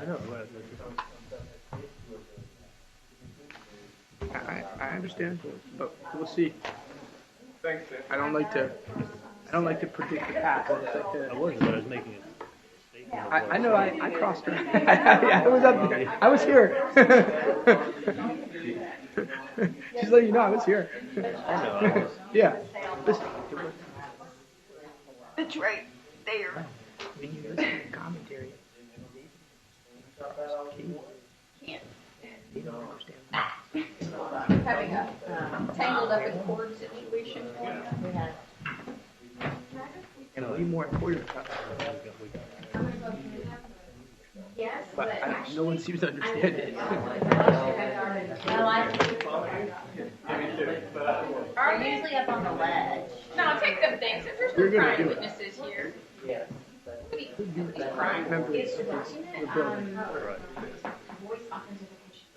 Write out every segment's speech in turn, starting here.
know. I understand, but we'll see. Thanks, man. I don't like to predict the past. It's like I wasn't, but I was making it. I know I crossed her. I was up there. I was here. She's letting you know I was here. I know I was. Yeah. Listen. It's right there. When you listen to commentary, Can't. they don't understand. Having a tangled up in cord situation going on. And way more important. Yes, But no one seems to understand it. Are usually up on the ledge. No, take them things. If there's We're no gonna crime do it. witnesses here. Remember, It's the building.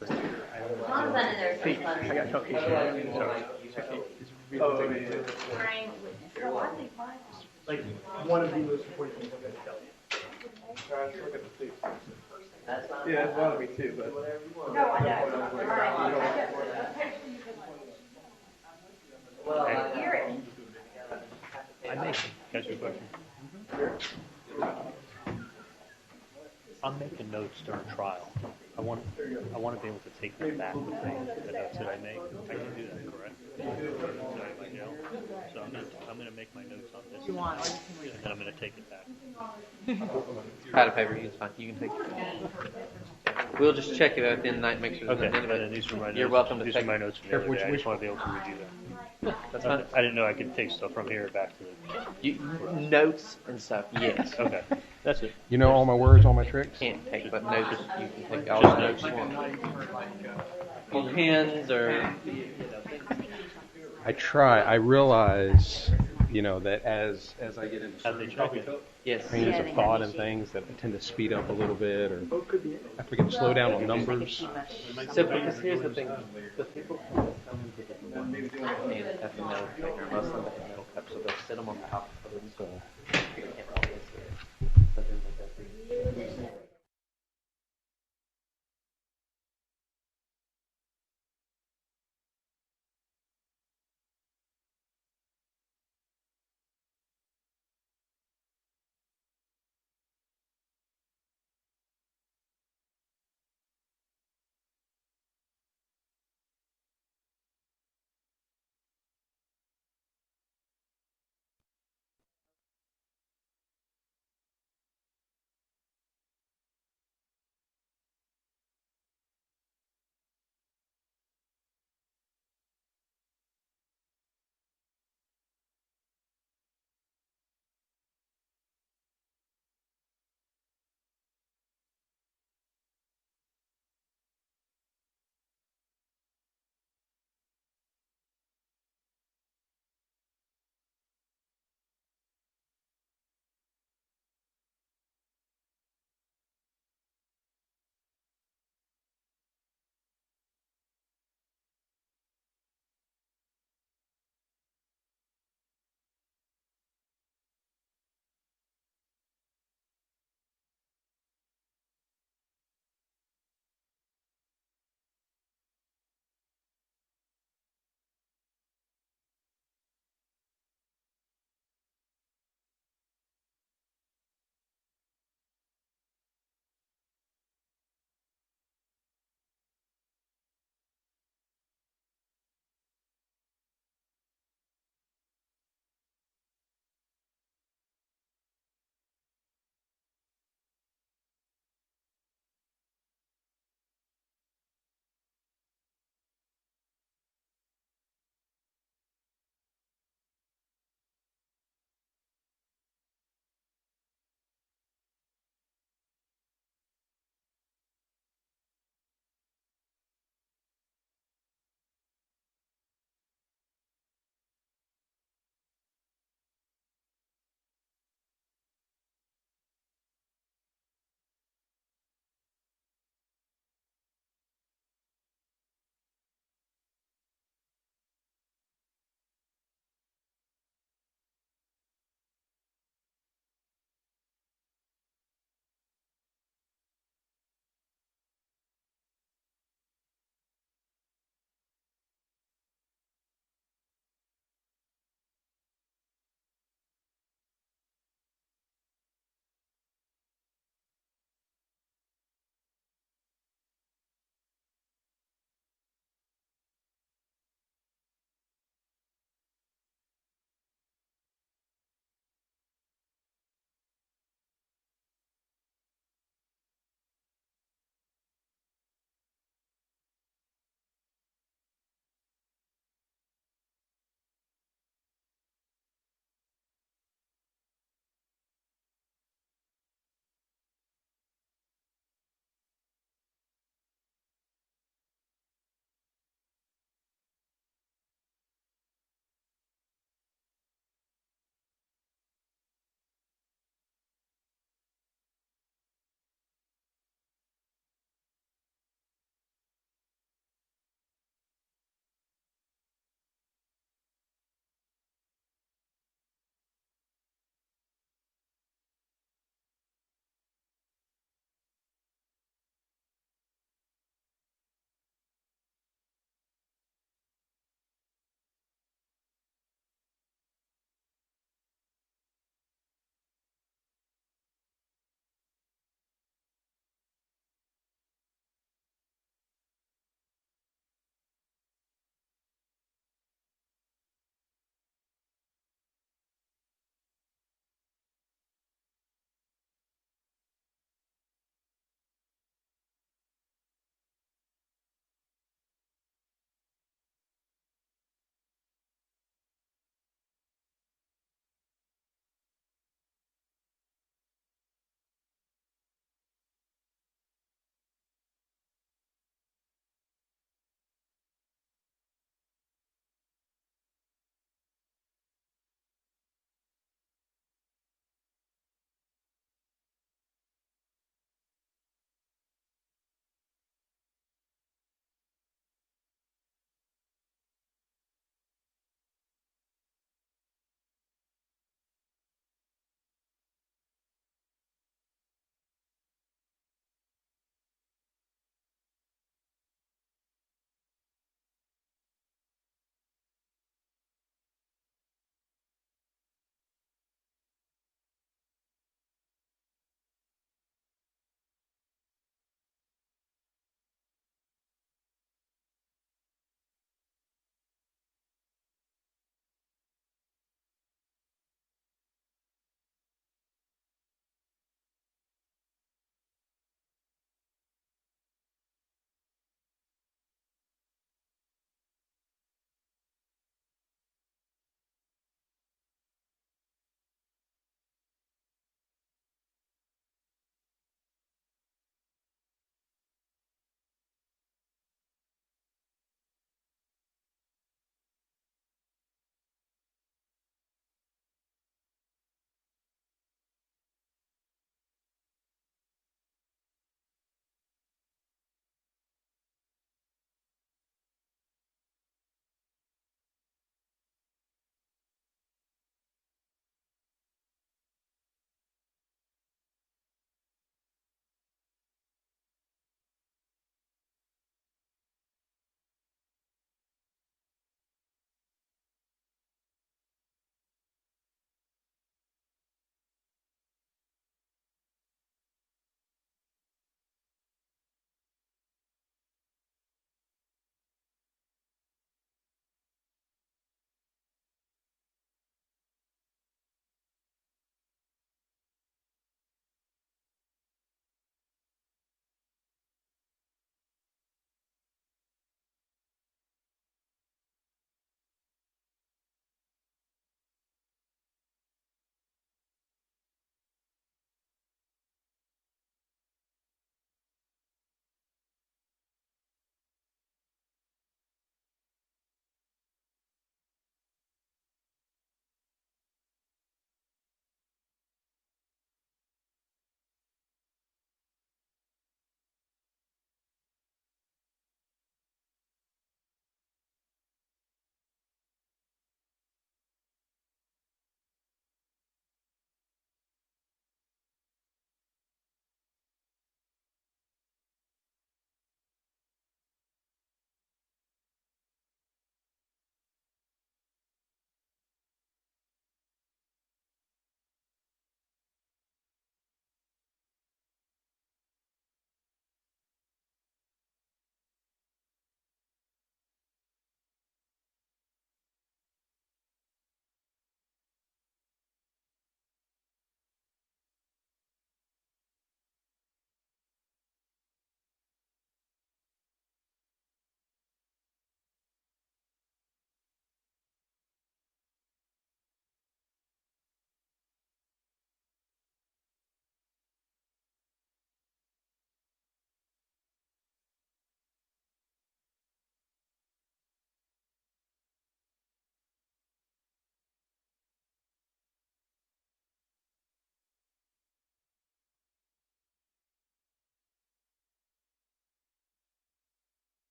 as long as I know there's Hey, some I fun. got to tell Casey. Sorry. It's really Crime witnesses. like one of the most important things I'm going to tell you. Look at the suit. Yeah, that's bothering me too, but. No, I know. Well, Hear it. I may catch your question. I'm making notes during trial. I want to be able to take them back with me, the notes that I make. I can do that, correct? So I'm gonna make my notes on this, and then I'm gonna take it back. Pad of paper, it's fine. You can take it. We'll just check it out at the end of the night, make sure there's Okay, nothing in and it. these are my notes. You're welcome to These take are my notes from the other day. I just want to be able to review them. That's fine. I didn't know I could take stuff from here back to the. Notes and stuff, yes. Okay, that's it. You know all my words, all my tricks? Can't take, but notes, you can take all the notes you want. Or pens, or... I try. I realize, that as I get into Have they checked it? Yes. trains of thought and things, that I tend to speed up a little bit, or I forget to slow down on numbers. So, because here's the thing. The people who come into the door and at the metal taker, most of them have metal cups, so they'll sit them on top of it, so you can't always see it. So there's like that.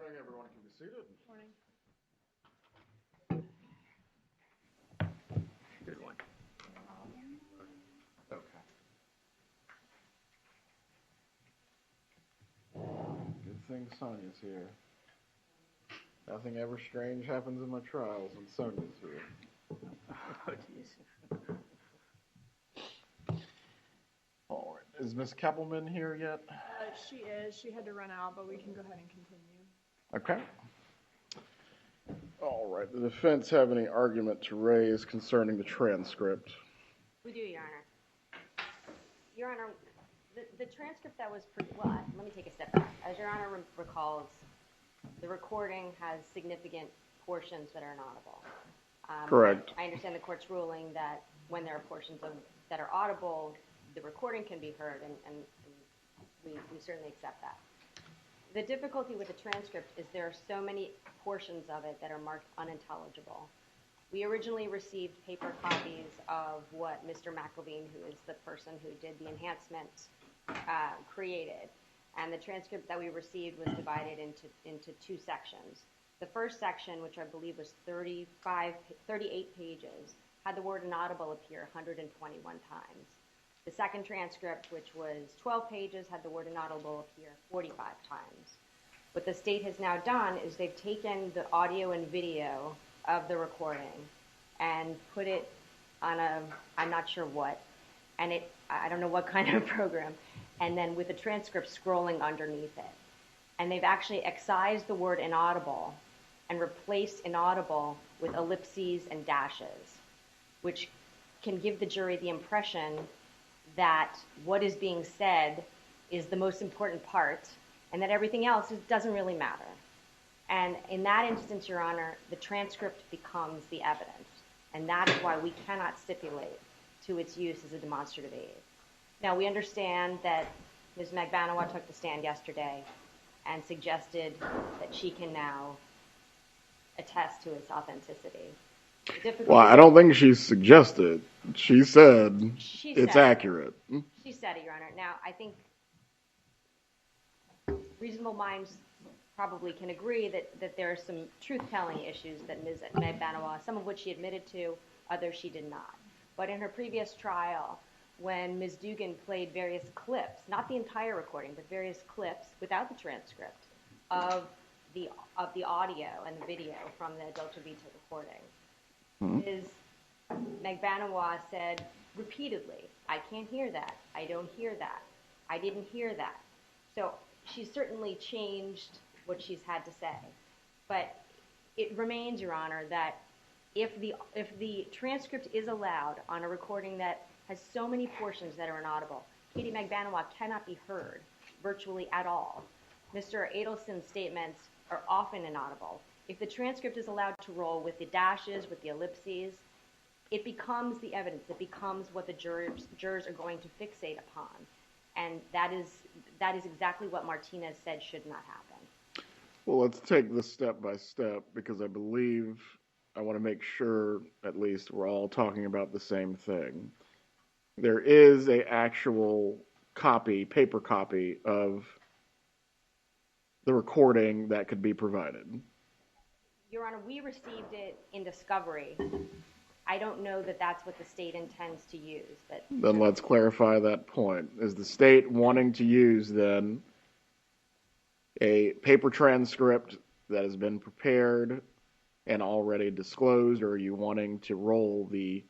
morning, everyone can be seated. Morning. Good one. Okay. Good thing Sonia's here. Nothing ever strange happens in my trials when Sonia's here. Oh, jeez. All right. Is Miss Keppelman here yet? She is. She had to run out, but we can go ahead and continue. Okay. All right. The defense have any argument to raise concerning the transcript? We do, Your Honor. Your Honor, the transcript that was, well, let me take a step back. As Your Honor recalls, the recording has significant portions that are inaudible. Correct. I understand the court's ruling that when there are portions that are audible, the recording can be heard, and we certainly accept that. The difficulty with the transcript is there are so many portions of it that are marked unintelligible. We originally received paper copies of what Mr. McElveen, who is the person who did the enhancement, created. And the transcript that we received was divided into two sections. The first section, which I believe was 38 pages, had the word inaudible appear 121 times. The second transcript, which was 12 pages, had the word inaudible appear 45 times. What the state has now done is they've taken the audio and video of the recording and put it on I'm not sure what, and I don't know what kind of program, and then with the transcript scrolling underneath it. And they've actually excised the word inaudible and replaced inaudible with ellipses and dashes, which can give the jury the impression that what is being said is the most important part and that everything else doesn't really matter. And in that instance, Your Honor, the transcript becomes the evidence. And that is why we cannot stipulate to its use as a demonstrative aid. Now, we understand that Ms. Magbanua took the stand yesterday and suggested that she can now attest to its authenticity. Well, I don't think she suggested. She said it's accurate. She said it, Your Honor. Now, I think reasonable minds probably can agree that there are some truth-telling issues that Ms. Magbanua, some of which she admitted to, others she did not. But in her previous trial, when Ms. Dugan played various clips, not the entire recording, but various clips without the transcript of the audio and the video from the Delta Vita recording, Ms. Magbanua said repeatedly, I can't hear that, I don't hear that, I didn't hear that. So she's certainly changed what she's had to say. But it remains, Your Honor, that if the transcript is allowed on a recording that has so many portions that are inaudible, Katie Magbanua cannot be heard virtually at all. Mr. Adelson's statements are often inaudible. If the transcript is allowed to roll with the dashes, with the ellipses, it becomes the evidence. It becomes what the jurors are going to fixate upon. And that is exactly what Martinez said should not happen. Well, let's take this step by step because I believe I want to make sure at least we're all talking about the same thing. There is an actual copy, paper copy of the recording that could be provided. Your Honor, we received it in discovery. I don't know that that's what the state intends to use. Then let's clarify that point. Is the state wanting to use then a paper transcript that has been prepared and already disclosed, or are you wanting to roll the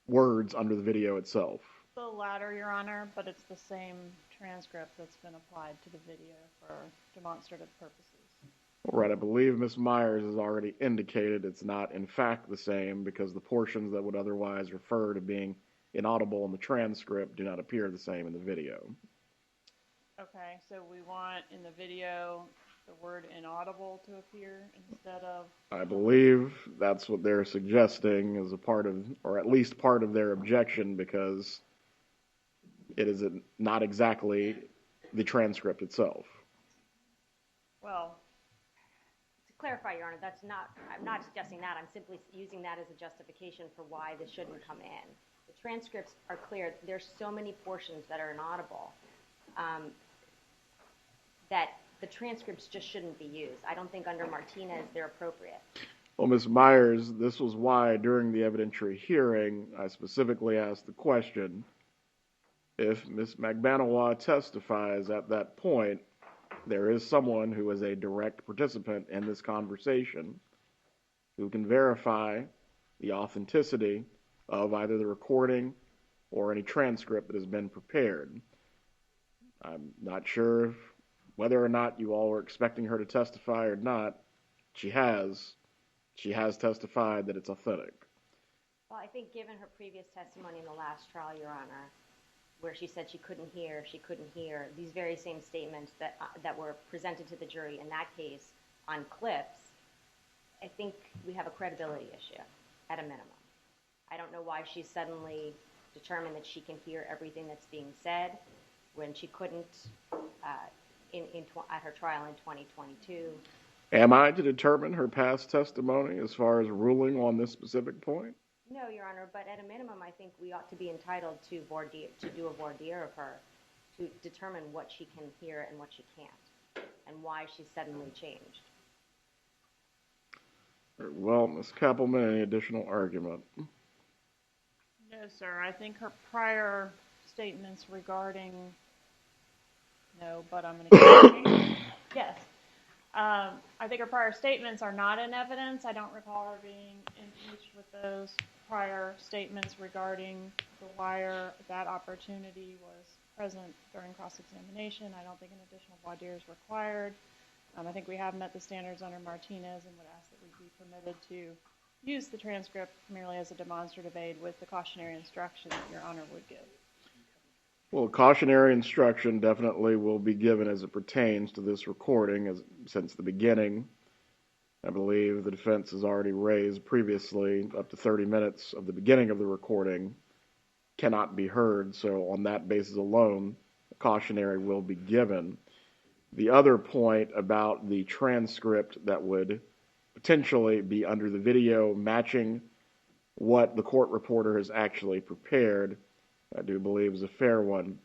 words under the video itself? The latter, Your Honor, but it's the same transcript that's been applied to the video for demonstrative purposes. All right, I believe Ms. Myers has already indicated it's not in fact the same because the portions that would otherwise refer to being inaudible in the transcript do not appear the same in the video. Okay, so we want in the video the word inaudible to appear instead of... I believe that's what they're suggesting as a part of, or at least part of their objection, because it is not exactly the transcript itself. Well, to clarify, Your Honor, I'm not suggesting that. I'm simply using that as a justification for why this shouldn't come in. The transcripts are clear. There's so many portions that are inaudible that the transcripts just shouldn't be used. I don't think under Martinez they're appropriate. Well, Ms. Myers, this was why during the evidentiary hearing, I specifically asked the question, if Ms. Magbanua testifies at that point, there is someone who is a direct participant in this conversation who can verify the authenticity of either the recording or any transcript that has been prepared. I'm not sure whether or not you all were expecting her to testify or not. She has testified that it's authentic. Well, I think given her previous testimony in the last trial, Your Honor, where she said she couldn't hear, these very same statements that were presented to the jury in that case on clips, I think we have a credibility issue at a minimum. I don't know why she's suddenly determined that she can hear everything that's being said when she couldn't at her trial in 2022. Am I to determine her past testimony as far as ruling on this specific point? No, Your Honor, but at a minimum, I think we ought to be entitled to do a voir dire of her to determine what she can hear and what she can't, and why she's suddenly changed. Well, Ms. Kappelman, any additional argument? No, sir. I think her prior statements regarding... No, but I'm going to get Yes. I think her prior statements are not in evidence. I don't recall her being impeached with those prior statements regarding the wire. That opportunity was present during cross-examination. I don't think an additional voir dire is required. I think we have met the standards under Martinez and would ask that we be permitted to use the transcript merely as a demonstrative aid with the cautionary instruction that Your Honor would give. Well, cautionary instruction definitely will be given as it pertains to this recording. Since the beginning, I believe the defense has already raised previously up to 30 minutes of the beginning of the recording cannot be heard. So on that basis alone, a cautionary will be given. The other point about the transcript that would potentially be under the video matching what the court reporter has actually prepared, I do believe is a fair one.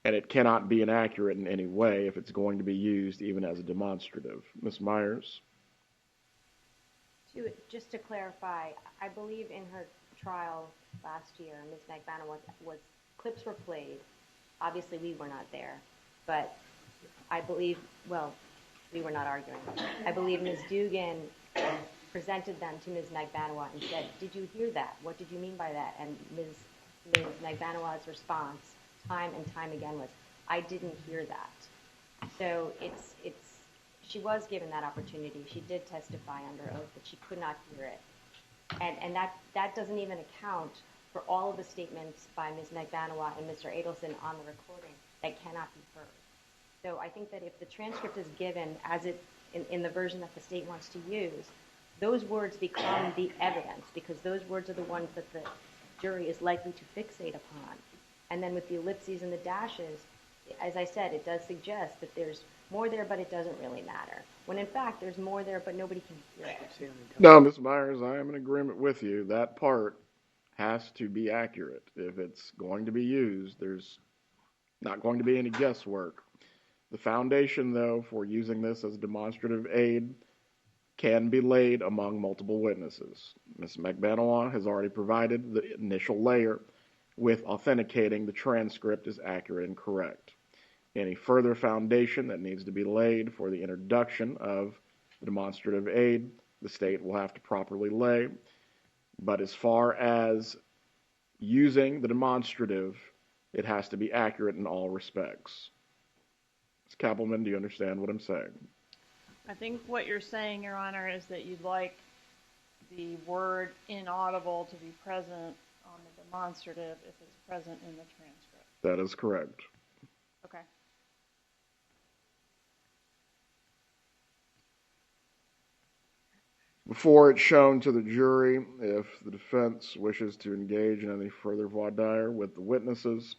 And it cannot be inaccurate in any way if it's going to be used even as a demonstrative. Ms. Myers? Just to clarify, I believe in her trial last year, Ms. Magbanua clips were played. Obviously, we were not there. But I believe, well, we were not arguing. I believe Ms. Dugan presented them to Ms. Magbanua and said, "Did you hear that? What did you mean by that?" And Ms. Magbanua's response time and time again was, "I didn't hear that." So she was given that opportunity. She did testify under oath that she could not hear it. And that doesn't even account for all of the statements by Ms. Magbanua and Mr. Adelson on the recording that cannot be heard. So I think that if the transcript is given as in the version that the state wants to use, those words become the evidence because those words are the ones that the jury is likely to fixate upon. And then with the ellipses and the dashes, as I said, it does suggest that there's more there, but it doesn't really matter. When in fact, there's more there, but nobody can hear it. No, Ms. Myers, I am in agreement with you. That part has to be accurate. If it's going to be used, there's not going to be any guesswork. The foundation, though, for using this as a demonstrative aid can be laid among multiple witnesses. Ms. Magbanua has already provided the initial layer with authenticating the transcript is accurate and correct. Any further foundation that needs to be laid for the introduction of the demonstrative aid, the state will have to properly lay. But as far as using the demonstrative, it has to be accurate in all respects. Ms. Kappelman, do you understand what I'm saying? I think what you're saying, Your Honor, is that you'd like the word inaudible to be present on the demonstrative if it's present in the transcript. That is correct. Okay. Before it's shown to the jury, if the defense wishes to engage in any further voir dire with the witnesses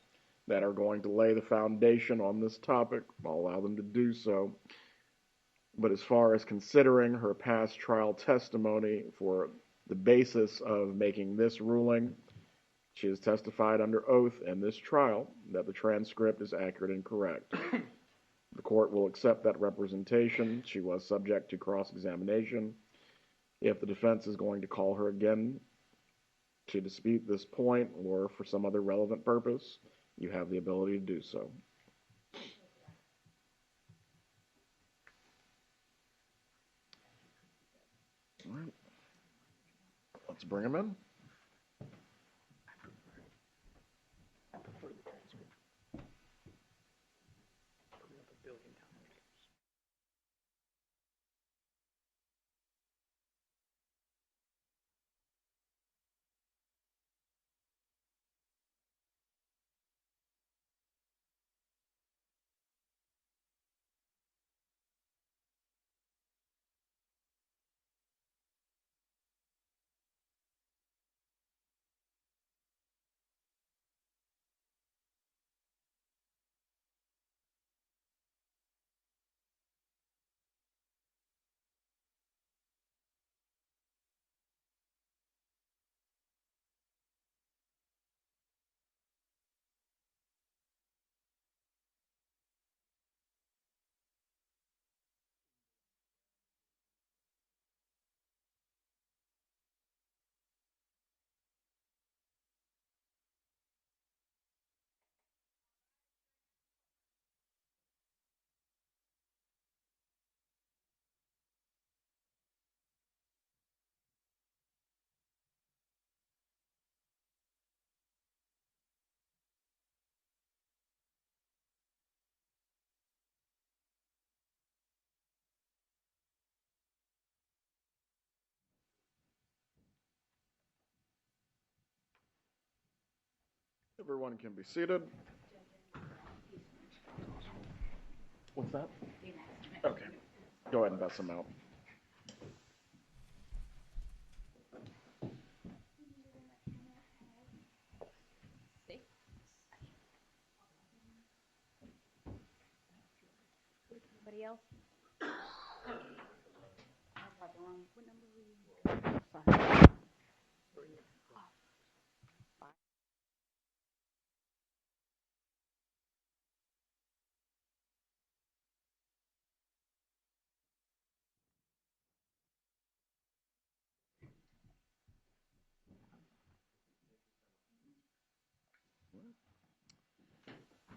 that are going to lay the foundation on this topic, I'll allow them to do so. But as far as considering her past trial testimony for the basis of making this ruling, she has testified under oath in this trial that the transcript is accurate and correct. The court will accept that representation. She was subject to cross-examination. If the defense is going to call her again to dispute this point or for some other relevant purpose, you have the ability to do so. All right. Let's bring him in. Everyone can be seated. What's that? Okay. Go ahead and bust them out. Anybody else?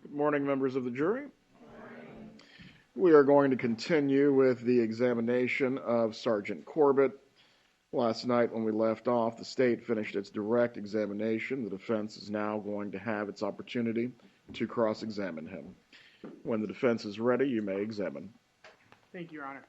Good morning, members of the jury. We are going to continue with the examination of Sergeant Corbitt. Last night when we left off, the state finished its direct examination. The defense is now going to have its opportunity to cross-examine him. When the defense is ready, you may examine. Thank you, Your Honor.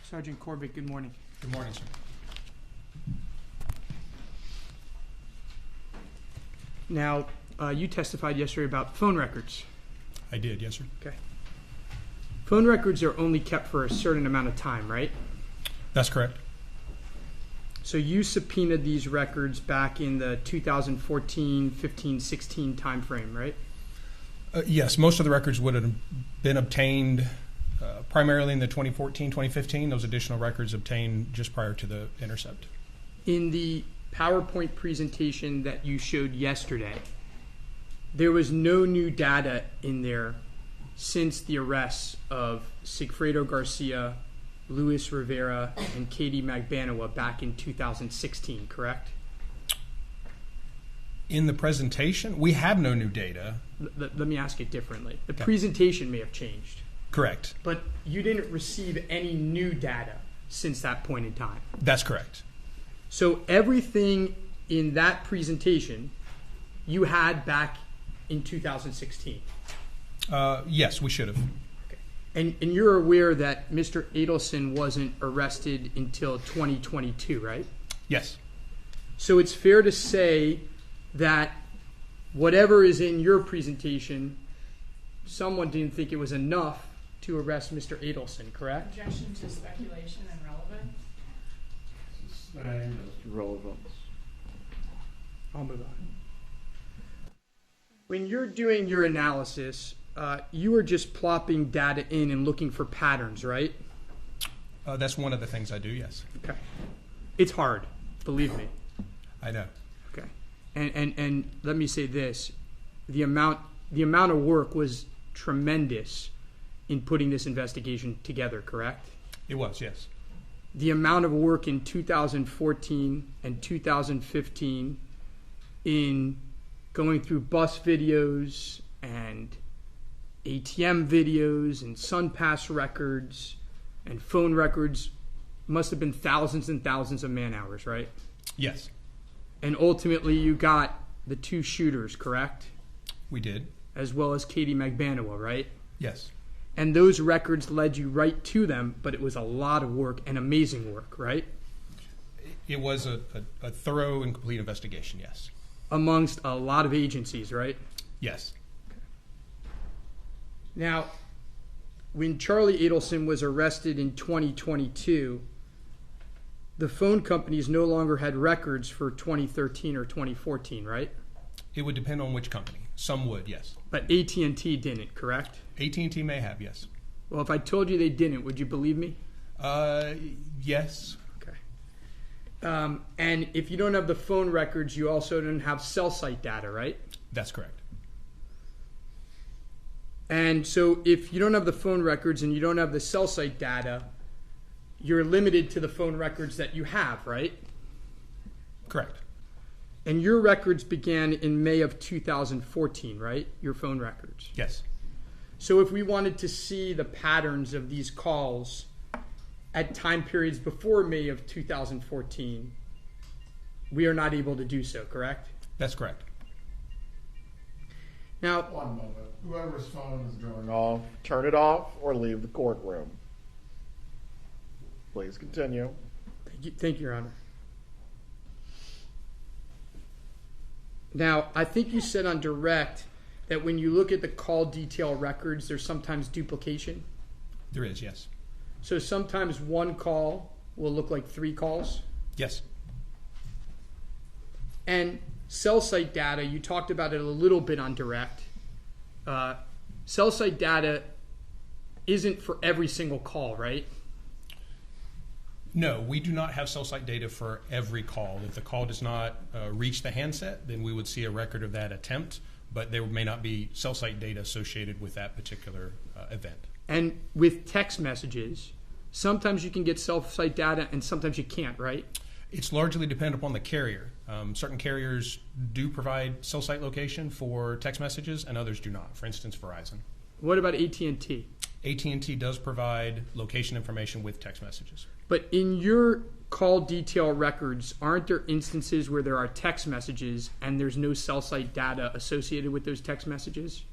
Sergeant Corbitt, good morning. Good morning, sir. Now, you testified yesterday about phone records. I did, yes, sir. Okay. Phone records are only kept for a certain amount of time, right? That's correct. So you subpoenaed these records back in the 2014, 15, 16 time frame, right? Yes, most of the records would have been obtained primarily in the 2014, 2015. Those additional records obtained just prior to the intercept. In the PowerPoint presentation that you showed yesterday, there was no new data in there since the arrests of Sigfredo Garcia, Luis Rivera, and Katherine Magbanua back in 2016, correct? In the presentation, we have no new data. Let me ask it differently. The presentation may have changed. Correct. But you didn't receive any new data since that point in time. That's correct. So everything in that presentation you had back in 2016. Yes, we should have. Okay. And you're aware that Mr. Adelson wasn't arrested until 2022, right? Yes. So it's fair to say that whatever is in your presentation, someone didn't think it was enough to arrest Mr. Adelson, correct? Objection to speculation and relevance. Relevance. I'll move on. When you're doing your analysis, you are just plopping data in and looking for patterns, right? That's one of the things I do, yes. Okay. It's hard, believe me. I know. Okay. And let me say this. The amount of work was tremendous in putting this investigation together, correct? It was, yes. The amount of work in 2014 and 2015 in going through bus videos and ATM videos and SunPass records and phone records must have been thousands and thousands of man hours, right? Yes. And ultimately you got the 2 shooters, correct? We did. As well as Katie Magbanua, right? Yes. And those records led you right to them, but it was a lot of work and amazing work, right? It was a thorough and complete investigation, yes. Amongst a lot of agencies, right? Yes. Now, when Charlie Adelson was arrested in 2022, the phone companies no longer had records for 2013 or 2014, right? It would depend on which company. Some would, yes. But AT&T didn't, correct? AT&T may have, yes. Well, if I told you they didn't, would you believe me? Yes. Okay. And if you don't have the phone records, you also don't have cell site data, right? That's correct. And so if you don't have the phone records and you don't have the cell site data, you're limited to the phone records that you have, right? Correct. And your records began in May of 2014, right? Your phone records. Yes. So if we wanted to see the patterns of these calls at time periods before May of 2014, we are not able to do so, correct? That's correct. Now, one moment. Whoever's phone is going off, turn it off or leave the courtroom. Please continue. Thank you, Your Honor. Now, I think you said on direct that when you look at the call detail records, there's sometimes duplication. There is, yes. So sometimes one call will look like 3 calls. Yes. And cell site data, you talked about it a little bit on direct. Cell site data isn't for every single call, right? No, we do not have cell site data for every call. If the call does not reach the handset, then we would see a record of that attempt, but there may not be cell site data associated with that particular event. And with text messages, sometimes you can get cell site data and sometimes you can't, right? It's largely dependent upon the carrier. Certain carriers do provide cell site location for text messages and others do not. For instance, Verizon. What about AT&T? AT&T does provide location information with text messages. But in your call detail records, aren't there instances where there are text messages and there's no cell site data associated with those text messages?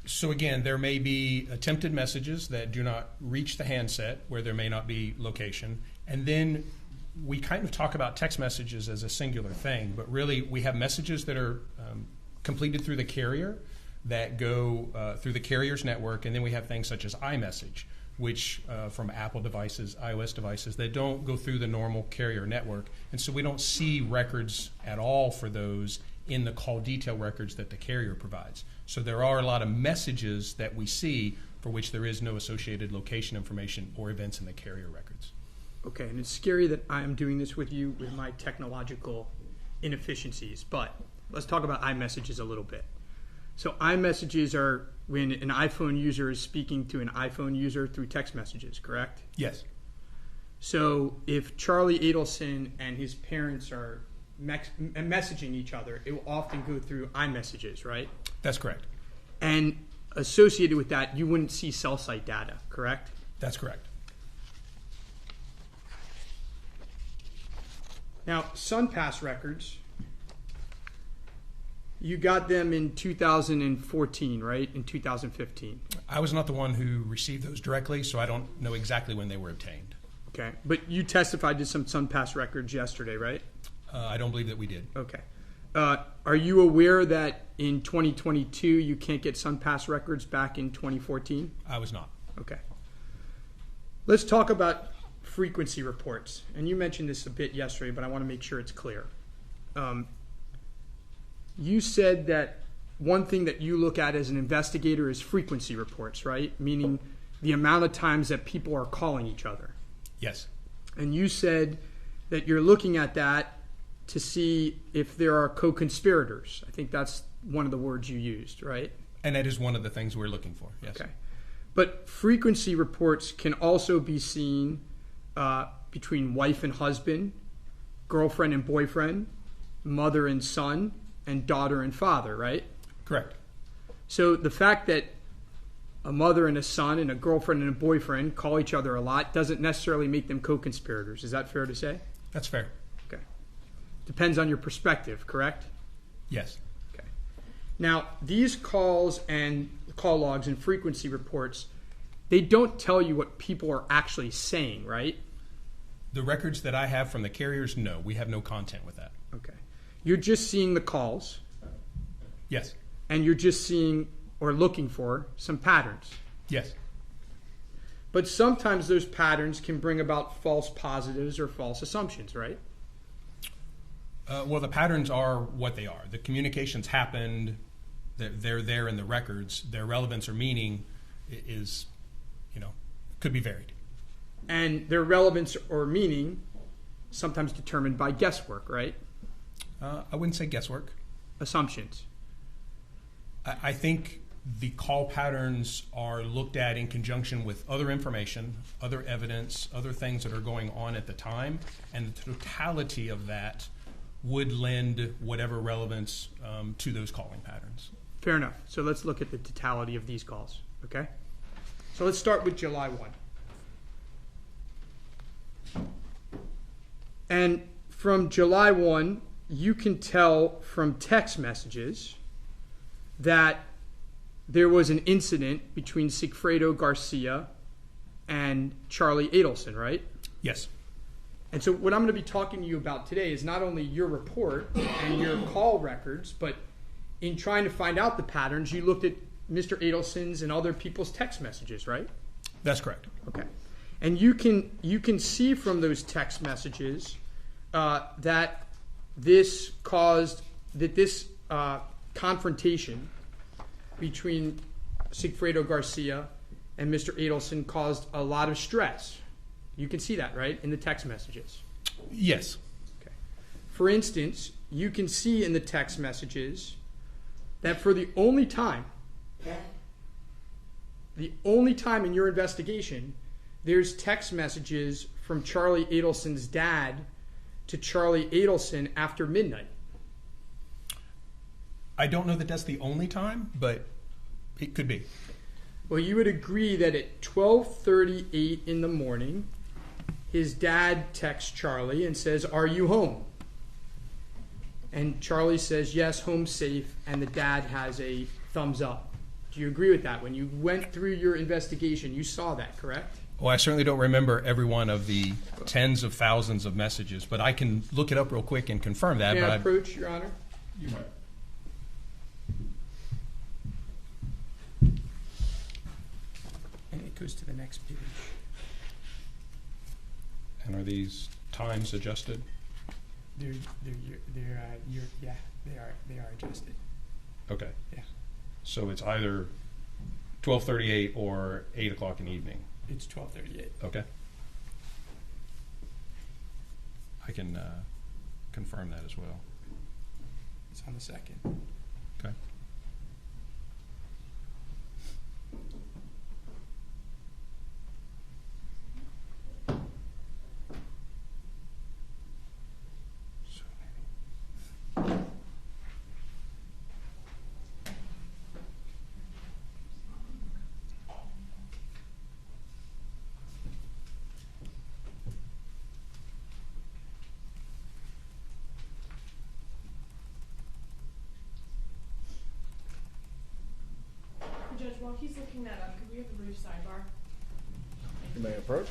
So again, there may be attempted messages that do not reach the handset where there may not be location. And then we kind of talk about text messages as a singular thing, but really we have messages that are completed through the carrier that go through the carrier's network, and then we have things such as iMessage, which from Apple devices, iOS devices, that don't go through the normal carrier network. And so we don't see records at all for those in the call detail records that the carrier provides. So there are a lot of messages that we see for which there is no associated location information or events in the carrier records. Okay, and it's scary that I am doing this with you with my technological inefficiencies, but let's talk about iMessages a little bit. So iMessages are when an iPhone user is speaking to an iPhone user through text messages, correct? Yes. So if Charlie Adelson and his parents are messaging each other, it will often go through iMessages, right? That's correct. And associated with that, you wouldn't see cell site data, correct? That's correct. Now, SunPass records, you got them in 2014, right? In 2015. I was not the one who received those directly, so I don't know exactly when they were obtained. Okay, but you testified to some SunPass records yesterday, right? I don't believe that we did. Okay. Are you aware that in 2022 you can't get SunPass records back in 2014? I was not. Okay. Let's talk about frequency reports. And you mentioned this a bit yesterday, but I want to make sure it's clear. You said that one thing that you look at as an investigator is frequency reports, right? Meaning the amount of times that people are calling each other. Yes. And you said that you're looking at that to see if there are co-conspirators. I think that's one of the words you used, right? And that is one of the things we're looking for, yes. Okay. But frequency reports can also be seen between wife and husband, girlfriend and boyfriend, mother and son, and daughter and father, right? Correct. So the fact that a mother and a son and a girlfriend and a boyfriend call each other a lot doesn't necessarily make them co-conspirators. Is that fair to say? That's fair. Okay. Depends on your perspective, correct? Yes. Okay. Now, these calls and call logs and frequency reports, they don't tell you what people are actually saying, right? The records that I have from the carriers, no. We have no content with that. Okay. You're just seeing the calls. Yes. And you're just seeing or looking for some patterns. Yes. But sometimes those patterns can bring about false positives or false assumptions, right? Well, the patterns are what they are. The communications happened. They're there in the records. Their relevance or meaning is, could be varied. And their relevance or meaning sometimes determined by guesswork, right? I wouldn't say guesswork. Assumptions. I think the call patterns are looked at in conjunction with other information, other evidence, other things that are going on at the time, and the totality of that would lend whatever relevance to those calling patterns. Fair enough. So let's look at the totality of these calls, okay? So let's start with July 1. And from July 1, you can tell from text messages that there was an incident between Sigfredo Garcia and Charlie Adelson, right? Yes. And so what I'm going to be talking to you about today is not only your report and your call records, but in trying to find out the patterns, you looked at Mr. Adelson's and other people's text messages, right? That's correct. Okay. And you can see from those text messages that this confrontation between Sigfredo Garcia and Mr. Adelson caused a lot of stress. You can see that, right, in the text messages? Yes. Okay. For instance, you can see in the text messages that for the only time in your investigation, there's text messages from Charlie Adelson's dad to Charlie Adelson after midnight. I don't know that that's the only time, but it could be. Well, you would agree that at 12:38 in the morning, his dad texts Charlie and says, "Are you home?" And Charlie says, "Yes, home safe," and the dad has a thumbs up. Do you agree with that? When you went through your investigation, you saw that, correct? Well, I certainly don't remember every one of the tens of thousands of messages, but I can look it up real quick and confirm that. May I approach, Your Honor? You might. And it goes to the next page. And are these times adjusted? They are adjusted. Okay. Yeah. So it's either 12:38 or 8 o'clock in the evening. It's 12:38. Okay. I can confirm that as well. It's on the second. Okay. Judge, while he's looking that up, could we have a brief sidebar? You may approach.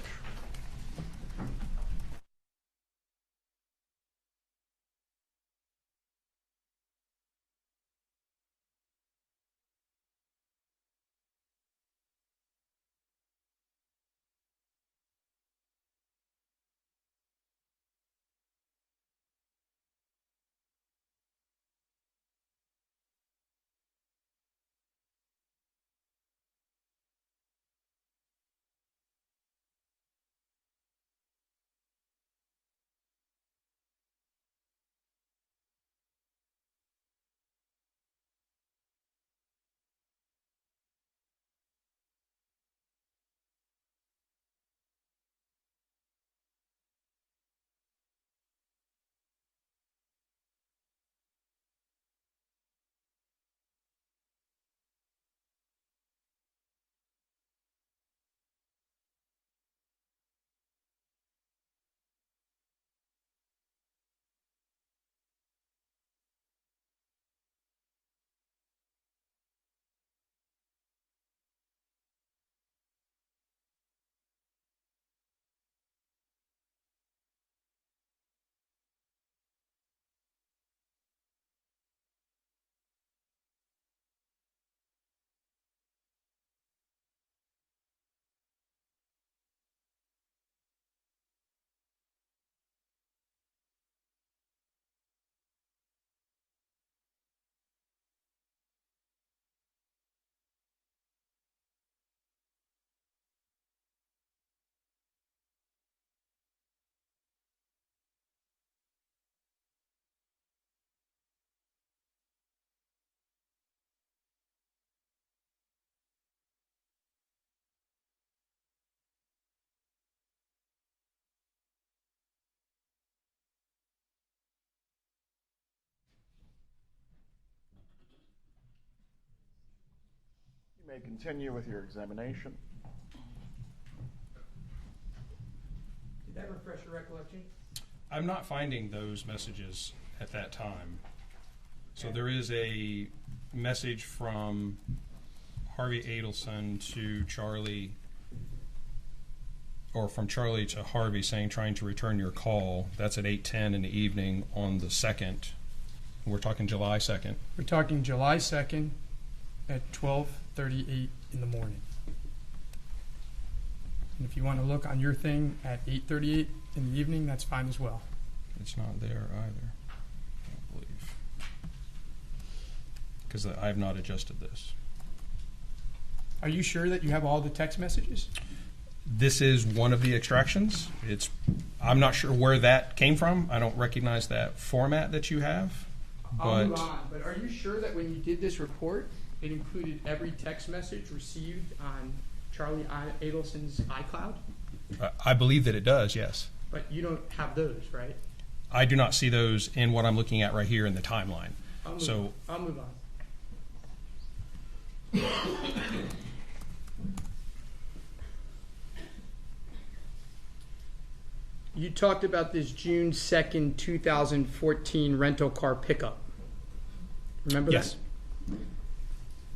may continue with your examination. Did that refresh your recollection? I'm not finding those messages at that time. So there is a message from Harvey Adelson to Charlie, or from Charlie to Harvey saying, trying to return your call. That's at 8:10 in the evening on the 2nd. We're talking July 2nd. We're talking July 2nd at 12:38 in the morning. And if you want to look on your thing at 8:38 in the evening, that's fine as well. It's not there either, I don't believe. Because I have not adjusted this. Are you sure that you have all the text messages? This is one of the extractions. I'm not sure where that came from. I don't recognize that format that you have. I'll move on, but are you sure that when you did this report, it included every text message received on Charlie Adelson's iCloud? I believe that it does, yes. But you don't have those, right? I do not see those in what I'm looking at right here in the timeline. I'll move on. You talked about this June 2nd, 2014 rental car pickup. Remember yes. that?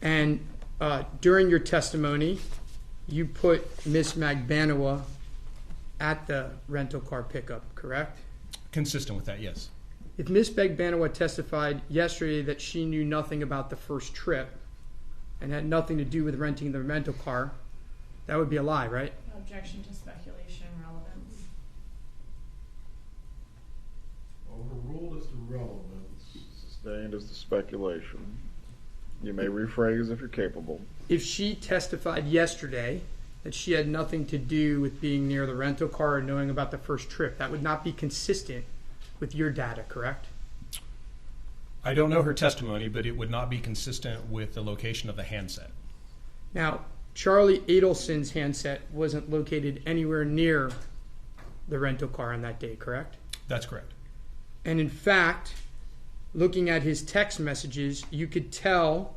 And during your testimony, you put Miss Magbanua at the rental car pickup, correct? Consistent with that, yes. If Miss Magbanua testified yesterday that she knew nothing about the first trip and had nothing to do with renting the rental car, that would be a lie, right? Objection to speculation and relevance. Overruled as to relevance. Sustained as to speculation. You may rephrase if you're capable. If she testified yesterday that she had nothing to do with being near the rental car or knowing about the first trip, that would not be consistent with your data, correct? I don't know her testimony, but it would not be consistent with the location of the handset. Now, Charlie Adelson's handset wasn't located anywhere near the rental car on that day, correct? That's correct. And in fact, looking at his text messages, you could tell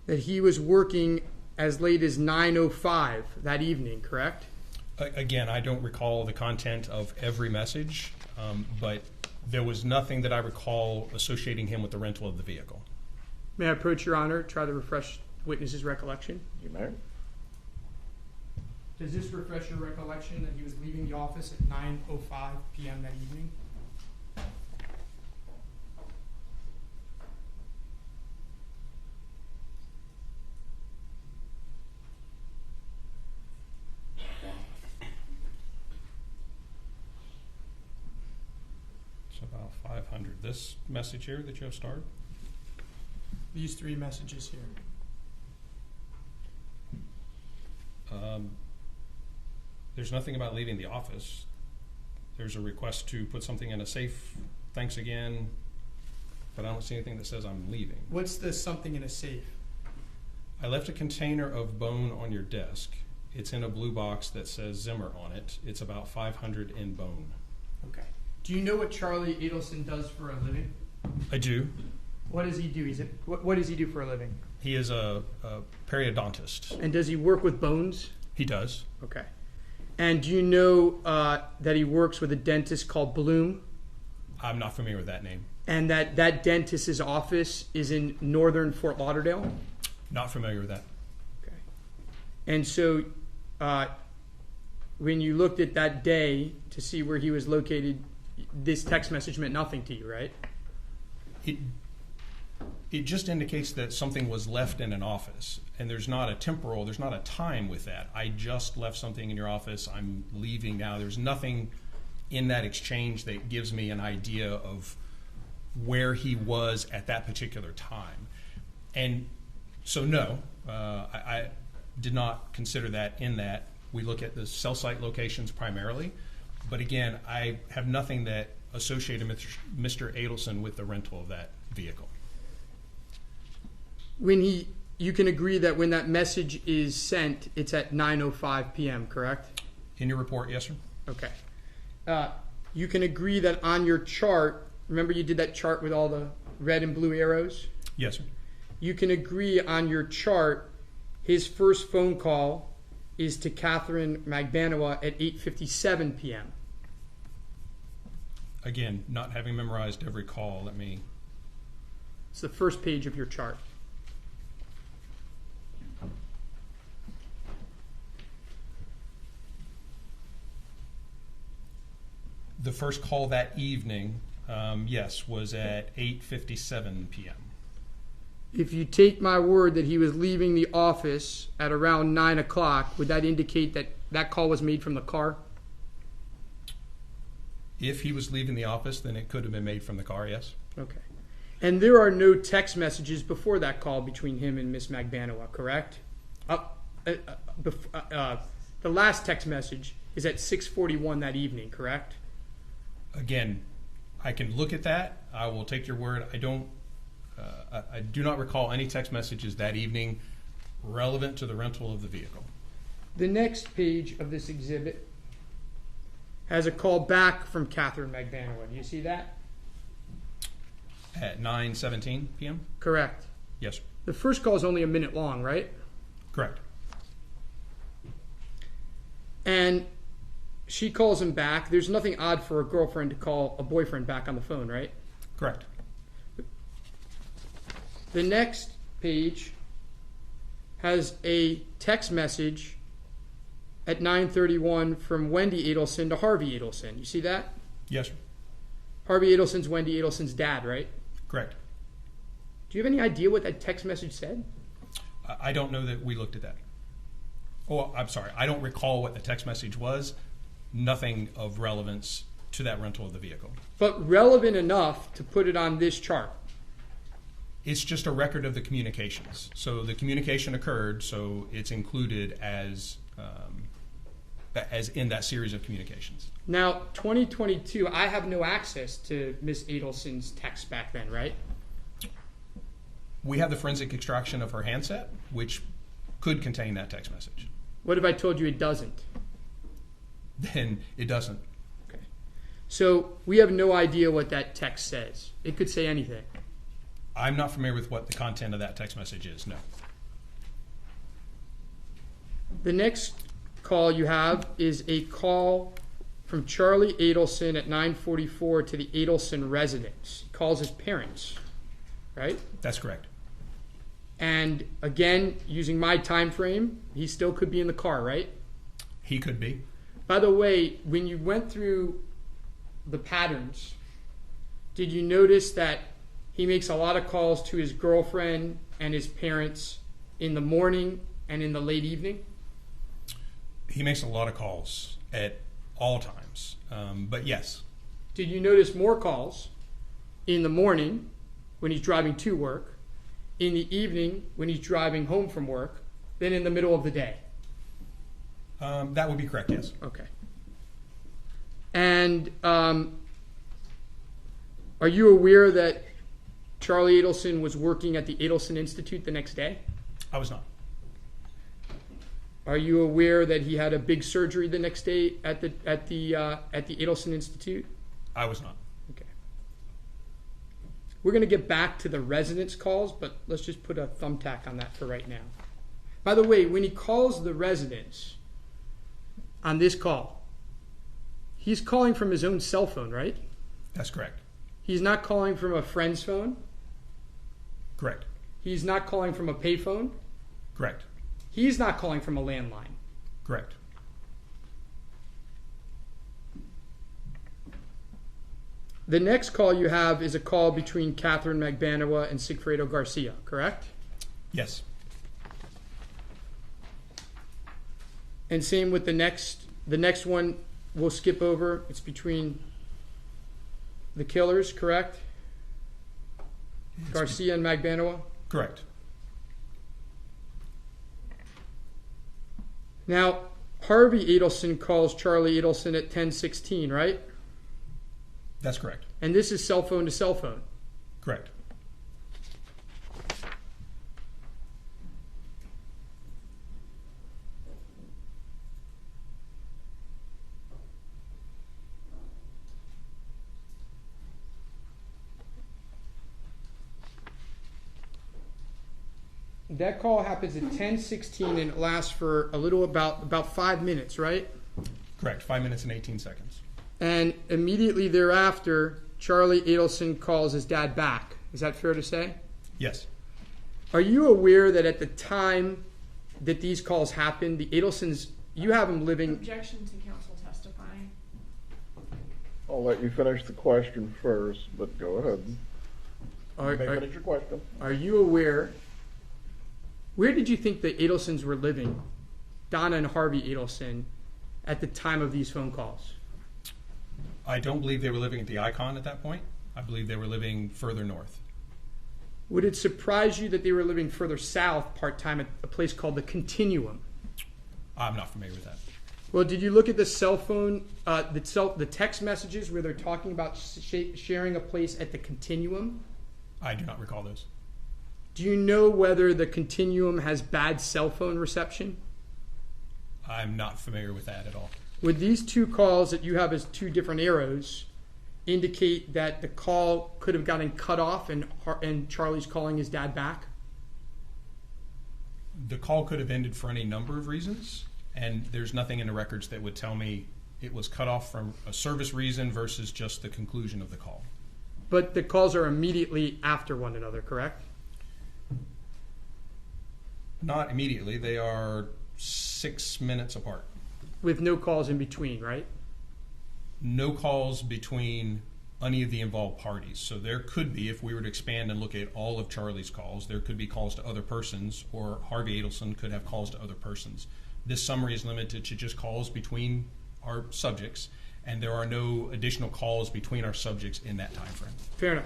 that he was working as late as 9:05 that evening, correct? Again, I don't recall the content of every message, but there was nothing that I recall associating him with the rental of the vehicle. May I approach Your Honor, try to refresh witness's recollection? You may. Does this refresh your recollection that he was leaving the office at 9:05 p.m. that evening? It's about 500. This message here that you have starred? These three messages here. There's nothing about leaving the office. There's a request to put something in a safe. Thanks again. But I don't see anything that says I'm leaving. What's the something in a safe? I left a container of bone on your desk. It's in a blue box that says Zimmer on it. It's about 500 in bone. Okay. Do you know what Charlie Adelson does for a living? I do. What does he do? What does he do for a living? He is a periodontist. And does he work with bones? He does. Okay. And do you know that he works with a dentist called Bloom? I'm not familiar with that name. And that dentist's office is in northern Fort Lauderdale? Not familiar with that. Okay. And so when you looked at that day to see where he was located, this text message meant nothing to you, right? It just indicates that something was left in an office, and there's not a time with that. I just left something in your office. I'm leaving now. There's nothing in that exchange that gives me an idea of where he was at that particular time. And so, no, I did not consider that in that. We look at the cell site locations primarily. But again, I have nothing that associated Mr. Adelson with the rental of that vehicle. You can agree that when that message is sent, it's at 9:05 p.m., correct? In your report, yes, sir. Okay. You can agree that on your chart, remember you did that chart with all the red and blue arrows? Yes, sir. You can agree on your chart, his first phone call is to Katherine Magbanua at 8:57 p.m. Again, not having memorized every call, let me... It's the first page of your chart. The first call that evening, yes, was at 8:57 p.m. If you take my word that he was leaving the office at around 9 o'clock, would that indicate that that call was made from the car? If he was leaving the office, then it could have been made from the car, yes. Okay. And there are no text messages before that call between him and Miss Magbanua, correct? The last text message is at 6:41 that evening, correct? Again, I can look at that. I will take your word. I do not recall any text messages that evening relevant to the rental of the vehicle. The next page of this exhibit has a call back from Katherine Magbanua. Do you see that? At 9:17 p.m.? Correct. Yes, sir. The first call is only a minute long, right? Correct. And she calls him back. There's nothing odd for a girlfriend to call a boyfriend back on the phone, right? Correct. The next page has a text message at 9:31 from Wendy Adelson to Harvey Adelson. You see that? Yes, sir. Harvey Adelson's Wendy Adelson's dad, right? Correct. Do you have any idea what that text message said? I don't know that we looked at that. Oh, I'm sorry. I don't recall what the text message was. Nothing of relevance to that rental of the vehicle. But relevant enough to put it on this chart. It's just a record of the communications. So the communication occurred, so it's included as in that series of communications. Now, 2022, I have no access to Miss Adelson's text back then, right? We have the forensic extraction of her handset, which could contain that text message. What if I told you it doesn't? Then it doesn't. Okay. So we have no idea what that text says. It could say anything. I'm not familiar with what the content of that text message is, no. The next call you have is a call from Charlie Adelson at 9:44 to the Adelson residence. He calls his parents, right? That's correct. And again, using my time frame, he still could be in the car, right? He could be. By the way, when you went through the patterns, did you notice that he makes a lot of calls to his girlfriend and his parents in the morning and in the late evening? He makes a lot of calls at all times, but yes. Did you notice more calls in the morning when he's driving to work, in the evening when he's driving home from work, than in the middle of the day? That would be correct, yes. Okay. And are you aware that Charlie Adelson was working at the Adelson Institute the next day? I was not. Are you aware that he had a big surgery the next day at the Adelson Institute? I was not. Okay. We're going to get back to the residence calls, but let's just put a thumbtack on that for right now. By the way, when he calls the residence on this call, he's calling from his own cell phone, right? That's correct. He's not calling from a friend's phone? Correct. He's not calling from a payphone? Correct. He's not calling from a landline? Correct. The next call you have is a call between Katherine Magbanua and Sigfredo Garcia, correct? Yes. And same with the next one we'll skip over. It's between the killers, correct? Garcia and Magbanua? Correct. Now, Harvey Adelson calls Charlie Adelson at 10:16, right? That's correct. And this is cell phone to cell phone. Correct. That call happens at 10:16 and it lasts for a little about 5 minutes, right? Correct, 5 minutes and 18 seconds. And immediately thereafter, Charlie Adelson calls his dad back. Is that fair to say? Yes. Are you aware that at the time that these calls happened, the Adelsons, you have them living... Objection to counsel testifying. I'll let you finish the question first, but go ahead. You may finish your question. Are you aware, where did you think the Adelsons were living, Donna and Harvey Adelson, at the time of these phone calls? I don't believe they were living at the Icon at that point. I believe they were living further north. Would it surprise you that they were living further south part-time at a place called the Continuum? I'm not familiar with that. Well, did you look at the cell phone, the text messages where they're talking about sharing a place at the Continuum? I do not recall those. Do you know whether the Continuum has bad cell phone reception? I'm not familiar with that at all. Would these two calls that you have as two different arrows indicate that the call could have gotten cut off and Charlie's calling his dad back? The call could have ended for any number of reasons, and there's nothing in the records that would tell me it was cut off from a service reason versus just the conclusion of the call. But the calls are immediately after one another, correct? Not immediately. They are 6 minutes apart. With no calls in between, right? No calls between any of the involved parties. So there could be, if we were to expand and look at all of Charlie's calls, there could be calls to other persons, or Harvey Adelson could have calls to other persons. This summary is limited to just calls between our subjects, and there are no additional calls between our subjects in that time frame. Fair enough.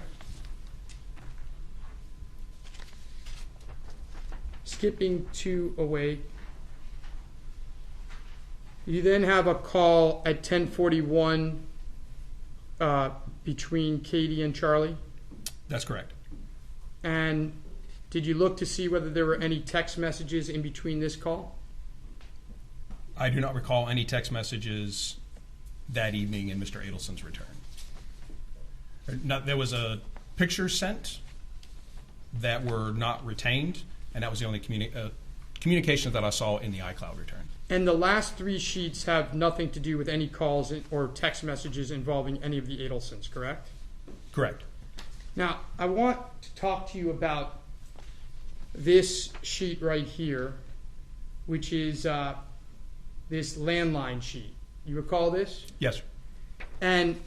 Skipping 2 away. You then have a call at 10:41 between Katie and Charlie. That's correct. And did you look to see whether there were any text messages in between this call? I do not recall any text messages that evening in Mr. Adelson's return. There was a picture sent that were not retained, and that was the only communication that I saw in the iCloud return. And the last 3 sheets have nothing to do with any calls or text messages involving any of the Adelsons, correct? Correct. Now, I want to talk to you about this sheet right here, which is this landline sheet. You recall this? Yes. And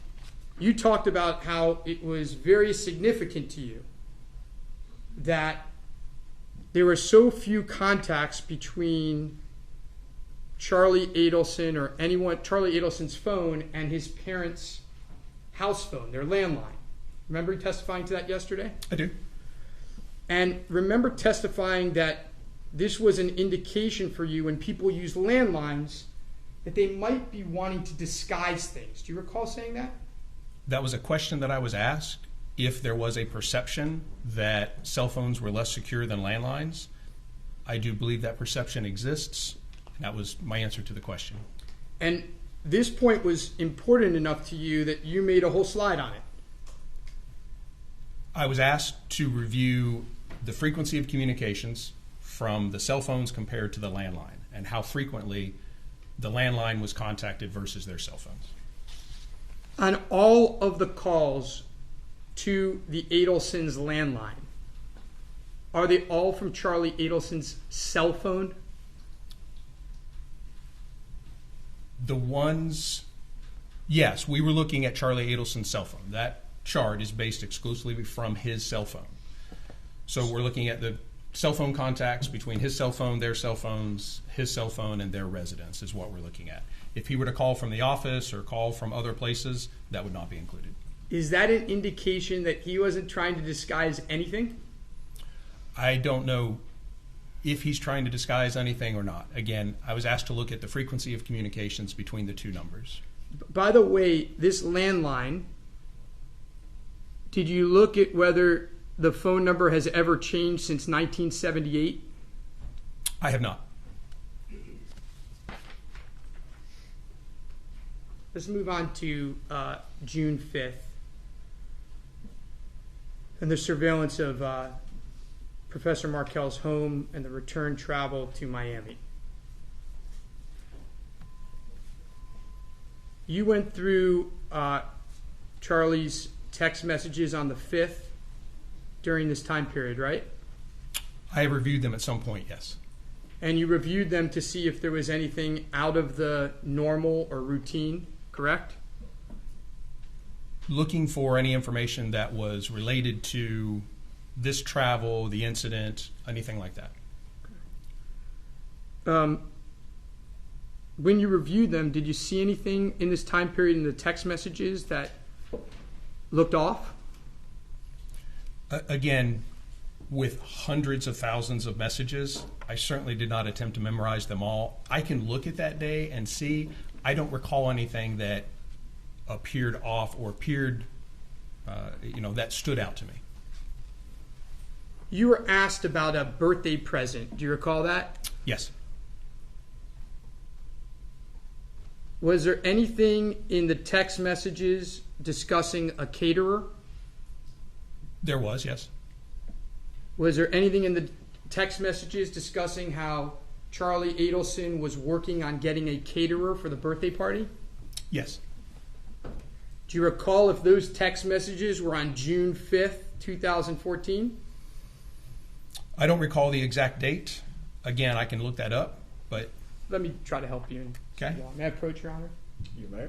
you talked about how it was very significant to you that there were so few contacts between Charlie Adelson or anyone, Charlie Adelson's phone and his parents' house phone, their landline. Remember testifying to that yesterday? I do. And remember testifying that this was an indication for you when people use landlines that they might be wanting to disguise things. Do you recall saying that? That was a question that I was asked, if there was a perception that cell phones were less secure than landlines. I do believe that perception exists. That was my answer to the question. And this point was important enough to you that you made a whole slide on it. I was asked to review the frequency of communications from the cell phones compared to the landline, and how frequently the landline was contacted versus their cell phones. On all of the calls to the Adelsons' landline, are they all from Charlie Adelson's cell phone? The ones, yes, we were looking at Charlie Adelson's cell phone. That chart is based exclusively from his cell phone. So we're looking at the cell phone contacts between his cell phone, their cell phones, his cell phone, and their residence is what we're looking at. If he were to call from the office or call from other places, that would not be included. Is that an indication that he wasn't trying to disguise anything? I don't know if he's trying to disguise anything or not. Again, I was asked to look at the frequency of communications between the two numbers. By the way, this landline, did you look at whether the phone number has ever changed since 1978? I have not. Let's move on to June 5th and the surveillance of Professor Markel's home and the return travel to Miami. You went through Charlie's text messages on the 5th during this time period, right? I reviewed them at some point, yes. And you reviewed them to see if there was anything out of the normal or routine, correct? Looking for any information that was related to this travel, the incident, anything like that. When you reviewed them, did you see anything in this time period in the text messages that looked off? Again, with hundreds of thousands of messages, I certainly did not attempt to memorize them all. I can look at that day and see. I don't recall anything that appeared off or appeared, that stood out to me. You were asked about a birthday present. Do you recall that? Yes. Was there anything in the text messages discussing a caterer? There was, yes. Was there anything in the text messages discussing how Charlie Adelson was working on getting a caterer for the birthday party? Yes. Do you recall if those text messages were on June 5th, 2014? I don't recall the exact date. Again, I can look that up, but... Let me try to help you. Okay. May I approach, Your Honor? You may.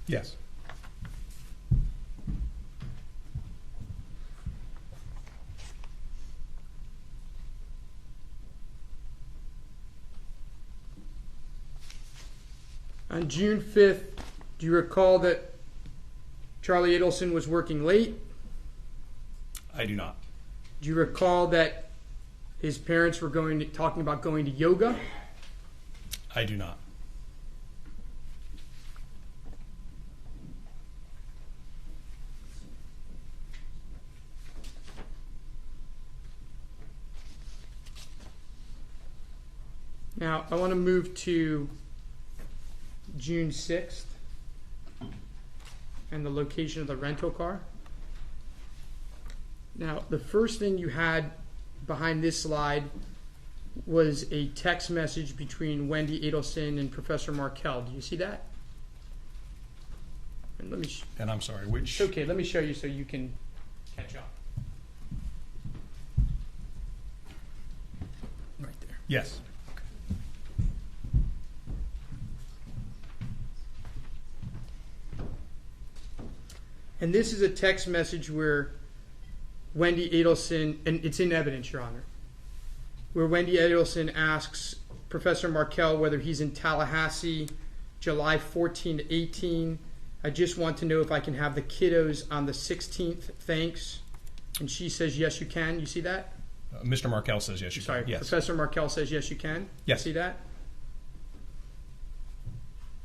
Yes. On June 5th, do you recall that Charlie Adelson was working late? I do not. Do you recall that his parents were talking about going to yoga? I do not. Now, I want to move to June 6th and the location of the rental car. Now, the first thing you had behind this slide was a text message between Wendy Adelson and Professor Markel. Do you see that? And And I'm sorry, which... It's okay, let me show you so you can catch up. Right there. Yes. And this is a text message where Wendy Adelson, and it's in evidence, Your Honor, where Wendy Adelson asks Professor Markel whether he's in Tallahassee July 14 to 18. I just want to know if I can have the kiddos on the 16th. Thanks. And she says, yes, you can. You see that? Mr. Markel says yes, you Sorry, can. Yes. Professor Markel says yes, you can. Yes. You see that?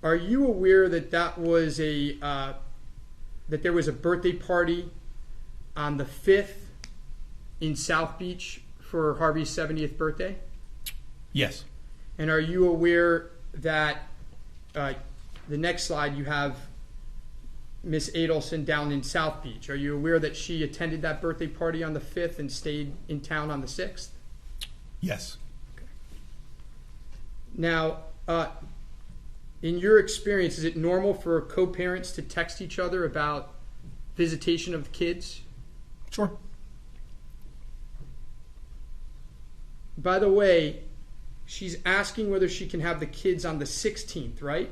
Are you aware that that was that there was a birthday party on the 5th in South Beach for Harvey's 70th birthday? Yes. And are you aware that the next slide you have Miss Adelson down in South Beach? Are you aware that she attended that birthday party on the 5th and stayed in town on the 6th? Yes. Okay. Now, in your experience, is it normal for co-parents to text each other about visitation of the kids? Sure. By the way, she's asking whether she can have the kids on the 16th, right?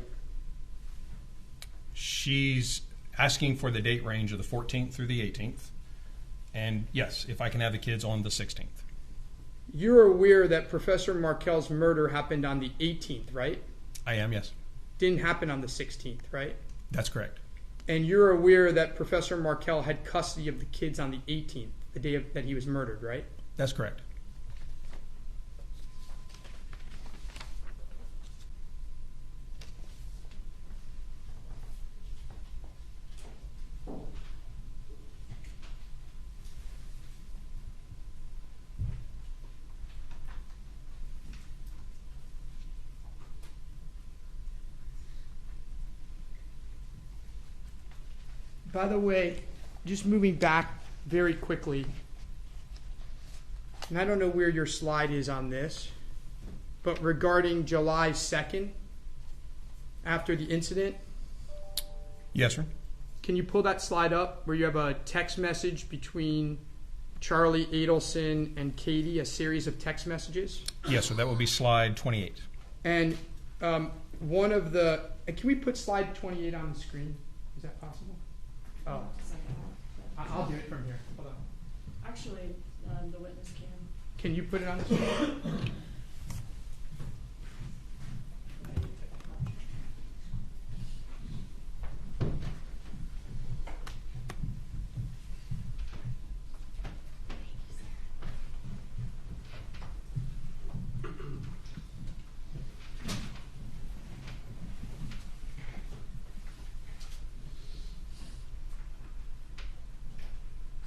She's asking for the date range of the 14th through the 18th. And yes, if I can have the kids on the 16th. You're aware that Professor Markel's murder happened on the 18th, right? I am, yes. Didn't happen on the 16th, right? That's correct. And you're aware that Professor Markel had custody of the kids on the 18th, the day that he was murdered, right? That's correct. By the way, just moving back very quickly, and I don't know where your slide is on this, but regarding July 2nd, after the incident. Yes, sir. Can you pull that slide up where you have a text message between Charlie Adelson and Katie, a series of text messages? Yes, sir. That will be slide 28. And one of the, can we put slide 28 on the screen? Is that possible? Oh, I'll do it from here. Hold on. Actually, the witness can. Can you put it on the screen?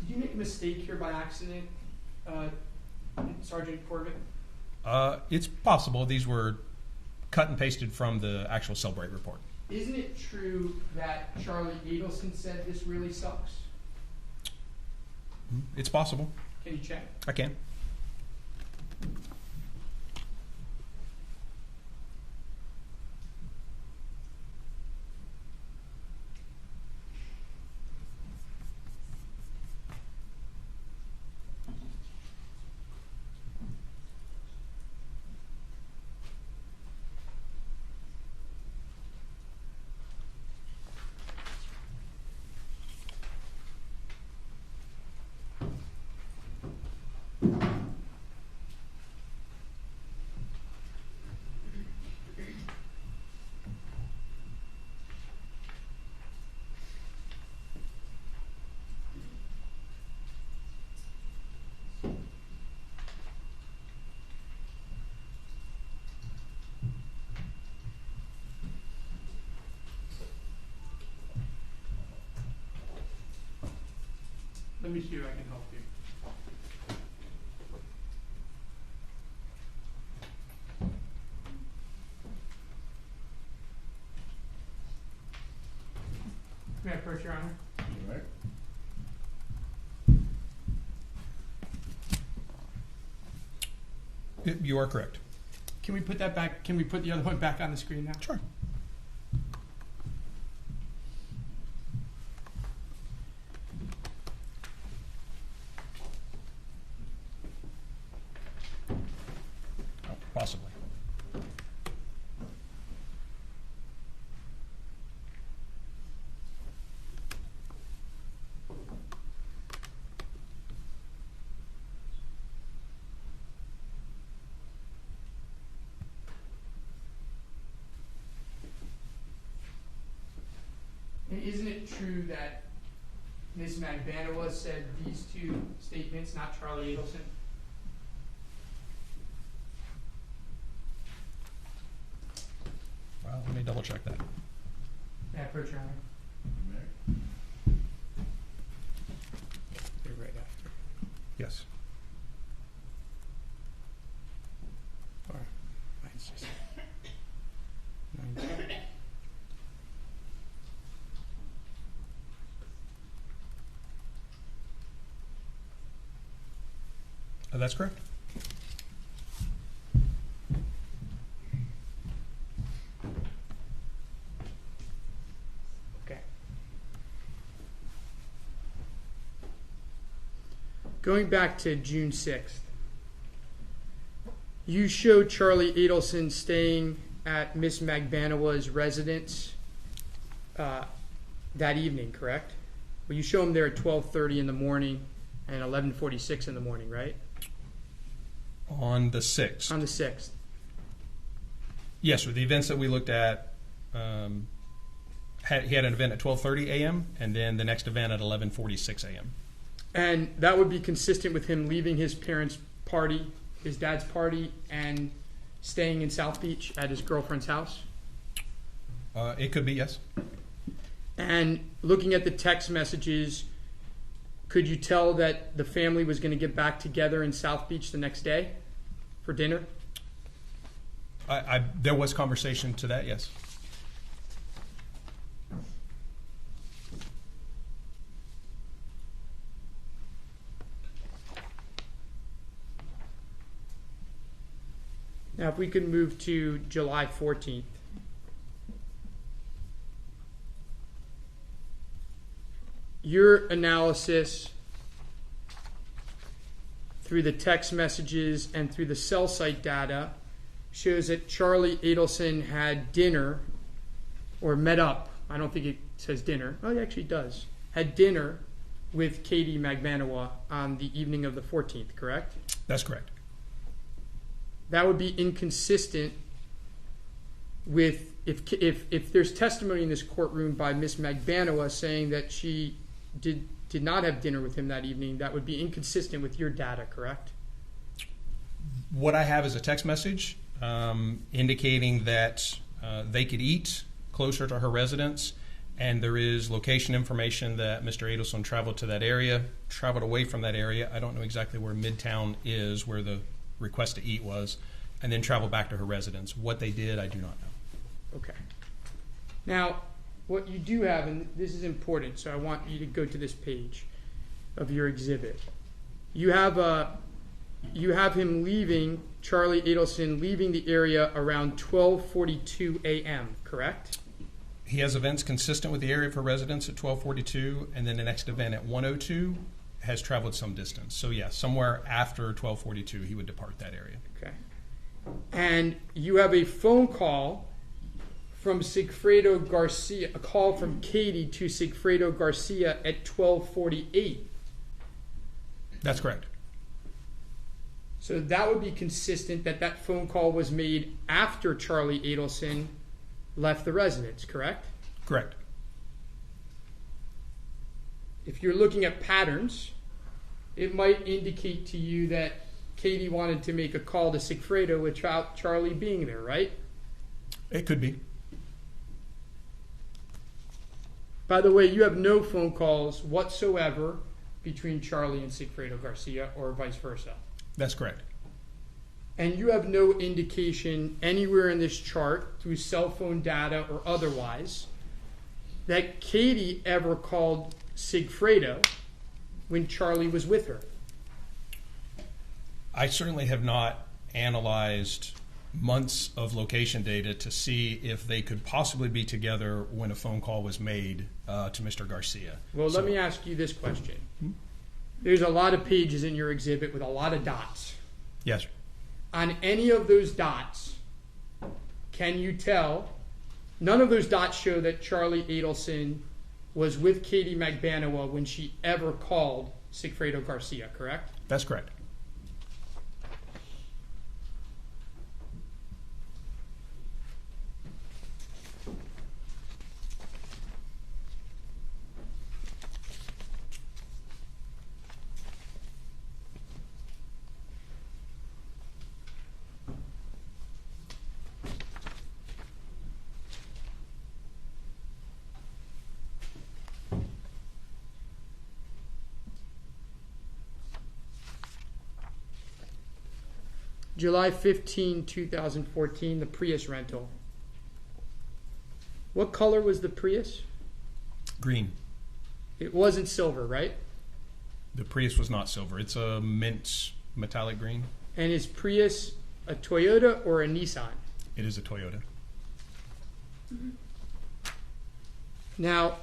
Did you make a mistake here by accident, Sergeant Corbitt? It's possible. These were cut and pasted from the actual Cellbrite report. Isn't it true that Charlie Adelson said this really sucks? It's possible. Can you check? I can. Let me see if I can help you. May I approach, Your Honor? All right. You are correct. Can we put that back? Can we put the other one back on the screen now? Sure. Possibly. And isn't it true that Ms. Magbanua said these two statements, not Charlie Adelson? Well, let me double check that. May I approach, Your Honor? They're right after. Yes. Or mine's just 9. That's correct. Okay. Going back to June 6th, you showed Charlie Adelson staying at Miss Magbanua's residence that evening, correct? Well, you show him there at 12:30 in the morning and 11:46 in the morning, right? On the 6th. On the 6th. Yes, sir. The events that we looked at, he had an event at 12:30 a.m. and then the next event at 11:46 a.m. And that would be consistent with him leaving his parents' party, his dad's party, and staying in South Beach at his girlfriend's house? It could be, yes. And looking at the text messages, could you tell that the family was going to get back together in South Beach the next day for dinner? There was conversation to that, yes. Now, if we could move to July 14th. Your analysis through the text messages and through the cell site data shows that Charlie Adelson had dinner or met up. I don't think it says dinner. Oh, it actually does. Had dinner with Katie Magbanua on the evening of the 14th, correct? That's correct. That would be inconsistent with if there's testimony in this courtroom by Miss Magbanua saying that she did not have dinner with him that evening. That would be inconsistent with your data, correct? What I have is a text message indicating that they could eat closer to her residence, and there is location information that Mr. Adelson traveled to that area, traveled away from that area. I don't know exactly where Midtown is, where the request to eat was, and then traveled back to her residence. What they did, I do not know. Okay. Now, what you do have, and this is important, so I want you to go to this page of your exhibit. You have him leaving, Charlie Adelson leaving the area around 12:42 a.m., correct? He has events consistent with the area of her residence at 12:42, and then the next event at 1:02 has traveled some distance. So yeah, somewhere after 12:42 he would depart that area. Okay. And you have a phone call from Sigfredo Garcia, a call from Katie to Sigfredo Garcia at 12:48. That's correct. So that would be consistent that phone call was made after Charlie Adelson left the residence, correct? Correct. If you're looking at patterns, it might indicate to you that Katie wanted to make a call to Sigfredo without Charlie being there, right? It could be. By the way, you have no phone calls whatsoever between Charlie and Sigfredo Garcia or vice versa. That's correct. And you have no indication anywhere in this chart, through cell phone data or otherwise, that Katie ever called Sigfredo when Charlie was with her. I certainly have not analyzed months of location data to see if they could possibly be together when a phone call was made to Mr. Garcia. Well, let me ask you this question. There's a lot of pages in your exhibit with a lot of dots. Yes, sir. On any of those dots, can you tell, none of those dots show that Charlie Adelson was with Katie Magbanua when she ever called Sigfredo Garcia, correct? That's correct. July 15, 2014, the Prius rental. What color was the Prius? Green. It wasn't silver, right? The Prius was not silver. It's a mint metallic green. And is Prius a Toyota or a Nissan? It is a Toyota. Now,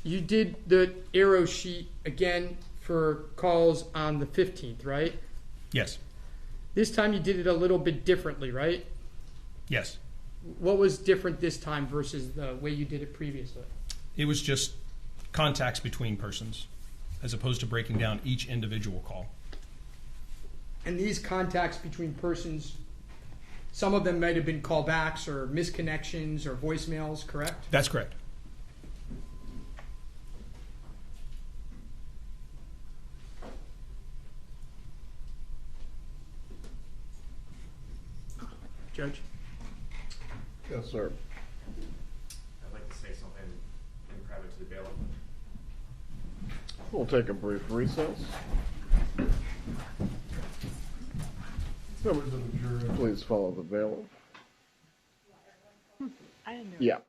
you did the arrow sheet again for calls on the 15th, right? Yes. This time you did it a little bit differently, right? Yes. What was different this time versus the way you did it previously? It was just contacts between persons, as opposed to breaking down each individual call. And these contacts between persons, some of them might have been callbacks or misconnections or voicemails, correct? That's correct. Judge? Yes, sir. I'd like to say something in private to the bailiff. We'll take a brief recess. Members of the jury, please follow the bailiff. I didn't know. Yeah.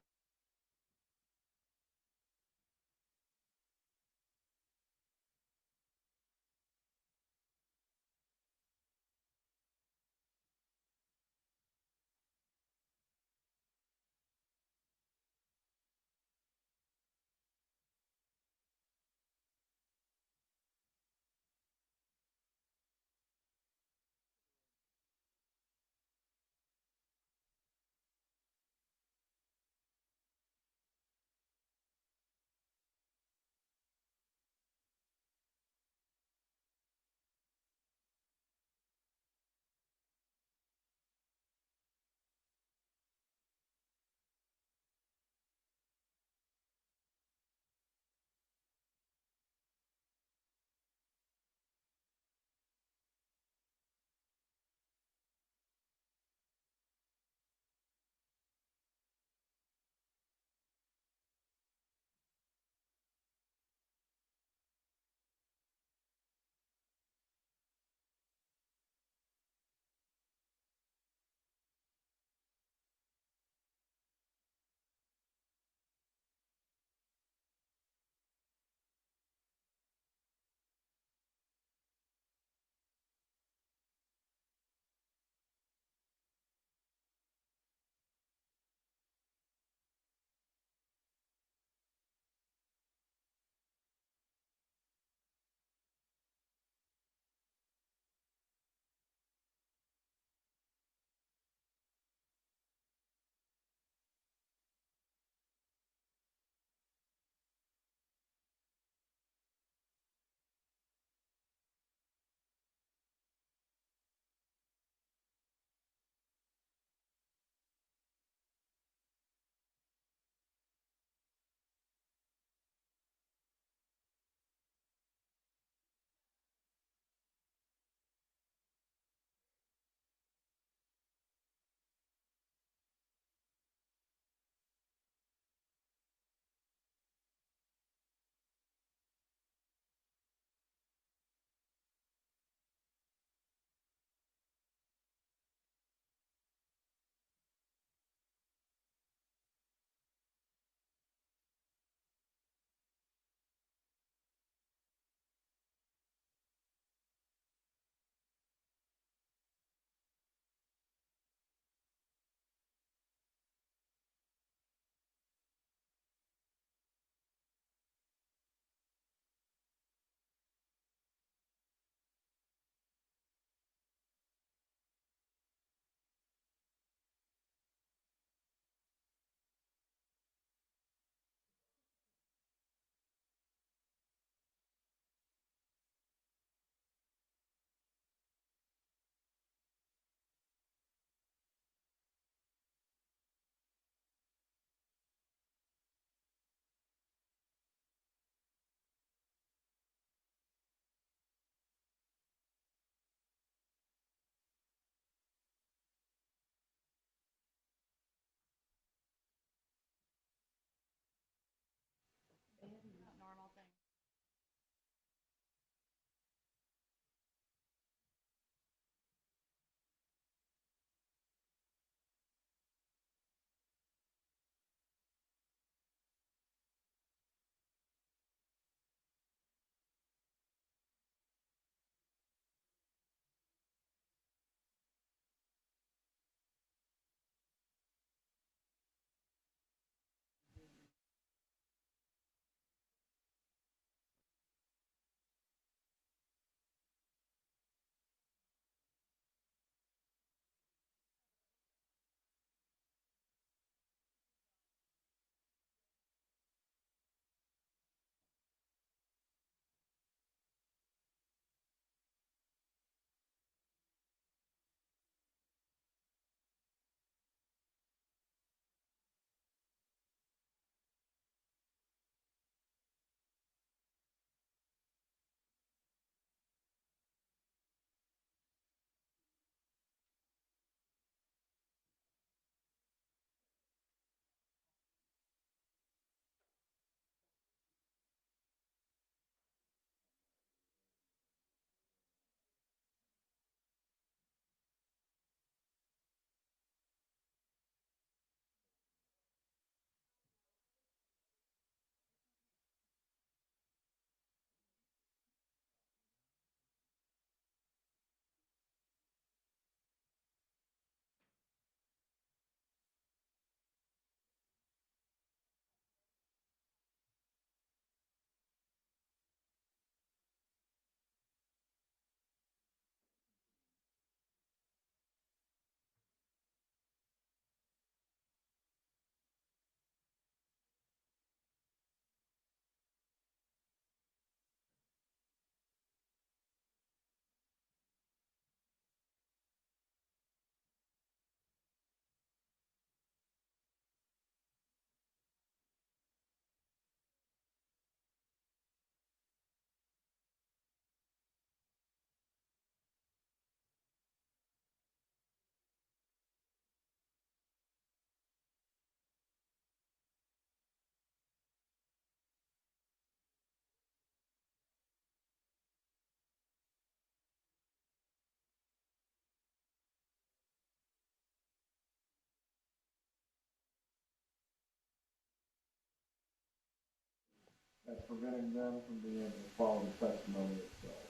that's preventing them from being able to follow the testimony itself.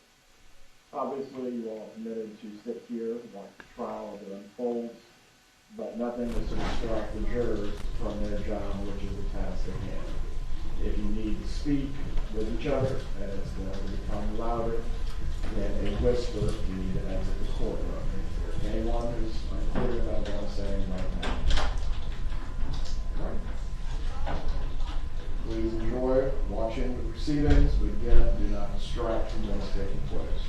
Obviously, you all are committed to sit here, watch the trial as it unfolds, but nothing is to distract the jurors from their job, which is the task at hand. If you need to speak with each other and it's going to become louder than a whisper, you need to exit the courtroom. If anyone who's unclear about what I'm saying right now. All right. Please enjoy watching the proceedings, but again, do not distract from what's taking place.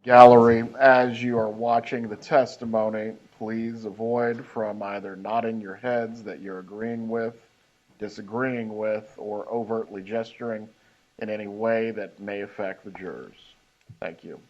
gallery, as you are watching the testimony, please avoid from either nodding your heads that you're agreeing with, disagreeing with, or overtly gesturing in any way that may affect the jurors. Thank you.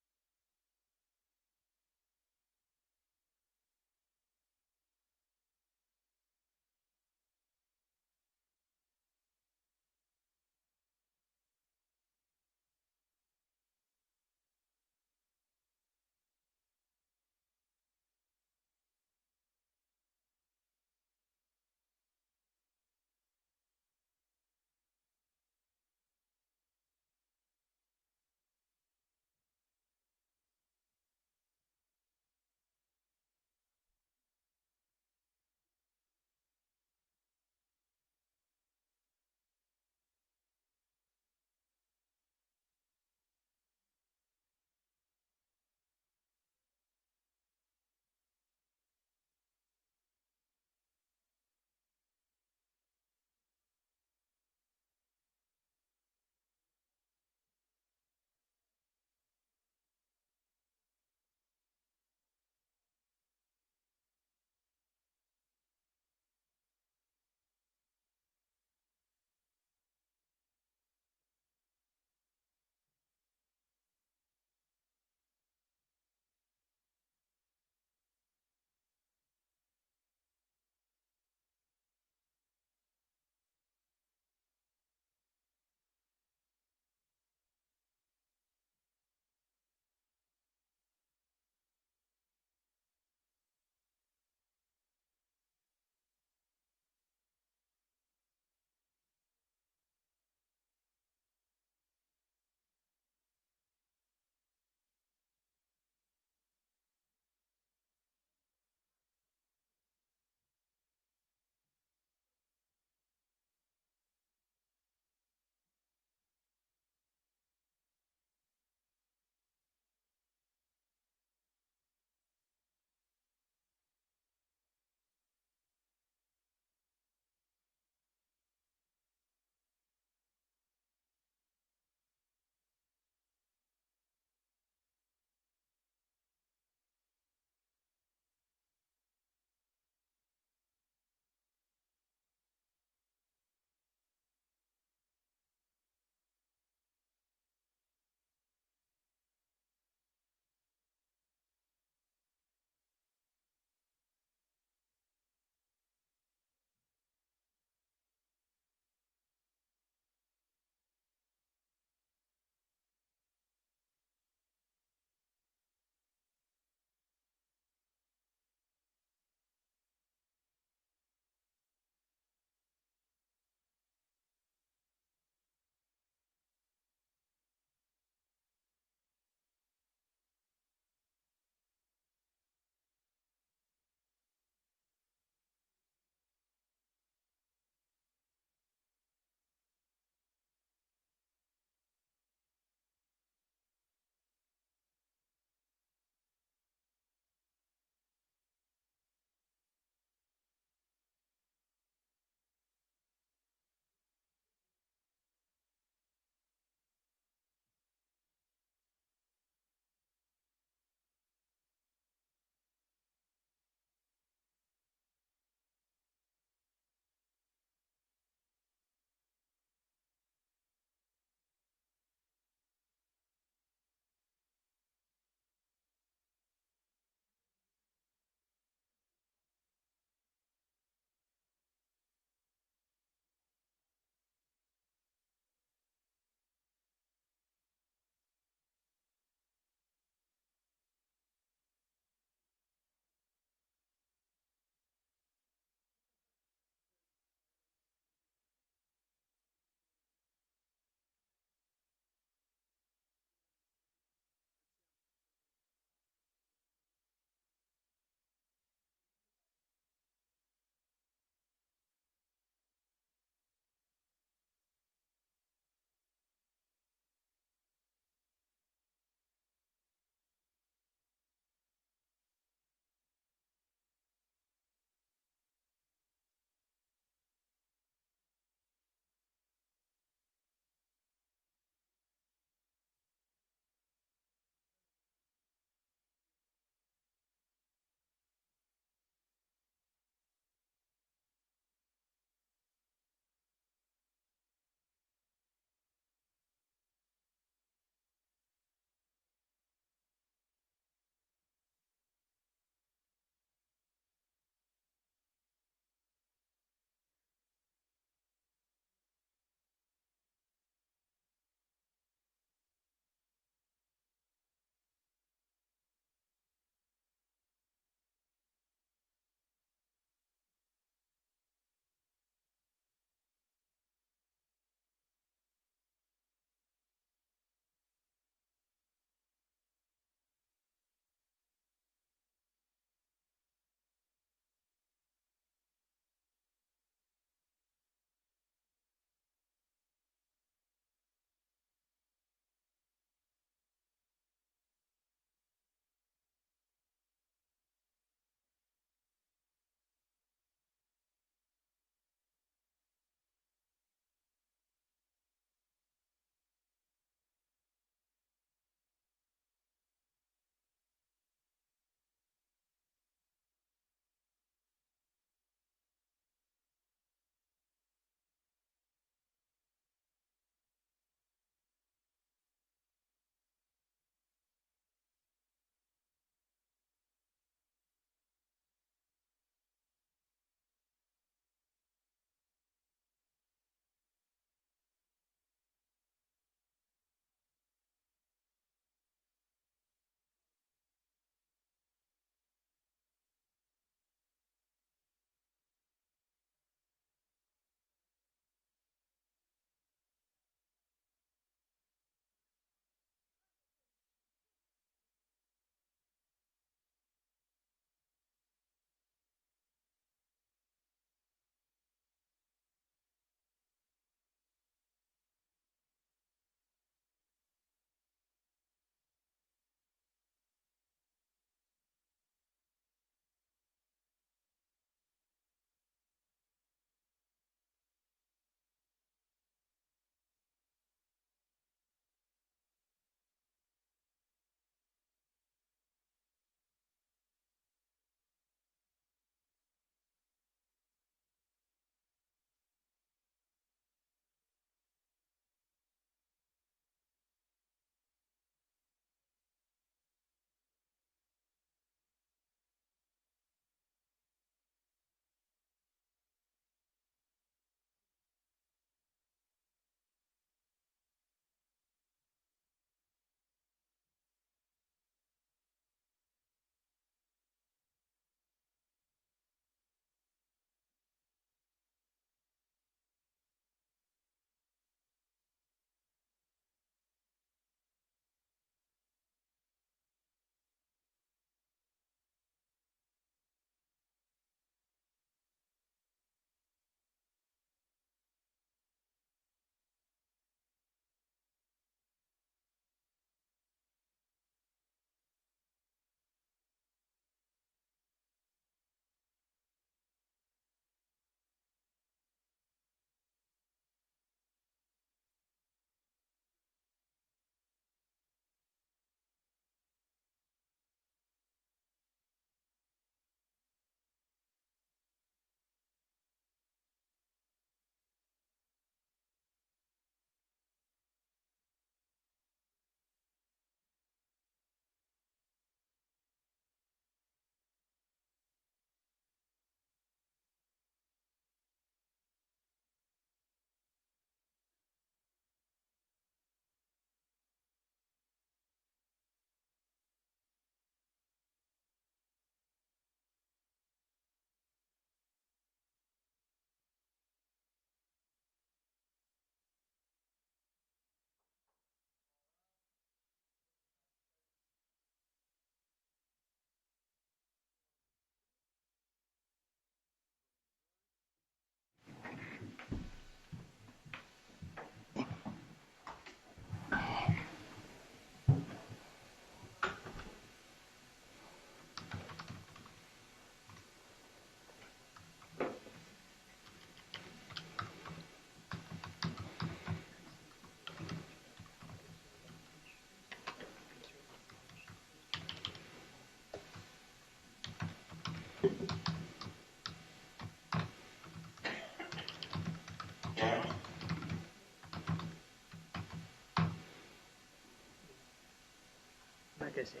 Like I said.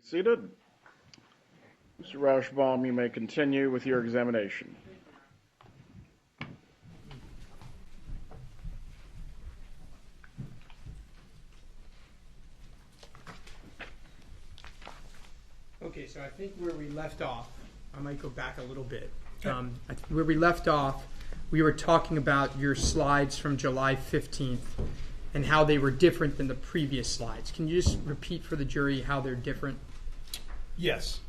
Seated. Mr. Rauschbaum, you may continue with your examination. Okay, so I think where we left off, I might go back a little bit. Okay. Where we left off, we were talking about your slides from July 15th and how they were different than the previous slides. Can you just repeat for the jury how they're different? Yes.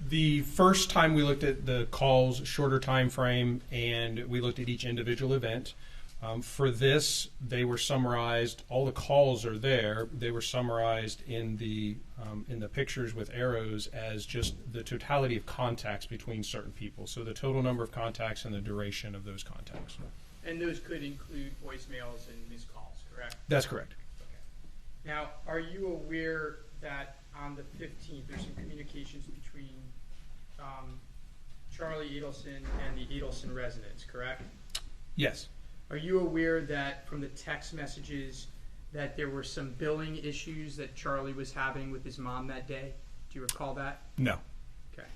The first time we looked at the calls, shorter time frame, and we looked at each individual event. For this, they were summarized. All the calls are there. They were summarized in the pictures with arrows as just the totality of contacts between certain people. So the total number of contacts and the duration of those contacts. And those could include voicemails and missed calls, correct? That's correct. Okay. Now, are you aware that on the 15th there's some communications between Charlie Adelson and the Adelson residents, correct? Yes. Are you aware that from the text messages that there were some billing issues that Charlie was having with his mom that day? Do you recall that? No. Okay.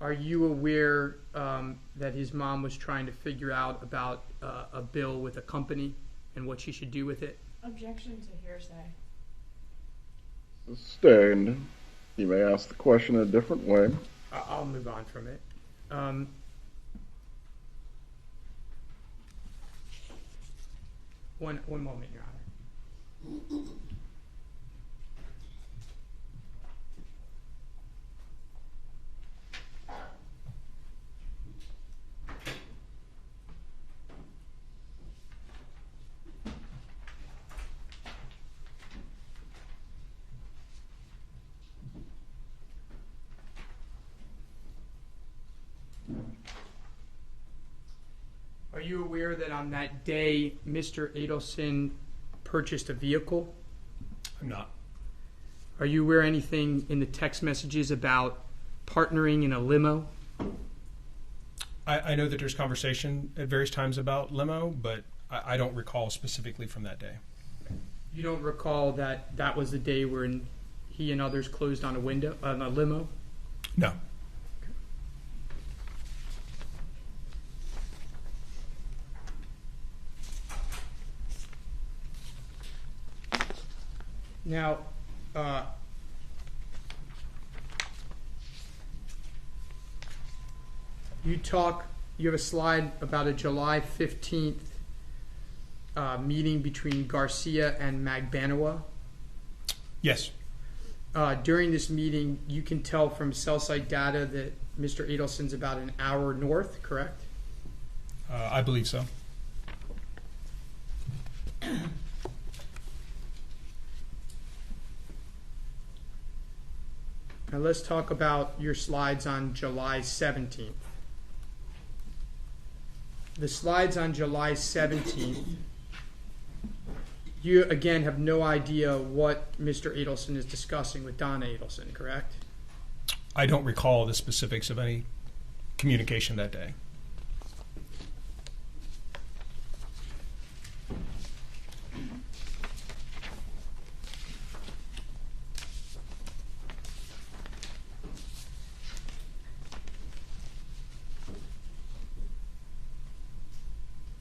Are you aware that his mom was trying to figure out about a bill with a company and what she should do with it? Objection to hearsay. Sustained. You may ask the question in a different way. I'll move on from it. One moment, Your Honor. Are you aware that on that day, Mr. Adelson purchased a vehicle? I'm not. Are you aware anything in the text messages about partnering in a limo? I know that there's conversation at various times about limo, but I don't recall specifically from that day. You don't recall that that was the day when he and others closed on a limo? No. Now, you have a slide about a July 15th meeting between Garcia and Magbanua. Yes. During this meeting, you can tell from cell site data that Mr. Adelson's about an hour north, correct? I believe so. Now let's talk about your slides on July 17th. The slides on July 17th, you again have no idea what Mr. Adelson is discussing with Donna Adelson, correct? I don't recall the specifics of any communication that day.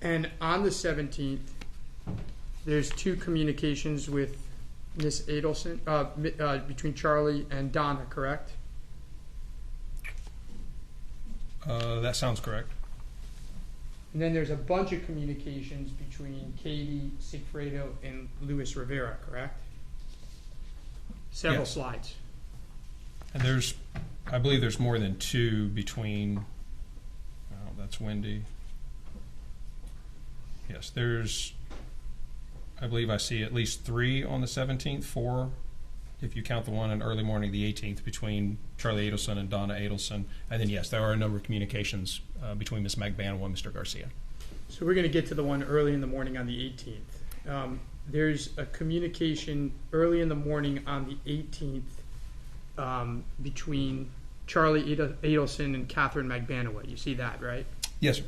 And on the 17th, there's two communications with Miss Adelson, between Charlie and Donna, correct? That sounds correct. And then there's a bunch of communications between Katie, Sigfredo, and Luis Rivera, correct? Several Yes. slides. And I believe there's more than two between That's Wendy. Yes, there's, I believe I see at least 3 on the 17th, 4 if you count the one in early morning, the 18th, between Charlie Adelson and Donna Adelson. And then, yes, there are a number of communications between Ms. Magbanua and Mr. Garcia. So we're going to get to the one early in the morning on the 18th. There's a communication early in the morning on the 18th between Charlie Adelson and Katherine Magbanua. You see that, right? Yes, sir.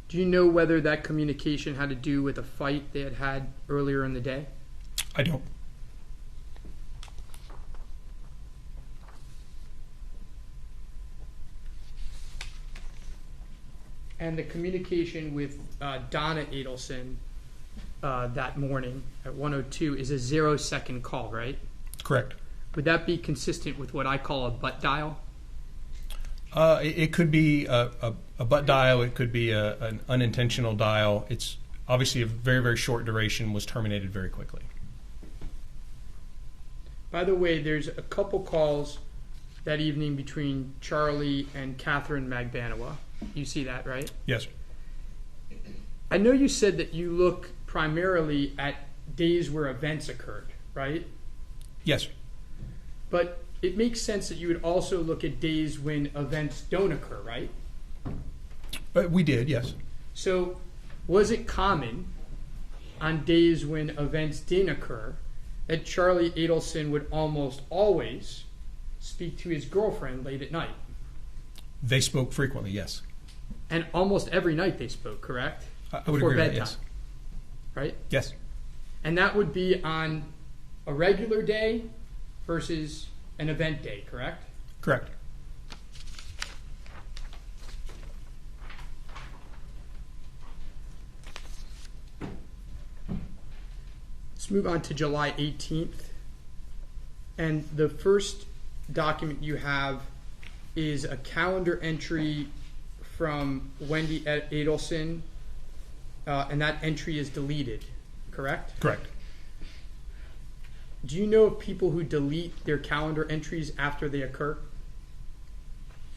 Do you know whether that communication had to do with a fight they had earlier in the day? I don't. And the communication with Donna Adelson that morning at 1:02 is a 0-second call, right? Correct. Would that be consistent with what I call a butt dial? It could be a butt dial. It could be an unintentional dial. It's obviously a very, very short duration, was terminated very quickly. By the way, there's a couple calls that evening between Charlie and Katherine Magbanua. You see that, right? Yes. I know you said that you look primarily at days where events occurred, right? Yes. But it makes sense that you would also look at days when events don't occur, right? We did, yes. So was it common on days when events didn't occur that Charlie Adelson would almost always speak to his girlfriend late at night? They spoke frequently, yes. And almost every night they spoke, correct? I would Before agree with bedtime, that, yes. right? Yes. And that would be on a regular day versus an event day, correct? Correct. Let's move on to July 18th. And the first document you have is a calendar entry from Wendy Adelson, and that entry is deleted, correct? Correct. Do you know of people who delete their calendar entries after they occur?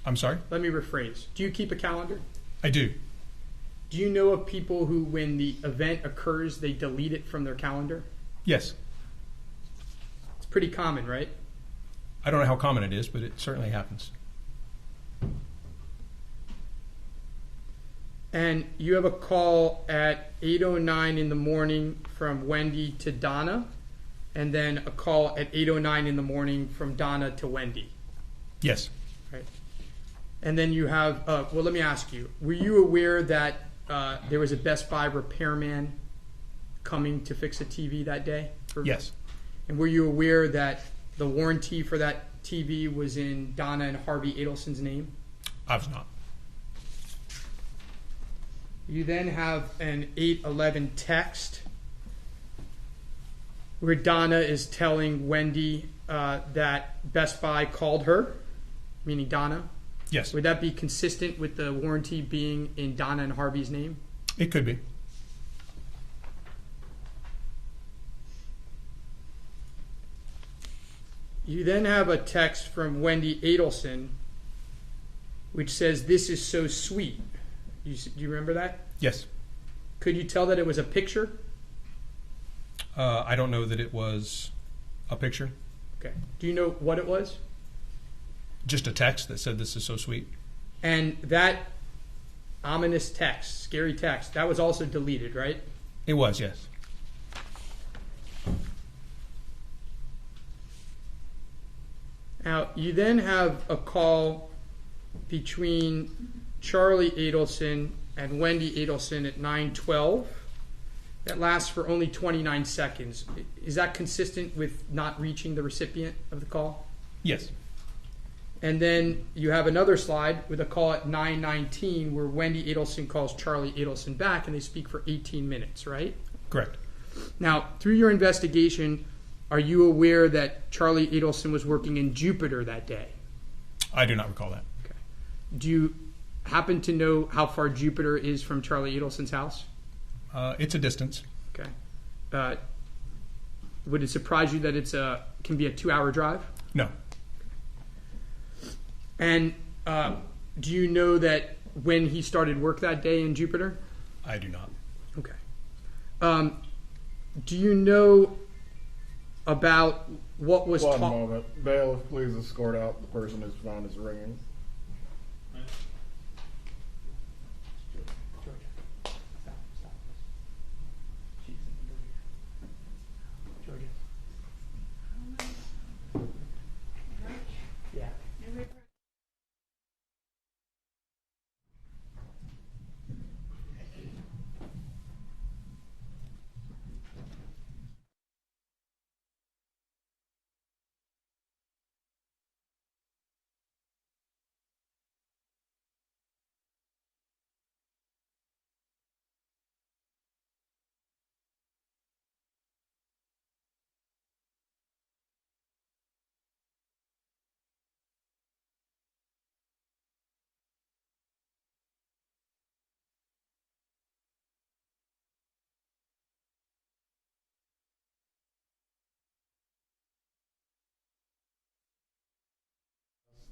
I'm sorry? Let me rephrase. Do you keep a calendar? I do. Do you know of people who, when the event occurs, they delete it from their calendar? Yes. It's pretty common, right? I don't know how common it is, but it certainly happens. And you have a call at 8:09 in the morning from Wendy to Donna, and then a call at 8:09 in the morning from Donna to Wendy. Yes. Right. And then you have, well, let me ask you, were you aware that there was a Best Buy repairman coming to fix a TV that day? Yes. And were you aware that the warranty for that TV was in Donna and Harvey Adelson's name? I was not. You then have an 8:11 text where Donna is telling Wendy that Best Buy called her, meaning Donna. Yes. Would that be consistent with the warranty being in Donna and Harvey's name? It could be. You then have a text from Wendy Adelson which says, "This is so sweet." Do you remember that? Yes. Could you tell that it was a picture? I don't know that it was a picture. Okay. Do you know what it was? Just a text that said, "This is so sweet." And that ominous text, scary text, that was also deleted, right? It was, yes. Now, you then have a call between Charlie Adelson and Wendy Adelson at 9:12 that lasts for only 29 seconds. Is that consistent with not reaching the recipient of the call? Yes. And then you have another slide with a call at 9:19 where Wendy Adelson calls Charlie Adelson back and they speak for 18 minutes, right? Correct. Now, through your investigation, are you aware that Charlie Adelson was working in Jupiter that day? I do not recall that. Okay. Do you happen to know how far Jupiter is from Charlie Adelson's house? It's a distance. Okay. Would it surprise you that it can be a 2-hour drive? No. And do you know that when he started work that day in Jupiter? I do not. Okay. Do you know about what was One taught? moment. Bailiff, please escort out the person whose phone is ringing.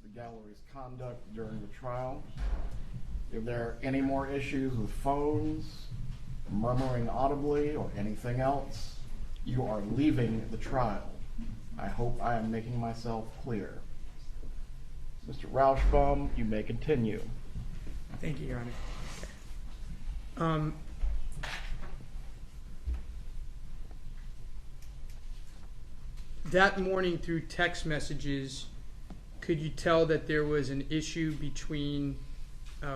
The gallery's conduct during the trial. If there are any more issues with phones, murmuring audibly, or anything else, you are leaving the trial. I hope I am making myself clear. Mr. Rauschbaum, you may continue. Thank you, Your Honor. That morning through text messages, could you tell that there was an issue between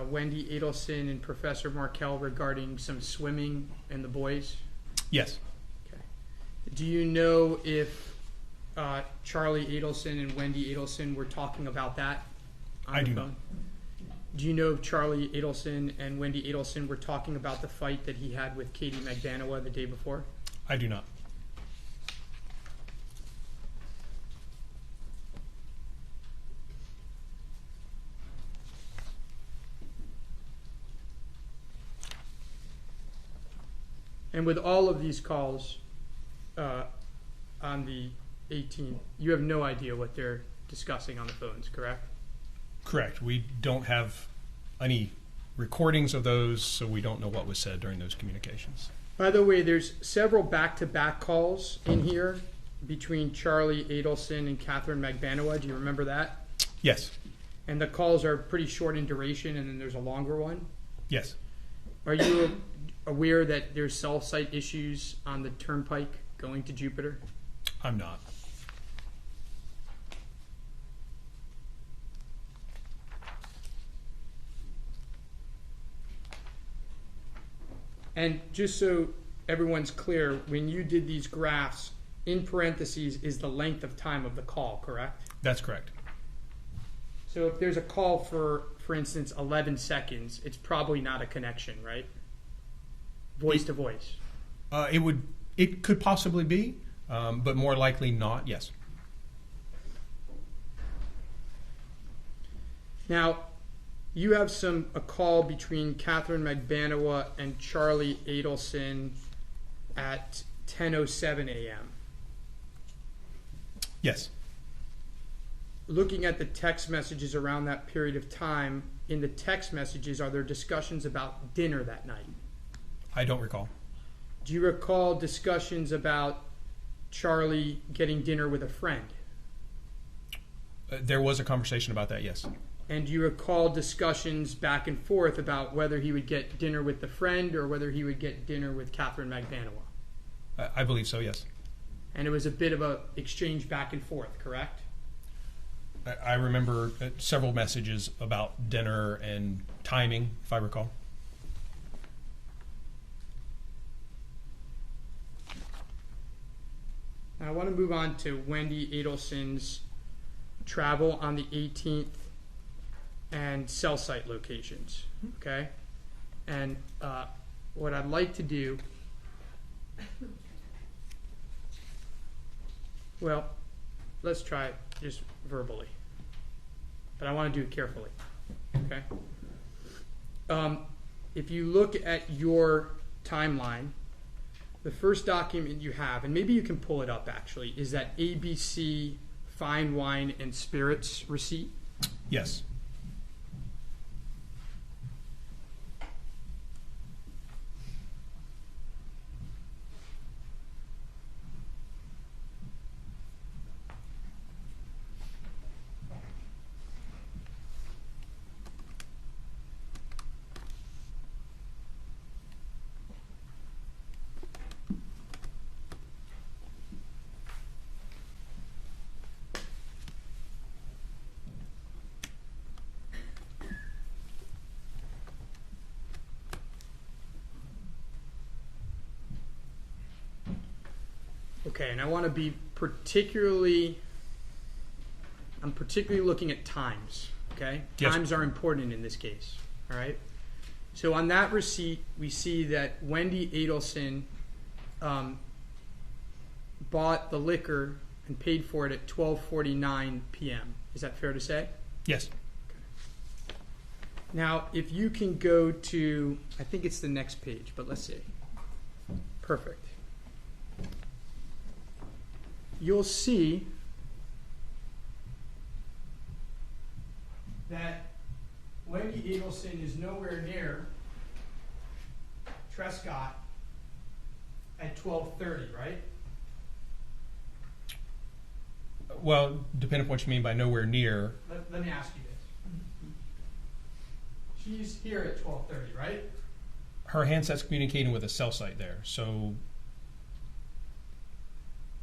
Wendy Adelson and Professor Markel regarding some swimming and the boys? Yes. Okay. Do you know if Charlie Adelson and Wendy Adelson were talking about that on I the do phone? not. Do you know if Charlie Adelson and Wendy Adelson were talking about the fight that he had with Katie Magbanua the day before? I do not. And with all of these calls on the 18th, you have no idea what they're discussing on the phones, correct? Correct. We don't have any recordings of those, so we don't know what was said during those communications. By the way, there's several back-to-back calls in here between Charlie Adelson and Katherine Magbanua. Do you remember that? Yes. And the calls are pretty short in duration, and then there's a longer one? Yes. Are you aware that there's cell site issues on the turnpike going to Jupiter? I'm not. And just so everyone's clear, when you did these graphs, in parentheses is the length of time of the call, correct? That's correct. So if there's a call for instance, 11 seconds, it's probably not a connection, right? Voice to voice. It could possibly be, but more likely not, yes. Now, you have a call between Katherine Magbanua and Charlie Adelson at 10:07 a.m. Yes. Looking at the text messages around that period of time, in the text messages, are there discussions about dinner that night? I don't recall. Do you recall discussions about Charlie getting dinner with a friend? There was a conversation about that, yes. And do you recall discussions back and forth about whether he would get dinner with the friend or whether he would get dinner with Katherine Magbanua? I believe so, yes. And it was a bit of an exchange back and forth, correct? I remember several messages about dinner and timing, if I recall. Now I want to move on to Wendy Adelson's travel on the 18th and cell site locations, okay? And what I'd like to do, well, let's try it just verbally, but I want to do it carefully, okay? If you look at your timeline, the first document you have, and maybe you can pull it up actually, is that ABC Fine Wine and Spirits receipt. Yes. Okay, and I want to be I'm particularly looking at times, okay? Yes. Times are important in this case, all right? So on that receipt, we see that Wendy Adelson bought the liquor and paid for it at 12:49 p.m. Is that fair to say? Yes. Now, if you can go to, I think it's the next page, but let's see. Perfect. You'll see that Wendy Adelson is nowhere near Trescott at 12:30, right? Well, depending on what you mean by nowhere near. Let me ask you this. She's here at 12:30, right? Her handset's communicating with a cell site there, so.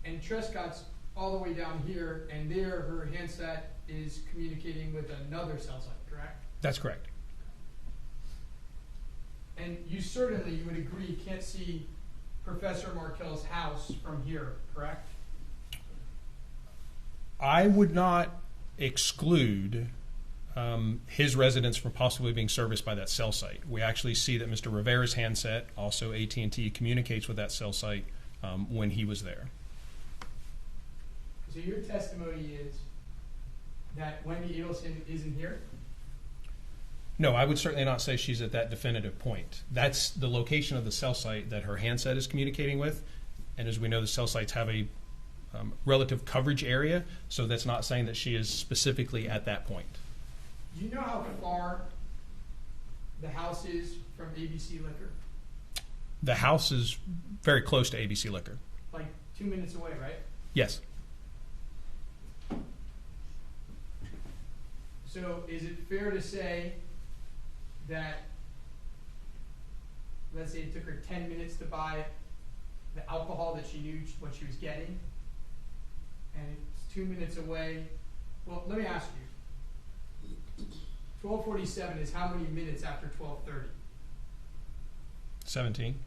And Trescott's all the way down here, and there her handset is communicating with another cell site, correct? That's correct. And you would agree, you can't see Professor Markel's house from here, correct? I would not exclude his residence from possibly being serviced by that cell site. We actually see that Mr. Rivera's handset, also AT&T, communicates with that cell site when he was there. So your testimony is that Wendy Adelson isn't here? No, I would certainly not say she's at that definitive point. That's the location of the cell site that her handset is communicating with. And as we know, the cell sites have a relative coverage area, so that's not saying that she is specifically at that point. Do you know how far the house is from ABC Liquor? The house is very close to ABC Liquor. Like 2 minutes away, right? Yes. So is it fair to say that, let's say it took her 10 minutes to buy the alcohol that she knew what she was getting, and it's 2 minutes away? Well, let me ask you. 12:47 is how many minutes after 12:30? 17.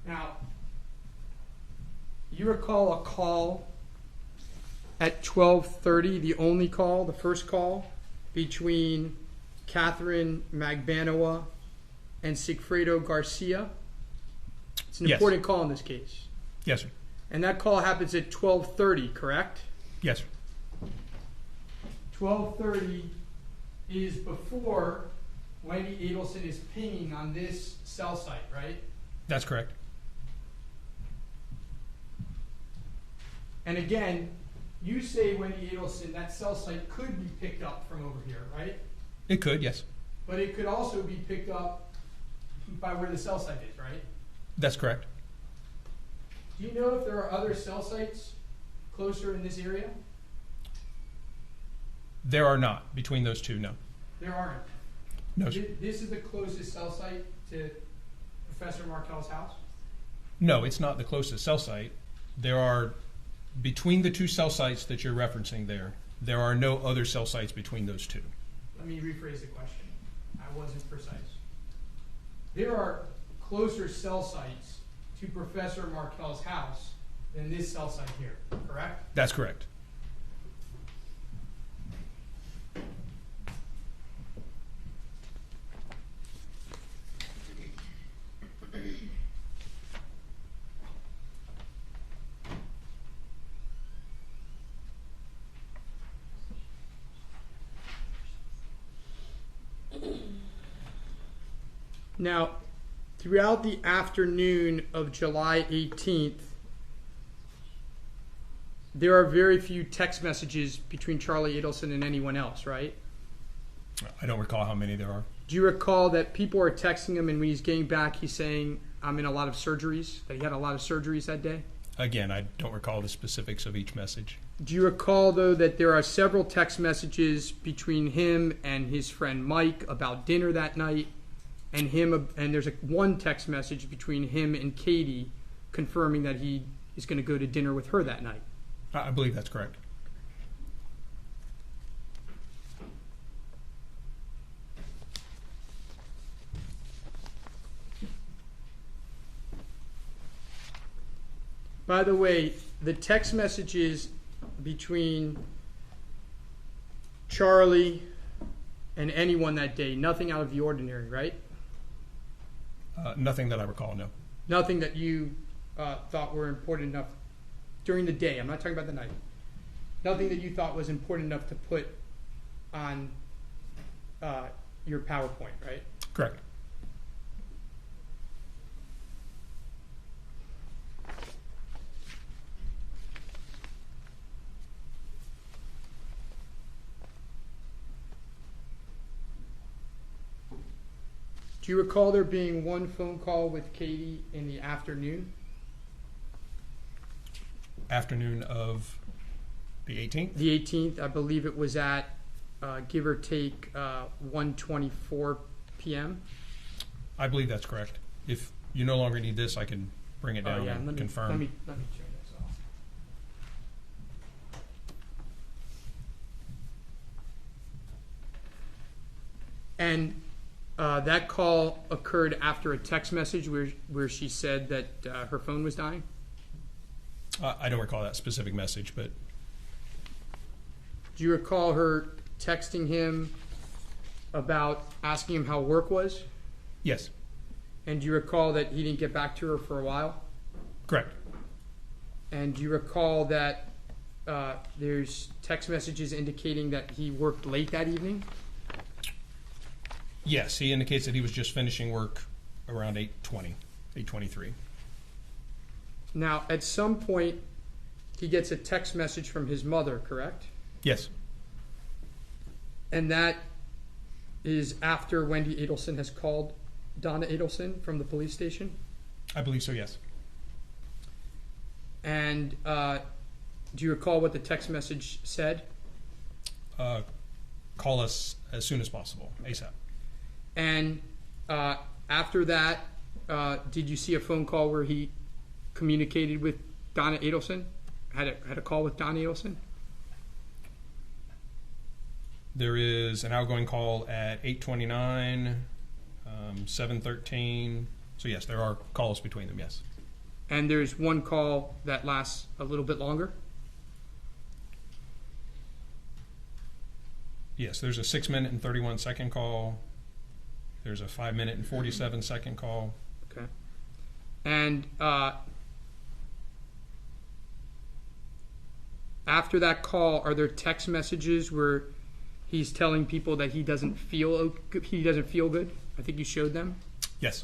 Now, you recall a call at 12:30, the only call, the first call, between Katherine Magbanua and Sigfredo Garcia? It's an important call in this case. Yes, sir. And that call happens at 12:30, correct? Yes, sir. 12:30 is before Wendy Adelson is pinging on this cell site, right? That's correct. And again, you say Wendy Adelson, that cell site could be picked up from over here, right? It could, yes. But it could also be picked up by where the cell site is, right? That's correct. Do you know if there are other cell sites closer in this area? There are not between those two, no. There aren't. No, sir. This is the closest cell site to Professor Markel's house? No, it's not the closest cell site. There are, between the two cell sites that you're referencing there are no other cell sites between those two. Let me rephrase the question. I wasn't precise. There are closer cell sites to Professor Markel's house than this cell site here, correct? That's correct. Now, throughout the afternoon of July 18th, there are very few text messages between Charlie Adelson and anyone else, right? I don't recall how many there are. Do you recall that people are texting him and when he's getting back, he's saying, I'm in a lot of surgeries, that he had a lot of surgeries that day? Again, I don't recall the specifics of each message. Do you recall, though, that there are several text messages between him and his friend Mike about dinner that night? And there's one text message between him and Katie confirming that he is going to go to dinner with her that night. I believe that's correct. By the way, the text messages between Charlie and anyone that day, nothing out of the ordinary, right? Nothing that I recall, no. Nothing that you thought were important enough during the day. I'm not talking about the night. Nothing that you thought was important enough to put on your PowerPoint, right? Correct. Do you recall there being one phone call with Katie in the afternoon? Afternoon of the 18th? The 18th, I believe it was at give or take 1:24 p.m. I believe that's correct. If you no longer need this, I can bring it down and confirm. Let me turn this off. And that call occurred after a text message where she said that her phone was dying? I don't recall that specific message, but... Do you recall her texting him about asking him how work was? Yes. And do you recall that he didn't get back to her for a while? Correct. And do you recall that there's text messages indicating that he worked late that evening? Yes, he indicates that he was just finishing work around 8:20, 8:23. Now, at some point, he gets a text message from his mother, correct? Yes. And that is after Wendy Adelson has called Donna Adelson from the police station? I believe so, yes. And do you recall what the text message said? Call us as soon as possible, ASAP. And after that, did you see a phone call where he communicated with Donna Adelson? Had a call with Donna Adelson? There is an outgoing call at 8:29, 7:13. So yes, there are calls between them, yes. And there's one call that lasts a little bit longer? Yes, there's a 6-minute and 31-second call. There's a 5-minute and 47-second call. Okay. And after that call, are there text messages where he's telling people that he doesn't feel good? I think you showed them. Yes.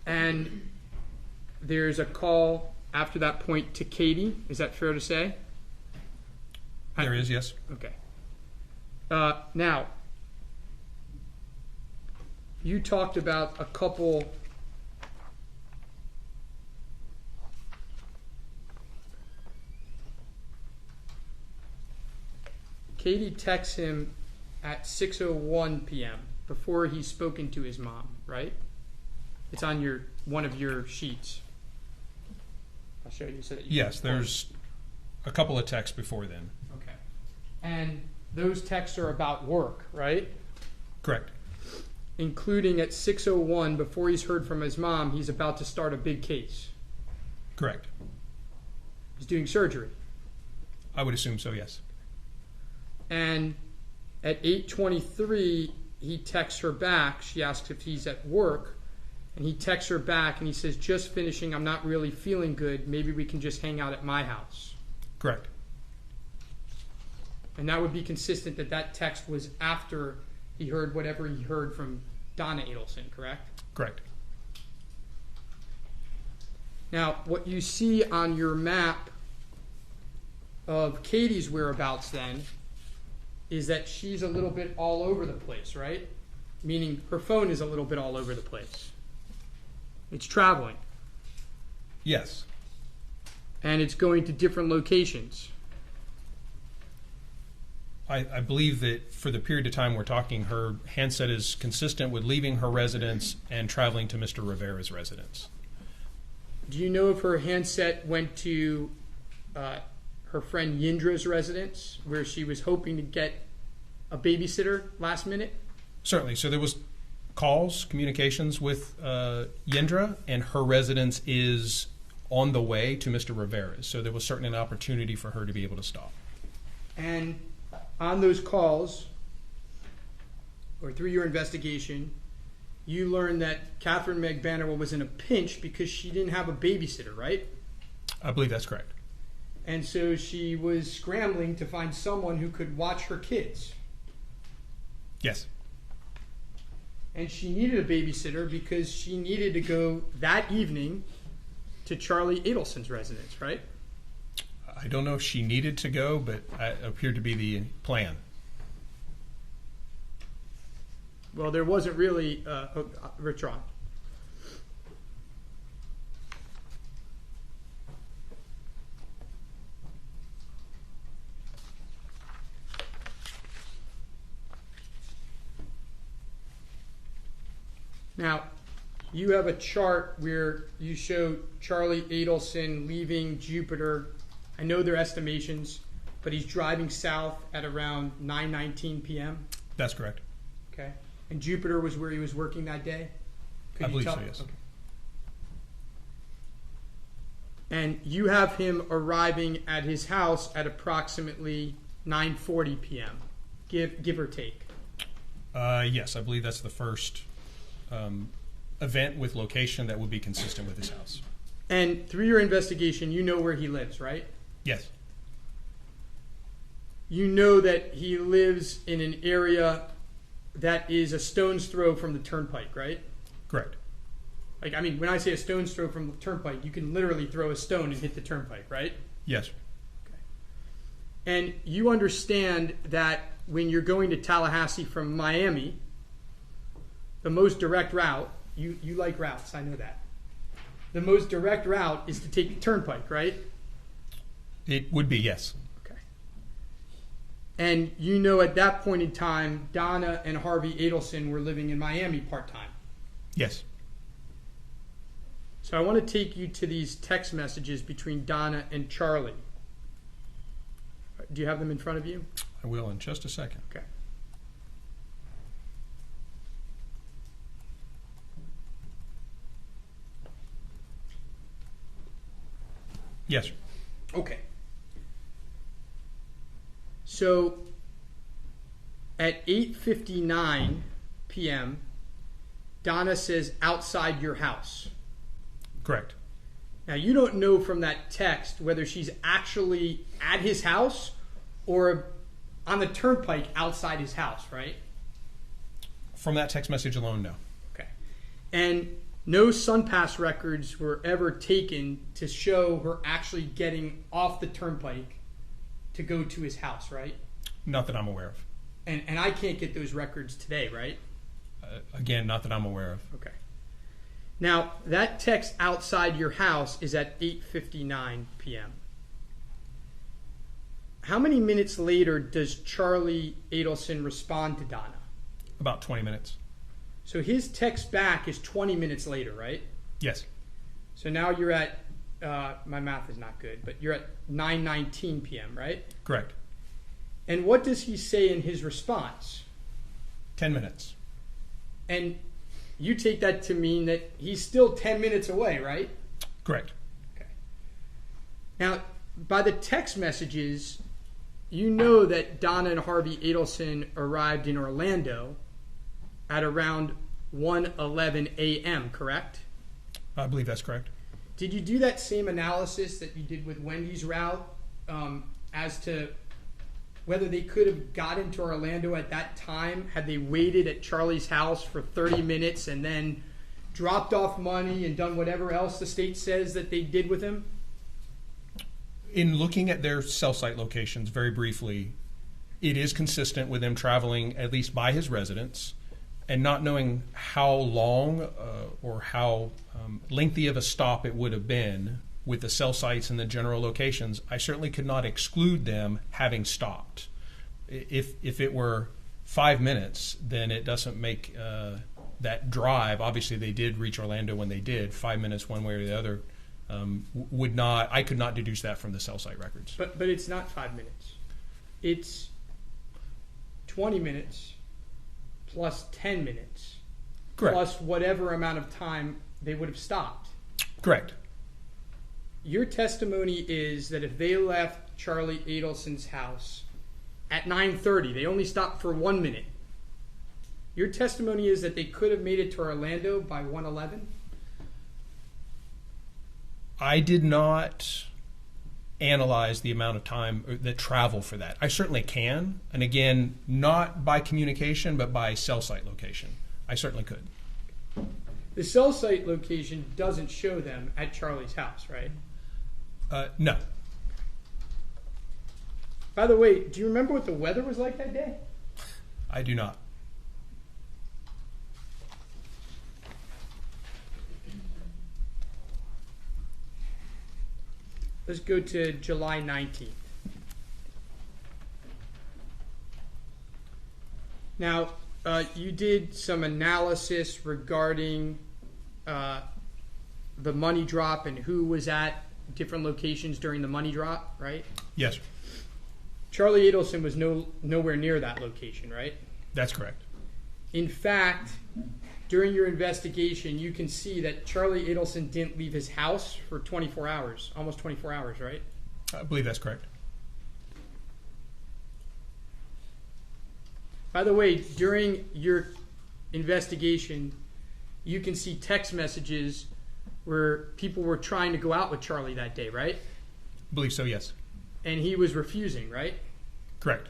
And there's a call after that point to Katie. Is that fair to say? There is, yes. Okay. Now, you talked about a couple Katie texts him at 6:01 p.m. before he's spoken to his mom, right? It's on one of your sheets. I'll show you so that you Yes, there's a couple of texts before then. Okay. And those texts are about work, right? Correct. Including at 6:01, before he's heard from his mom, he's about to start a big case. Correct. He's doing surgery. I would assume so, yes. And at 8:23, he texts her back. She asks if he's at work. And he texts her back and he says, just finishing, I'm not really feeling good. Maybe we can just hang out at my house. Correct. And that would be consistent that text was after he heard whatever he heard from Donna Adelson, correct? Correct. Now, what you see on your map of Katie's whereabouts then is that she's a little bit all over the place, right? Meaning her phone is a little bit all over the place. It's traveling. Yes. And it's going to different locations. I believe that for the period of time we're talking, her handset is consistent with leaving her residence and traveling to Mr. Rivera's residence. Do you know if her handset went to her friend Yindra's residence, where she was hoping to get a babysitter last minute? Certainly. So there was calls, communications with Yendra, and her residence is on the way to Mr. Rivera's. So there was certainly an opportunity for her to be able to stop. And on those calls, or through your investigation, you learned that Katherine Magbanua was in a pinch because she didn't have a babysitter, right? I believe that's correct. And so she was scrambling to find someone who could watch her kids. Yes. And she needed a babysitter because she needed to go that evening to Charlie Adelson's residence, right? I don't know if she needed to go, but it appeared to be the plan. Well, there wasn't really Rich on. Now, you have a chart where you show Charlie Adelson leaving Jupiter. I know they're estimations, but he's driving south at around 9:19 p.m. That's correct. Okay. And Jupiter was where he was working that day? I believe so, yes. Okay. And you have him arriving at his house at approximately 9:40 p.m., give or take. Yes, I believe that's the first event with location that would be consistent with his house. And through your investigation, you know where he lives, right? Yes. You know that he lives in an area that is a stone's throw from the turnpike, right? Correct. Like, I mean, when I say a stone's throw from the turnpike, you can literally throw a stone and hit the turnpike, right? Yes. Okay. And you understand that when you're going to Tallahassee from Miami, the most direct route, you like routes, I know that. The most direct route is to take the turnpike, right? It would be, yes. Okay. And you know at that point in time, Donna and Harvey Adelson were living in Miami part-time. Yes. So I want to take you to these text messages between Donna and Charlie. Do you have them in front of you? I will in just a second. Okay. Yes. Okay. So at 8:59 p.m., Donna says, outside your house. Correct. Now, you don't know from that text whether she's actually at his house or on the turnpike outside his house, right? From that text message alone, no. Okay. And no SunPass records were ever taken to show her actually getting off the turnpike to go to his house, right? Not that I'm aware of. And I can't get those records today, right? Again, not that I'm aware of. Okay. Now, that text outside your house is at 8:59 p.m. How many minutes later does Charlie Adelson respond to Donna? About 20 minutes. So his text back is 20 minutes later, right? Yes. So now you're at, my math is not good, but you're at 9:19 p.m., right? Correct. And what does he say in his response? 10 minutes. And you take that to mean that he's still 10 minutes away, right? Correct. Okay. Now, by the text messages, you know that Donna and Harvey Adelson arrived in Orlando at around 1:11 a.m., correct? I believe that's correct. Did you do that same analysis that you did with Wendy's route as to whether they could have gotten to Orlando at that time had they waited at Charlie's house for 30 minutes and then dropped off money and done whatever else the state says that they did with him? In looking at their cell site locations very briefly, it is consistent with them traveling at least by his residence, and not knowing how long or how lengthy of a stop it would have been with the cell sites and the general locations, I certainly could not exclude them having stopped. If it were 5 minutes, then it doesn't make that drive. Obviously, they did reach Orlando when they did. 5 minutes one way or the other would not. I could not deduce that from the cell site records. But it's not 5 minutes. It's 20 minutes plus 10 minutes Correct. plus whatever amount of time they would have stopped. Correct. Your testimony is that if they left Charlie Adelson's house at 9:30, they only stopped for 1 minute. Your testimony is that they could have made it to Orlando by 1:11? I did not analyze the amount of time that travel for that. I certainly can, and again, not by communication, but by cell site location. I certainly could. The cell site location doesn't show them at Charlie's house, right? No. By the way, do you remember what the weather was like that day? I do not. Let's go to July 19th. Now, you did some analysis regarding the money drop and who was at different locations during the money drop, right? Yes. Charlie Adelson was nowhere near that location, right? That's correct. In fact, during your investigation, you can see that Charlie Adelson didn't leave his house for 24 hours, almost 24 hours, right? I believe that's correct. By the way, during your investigation, you can see text messages where people were trying to go out with Charlie that day, right? I believe so, yes. And he was refusing, right? Correct.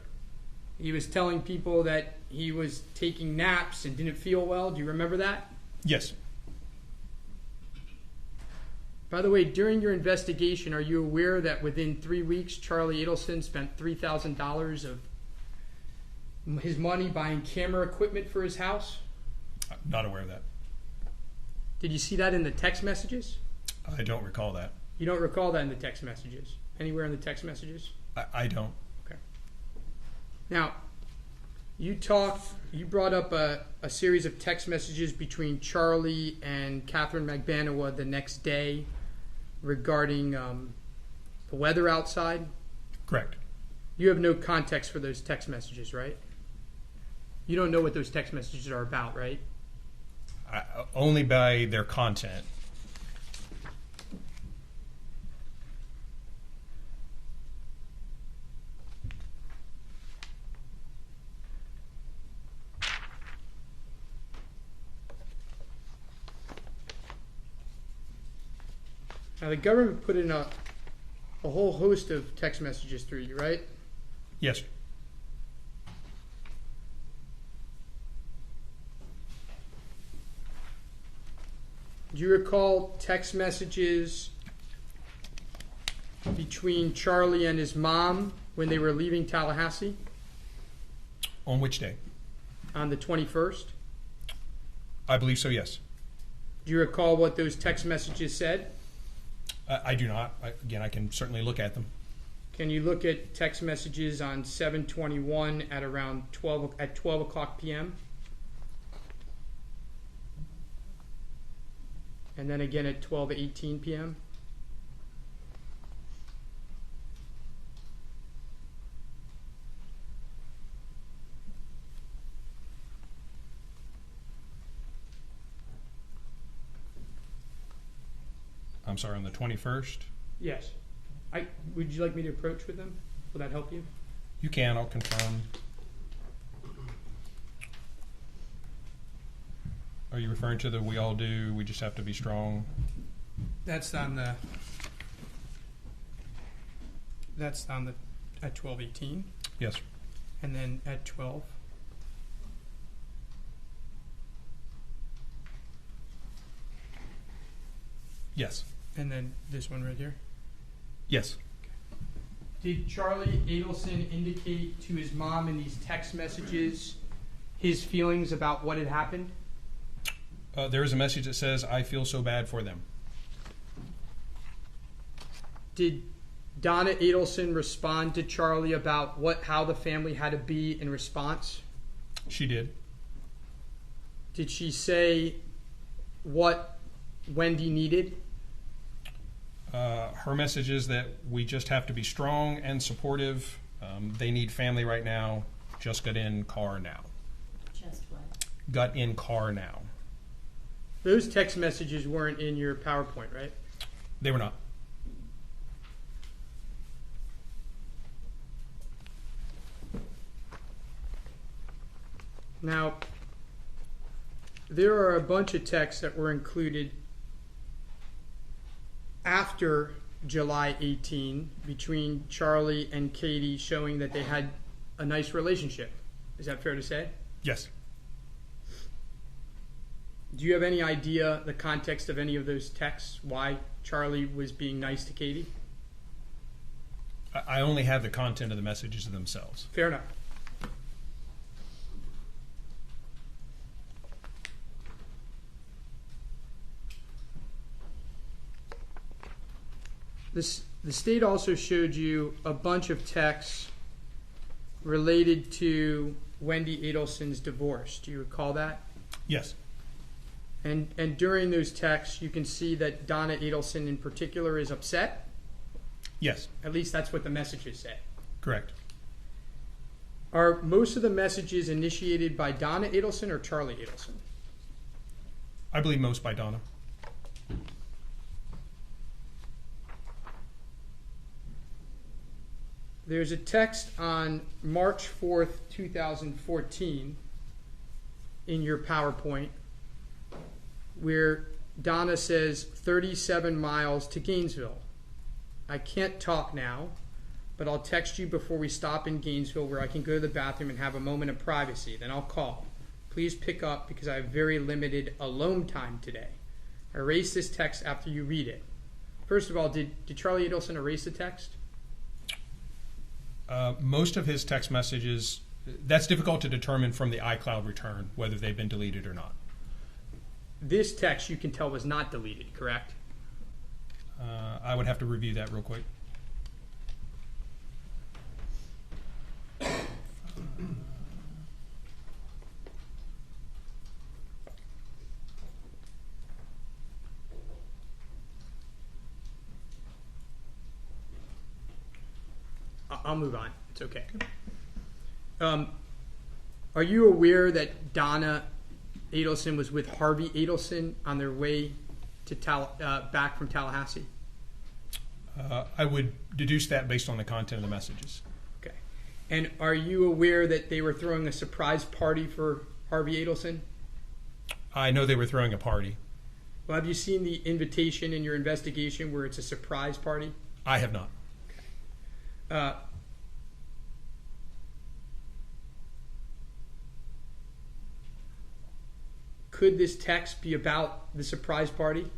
He was telling people that he was taking naps and didn't feel well. Do you remember that? Yes. By the way, during your investigation, are you aware that within 3 weeks, Charlie Adelson spent $3,000 of his money buying camera equipment for his house? I'm not aware of that. Did you see that in the text messages? I don't recall that. You don't recall that in the text messages? Anywhere in the text messages? I don't. Okay. Now, you brought up a series of text messages between Charlie and Katherine Magbanua the next day regarding the weather outside. Correct. You have no context for those text messages, right? You don't know what those text messages are about, right? Only by their content. Now, the government put in a whole host of text messages through you, right? Yes. Do you recall text messages between Charlie and his mom when they were leaving Tallahassee? On which day? On the 21st? I believe so, yes. Do you recall what those text messages said? I do not. Again, I can certainly look at them. Can you look at text messages on 7/21 at around 12 o'clock p.m.? And then again at 12:18 p.m.? I'm sorry, on the 21st? Yes. Would you like me to approach with them? Will that help you? You can. I'll confirm. Are you referring to the "we all do, we just have to be strong"? That's on the at 12:18. Yes. And then at 12. Yes. And then this one right here. Yes. Did Charlie Adelson indicate to his mom in these text messages his feelings about what had happened? There is a message that says, "I feel so bad for them." Did Donna Adelson respond to Charlie about how the family had to be in response? She did. Did she say what Wendy needed? Her message is that we just have to be strong and supportive. They need family right now. Just got in car now. Just what? Got in car now. Those text messages weren't in your PowerPoint, right? They were not. Now, there are a bunch of texts that were included after July 18 between Charlie and Katie showing that they had a nice relationship. Is that fair to say? Yes. Do you have any idea the context of any of those texts, why Charlie was being nice to Katie? I only have the content of the messages themselves. Fair enough. The state also showed you a bunch of texts related to Wendy Adelson's divorce. Do you recall that? Yes. And during those texts, you can see that Donna Adelson in particular is upset. Yes. At least that's what the messages say. Correct. Are most of the messages initiated by Donna Adelson or Charlie Adelson? I believe most by Donna. There's a text on March 4th, 2014 in your PowerPoint where Donna says 37 miles to Gainesville. I can't talk now, but I'll text you before we stop in Gainesville where I can go to the bathroom and have a moment of privacy. Then I'll call. Please pick up because I have very limited alone time today. Erase this text after you read it. First of all, did Charlie Adelson erase the text? Most of his text messages, that's difficult to determine from the iCloud return, whether they've been deleted or not. This text you can tell was not deleted, correct? I would have to review that real quick. I'll move on. It's okay. Are you aware that Donna Adelson was with Harvey Adelson on their way to back from Tallahassee? I would deduce that based on the content of the messages. Okay. And are you aware that they were throwing a surprise party for Harvey Adelson? I know they were throwing a party. Well, have you seen the invitation in your investigation where it's a surprise party? I have not. Could this text be about the surprise party?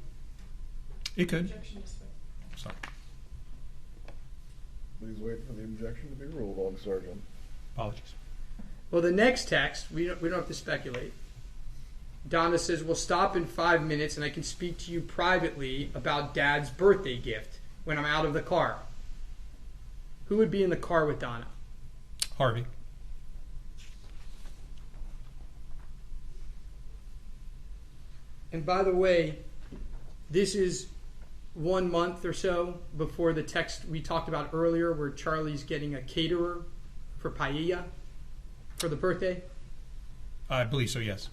It could. Sorry. Please wait for the objection to be ruled on, Sergeant. Apologies. Well, the next text, we don't have to speculate. Donna says, we'll stop in 5 minutes and I can speak to you privately about Dad's birthday gift when I'm out of the car. Who would be in the car with Donna? Harvey. And by the way, this is 1 month or so before the text we talked about earlier where Charlie's getting a caterer for paella for the birthday. I believe so, yes.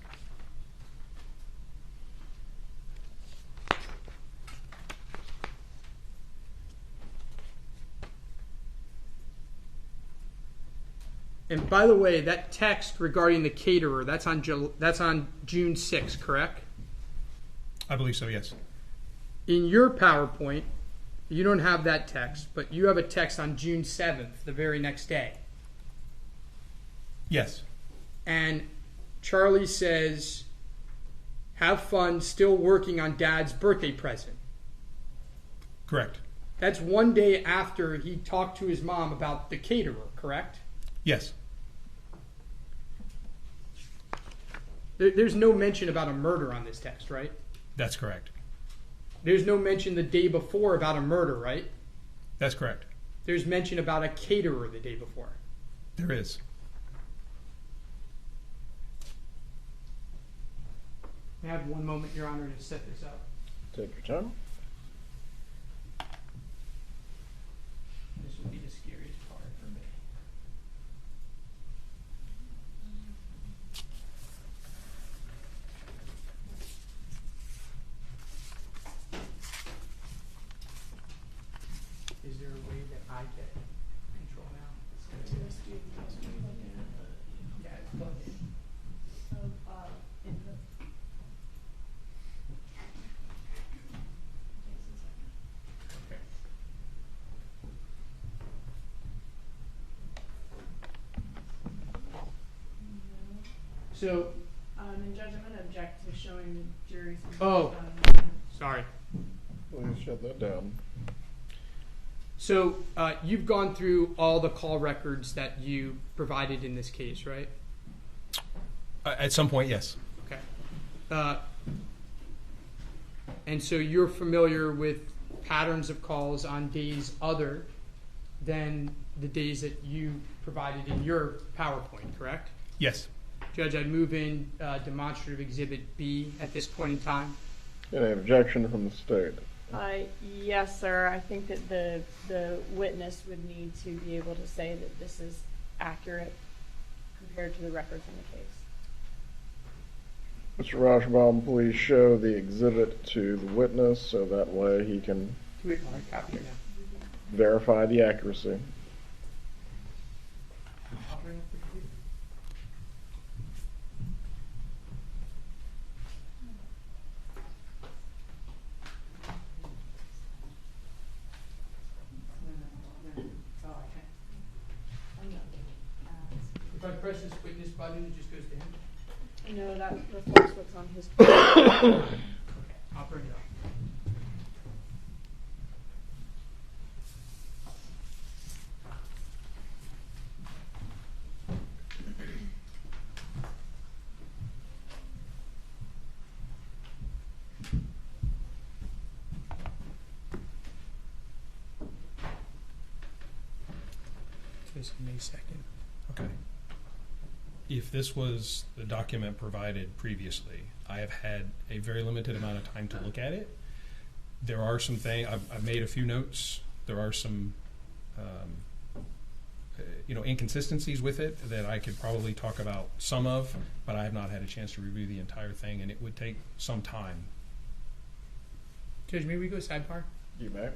And by the way, that text regarding the caterer, that's on June 6th, correct? I believe so, yes. In your PowerPoint, you don't have that text, but you have a text on June 7th, the very next day. Yes. And Charlie says, have fun, still working on Dad's birthday present. Correct. That's 1 day after he talked to his mom about the caterer, correct? Yes. There's no mention about a murder on this text, right? That's correct. There's no mention the day before about a murder, right? That's correct. There's mention about a caterer the day before. There is. May I have 1 moment, Your Honor, to set this up? Take your time. This will be the scariest part for me. Is there a way that I get control now? Yeah, it's plugged in. Input. Okay. So, And Judge, I'm gonna object to showing the jury some. Oh. sorry. Please shut that down. So you've gone through all the call records that you provided in this case, right? At some point, yes. Okay. And so you're familiar with patterns of calls on days other than the days that you provided in your PowerPoint, correct? Yes. Judge, I'd move in demonstrative exhibit B at this point in time. Any objection from the state? Yes, sir. I think that the witness would need to be able to say that this is accurate compared to the records in the case. Mr. Rauschbaum, please show the exhibit to the witness so that way he can verify the accuracy. If I press this witness button, it just goes to him? No, that reflects what's on his. Okay, I'll bring it up. Today's May 2nd. Okay. If this was the document provided previously, I have had a very limited amount of time to look at it. There are some things, I've made a few notes. There are some, inconsistencies with it that I could probably talk about some of, but I have not had a chance to review the entire thing, and it would take some time. Judge, may we go sidebar? You may.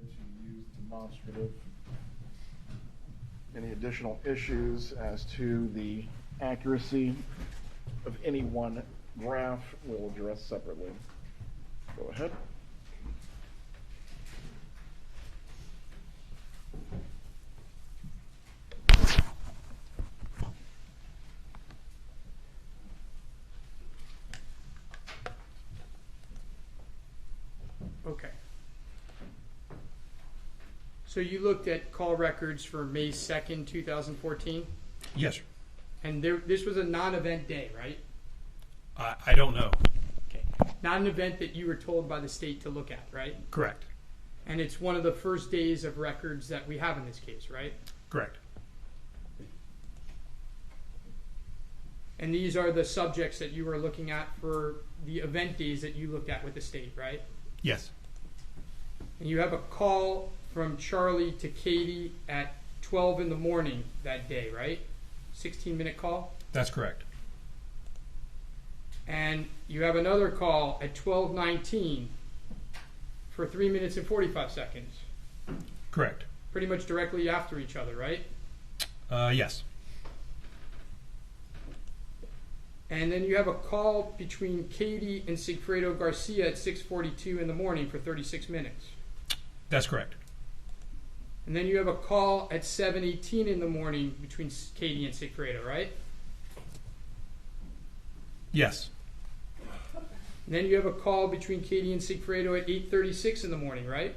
to use demonstrative. Any additional issues as to the accuracy of any one graph we'll address separately. Go ahead. Okay. So you looked at call records for May 2nd, 2014? Yes, sir. And this was a non-event day, right? I don't know. Okay. Not an event that you were told by the state to look at, right? Correct. And it's one of the first days of records that we have in this case, right? Correct. And these are the subjects that you were looking at for the event days that you looked at with the state, right? Yes. And you have a call from Charlie to Katie at 12 in the morning that day, right? 16-minute call? That's correct. And you have another call at 12:19 for 3 minutes and 45 seconds. Correct. Pretty much directly after each other, right? Yes. And then you have a call between Katie and Sigfredo Garcia at 6:42 in the morning for 36 minutes. That's correct. And then you have a call at 7:18 in the morning between Katie and Sigfredo, right? Yes. And then you have a call between Katie and Sigfredo at 8:36 in the morning, right?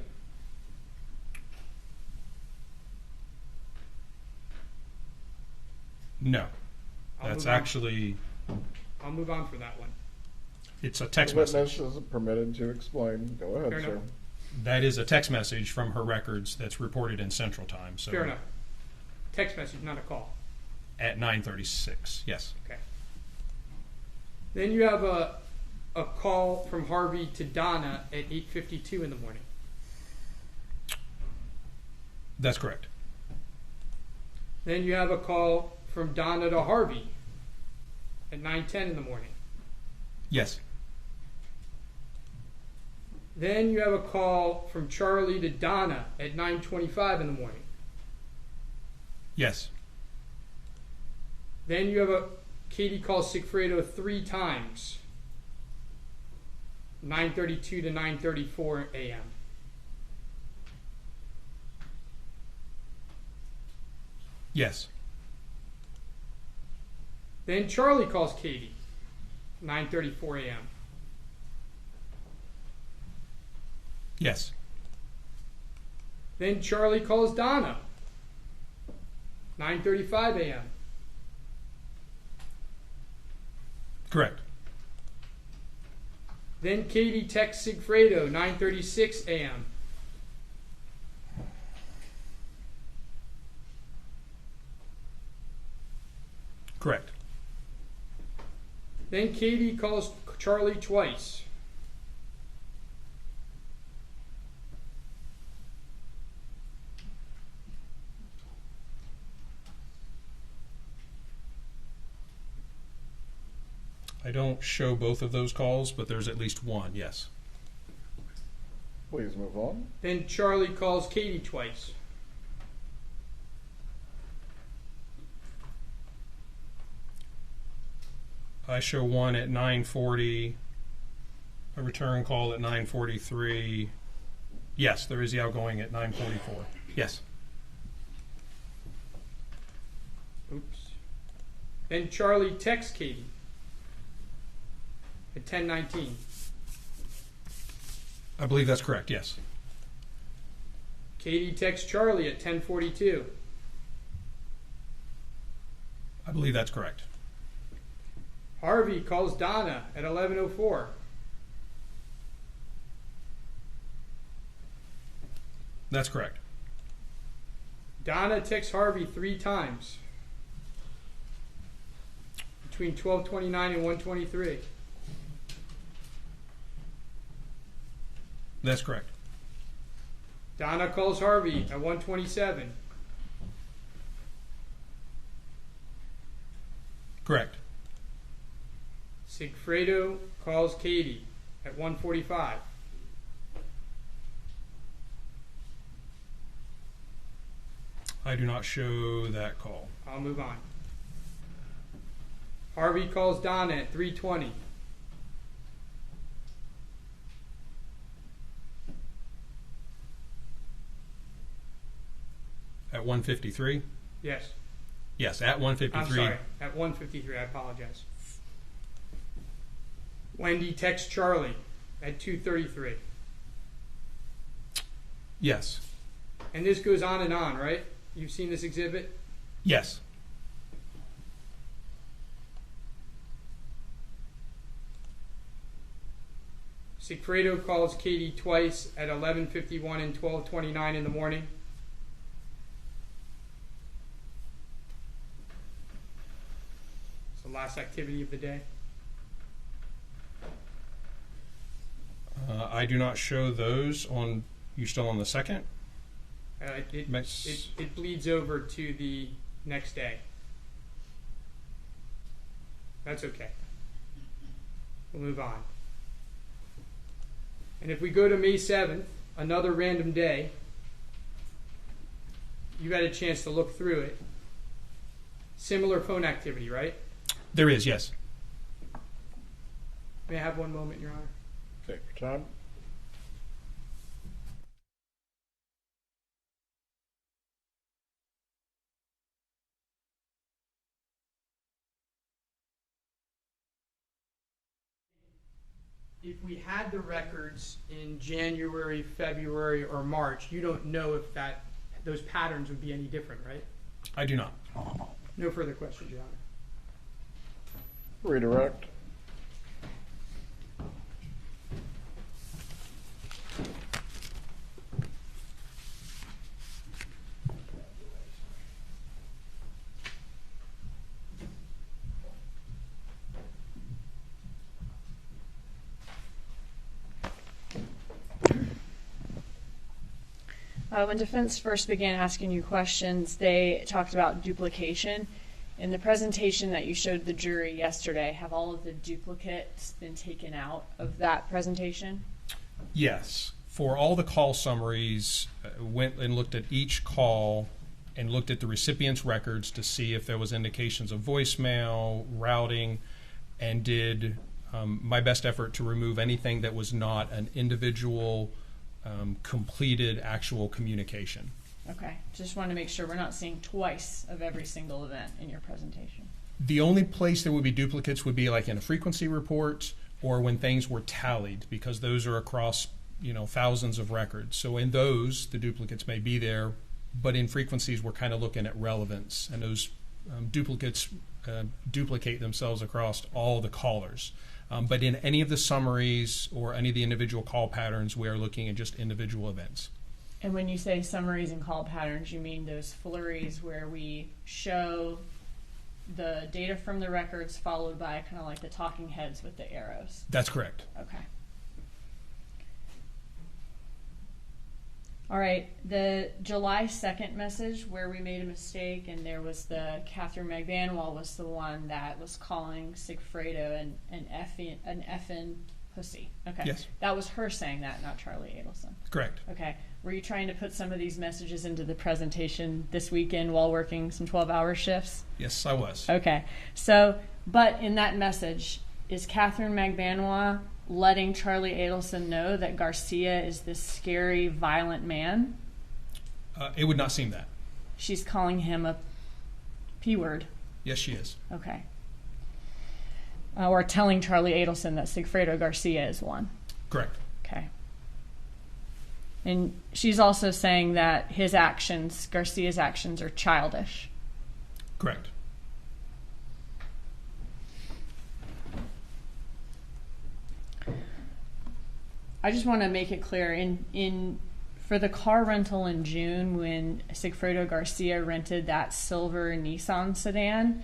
No. I'll That's move on. actually, I'll move on for that one. it's a text The witness message. is permitted to explain. Go ahead, Fair sir. enough. That is a text message from her records that's reported in Central Time. So Fair enough. Text message, not a call. At 9:36. Yes. Okay. Then you have a call from Harvey to Donna at 8:52 in the morning. That's correct. Then you have a call from Donna to Harvey at 9:10 in the morning. Yes. Then you have a call from Charlie to Donna at 9:25 in the morning. Yes. Then you have Katie calls Sigfredo 3 times, 9:32 to 9:34 a.m. Yes. Then Charlie calls Katie, 9:34 a.m. Yes. Then Charlie calls Donna, 9:35 a.m. Correct. Then Katie texts Sigfredo, 9:36 a.m. Correct. Then Katie calls Charlie twice. I don't show both of those calls, but there's at least one. Yes. Please move on. Then Charlie calls Katie twice. I show one at 9:40, a return call at 9:43. Yes, there is the outgoing at 9:44. Yes. Oops. Then Charlie texts Katie at 10:19. I believe that's correct. Yes. Katie texts Charlie at 10:42. I believe that's correct. Harvey calls Donna at 11:04. That's correct. Donna texts Harvey 3 times between 12:29 and 1:23. That's correct. Donna calls Harvey at 1:27. Correct. Sigfredo calls Katie at 1:45. I do not show that call. I'll move on. Harvey calls Donna at 3:20. At 1:53? Yes. Yes, at 1:53. I'm sorry, at 1:53. I apologize. Wendy texts Charlie at 2:33. Yes. And this goes on, right? You've seen this exhibit? Yes. Sigfredo calls Katie twice at 11:51 and 12:29 in the morning. It's the last activity of the day. I do not show those on. You still on the second? It bleeds over to the next day. That's okay. We'll move on. And if we go to May 7th, another random day, you had a chance to look through it. Similar phone activity, right? There is, yes. May I have one moment, Your Honor? Take your time. If we had the records in January, February, or March, you don't know if those patterns would be any different, right? I do not. No further questions, Your Honor. Redirect. When defense first began asking you questions, they talked about duplication. In the presentation that you showed the jury yesterday, have all of the duplicates been taken out of that presentation? Yes. For all the call summaries, went and looked at each call and looked at the recipient's records to see if there was indications of voicemail, routing, and did my best effort to remove anything that was not an individual completed actual communication. Okay, just want to make sure we're not seeing twice of every single event in your presentation. The only place there would be duplicates would be like in a frequency report or when things were tallied, because those are across thousands of records. So in those, the duplicates may be there, but in frequencies we're kind of looking at relevance, and those duplicates duplicate themselves across all the callers. But in any of the summaries or any of the individual call patterns, we are looking at just individual events. And when you say summaries and call patterns, you mean those flurries where we show the data from the records followed by kind of like the talking heads with the arrows? That's correct. Okay. All right, the July 2nd message where we made a mistake and there was Katherine Magbanua was the one that was calling Sigfredo an effing pussy. Okay. Yes. That was her saying that, not Charlie Adelson. Correct. Okay. Were you trying to put some of these messages into the presentation this weekend while working some 12-hour shifts? Yes, I was. Okay. So, but in that message, is Katherine Magbanua letting Charlie Adelson know that Garcia is this scary, violent man? It would not seem that. She's calling him a P word. Yes, she is. Okay. Or telling Charlie Adelson that Sigfredo Garcia is one. Correct. Okay. And she's also saying that his actions, Garcia's actions, are childish. Correct. I just want to make it clear, for the car rental in June when Sigfredo Garcia rented that silver Nissan sedan,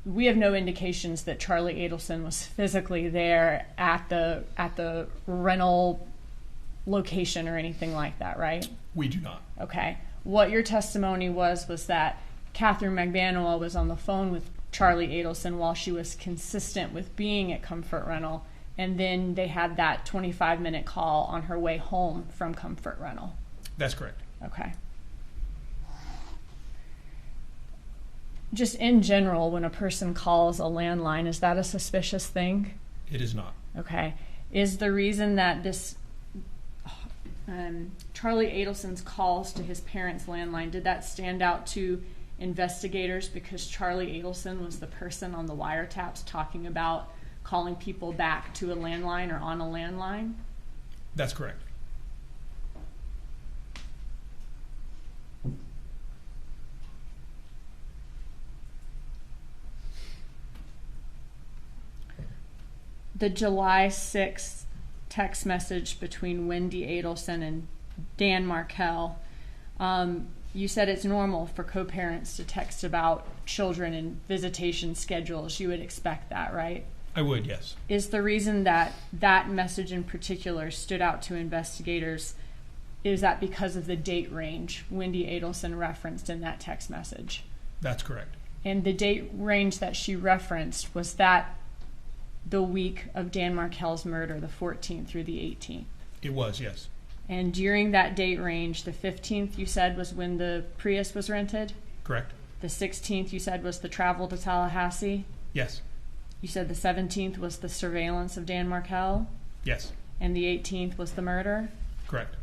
we have no indications that Charlie Adelson was physically there at the rental location or anything like that, right? We do not. Okay. What your testimony was that Katherine Magbanua was on the phone with Charlie Adelson while she was consistent with being at Comfort Rental, and then they had that 25-minute call on her way home from Comfort Rental. That's correct. Okay. just in general, when a person calls a landline, is that a suspicious thing? It is not. Okay. Is the reason that this Charlie Adelson's calls to his parents' landline, did that stand out to investigators because Charlie Adelson was the person on the wiretaps talking about calling people back to a landline or on a landline? That's correct. The July 6th text message between Wendy Adelson and Dan Markel, you said it's normal for co-parents to text about children and visitation schedules. You would expect that, right? I would, yes. Is the reason that that message in particular stood out to investigators, is that because of the date range Wendy Adelson referenced in that text message? That's correct. And the date range that she referenced, was that the week of Dan Markel's murder, the 14th through the 18th? It was, yes. And during that date range, the 15th you said was when the Prius was rented? Correct. The 16th you said was the travel to Tallahassee? Yes. You said the 17th was the surveillance of Dan Markel? Yes. And the 18th was the murder? Correct.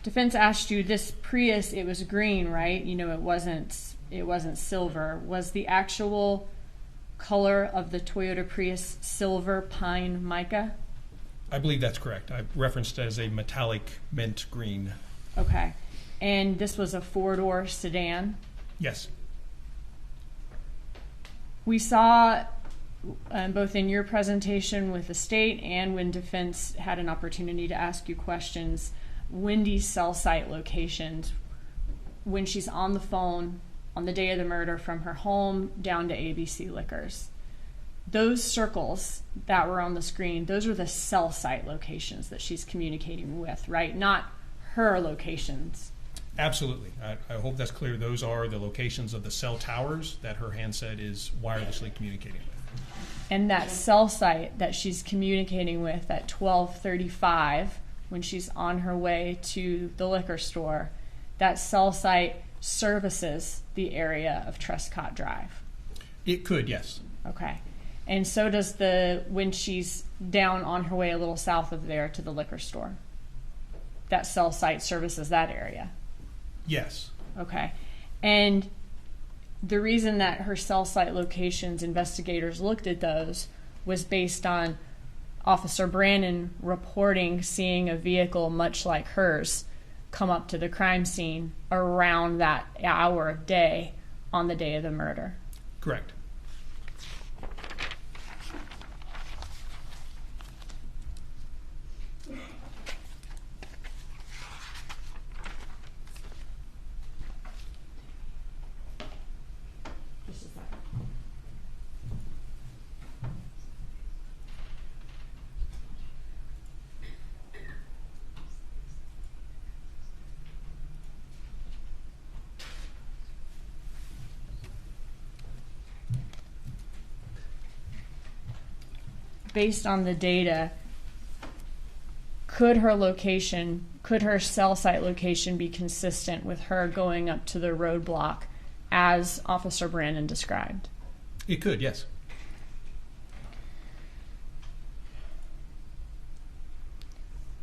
Defense asked you, this Prius, it was green, right? You know, it wasn't silver. Was the actual color of the Toyota Prius silver pine mica? I believe that's correct. I referenced it as a metallic mint green. Okay. And this was a four-door sedan? Yes. We saw, both in your presentation with the state and when defense had an opportunity to ask you questions, Wendy's cell site locations when she's on the phone on the day of the murder from her home down to ABC Liquors. Those circles that were on the screen, those are the cell site locations that she's communicating with, right? Not her locations. Absolutely. I hope that's clear. Those are the locations of the cell towers that her handset is wirelessly communicating with. And that cell site that she's communicating with at 12:35 when she's on her way to the liquor store, that cell site services the area of Trescott Drive. It could, yes. Okay. And so does when she's down on her way a little south of there to the liquor store. That cell site services that area. Yes. Okay. And the reason that her cell site locations, investigators looked at those, was based on Officer Brannon reporting seeing a vehicle much like hers come up to the crime scene around that hour of day on the day of the murder. Correct. Based on the data, could her cell site location be consistent with her going up to the roadblock as Officer Brannon described? It could, yes.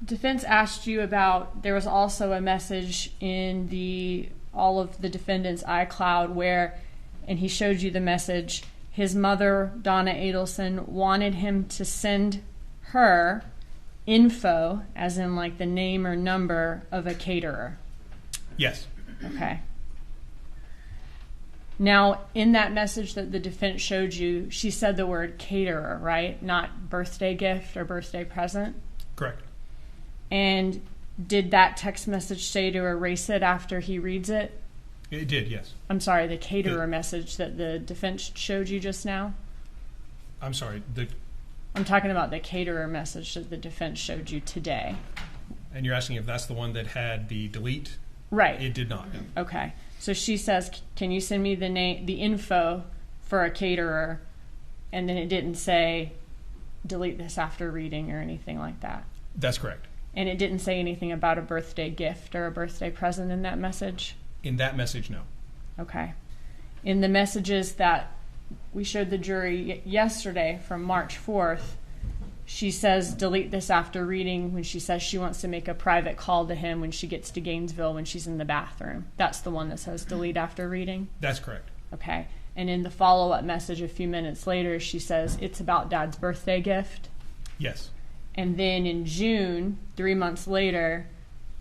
Defense asked you about, there was also a message in all of the defendant's iCloud where, and he showed you the message, his mother, Donna Adelson, wanted him to send her info, as in like the name or number of a caterer. Yes. Okay. Now, in that message that the defense showed you, she said the word caterer, right? Not birthday gift or birthday present? Correct. And did that text message say to erase it after he reads it? It did, yes. I'm sorry, the caterer message that the defense showed you just now? I'm sorry, I'm talking about the caterer message that the defense showed you today. And you're asking if that's the one that had the delete? Right. It did not. No. Okay. So she says, can you send me the info for a caterer? And then it didn't say delete this after reading or anything like that. That's correct. And it didn't say anything about a birthday gift or a birthday present in that message? In that message, no. Okay. In the messages that we showed the jury yesterday from March 4th, she says delete this after reading when she says she wants to make a private call to him when she gets to Gainesville when she's in the bathroom. That's the one that says delete after reading? That's correct. Okay. And in the follow-up message a few minutes later, she says it's about Dad's birthday gift? Yes. And then in June, 3 months later,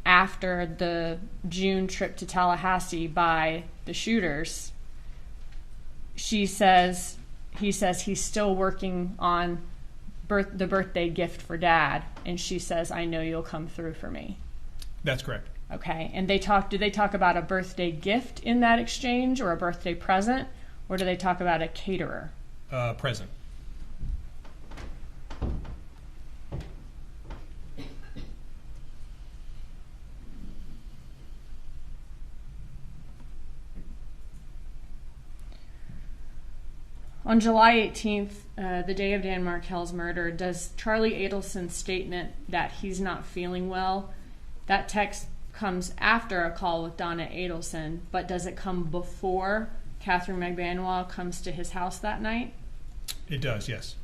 after the June trip to Tallahassee by the shooters, he says he's still working on the birthday gift for Dad, and she says, I know you'll come through for me. That's correct. Okay. And did they talk about a birthday gift in that exchange, or a birthday present, or do they talk about a caterer? Present. On July 18th, the day of Dan Markel's murder, does Charlie Adelson's statement that he's not feeling well, that text comes after a call with Donna Adelson, but does it come before Katherine Magbanua comes to his house that night? It does, yes.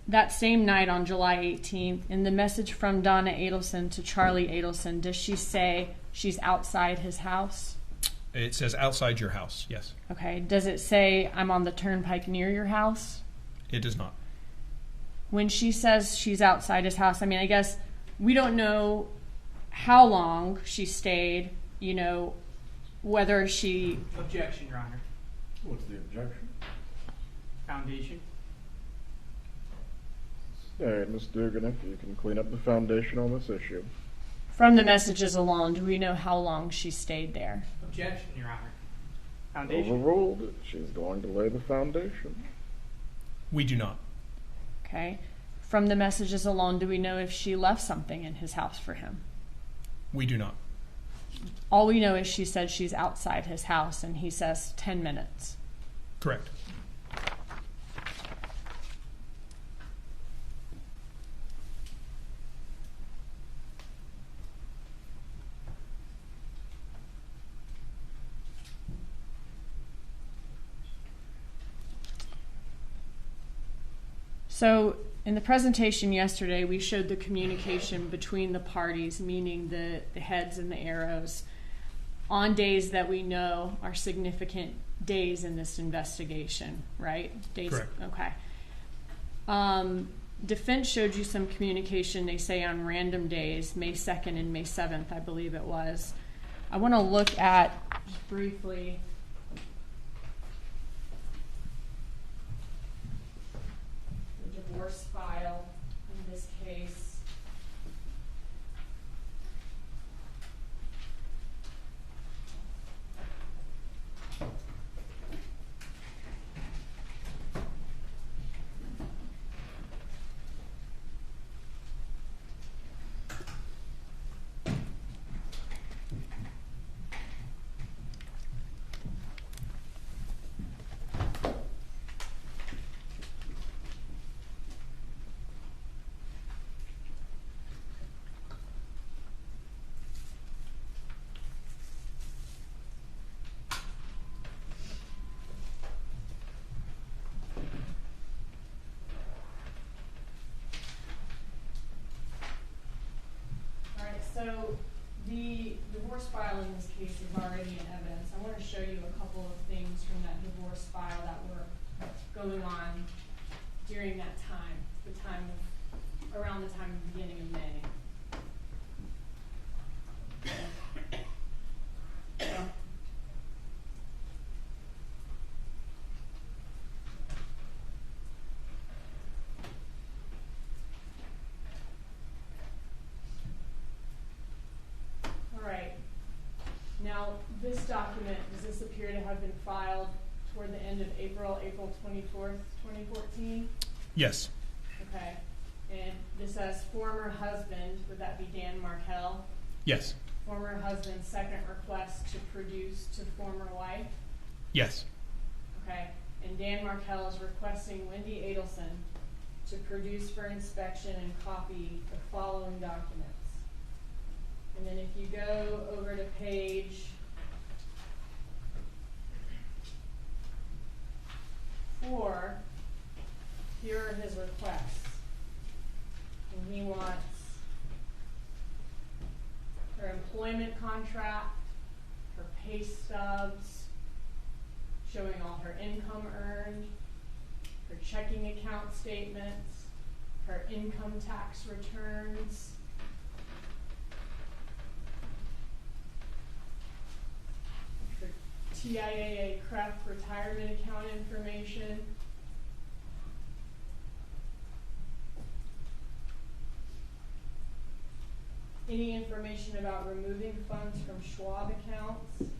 That same night on July 18th, in the message from Donna Adelson to Charlie Adelson, does she say she's outside his house? It says outside your house, yes. Okay. Does it say I'm on the turnpike near your house? It does not. When she says she's outside his house, I mean, I guess we don't know how long she stayed, whether she... Objection, Your Honor. What's the objection? Foundation. Hey, Ms. Dugan, if you can clean up the foundation on this issue. From the messages alone, do we know how long she stayed there? Objection, Your Honor. Foundation. Overruled. She's going to lay the foundation. We do not. Okay. From the messages alone, do we know if she left something in his house for him? We do not. All we know is she said she's outside his house, and he says 10 minutes. Correct. So in the presentation yesterday, we showed the communication between the parties, meaning the heads and the arrows, on days that we know are significant days in this investigation, right? Days. Correct. Okay. Defense showed you some communication, they say, on random days, May 2nd and May 7th, I believe it was. I want to look at, just briefly, divorce file in this case. So the divorce file in this case is already in evidence. I want to show you a couple of things from that divorce file that were going on during that time, around the time of the beginning of May. Now, this document, does this appear to have been filed toward the end of April 24th, 2014? Yes. Okay. And this says former husband, would that be Dan Markel? Yes. Former husband's second request to produce to former wife? Yes. Okay. And Dan Markel is requesting Wendy Adelson to produce for inspection and copy the following documents. And then if you go over to page 4, here are his requests. And he wants her employment contract, her pay stubs, showing all her income earned, her checking account statements, her income tax returns, her TIAA CREF retirement account information, any information about removing funds from Schwab accounts,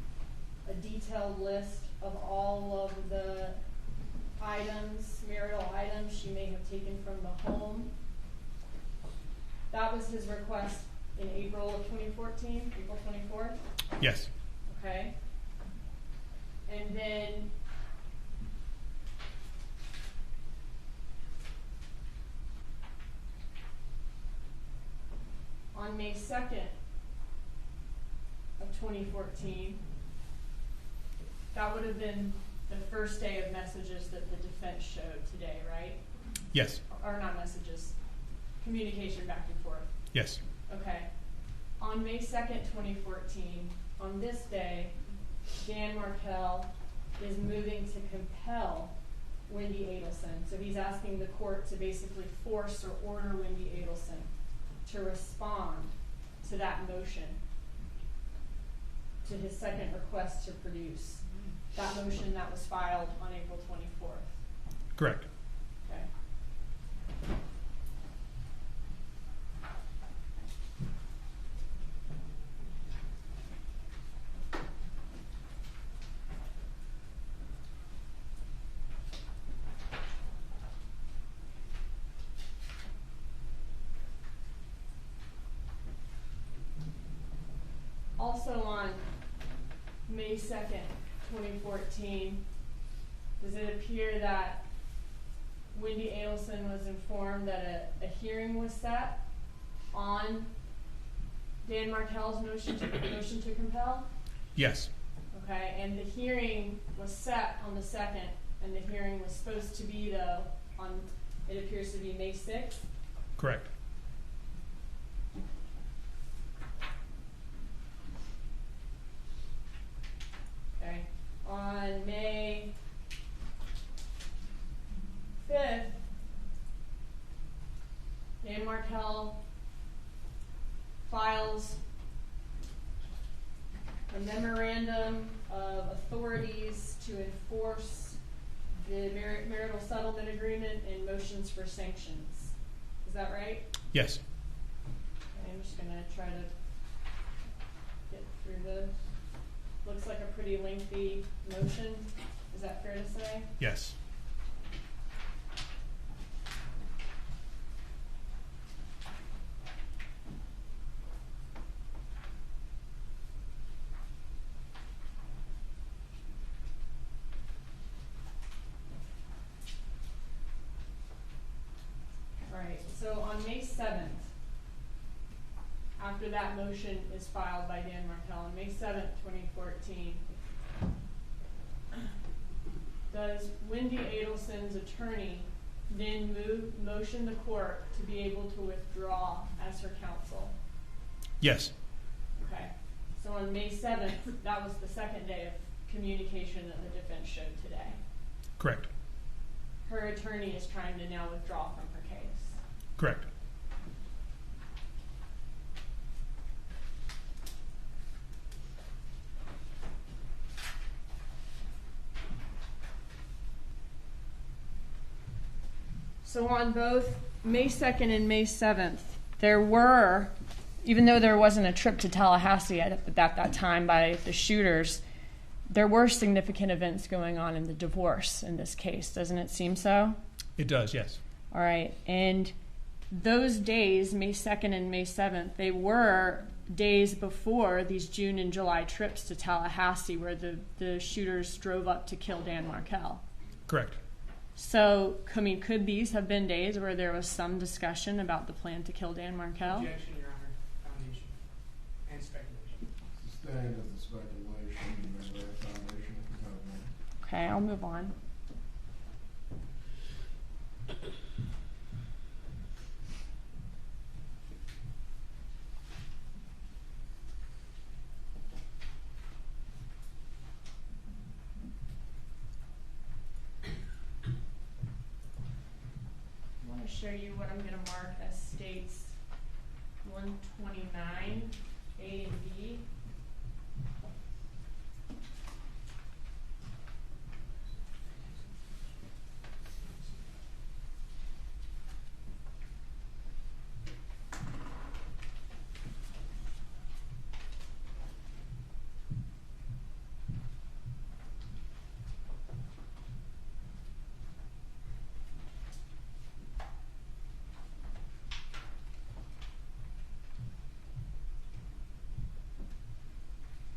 a detailed list of all of the items, marital items she may have taken from the home. That was his request in April of 2014, April 24th? Yes. Okay. And then on May 2nd of 2014, that would have been the first day of messages that the defense showed today, right? Yes. Or not messages, communication back and forth. Yes. Okay. On May 2nd, 2014, on this day, Dan Markel is moving to compel Wendy Adelson. So he's asking the court to basically force or order Wendy Adelson to respond to that motion, to his second request to produce. That motion that was filed on April 24th. Correct. Okay. Also on May 2nd, 2014, does it appear that Wendy Adelson was informed that a hearing was set on Dan Markel's motion to compel? Yes. Okay, and the hearing was set on the 2nd, and the hearing was supposed to be, though, on, it appears to be May 6th? Correct. Okay. On May 5th, Dan Markel files a memorandum of authorities to enforce the marital settlement agreement and motions for sanctions. Is that right? Yes. Okay, I'm just going to try to get through this. Looks like a pretty lengthy motion. Is that fair to say? Yes. All right, so on May 7th, after that motion is filed by Dan Markel, on May 7th, 2014, does Wendy Adelson's attorney then motion the court to be able to withdraw as her counsel? Yes. Okay, so on May 7th, that was the second day of communication that the defense showed today. Correct. Her attorney is trying to now withdraw from her case. Correct. So on both May 2nd and May 7th, there were, even though there wasn't a trip to Tallahassee at that time by the shooters, there were significant events going on in the divorce in this case. Doesn't it seem so? It does, yes. All right. And those days, May 2nd and May 7th, they were days before these June and July trips to Tallahassee where the shooters drove up to kill Dan Markel. Correct. So, I mean, could these have been days where there was some discussion about the plan to kill Dan Markel? Objection, Your Honor. Foundation. maintained as a speculation and there's a foundation that can have one. Okay, I'll move on. I want to show you what I'm going to mark as states 129, A and B.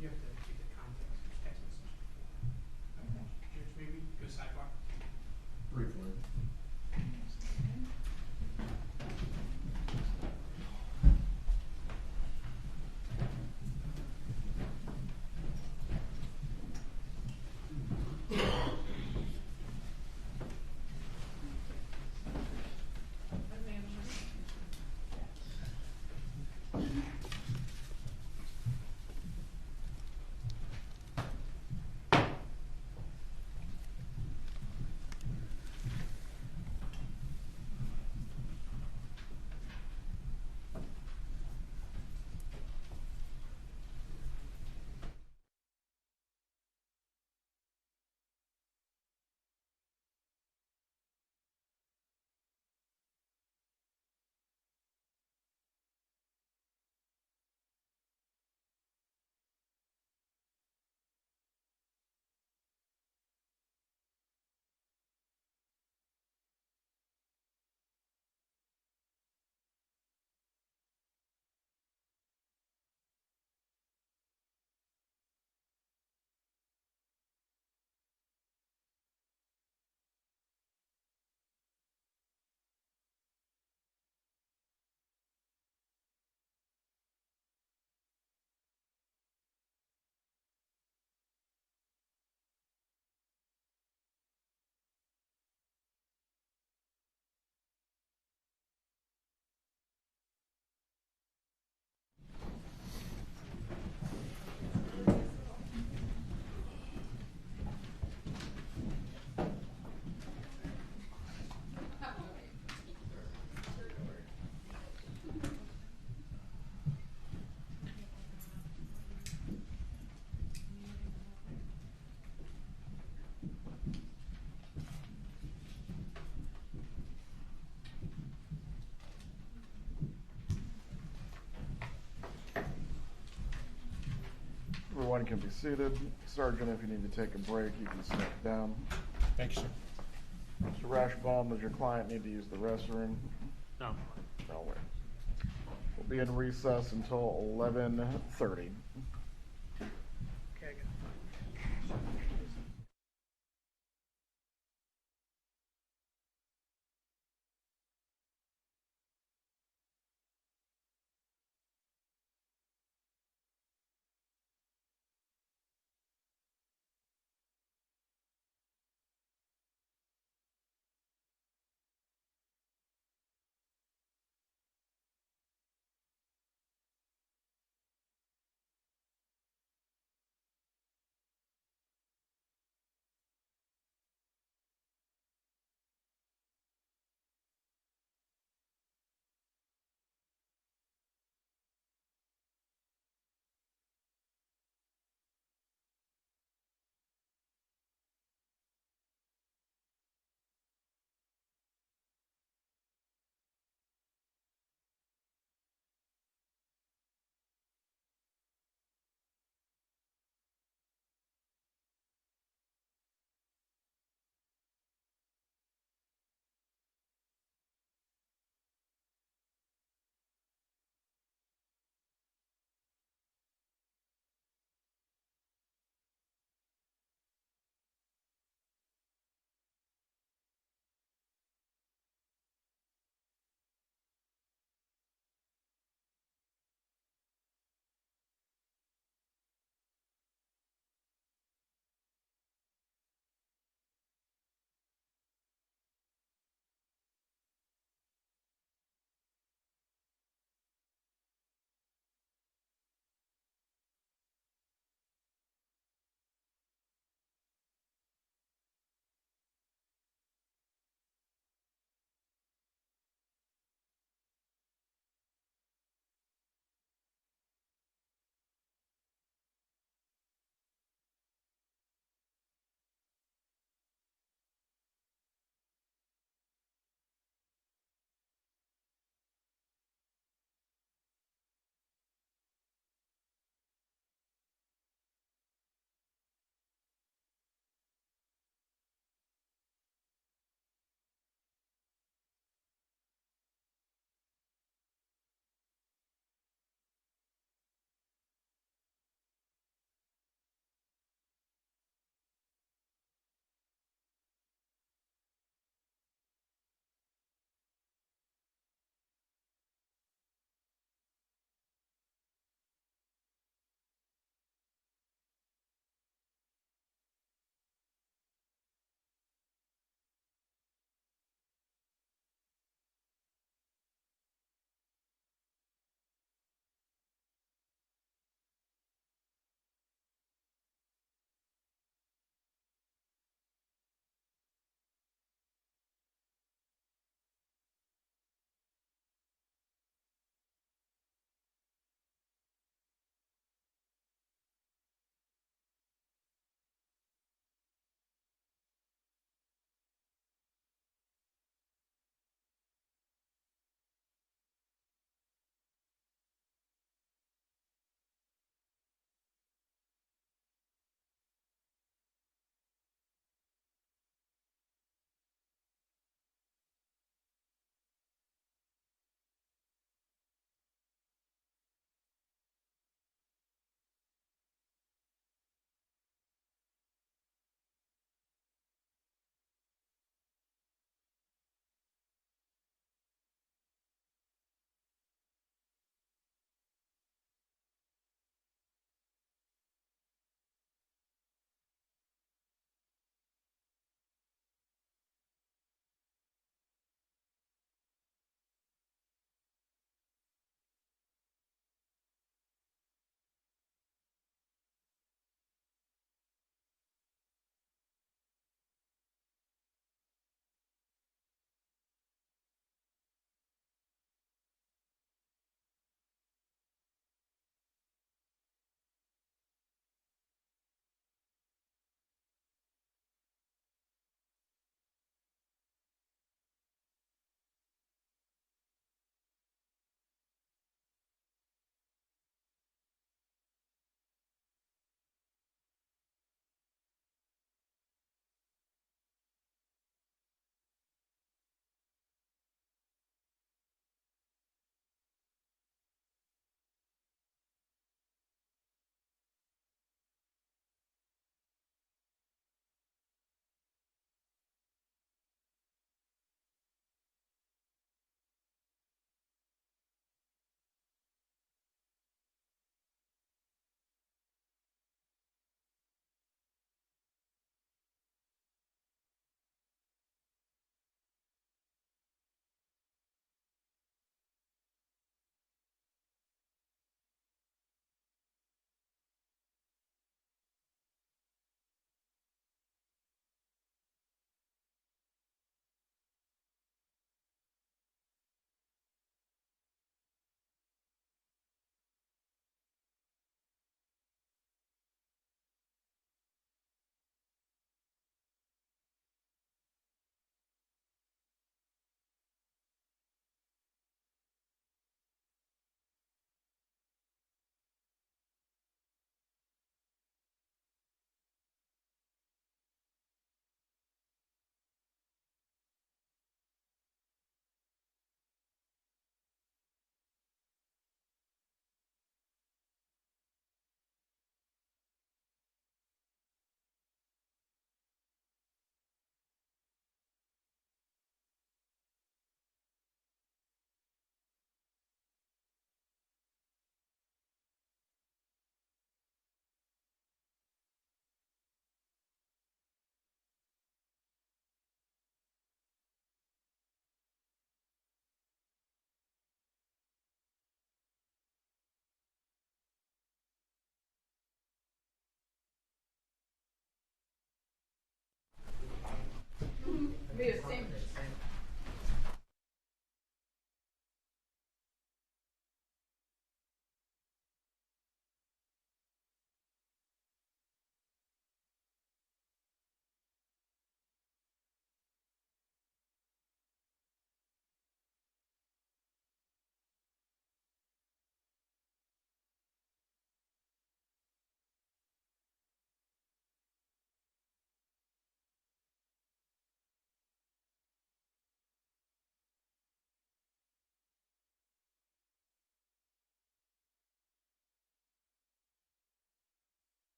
You have to keep the context of text message before. Okay. Here's maybe go sidebar. Briefly. Everyone can be seated. Sergeant, if you need to take a break, you can step down. Thank you, sir. Mr. Rashbaum, does your client need to use the restroom? No. No way. We'll be in recess until 11:30. Okay, good.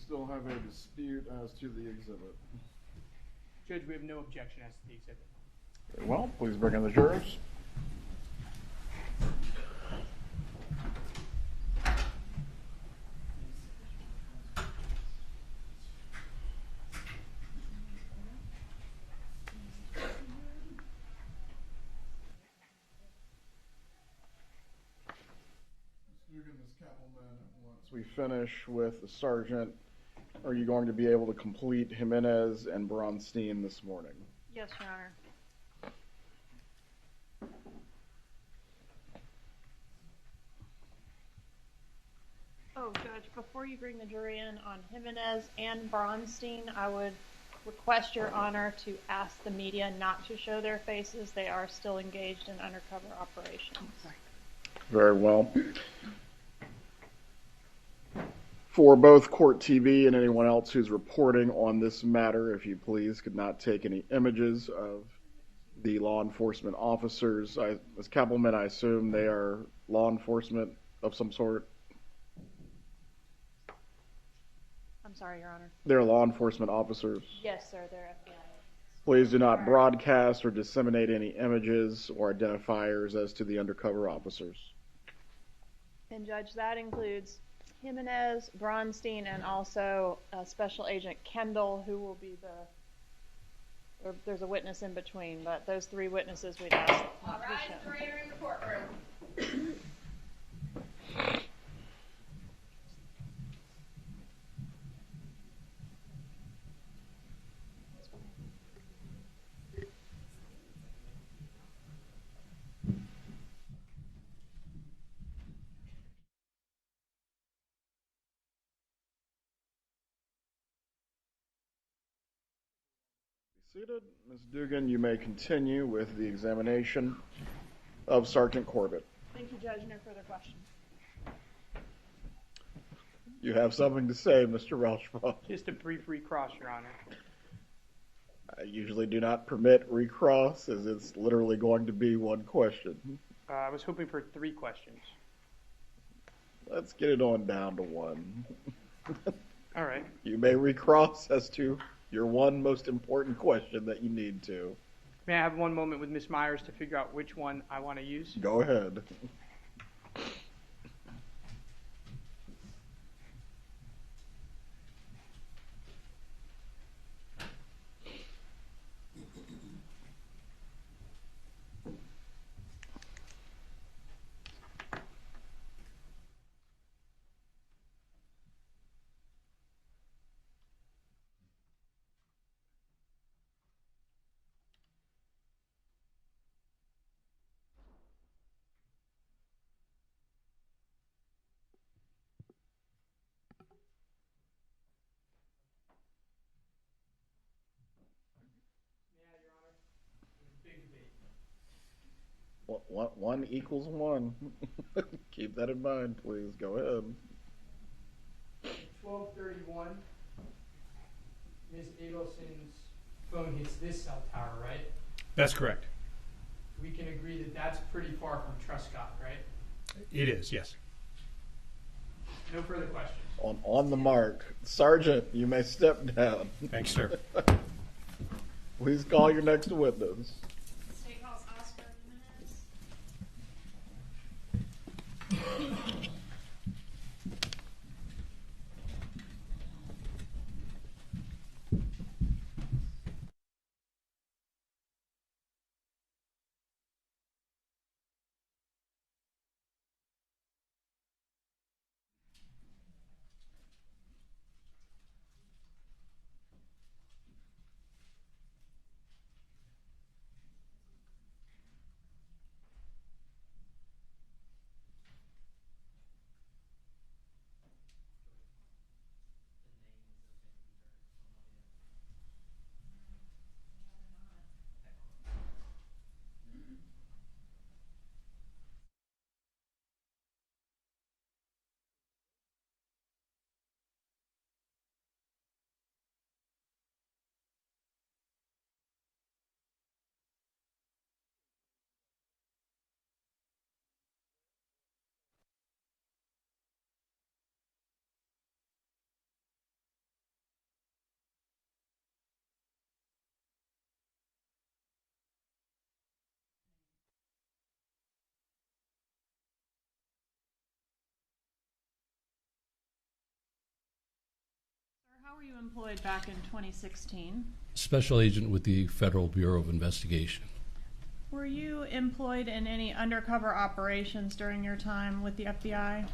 still have a dispute as to the exhibit. Judge, we have no objection as to the exhibit. Very well, please bring in the jurors. Once we finish with the sergeant, are you going to be able to complete Jimenez and Bronstein this morning? Yes, Your Honor. Oh, Judge, before you bring the jury in on Jimenez and Bronstein, I would request Your Honor to ask the media not to show their faces. They are still engaged in undercover operations. Very well. For both Court TV and anyone else who's reporting on this matter, if you please could not take any images of the law enforcement officers. As Kappelman, I assume they are law enforcement of some sort? I'm sorry, Your Honor. They're law enforcement officers. Yes, sir, they're FBI. Please do not broadcast or disseminate any images or identifiers as to the undercover officers. And Judge, that includes Jimenez, Bronstein, and also Special Agent Kendall, who will be there's a witness in between, but those three witnesses we'd ask not to be shown. All right, three are in the courtroom. Seated. Ms. Dugan, you may continue with the examination of Sergeant Corbitt. Thank you, Judge. No further questions. You have something to say, Mr. Rauschbaum. Just a brief recross, Your Honor. I usually do not permit recross, as it's literally going to be one question. I was hoping for 3 questions. Let's get it on down to one. All right. You may recross as to your one most important question that you need to. May I have one moment with Ms. Myers to figure out which one I want to use? Go ahead. One equals one. Keep that in mind, please. Go ahead. 12:31. Ms. Adelson's phone hits this cell tower, right? That's correct. We can agree that that's pretty far from Truscott, right? It is, yes. No further questions. On the mark. Sergeant, you may step down. Thanks, sir. Please call your next witness. State House Oscar Jimenez. how were you employed back in 2016? Special agent with the Federal Bureau of Investigation. Were you employed in any undercover operations during your time with the FBI?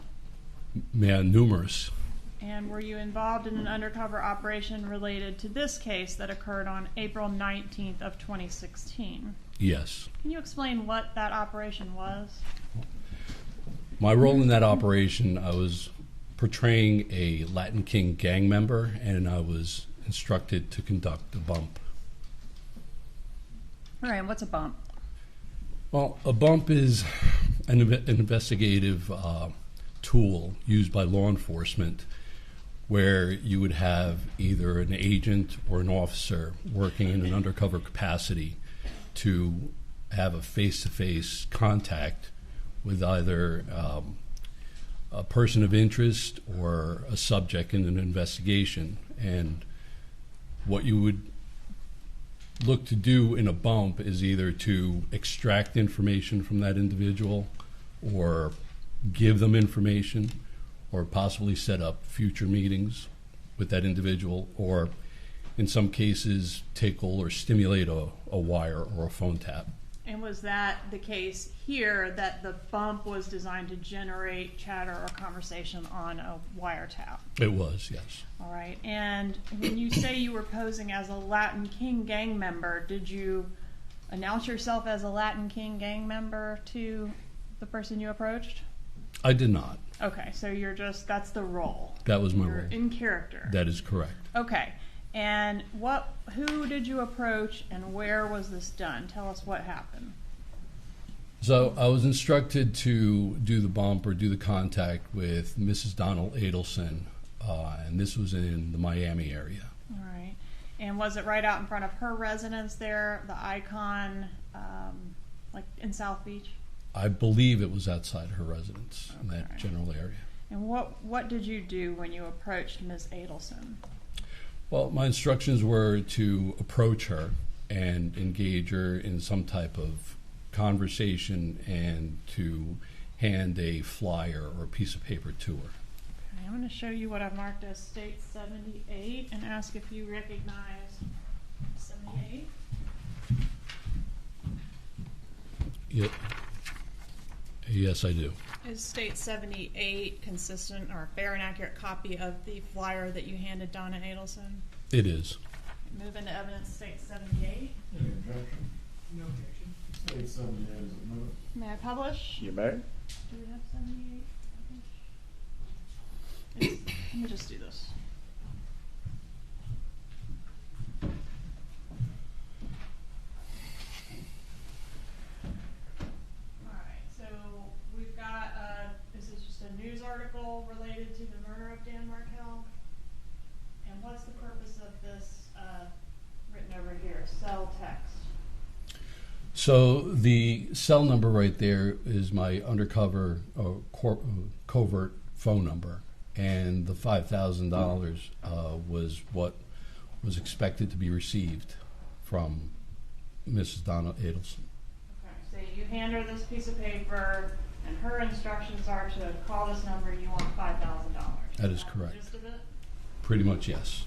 Man, numerous. And were you involved in an undercover operation related to this case that occurred on April 19th of 2016? Yes. Can you explain what that operation was? My role in that operation, I was portraying a Latin King gang member, and I was instructed to conduct a bump. All right, and what's a bump? Well, a bump is an investigative tool used by law enforcement where you would have either an agent or an officer working in an undercover capacity to have a face-to-face contact with either a person of interest or a subject in an investigation. And what you would look to do in a bump is either to extract information from that individual or give them information or possibly set up future meetings with that individual, or in some cases tickle or stimulate a wire or a phone tap. And was that the case here, that the bump was designed to generate chatter or conversation on a wiretap? It was, yes. All right. And when you say you were posing as a Latin King gang member, did you announce yourself as a Latin King gang member to the person you approached? I did not. Okay, so you're just, that's the role. That was my You're role. in character. That is correct. Okay. And who did you approach and where was this done? Tell us what happened. So I was instructed to do the bump or do the contact with Mrs. Donna Adelson, and this was in the Miami area. All right. And was it right out in front of her residence there, the Icon, like in South Beach? I believe it was outside her residence in that general area. And what did you do when you approached Ms. Adelson? Well, my instructions were to approach her and engage her in some type of conversation and to hand a flyer or a piece of paper to her. Okay, I'm going to show you what I've marked as State 78 and ask if you recognize 78. Yeah. Yes, I do. Is State 78 consistent or a fair and accurate copy of the flyer that you handed Donna Adelson? It is. Move into evidence, State 78. Any objection? No objection. State 78 is admitted. May I publish? You may. Do we have 78? Let me just do this. News article related to the murder of Dan Markel. And what's the purpose of this written over here, cell text? So the cell number right there is my undercover covert phone number, and the $5,000 was what was expected to be received from Mrs. Donna Adelson. Okay, so you hand her this piece of paper, and her instructions are to call this number and you want $5,000. That is correct. The gist of it? Pretty much, yes.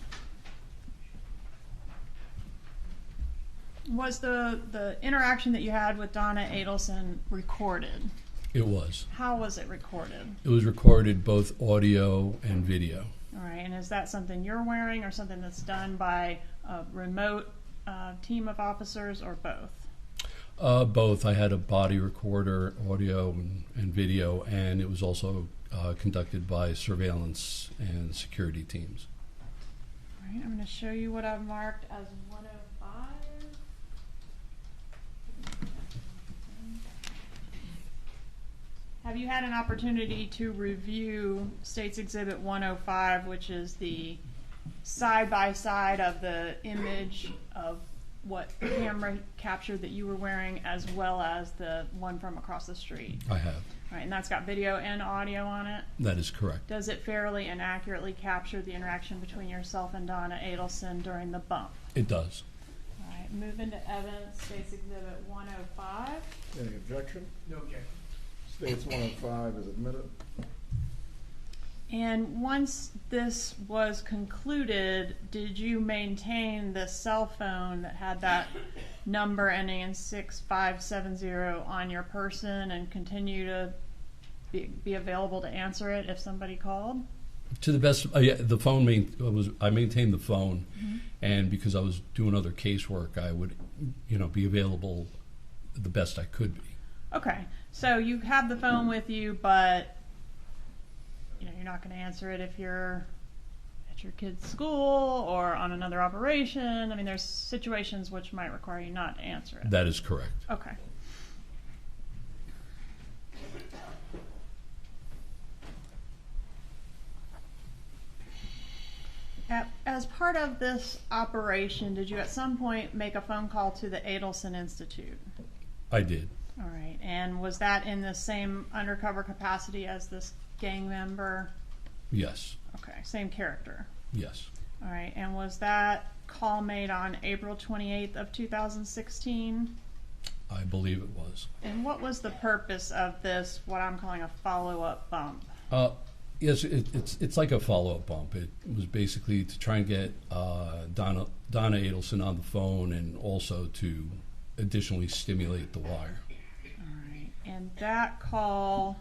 Was the interaction that you had with Donna Adelson recorded? It was. How was it recorded? It was recorded both audio and video. All right, and is that something you're wearing or something that's done by a remote team of officers or both? Both. I had a body recorder, audio and video, and it was also conducted by surveillance and security teams. All right, I'm going to show you what I've marked as 105. Have you had an opportunity to review State's Exhibit 105, which is the side-by-side of the image of what the camera captured that you were wearing, as well as the one from across the street? I have. All right, and that's got video and audio on it? That is correct. Does it fairly and accurately capture the interaction between yourself and Donna Adelson during the bump? It does. All right, move into evidence, State's Exhibit 105. Any objection? No objection. States 105 is admitted. And once this was concluded, did you maintain the cell phone that had that number ending in 6570 on your person and continue to be available to answer it if somebody called? To the best, the phone I maintained the phone, and because I was doing other casework, I would, be available the best I could be. Okay, so you have the phone with you, but you're not going to answer it if you're at your kid's school or on another operation. I mean, there's situations which might require you not to answer it. That is correct. Okay. As part of this operation, did you at some point make a phone call to the Adelson Institute? I did. All right. And was that in the same undercover capacity as this gang member? Yes. Okay. Same character? Yes. All right. And was that call made on April 28th of 2016? I believe it was. And what was the purpose of this, what I'm calling a follow-up bump? Yes, it's like a follow-up bump. It was basically to try and get Donna Adelson on the phone, and also to additionally stimulate the wire. All right. And that call...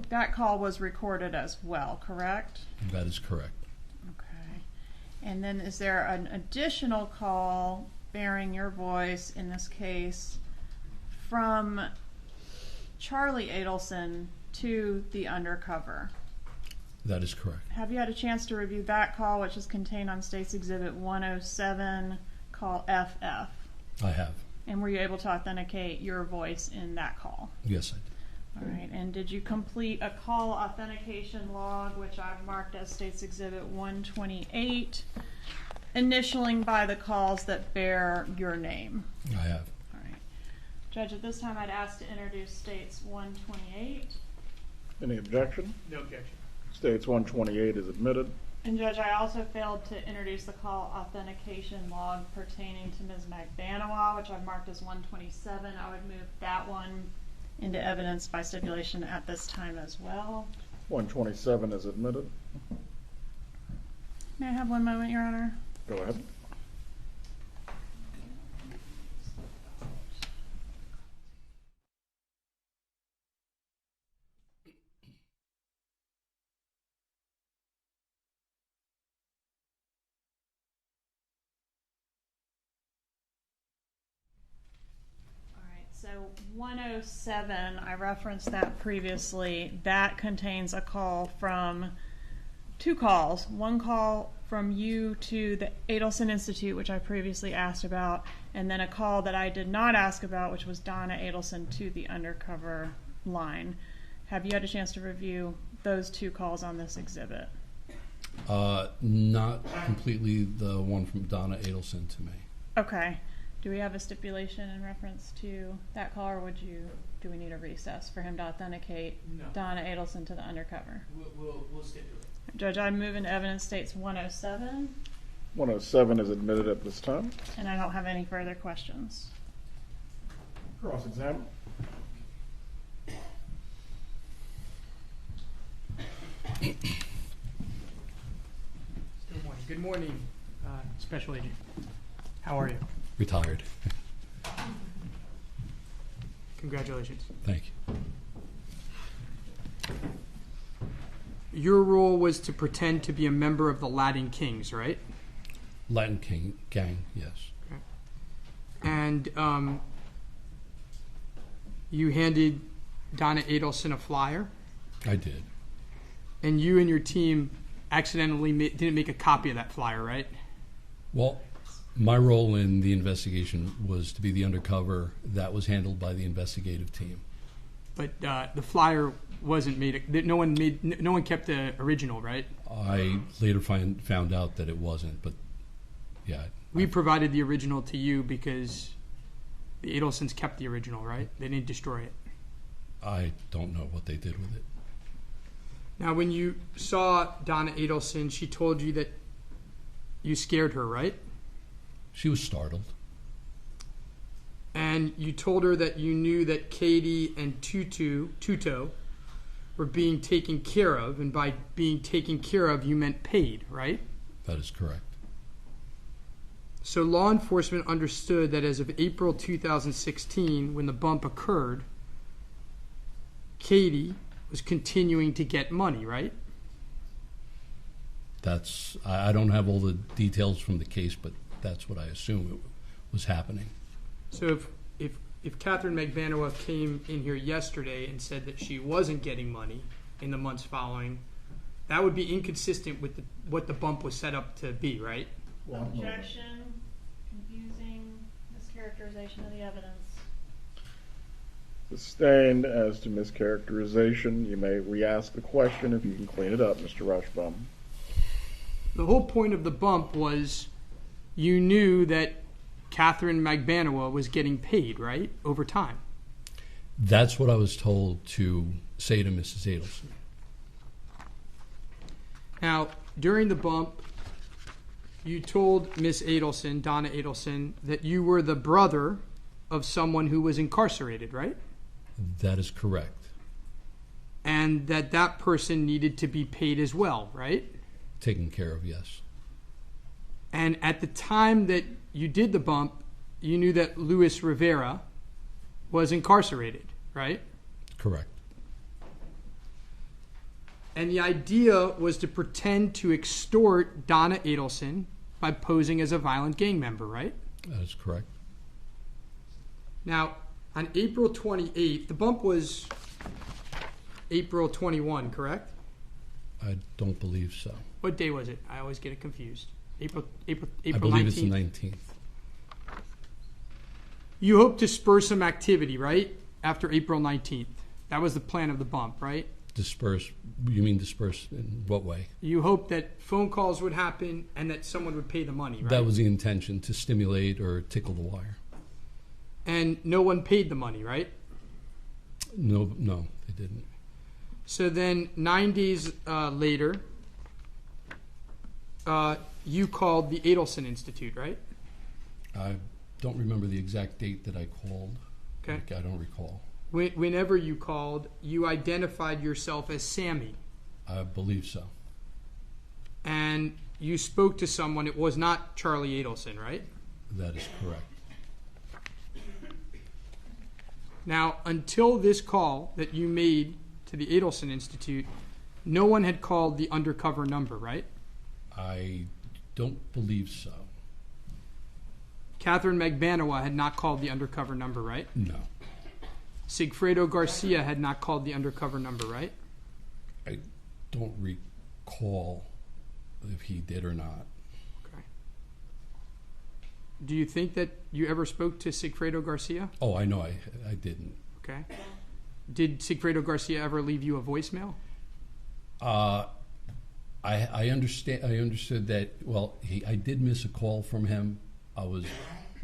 That call was recorded as well, correct? That is correct. Okay. And then is there an additional call bearing your voice in this case from Charlie Adelson to the undercover? That is correct. Have you had a chance to review that call, which is contained on State's Exhibit 107, call FF? I have. And were you able to authenticate your voice in that call? Yes, I did. All right. And did you complete a call authentication log, which I've marked as State's Exhibit 128, initialing by the calls that bear your name? I have. All right. Judge, at this time I'd ask to introduce State's 128. Any objection? No objection. States 128 is admitted. And Judge, I also failed to introduce the call authentication log pertaining to Ms. Magbanua, which I've marked as 127. I would move that one into evidence by stipulation at this time as well. 127 is admitted. May I have one moment, Your Honor? Go ahead. So 107, I referenced that previously. That contains a call from two calls. One call from you to the Adelson Institute, which I previously asked about, and then a call that I did not ask about, which was Donna Adelson to the undercover line. Have you had a chance to review those two calls on this exhibit? Not completely the one from Donna Adelson to me. Okay. Do we have a stipulation in reference to that call, or do we need a recess for him to authenticate Donna Adelson to the undercover? We'll stipulate. Judge, I move into evidence States 107. 107 is admitted at this time. And I don't have any further questions. Cross-examine. Good morning, Special Agent. How are you? Retired. Congratulations. Thank you. Your role was to pretend to be a member of the Latin Kings, right? Latin King gang, yes. Okay. And you handed Donna Adelson a flyer? I did. And you and your team accidentally didn't make a copy of that flyer, right? Well, my role in the investigation was to be the undercover. That was handled by the investigative team. But the flyer wasn't made. No one kept the original, right? I later found out that it wasn't, but yeah. We provided the original to you because the Adelsons kept the original, right? They didn't destroy it. I don't know what they did with it. Now, when you saw Donna Adelson, she told you that you scared her, right? She was startled. And you told her that you knew that Katie and Tuto were being taken care of, and by being taken care of, you meant paid, right? That is correct. So law enforcement understood that as of April 2016, when the bump occurred, Katie was continuing to get money, right? I don't have all the details from the case, but that's what I assume it was happening. So if Katherine Magbanua came in here yesterday and said that she wasn't getting money in the months following, that would be inconsistent with what the bump was set up to be, right? Objection, confusing, mischaracterization of the evidence. Sustained as to mischaracterization. You may re-ask the question if you can clean it up, Mr. Rushbaum. The whole point of the bump was you knew that Katherine Magbanua was getting paid, right, over time. That's what I was told to say to Mrs. Adelson. Now, during the bump, you told Miss Adelson, Donna Adelson, that you were the brother of someone who was incarcerated, right? That is correct. And that person needed to be paid as well, right? Taken care of, yes. And at the time that you did the bump, you knew that Luis Rivera was incarcerated, right? Correct. And the idea was to pretend to extort Donna Adelson by posing as a violent gang member, right? That is correct. Now, on April 28th, the bump was April 21, correct? I don't believe so. What day was it? I always get it confused. April I 19th. believe it's the 19th. You hope to spur some activity, right? After April 19th. That was the plan of the bump, right? Disperse. You mean disperse in what way? You hope that phone calls would happen and that someone would pay the money, right? That was the intention, to stimulate or tickle the wire. And no one paid the money, right? No, they didn't. So then 9 days later, you called the Adelson Institute, right? I don't remember the exact date that I called. Okay. I don't recall. Whenever you called, you identified yourself as Sammy. I believe so. And you spoke to someone. It was not Charlie Adelson, right? That is correct. Now, until this call that you made to the Adelson Institute, no one had called the undercover number, right? I don't believe so. Katherine Magbanua had not called the undercover number, right? No. Sigfredo Garcia had not called the undercover number, right? I don't recall if he did or not. Okay. Do you think that you ever spoke to Sigfredo Garcia? Oh, I know I didn't. Okay. Did Sigfredo Garcia ever leave you a voicemail? I understood that. Well, I did miss a call from him. I was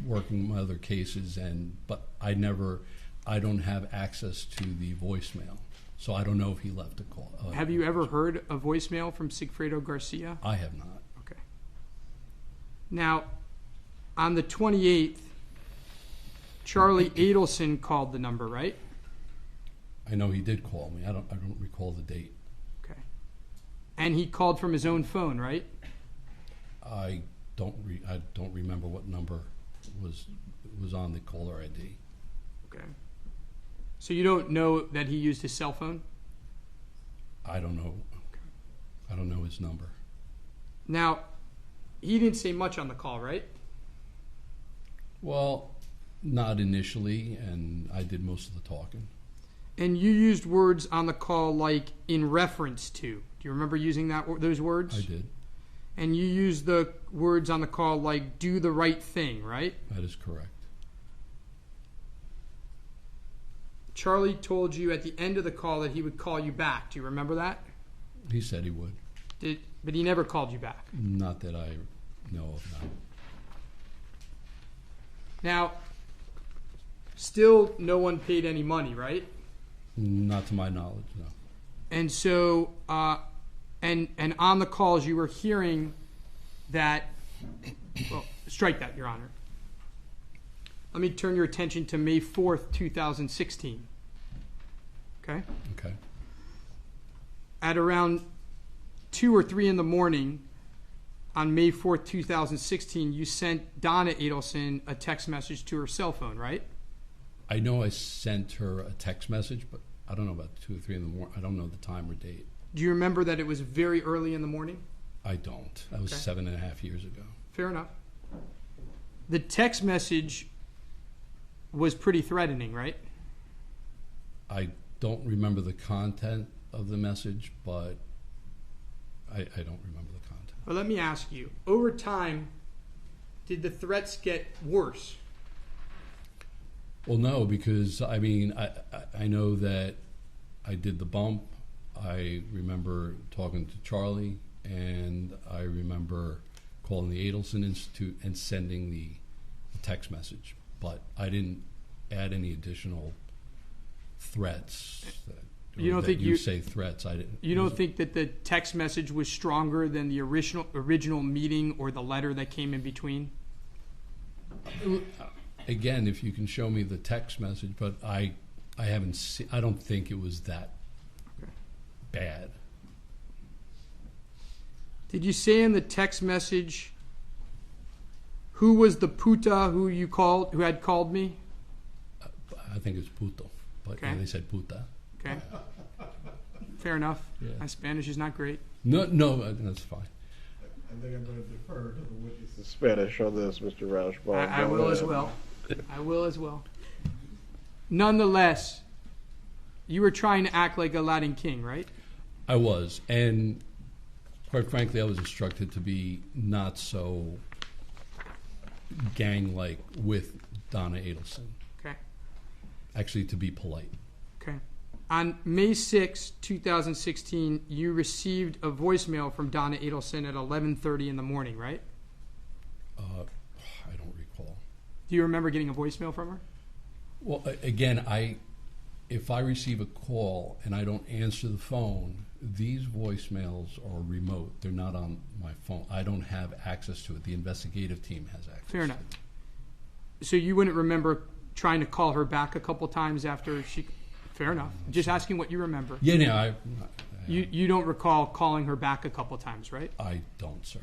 working my other cases, but I don't have access to the voicemail, so I don't know if he left a call. Have you ever heard a voicemail from Sigfredo Garcia? I have not. Okay. Now, on the 28th, Charlie Adelson called the number, right? I know he did call me. I don't recall the date. Okay. And he called from his own phone, right? I don't remember what number was on the caller ID. Okay. So you don't know that he used his cell phone? I don't know. Okay. I don't know his number. Now, he didn't say much on the call, right? Well, not initially, and I did most of the talking. And you used words on the call like "in reference to." Do you remember using those words? I did. And you used the words on the call like "do the right thing," right? That is correct. Charlie told you at the end of the call that he would call you back. Do you remember that? He said he would. But he never called you back? Not that I know of, no. Now, still no one paid any money, right? Not to my knowledge, no. And so, and on the calls you were hearing that, well, strike that, Your Honor. let me turn your attention to May 4th, 2016. Okay? Okay. At around 2 or 3 in the morning on May 4th, 2016, you sent Donna Adelson a text message to her cell phone, right? I know I sent her a text message, but I don't know about 2 or 3 in the morning. I don't know the time or date. Do you remember that it was very early in the morning? I don't. That was 7.5 years ago. Fair enough. The text message was pretty threatening, right? I don't remember the content of the message, but I don't remember the content. Well, let me ask you, over time, did the threats get worse? Well, no, because, I mean, I know that I did the bump. I remember talking to Charlie, and I remember calling the Adelson Institute and sending the text message. But I didn't add any additional threats. You don't think you say threats? I didn't. You don't think that the text message was stronger than the original meeting or the letter that came in between? Again, if you can show me the text message, but I haven't seen. I don't think it was that bad. Did you say in the text message who was the puta who had called me? I think it's puto, but Okay. they said puta. Okay. Fair enough. Yeah. My Spanish is not great. No, that's fine. I think I'm going to defer to the witness. Spanish on this, Mr. Rauschbaum. I will as well. I will as well. Nonetheless, you were trying to act like a Latin king, right? I was, and quite frankly, I was instructed to be not so gang-like with Donna Adelson. Okay. Actually, to be polite. Okay. On May 6, 2016, you received a voicemail from Donna Adelson at 11:30 in the morning, right? I don't recall. Do you remember getting a voicemail from her? Well, again, if I receive a call and I don't answer the phone, these voicemails are remote. They're not on my phone. I don't have access to it. The investigative team has access. Fair enough. So you wouldn't remember trying to call her back a couple times after she... Fair enough. Just asking what you remember. Yeah, no, You don't recall calling her back a couple times, right? I don't, sir.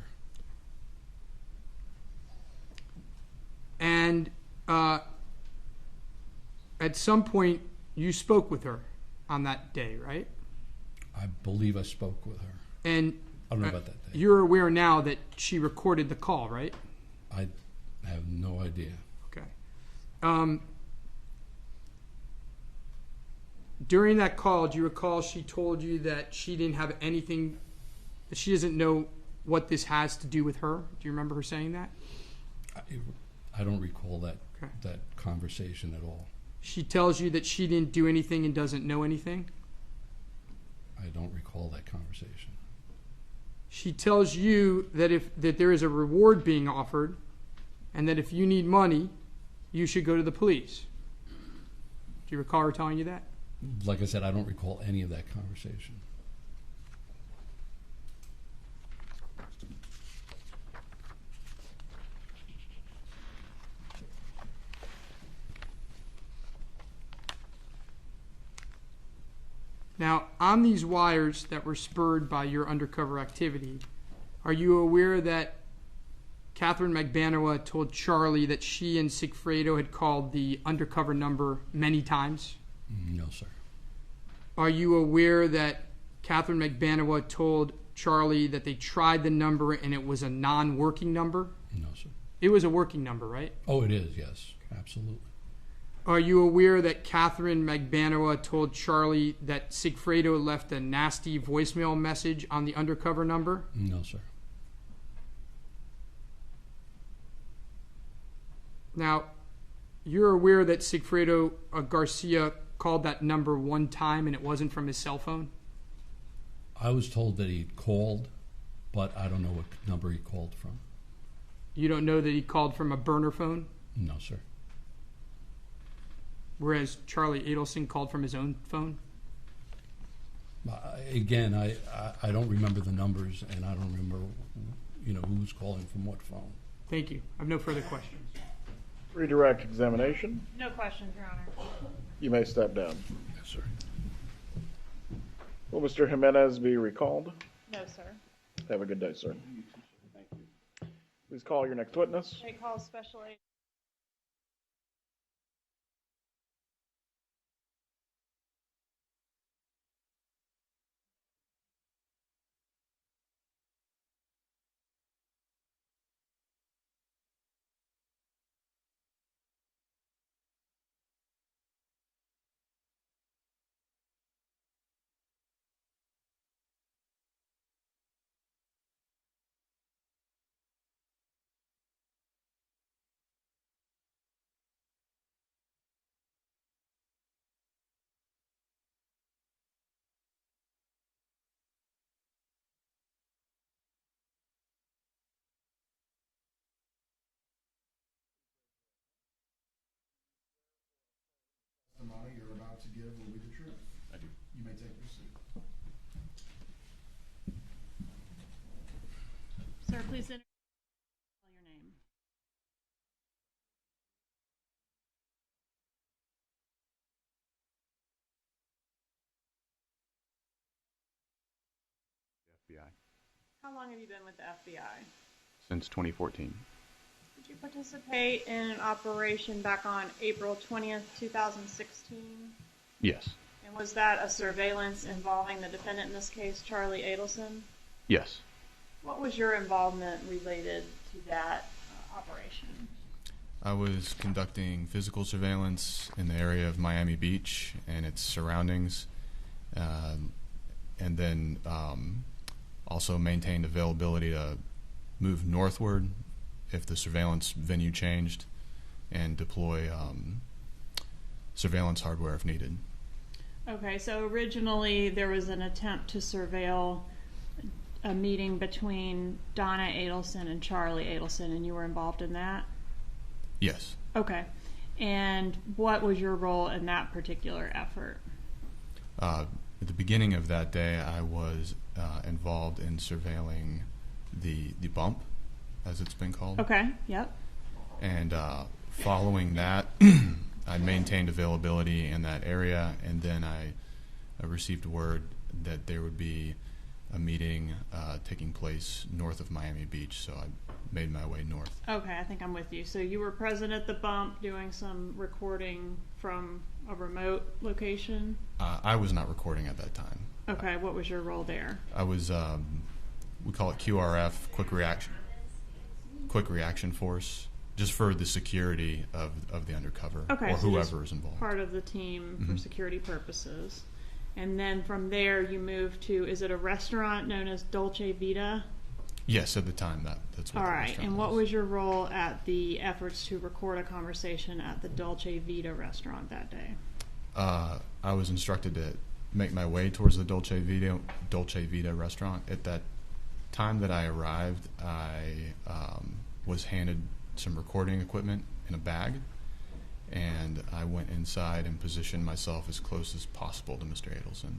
And at some point, you spoke with her on that day, right? I believe I spoke with her. And I don't know about that day. You're aware now that she recorded the call, right? I have no idea. Okay. During that call, do you recall she told you that she didn't have anything, that she doesn't know what this has to do with her? Do you remember her saying that? I don't recall that conversation at all. She tells you that she didn't do anything and doesn't know anything? I don't recall that conversation. She tells you that there is a reward being offered and that if you need money, you should go to the police. Do you recall her telling you that? Like I said, I don't recall any of that conversation. Now, on these wires that were spurred by your undercover activity, are you aware that Katherine Magbanua told Charlie that she and Sigfredo had called the undercover number many times? No, sir. Are you aware that Katherine Magbanua told Charlie that they tried the number and it was a non-working number? No, sir. It was a working number, right? Oh, it is, yes. Absolutely. Are you aware that Katherine Magbanua told Charlie that Sigfredo left a nasty voicemail message on the undercover number? No, sir. Now, you're aware that Sigfredo Garcia called that number one time and it wasn't from his cell phone? I was told that he called, but I don't know what number he called from. You don't know that he called from a burner phone? No, sir. Whereas Charlie Adelson called from his own phone? Again, I don't remember the numbers, and I don't remember, who's calling from what phone. Thank you. I have no further questions. Redirect examination. No questions, Your Honor. You may step down. Yes, sir. Will Mr. Jimenez be recalled? No, sir. Have a good day, sir. Please call your next witness. State call Special Agent. Testimony you're about to give will be the truth. I do. You may take your seat. Sir, please spell your name. FBI. How long have you been with the FBI? Since 2014. Did you participate in an operation back on April 20th, 2016? Yes. And was that a surveillance involving the defendant in this case, Charlie Adelson? Yes. What was your involvement related to that operation? I was conducting physical surveillance in the area of Miami Beach and its surroundings, and then also maintained availability to move northward if the surveillance venue changed, and deploy surveillance hardware if needed. Okay, so originally there was an attempt to surveil a meeting between Donna Adelson and Charlie Adelson, and you were involved in that? Yes. Okay. And what was your role in that particular effort? At the beginning of that day, I was involved in surveilling the bump, as it's been called. Okay, yep. And following that, I maintained availability in that area, and then I received word that there would be a meeting taking place north of Miami Beach, so I made my way north. Okay, I think I'm with you. So you were present at the bump doing some recording from a remote location? I was not recording at that time. Okay, what was your role there? I was, we call it QRF, Quick Reaction Force, just for the security of the undercover, okay, or so whoever is involved. Part of the team Mm-hmm. for security purposes. And then from there you moved to, is it a restaurant known as Dolce Vita? Yes, at the time that's what All the right, restaurant and what was your role at the efforts to record a conversation at the Dolce Vita restaurant that day? I was instructed to make my way towards the Dolce Vita restaurant. At that time that I arrived, I was handed some recording equipment in a bag, and I went inside and positioned myself as close as possible to Mr. Adelson.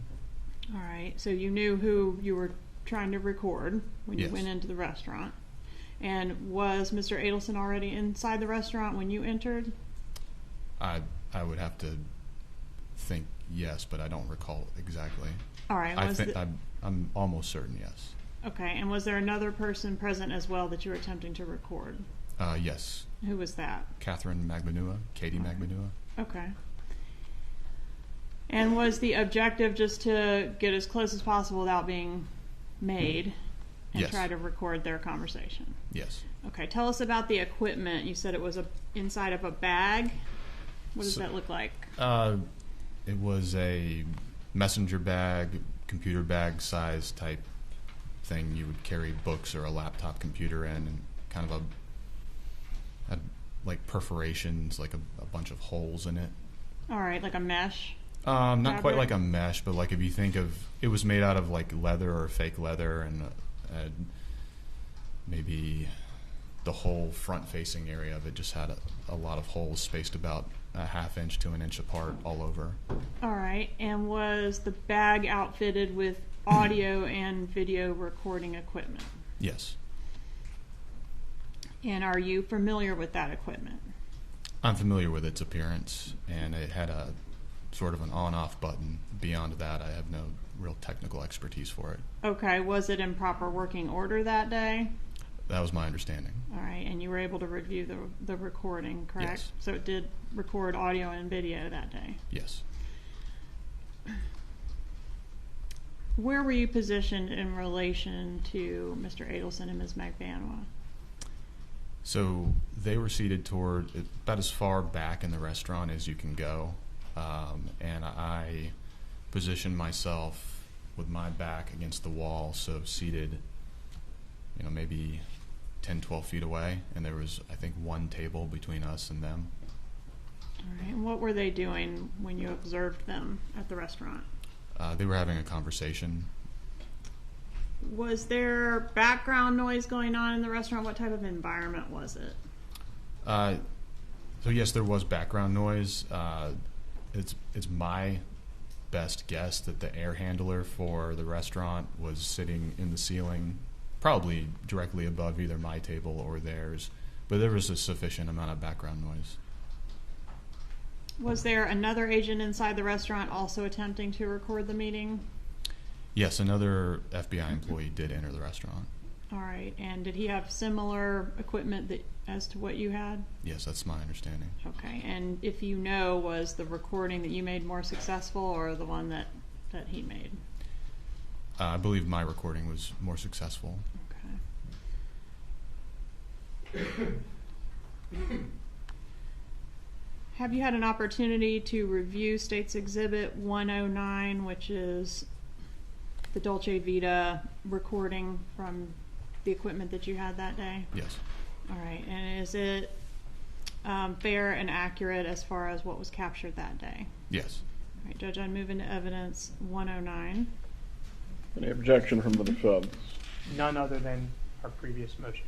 All right, so you knew who you were trying to record when you Yes. went into the restaurant. And was Mr. Adelson already inside the restaurant when you entered? I would have to think yes, but I don't recall exactly. All right. I'm almost certain yes. Okay, and was there another person present as well that you were attempting to record? Yes. Who was that? Katherine Magbanua, Katie Magbanua. Okay. And was the objective just to get as close as possible without being made and Yes. try to record their conversation? Yes. Okay, tell us about the equipment. You said it was inside of a bag. What does that look like? It was a messenger bag, computer bag size type thing. You would carry books or a laptop computer in, and kind of had like perforations, like a bunch of holes in it. All right, like a mesh? Not fabric? quite like a mesh, but like if you think of, it was made out of like leather or fake leather, and maybe the whole front-facing area of it just had a lot of holes spaced about a ½ inch to an inch apart all over. All right, and was the bag outfitted with audio and video recording equipment? Yes. And are you familiar with that equipment? I'm familiar with its appearance, and it had a sort of an on-off button. Beyond that, I have no real technical expertise for it. Okay, was it in proper working order that day? That was my understanding. All right, and you were able to review the recording, correct? Yes. So it did record audio and video that day? Yes. Where were you positioned in relation to Mr. Adelson and Ms. Magbanua? So they were seated toward about as far back in the restaurant as you can go, and I positioned myself with my back against the wall, so seated, maybe 10, 12 feet away, and there was, I think, one table between us and them. All right, and what were they doing when you observed them at the restaurant? They were having a conversation. Was there background noise going on in the restaurant? What type of environment was it? So yes, there was background noise. It's my best guess that the air handler for the restaurant was sitting in the ceiling, probably directly above either my table or theirs, but there was a sufficient amount of background noise. Was there another agent inside the restaurant also attempting to record the meeting? Yes, another FBI employee did enter the restaurant. All right, and did he have similar equipment as to what you had? Yes, that's my understanding. Okay, and if you know, was the recording that you made more successful or the one that he made? I believe my recording was more successful. Okay. Have you had an opportunity to review State's Exhibit 109, which is the Dolce Vita recording from the equipment that you had that day? Yes. All right, and is it fair and accurate as far as what was captured that day? Yes. All right, Judge, I'd move into evidence 109. Any objection from the defense? None other than our previous motion.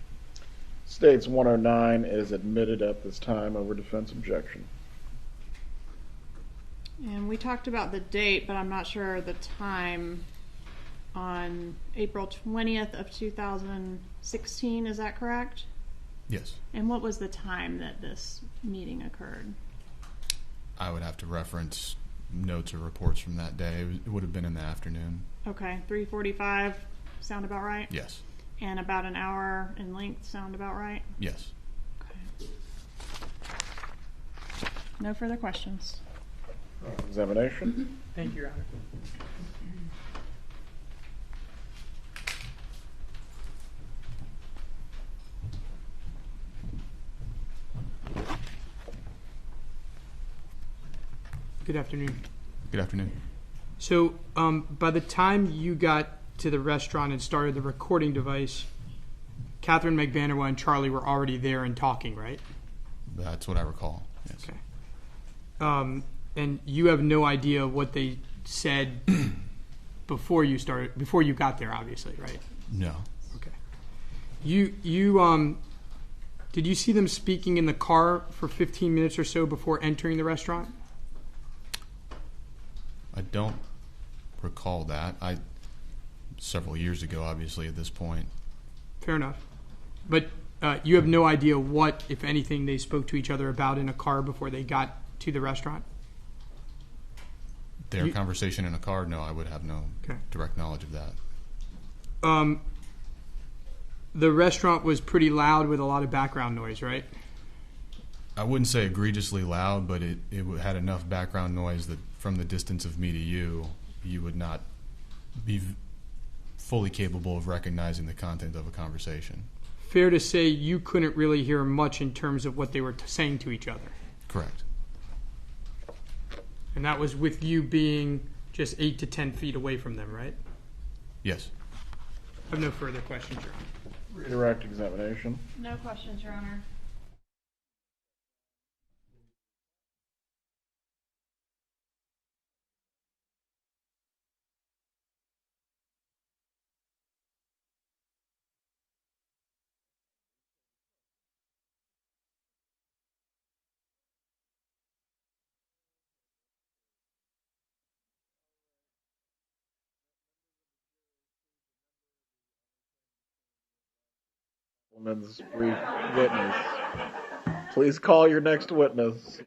States 109 is admitted at this time over defense objection. And we talked about the date, but I'm not sure the time. On April 20th of 2016, is that correct? Yes. And what was the time that this meeting occurred? I would have to reference notes or reports from that day. It would have been in the afternoon. Okay, 3:45 sound about right? Yes. And about an hour in length sound about right? Yes. Okay. No further questions. Examination. Thank you, Your Honor. Good afternoon. Good afternoon. So, by the time you got to the restaurant and started the recording device, Katherine Magbanua and Charlie were already there and talking, right? That's what I recall. Yes. Okay. And you have no idea what they said before you got there, obviously, right? No. Okay. You did you see them speaking in the car for 15 minutes or so before entering the restaurant? I don't recall that. Several years ago, obviously, at this point. Fair enough. But you have no idea what, if anything, they spoke to each other about in a car before they got to the restaurant? Their conversation in a car? No, I would have no direct knowledge of that. The restaurant was pretty loud with a lot of background noise, right? I wouldn't say egregiously loud, but it had enough background noise that from the distance of me to you, you would not be fully capable of recognizing the content of a conversation. Fair to say you couldn't really hear much in terms of what they were saying to each other. Correct. And that was with you being just 8 to 10 feet away from them, right? Yes. I have no further questions, Your Honor. Redirect examination. No questions, Your Honor. Woman's brief witness. Please call your next witness.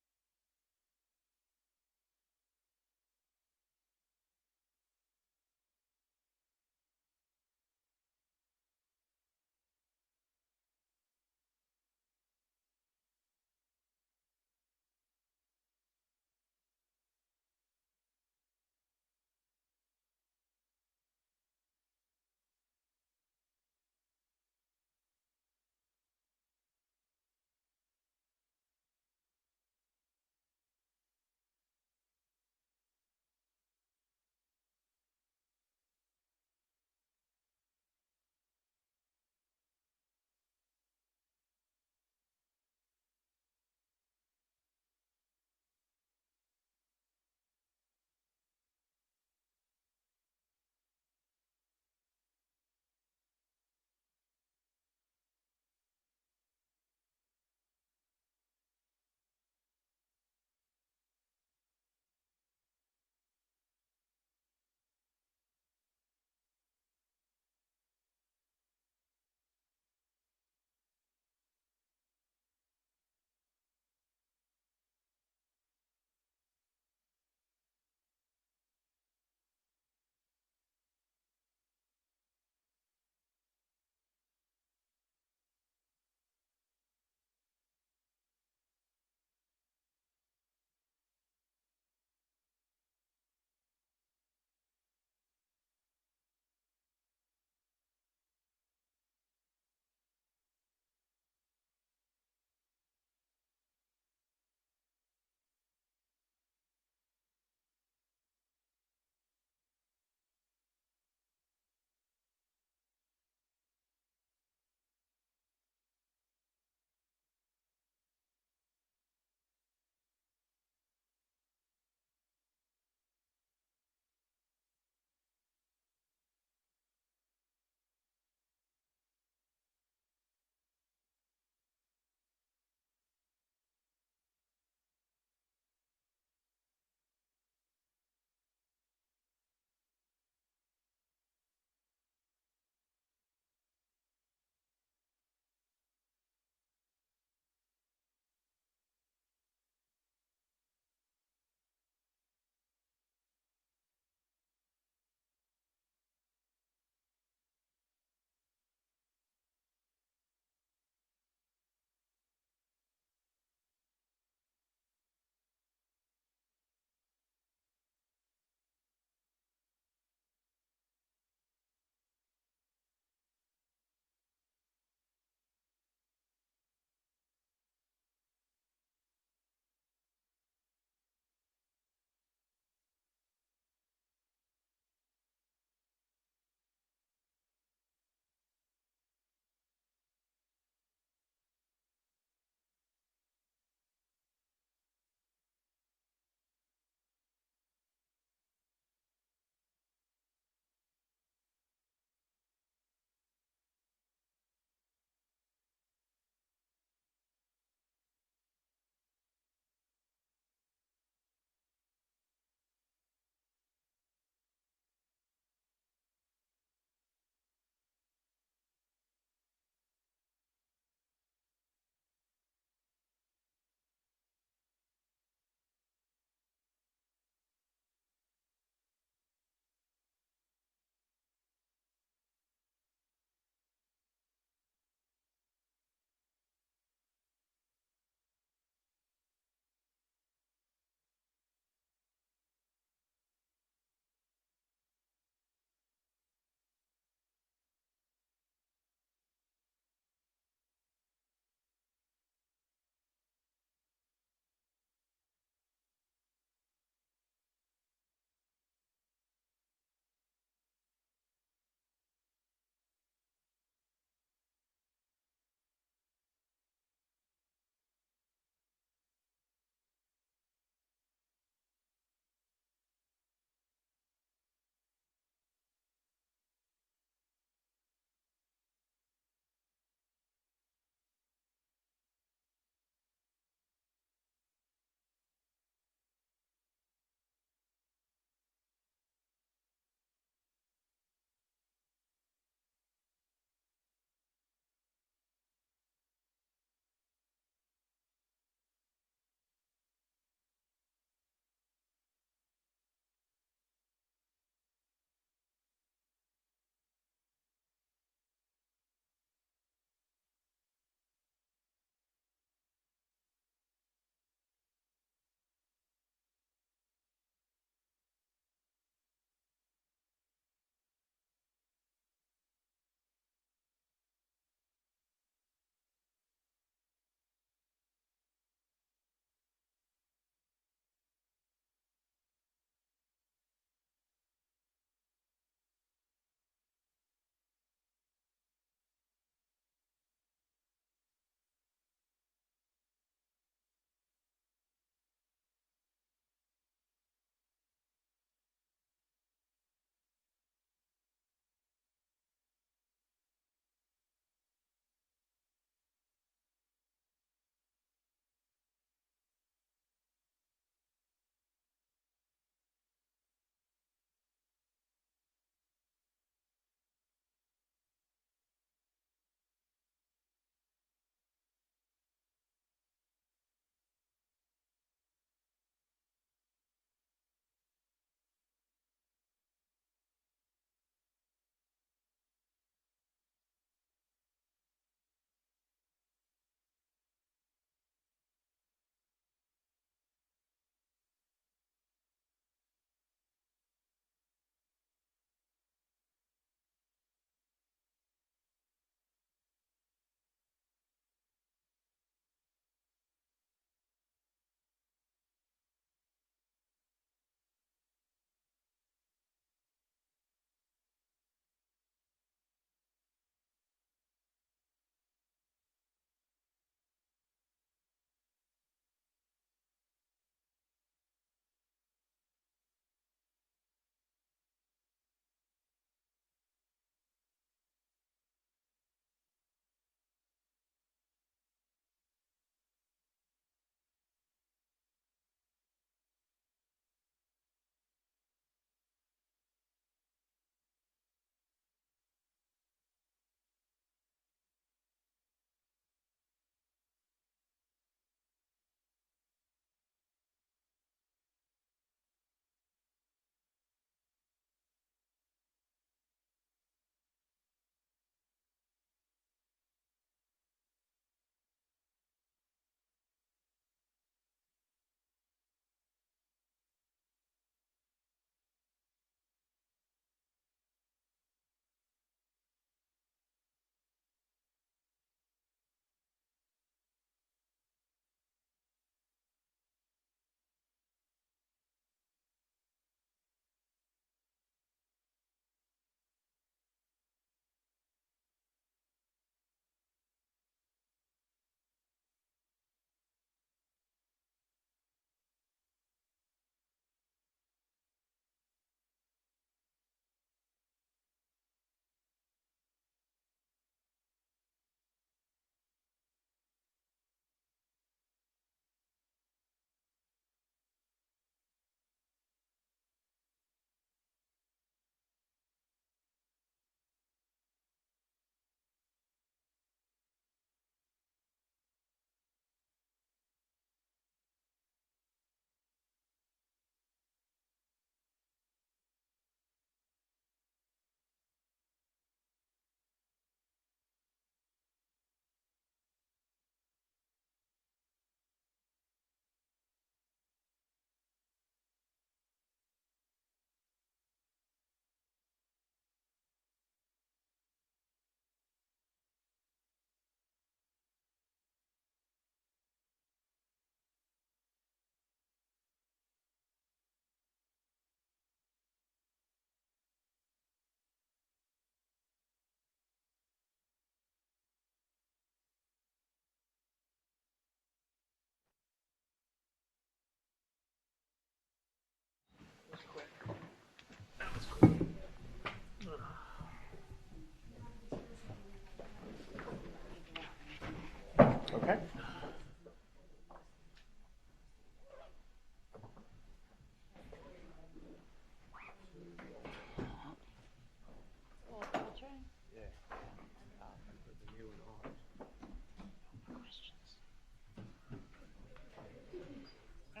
Oh,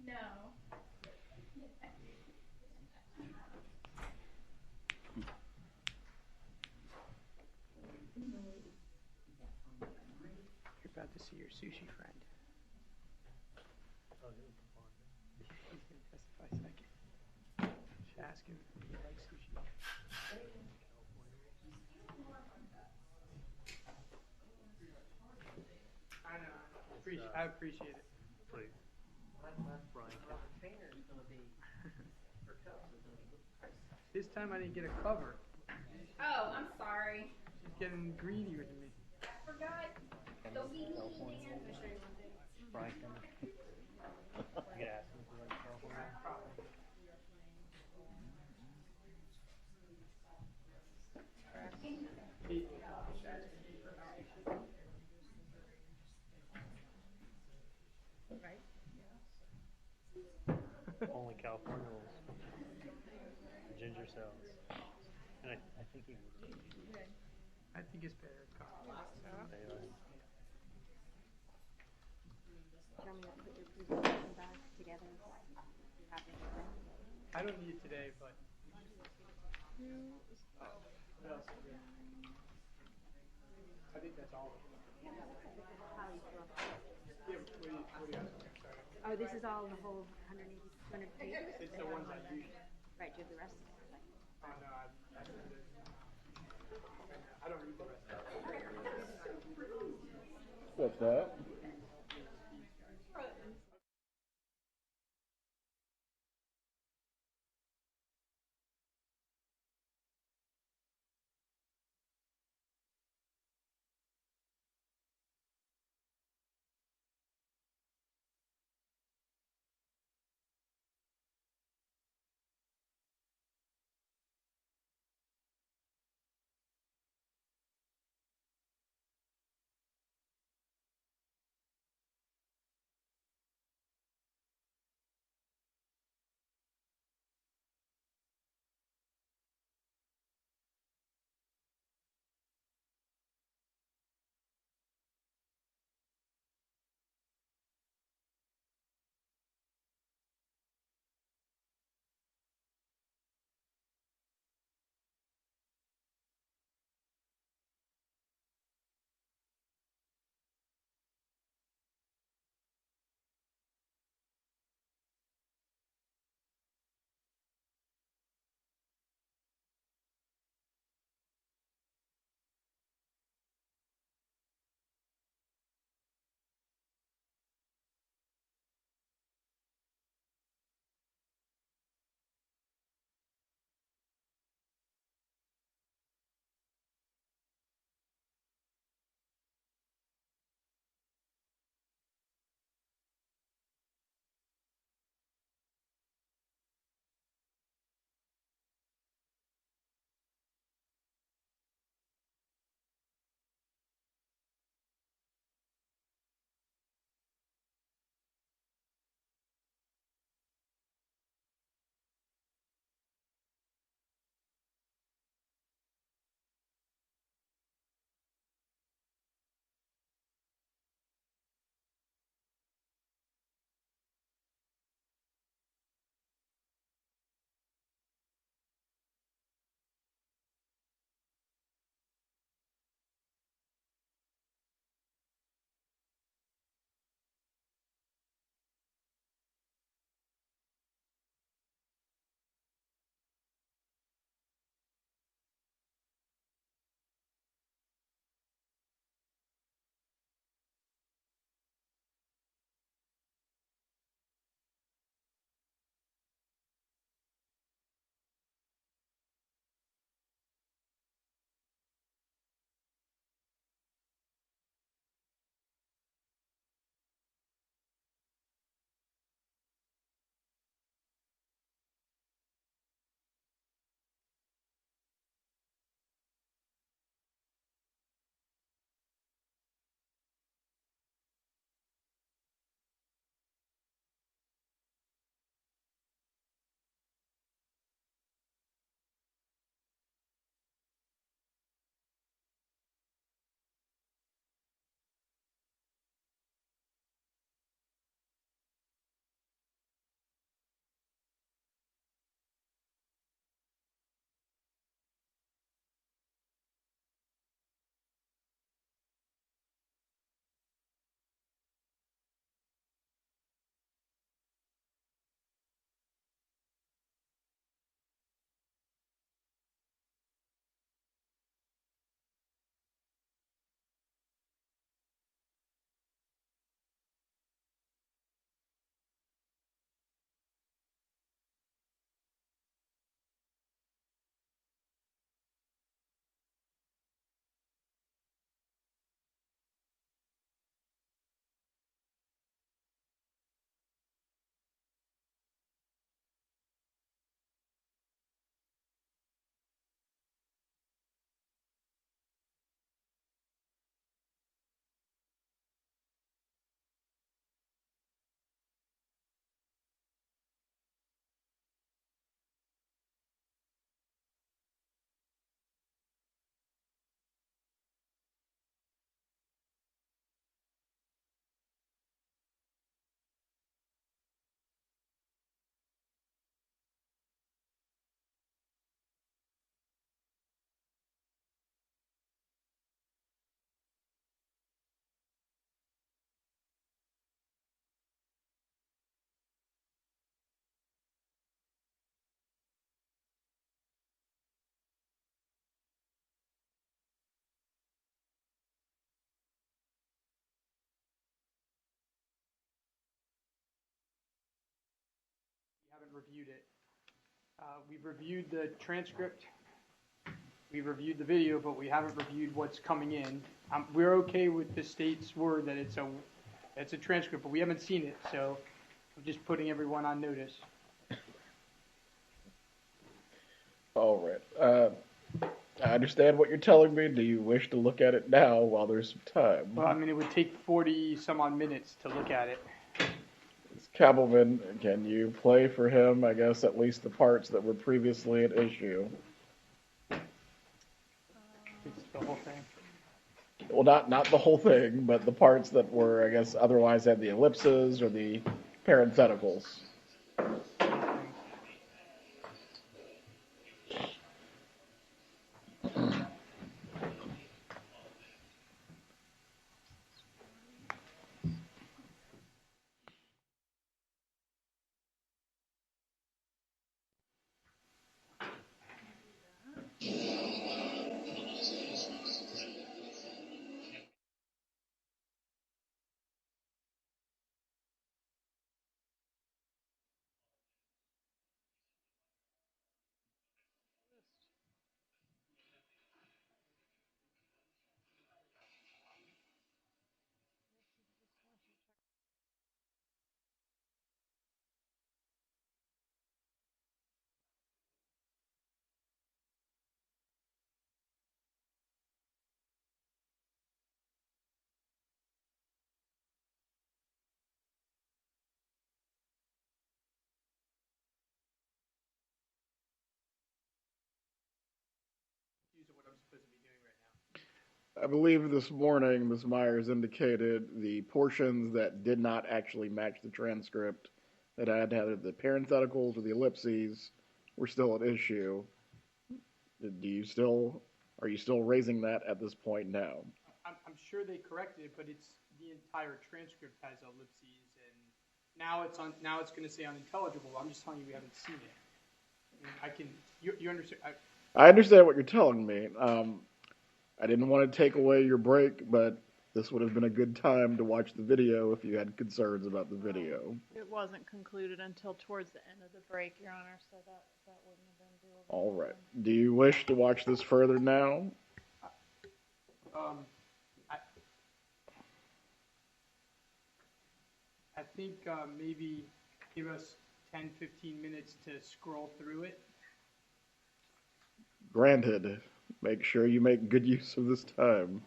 no. You're about to see your sushi friend. He's going to testify second. Should ask him if he likes sushi. I know. I appreciate it. Please. Brian. This time I didn't get a cover. Oh, I'm sorry. She's getting greedy with me. I forgot. Don't be mean, Dan. Brian, you gotta ask him if he likes California. Right? Only California rules. Ginger cells. And I think he would. I think it's better. Anyway. Do you want me to put your presentation back together? Happy with that? I don't need it today, but. What else? I think that's all. How you feel? Yeah, what do you guys think? Sorry. Oh, this is all the whole 180, 200 pages? It's the ones I use. Right, do you have the rest? Oh, no, I don't read the rest of it. What's that? reviewed it. We've reviewed the transcript. We've reviewed the video, but we haven't reviewed what's coming in. We're okay with the state's word that it's a transcript, but we haven't seen it, so I'm just putting everyone on notice. All right. I understand what you're telling me. Do you wish to look at it now while there's some time? Well, I mean, it would take 40 some odd minutes to look at it. Campbellman, can you play for him, I guess, at least the parts that were previously at issue? It's the whole thing. Well, not the whole thing, but the parts that were, I guess, otherwise had the ellipses or the parentheticals. I believe this morning Ms. Myers indicated the portions that did not actually match the transcript, that had either the parentheticals or the ellipses, were still at issue. Are you still raising that at this point now? I'm sure they corrected it, but it's the entire transcript has ellipses, and now it's going to say unintelligible. I'm just telling you we haven't seen it. You understand? I understand what you're telling me. I didn't want to take away your break, but this would have been a good time to watch the video if you had concerns about the video. It wasn't concluded until towards the end of the break, Your Honor, so that wouldn't have been doable. All right. Do you wish to watch this further now? I think maybe give us 10, 15 minutes to scroll through it. Granted. Make sure you make good use of this time.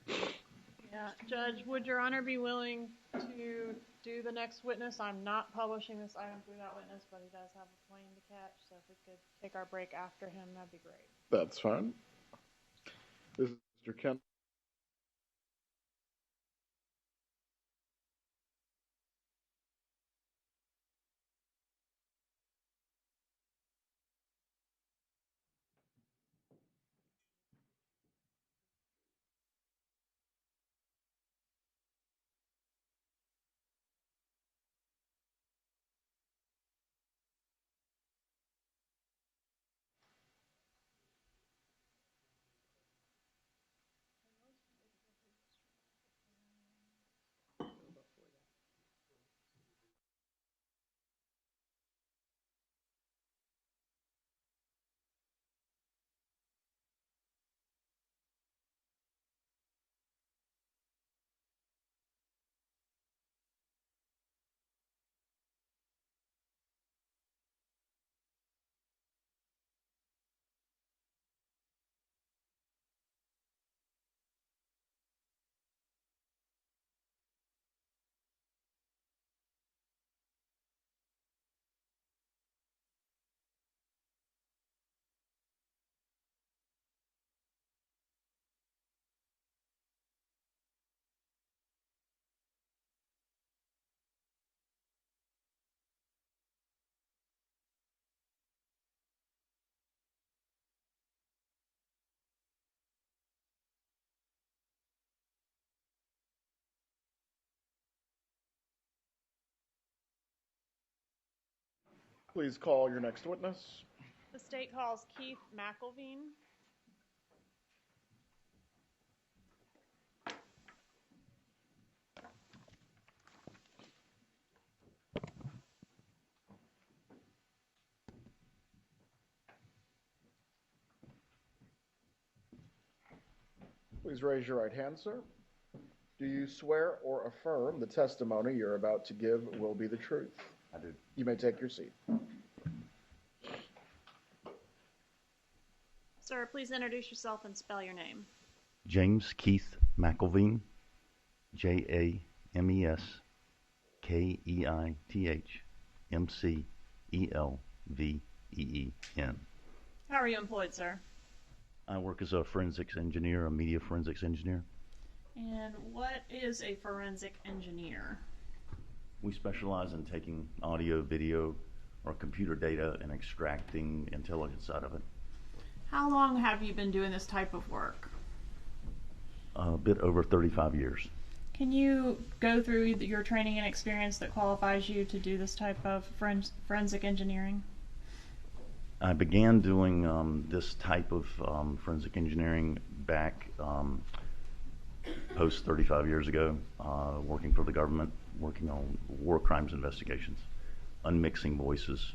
Yeah, Judge, would Your Honor be willing to do the next witness? I'm not publishing this item through that witness, but he does have a plane to catch, so if we could take our break after him, that'd be great. That's fine. This is Mr. Kent. Please call your next witness. The state calls Keith McElveen. Please raise your right hand, sir. Do you swear or affirm the testimony you're about to give will be the truth? I do. You may take your seat. Sir, please introduce yourself and spell your name. James Keith McElveen, JamesKeithMcElveen. How are you employed, sir? I work as a forensics engineer, a media forensics engineer. And what is a forensic engineer? We specialize in taking audio, video, or computer data and extracting intelligence out of it. How long have you been doing this type of work? A bit over 35 years. Can you go through your training and experience that qualifies you to do this type of forensic engineering? I began doing this type of forensic engineering back post 35 years ago, working for the government, working on war crimes investigations, unmixing voices.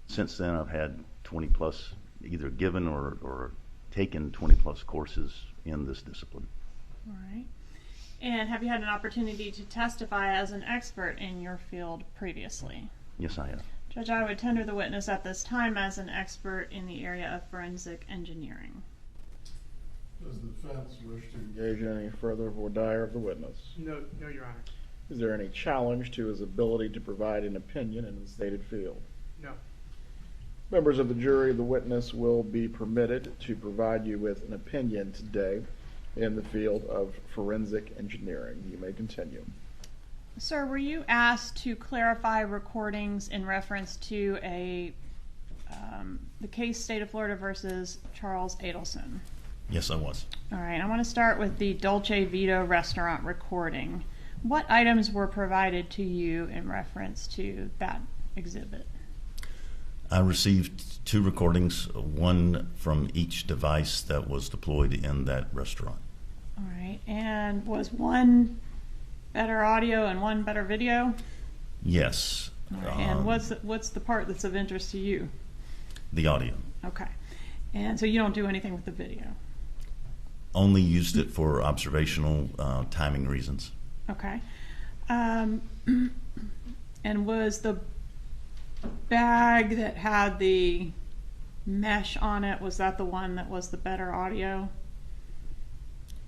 Since then, I've had 20 plus, either given or taken 20 plus courses in this discipline. All right. And have you had an opportunity to testify as an expert in your field previously? Yes, I have. Judge, I would tender the witness at this time as an expert in the area of forensic engineering. Does the defense wish to Engage in any further voir dire of the witness? No, Your Honor. Is there any challenge to his ability to provide an opinion in the stated field? No. Members of the jury, the witness will be permitted to provide you with an opinion today in the field of forensic engineering. You may continue. Sir, were you asked to clarify recordings in reference to the case State of Florida versus Charles Adelson? Yes, I was. All right, I want to start with the Dolce Vita restaurant recording. What items were provided to you in reference to that exhibit? I received 2 recordings, one from each device that was deployed in that restaurant. All right, and was one better audio and one better video? Yes. All right, and what's the part that's of interest to you? The audio. Okay, and so you don't do anything with the video? Only used it for observational timing reasons. Okay. And was the bag that had the mesh on it, was that the one that was the better audio?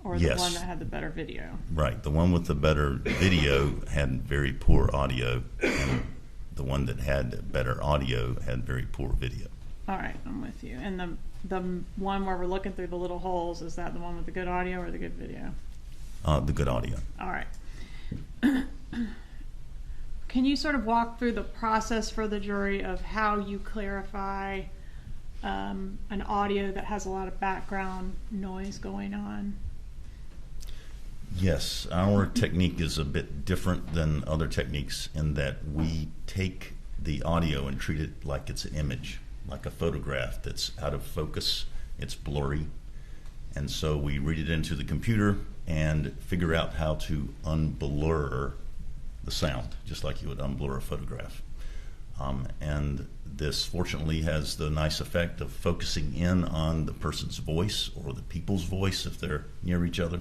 Or the Yes. one that had the better video? Right. The one with the better video had very poor audio, and the one that had better audio had very poor video. All right, I'm with you. And the one where we're looking through the little holes, is that the one with the good audio or the good video? The good audio. All right. Can you sort of walk through the process for the jury of how you clarify an audio that has a lot of background noise going on? Yes, our technique is a bit different than other techniques in that we take the audio and treat it like it's an image, like a photograph that's out of focus, it's blurry. And so we read it into the computer and figure out how to unblur the sound, just like you would unblur a photograph. And this fortunately has the nice effect of focusing in on the person's voice or the people's voice if they're near each other,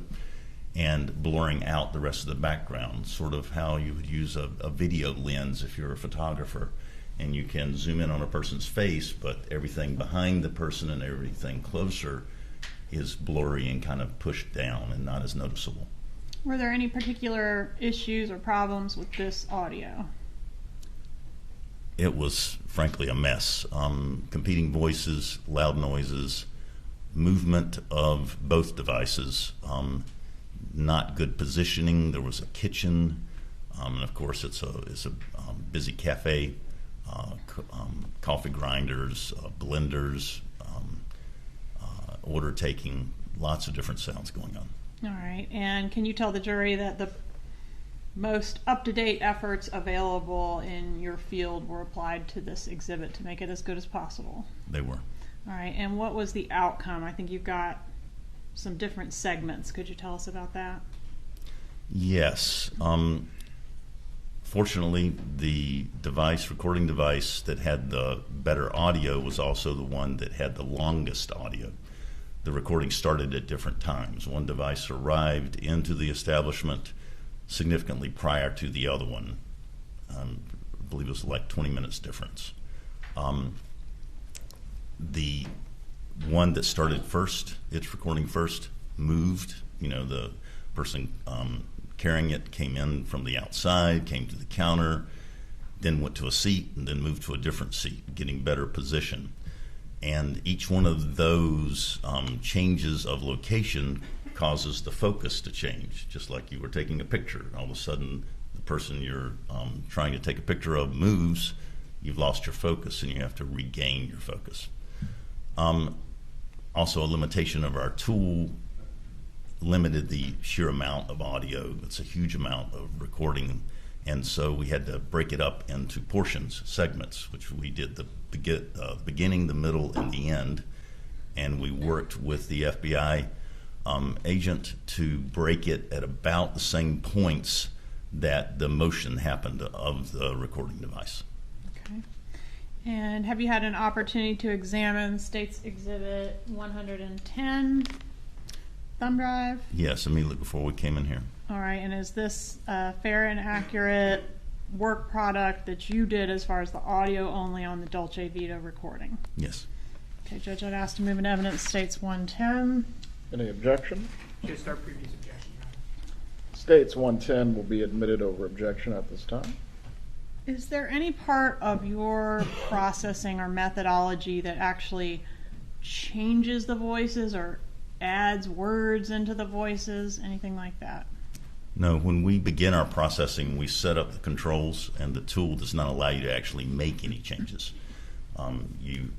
and blurring out the rest of the background, sort of how you would use a video lens if you're a photographer, and you can zoom in on a person's face, but everything behind the person and everything closer is blurry and kind of pushed down and not as noticeable. Were there any particular issues or problems with this audio? It was frankly a mess. Competing voices, loud noises, movement of both devices, not good positioning. There was a kitchen, and of course it's a busy cafe, coffee grinders, blenders, order taking, lots of different sounds going on. All right, and can you tell the jury that the most up-to-date efforts available in your field were applied to this exhibit to make it as good as possible? They were. All right, and what was the outcome? I think you've got some different segments. Could you tell us about that? Yes. Fortunately, the recording device that had the better audio was also the one that had the longest audio. the recording started at different times. One device arrived into the establishment significantly prior to the other one. I believe it was like 20 minutes difference. The one that started first, its recording first, moved. The person carrying it came in from the outside, came to the counter, then went to a seat, and then moved to a different seat, getting better position. And each one of those changes of location causes the focus to change, just like you were taking a picture. All of a sudden, the person you're trying to take a picture of moves, you've lost your focus, and you have to regain your focus. Also, a limitation of our tool limited the sheer amount of audio. It's a huge amount of recording, and so we had to break it up into portions, segments, which we did the beginning, the middle, and the end, and we worked with the FBI agent to break it at about the same points that the motion happened of the recording device. Okay. And have you had an opportunity to examine State's Exhibit 110 thumb drive? Yes, immediately before we came in here. All right, and is this a fair and accurate work product that you did as far as the audio only on the Dolce Vita recording? Yes. Okay, Judge, I'd ask to move into evidence States 110. Any objection? Just our previous objection. States 110 will be admitted over objection at this time. Is there any part of your processing or methodology that actually changes the voices or adds words into the voices, anything like that? No, when we begin our processing, we set up the controls, and the tool does not allow you to actually make any changes. You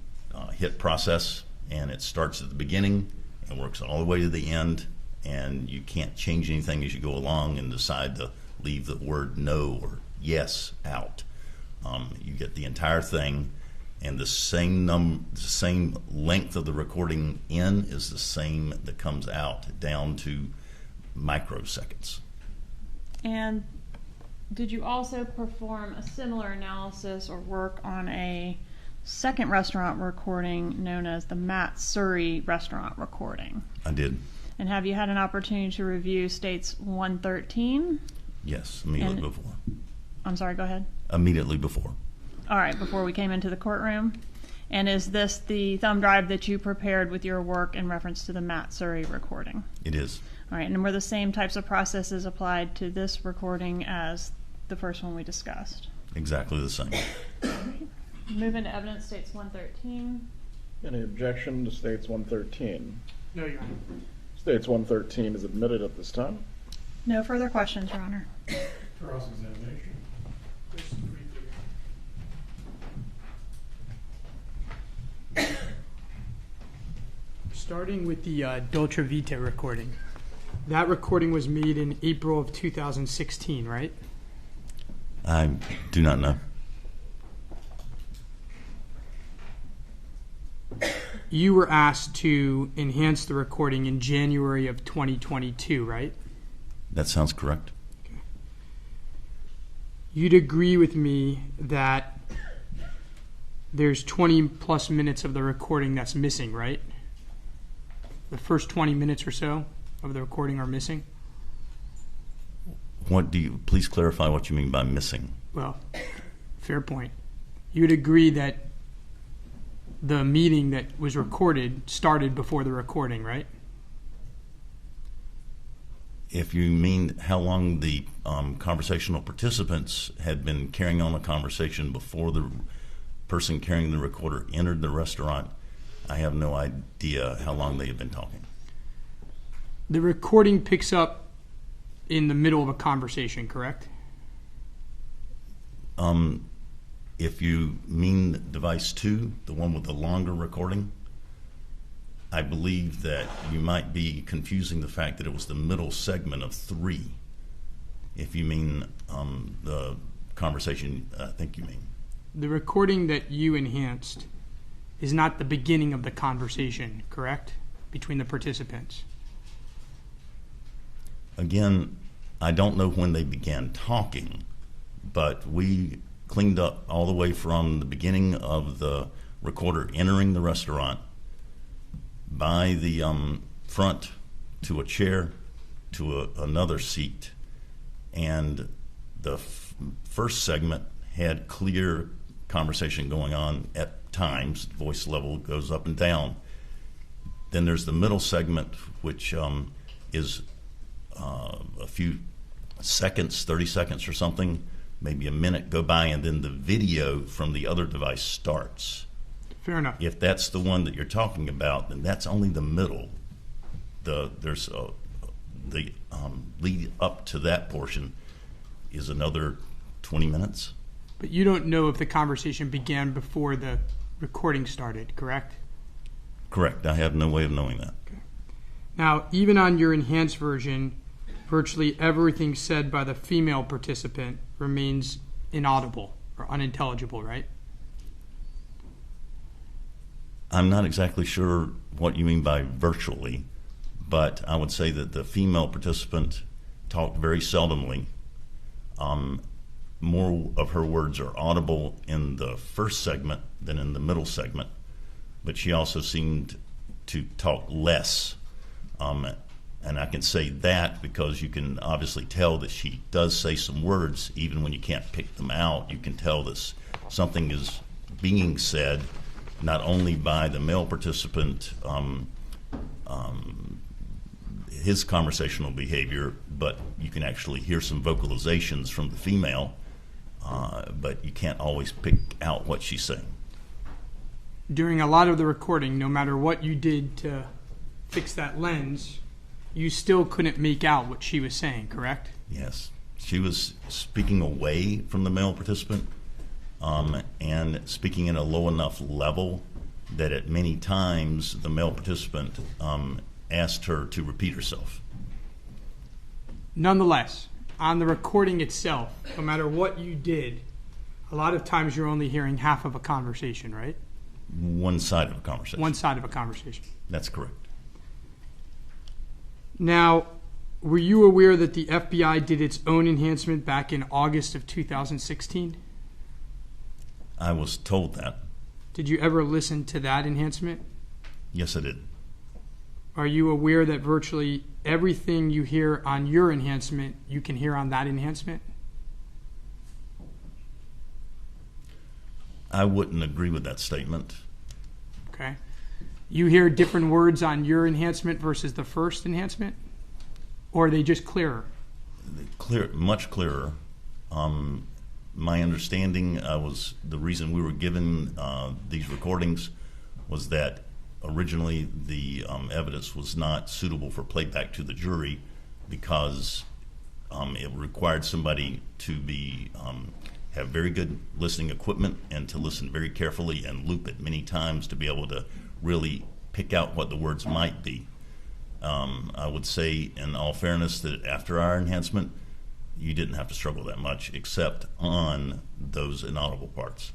hit process, and it starts at the beginning and works all the way to the end, and you can't change anything as you go along and decide to leave the word no or yes out. You get the entire thing, and the same length of the recording in is the same that comes out, down to microseconds. And did you also perform a similar analysis or work on a second restaurant recording known as the Matt Surrey restaurant recording? I did. And have you had an opportunity to review States 113? Yes, immediately before. I'm sorry, go ahead. Immediately before. All right, before we came into the courtroom. And is this the thumb drive that you prepared with your work in reference to the Matt Surrey recording? It is. All right, and were the same types of processes applied to this recording as the first one we discussed? Exactly the same. Move into evidence, States 113. Any objection to States 113? No, Your Honor. States 113 is admitted at this time. No further questions, Your Honor. Cross-examination. Starting with the Dolce Vita recording. That recording was made in April of 2016, right? I do not know. You were asked to enhance the recording in January of 2022, right? That sounds correct. Okay. You'd agree with me that there's 20 plus minutes of the recording that's missing, right? The first 20 minutes or so of the recording are missing? Please clarify what you mean by missing? Well, fair point. You'd agree that the meeting that was recorded started before the recording, right? If you mean how long the conversational participants had been carrying on the conversation before the person carrying the recorder entered the restaurant, I have no idea how long they had been talking. The recording picks up in the middle of a conversation, correct? If you mean device 2, the one with the longer recording, I believe that you might be confusing the fact that it was the middle segment of 3. If you mean the conversation, I think you mean. The recording that you enhanced is not the beginning of the conversation, correct? Between the participants. Again, I don't know when they began talking, but we cleaned up all the way from the beginning of the recorder entering the restaurant, by the front to a chair to another seat, and the first segment had clear conversation going on at times. Voice level goes up and down. Then there's the middle segment, which is a few seconds, 30 seconds or something, maybe a minute go by, and then the video from the other device starts. Fair enough. If that's the one that you're talking about, then that's only the middle. There's the lead up to that portion is another 20 minutes. But you don't know if the conversation began before the recording started, correct? Correct. I have no way of knowing that. Okay. Now, even on your enhanced version, virtually everything said by the female participant remains inaudible or unintelligible, right? I'm not exactly sure what you mean by virtually, but I would say that the female participant talked very seldomly. More of her words are audible in the first segment than in the middle segment, but she also seemed to talk less. And I can say that because you can obviously tell that she does say some words, even when you can't pick them out. You can tell that something is being said, not only by the male participant, his conversational behavior, but you can actually hear some vocalizations from the female, but you can't always pick out what she's saying. During a lot of the recording, no matter what you did to fix that lens, you still couldn't make out what she was saying, correct? Yes. She was speaking away from the male participant and speaking in a low enough level that at many times the male participant asked her to repeat herself. Nonetheless, on the recording itself, no matter what you did, a lot of times you're only hearing half of a conversation, right? One side of a conversation. One side of a conversation. That's correct. Now, were you aware that the FBI did its own enhancement back in August of 2016? I was told that. Did you ever listen to that enhancement? Yes, I did. Are you aware that virtually everything you hear on your enhancement, you can hear on that enhancement? I wouldn't agree with that statement. Okay. You hear different words on your enhancement versus the first enhancement? Or are they just clearer? Clear, much clearer. My understanding was the reason we were given these recordings was that originally the evidence was not suitable for playback to the jury because it required somebody to be have very good listening equipment and to listen very carefully and loop it many times to be able to really pick out what the words might be. I would say, in all fairness, that after our enhancement, you didn't have to struggle that much except on those inaudible parts.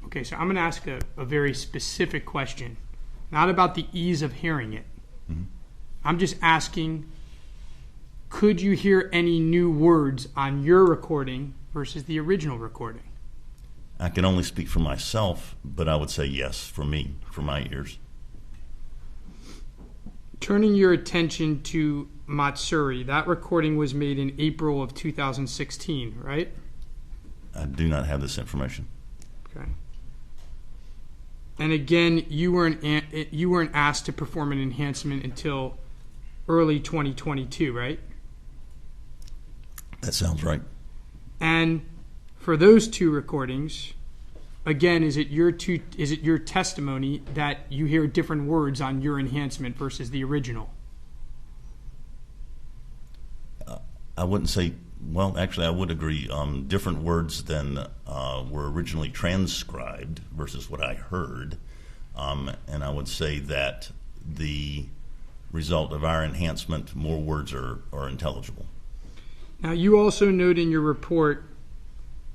Okay, so I'm going to ask a very specific question, not about the ease of hearing it. Mm-hmm. I'm just asking, could you hear any new words on your recording versus the original recording? I can only speak for myself, but I would say yes, for me, for my ears. Turning your attention to Matsuri, that recording was made in April of 2016, right? I do not have this information. Okay. And again, you weren't asked to perform an enhancement until early 2022, right? That sounds right. And for those two recordings, again, is it your testimony that you hear different words on your enhancement versus the original? I wouldn't say, well, actually I would agree. Different words than were originally transcribed versus what I heard. And I would say that the result of our enhancement, more words are intelligible. Now, you also note in your report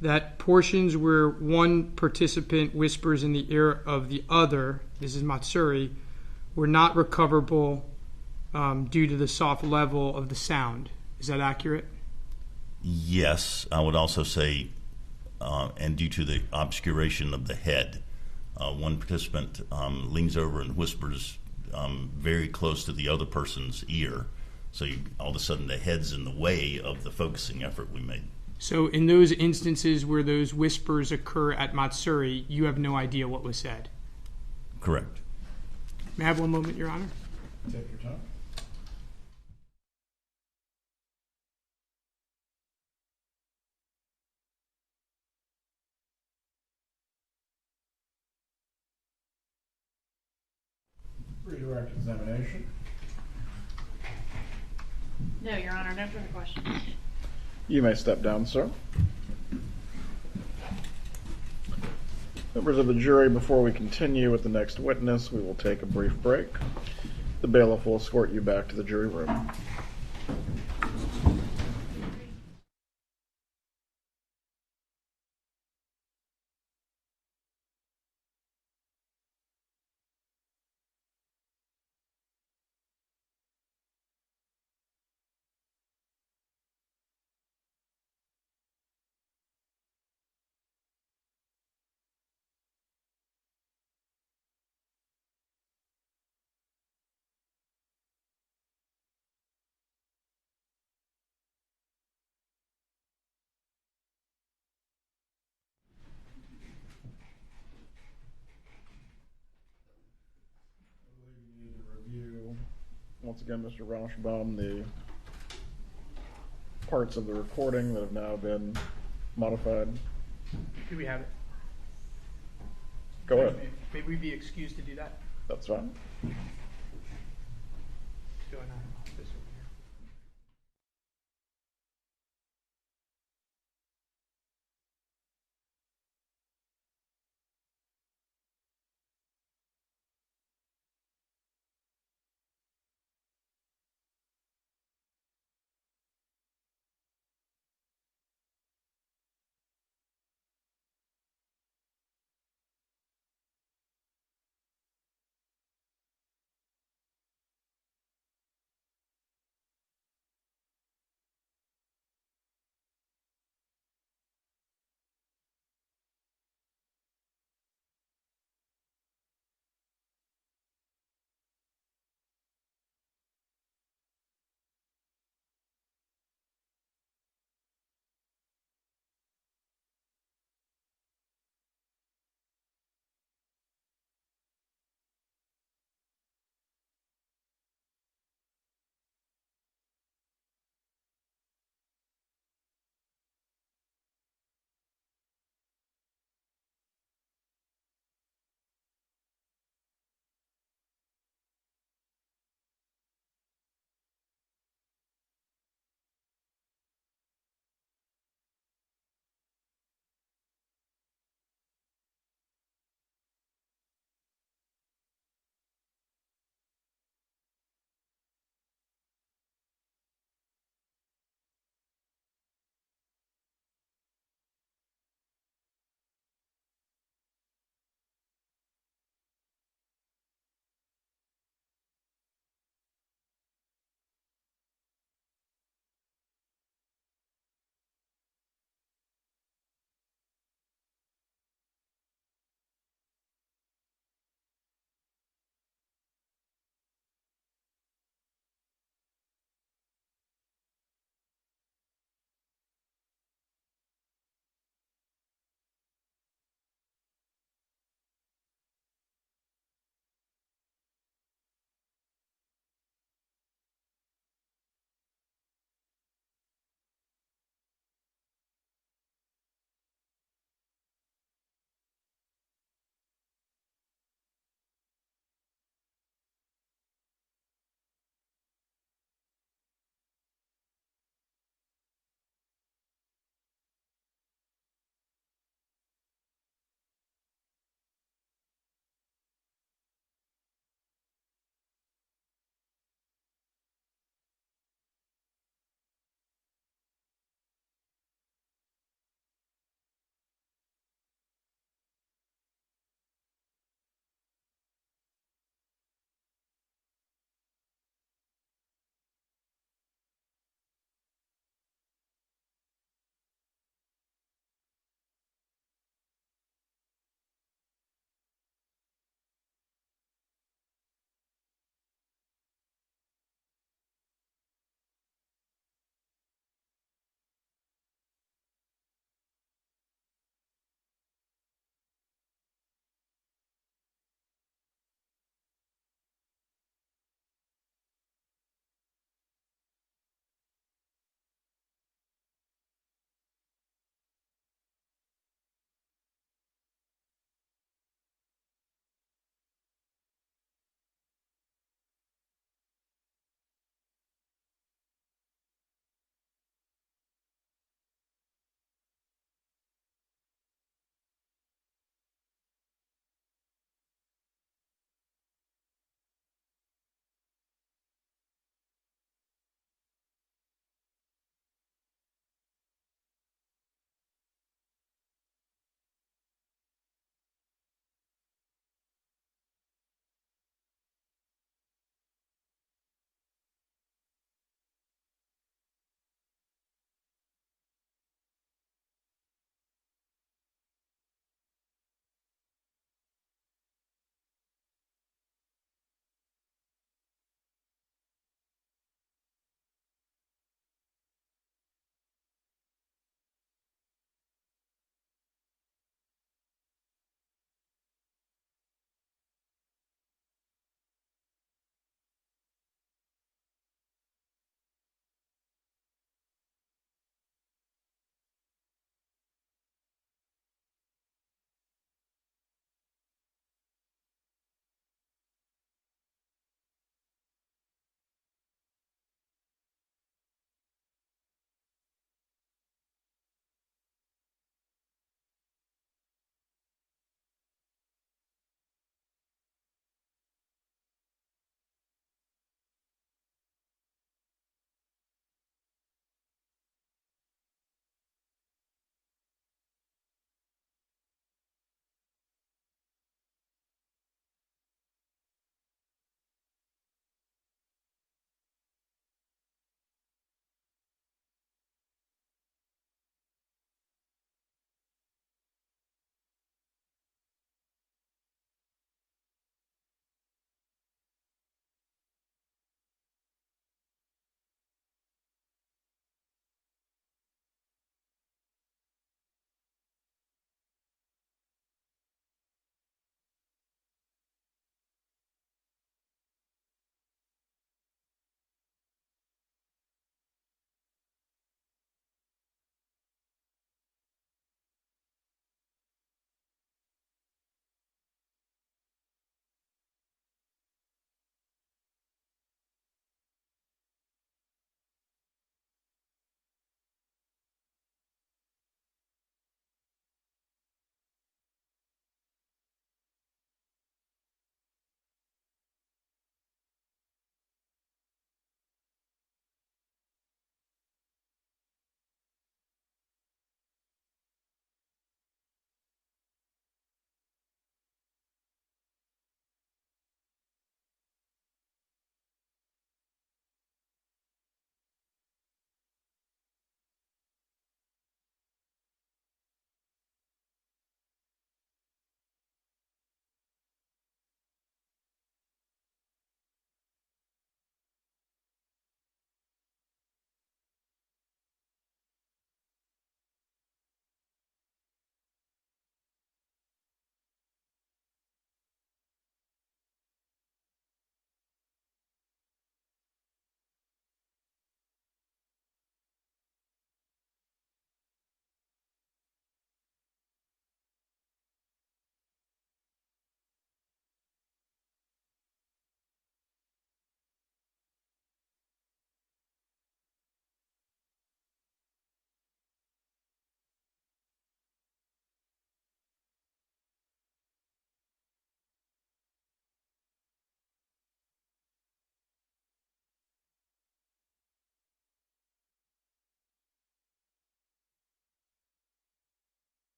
that portions where one participant whispers in the ear of the other, this is Matsuri, were not recoverable due to the soft level of the sound. Is that accurate? Yes, I would also say, and due to the obscuration of the head, one participant leans over and whispers very close to the other person's ear. So all of a sudden the head's in the way of the focusing effort we made. So in those instances where those whispers occur at Matsuri, you have no idea what was said? Correct. May I have one moment, Your Honor? Take your time. Redirect examination. No, Your Honor, no further questions. You may step down, sir. Members of the jury, before we continue with the next witness, we will take a brief break. The bailiff will escort you back to the jury room. Once again, Mr. Rauschbaum, the parts of the recording that have now been modified. Do we have it? Go ahead. May we be excused to do that? That's fine. Go ahead. This over here.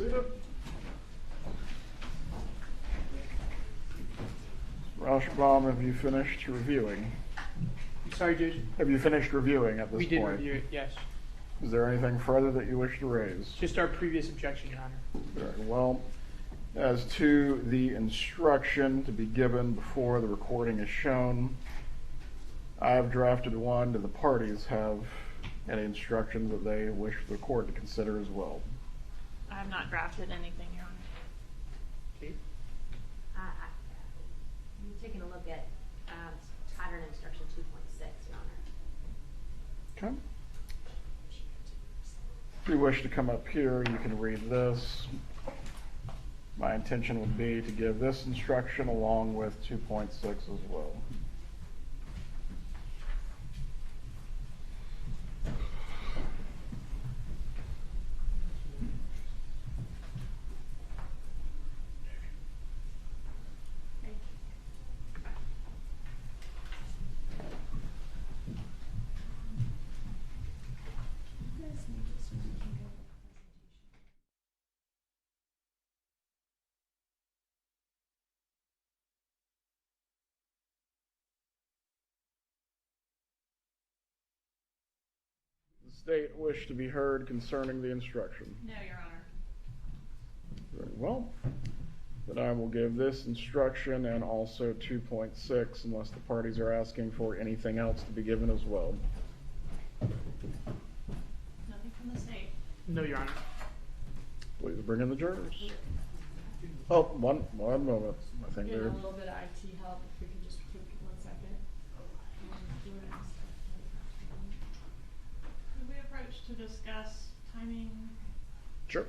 seated. Rauschbaum, have you finished reviewing? Sorry, Judge. Have you finished reviewing at this We point? did review it, yes. Is there anything further that you wish to raise? Just our previous objection, Your Honor. Very well. As to the instruction to be given before the recording is shown, I have drafted one. Do the parties have any instructions that they wish the court to consider as well? I have not drafted anything, Your Honor. Okay. I'm taking a look at pattern instruction 2.6, Your Honor. Okay. If you wish to come up here, you can read this. My intention would be to give this instruction along with 2.6 as well. The state wish to be heard concerning the instruction? No, Your Honor. Very well. Then I will give this instruction and also 2.6 unless the parties are asking for anything else to be given as well. Nothing from the state. No, Your Honor. Please bring in the jurors. Oh, one moment. I think Getting they're... a little bit of IT help, if we could just take 1 second. Could we approach to discuss timing? Sure.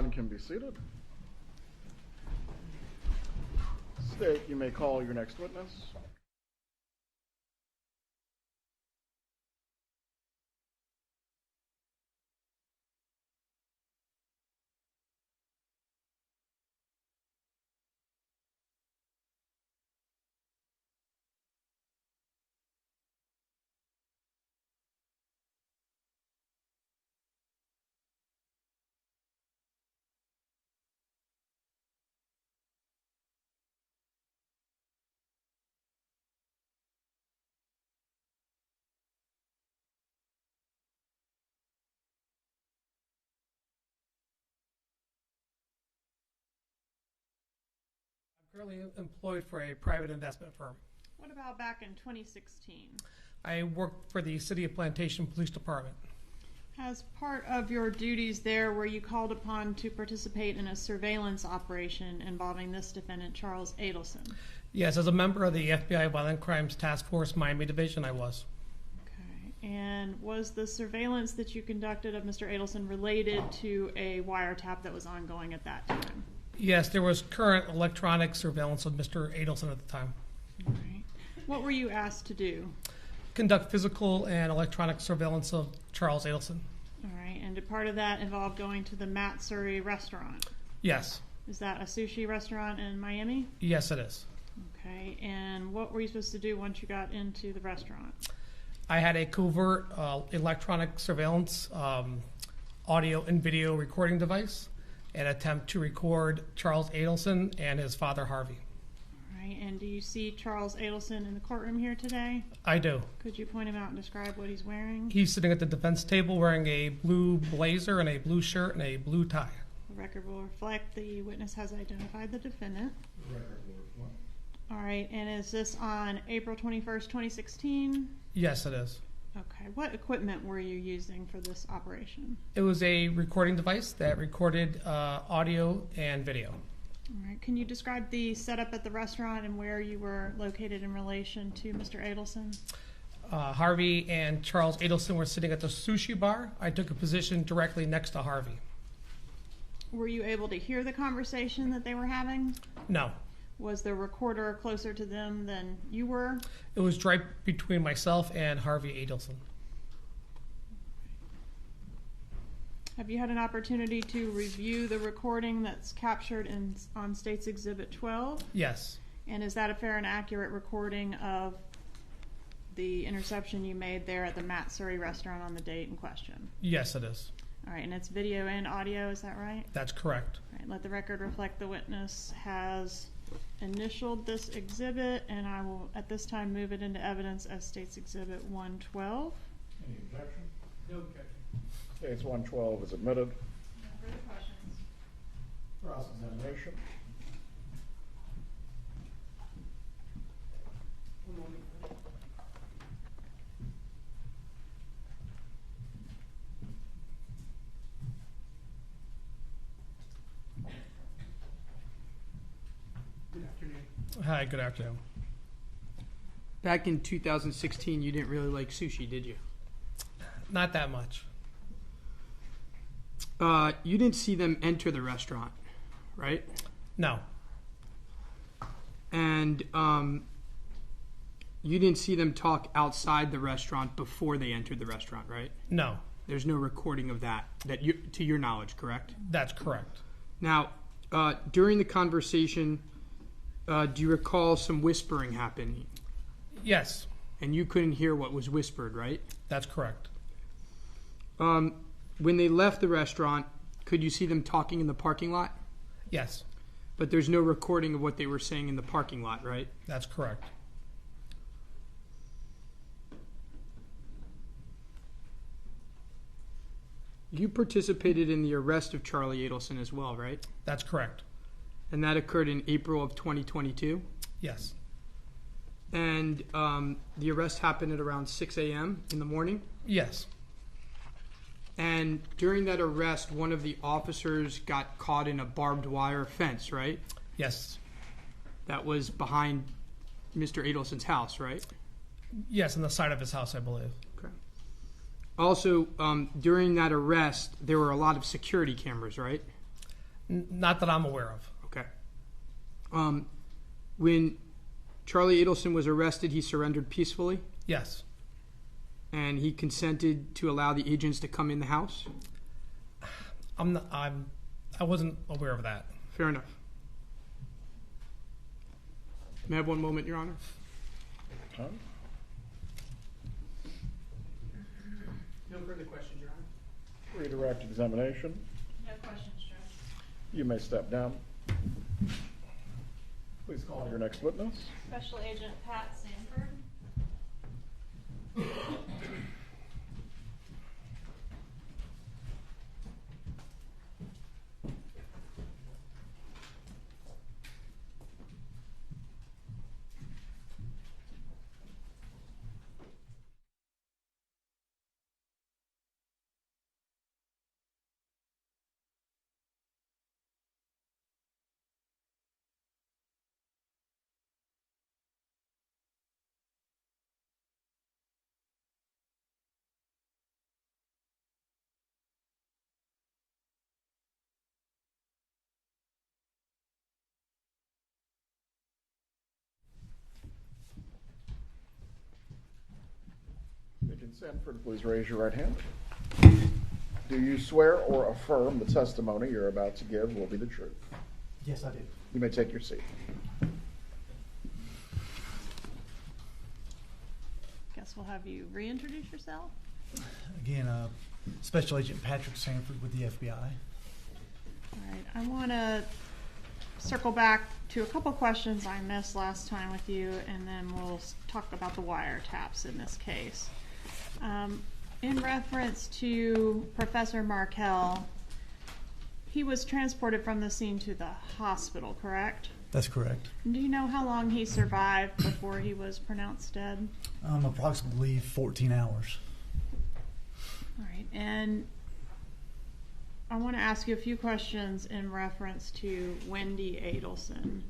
Everyone can be seated. State, you may call your next witness. Currently employed for a private investment firm. What about back in 2016? I worked for the City of Plantation Police Department. As part of your duties there, were you called upon to participate in a surveillance operation involving this defendant, Charles Adelson? Yes, as a member of the FBI Violent Crimes Task Force Miami Division, I was. Okay. And was the surveillance that you conducted of Mr. Adelson related to a wiretap that was ongoing at that time? Yes, there was current electronic surveillance of Mr. Adelson at the time. All right. What were you asked to do? Conduct physical and electronic surveillance of Charles Adelson. All right. And did part of that involve going to the Matsuri restaurant? Yes. Is that a sushi restaurant in Miami? Yes, it is. Okay. And what were you supposed to do once you got into the restaurant? I had a covert electronic surveillance audio and video recording device, an attempt to record Charles Adelson and his father, Harvey. All right, and do you see Charles Adelson in the courtroom here today? I do. Could you point him out and describe what he's wearing? He's sitting at the defense table wearing a blue blazer and a blue shirt and a blue tie. The record will reflect the witness has identified the defendant. The record will reflect. All right, and is this on April 21st, 2016? Yes, it is. Okay, what equipment were you using for this operation? It was a recording device that recorded audio and video. All right, can you describe the setup at the restaurant and where you were located in relation to Mr. Adelson? Harvey and Charles Adelson were sitting at the sushi bar. I took a position directly next to Harvey. Were you able to hear the conversation that they were having? No. Was the recorder closer to them than you were? It was right between myself and Harvey Adelson. Have you had an opportunity to review the recording that's captured on State's Exhibit 12? Yes. And is that a fair and accurate recording of the interception you made there at the Matsuri restaurant on the date in question? Yes, it is. All right, and it's video and audio, is that right? That's correct. All right, let the record reflect the witness has initialed this exhibit, and I will at this time move it into evidence as State's Exhibit 112. Any objection? No objection. Case 112 is admitted. No further questions. Cross-examination. Good afternoon. Hi, good afternoon. Back in 2016, you didn't really like sushi, did you? Not that much. You didn't see them enter the restaurant, right? No. And you didn't see them talk outside the restaurant before they entered the restaurant, right? No. There's no recording of that you, to your knowledge, correct? That's correct. Now, during the conversation, do you recall some whispering happening? Yes. And you couldn't hear what was whispered, right? That's correct. When they left the restaurant, could you see them talking in the parking lot? Yes. But there's no recording of what they were saying in the parking lot, right? That's correct. You participated in the arrest of Charlie Adelson as well, right? That's correct. And that occurred in April of 2022? Yes. And the arrest happened at around 6 a.m. in the morning? Yes. And during that arrest, one of the officers got caught in a barbed wire fence, right? Yes. That was behind Mr. Adelson's house, right? Yes, on the side of his house, I believe. Okay. Also, during that arrest, there were a lot of security cameras, right? Not that I'm aware of. Okay. When Charlie Adelson was arrested, he surrendered peacefully? Yes. And he consented to allow the agents to come in the house? I wasn't aware of that. Fair enough. May I have one moment, Your Honor? Huh? No further questions, Your Honor. Redirect examination. No questions, Judge. You may step down. Please call your next witness. Special Agent Pat Sanford. Agent Sanford, please raise your right hand. Do you swear or affirm the testimony you're about to give will be the truth? Yes, I do. You may take your seat. Guess we'll have you reintroduce yourself. Again, Special Agent Patrick Sanford with the FBI. All right, I want to circle back to a couple questions I missed last time with you, and then we'll talk about the wiretaps in this case. In reference to Professor Markel, he was transported from the scene to the hospital, correct? That's correct. Do you know how long he survived before he was pronounced dead? Approximately 14 hours. All right, and I want to ask you a few questions in reference to Wendy Adelson.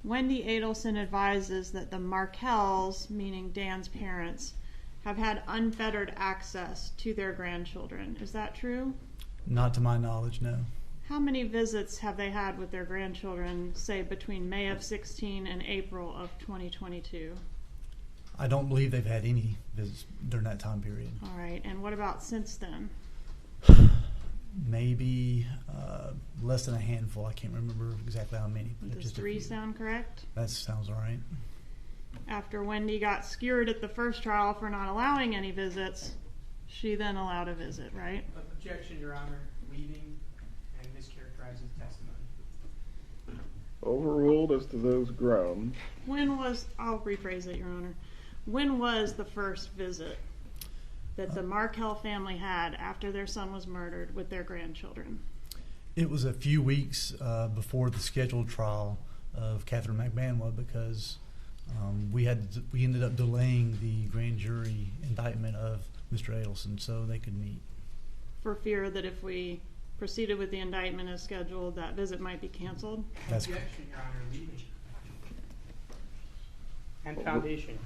Wendy Adelson advises that the Markels, meaning Dan's parents, have had unfettered access to their grandchildren. Is that true? Not to my knowledge, no. How many visits have they had with their grandchildren, say, between May of 16 and April of 2022? I don't believe they've had any visits during that time period. All right, and what about since then? Maybe less than a handful. I can't remember exactly how many. But Does just 3 sound correct? That sounds all right. After Wendy got skewered at the first trial for not allowing any visits, she then allowed a visit, right? Objection, Your Honor. Leading and mischaracterizing testimony. Overruled as to those grown. I'll rephrase it, Your Honor. When was the first visit that the Markel family had after their son was murdered with their grandchildren? It was a few weeks before the scheduled trial of Katherine Magbanua because we ended up delaying the grand jury indictment of Mr. Adelson so they could meet. For fear that if we proceeded with the indictment as scheduled, that visit might be canceled? That's Objection, Your Honor. Leading. And foundation.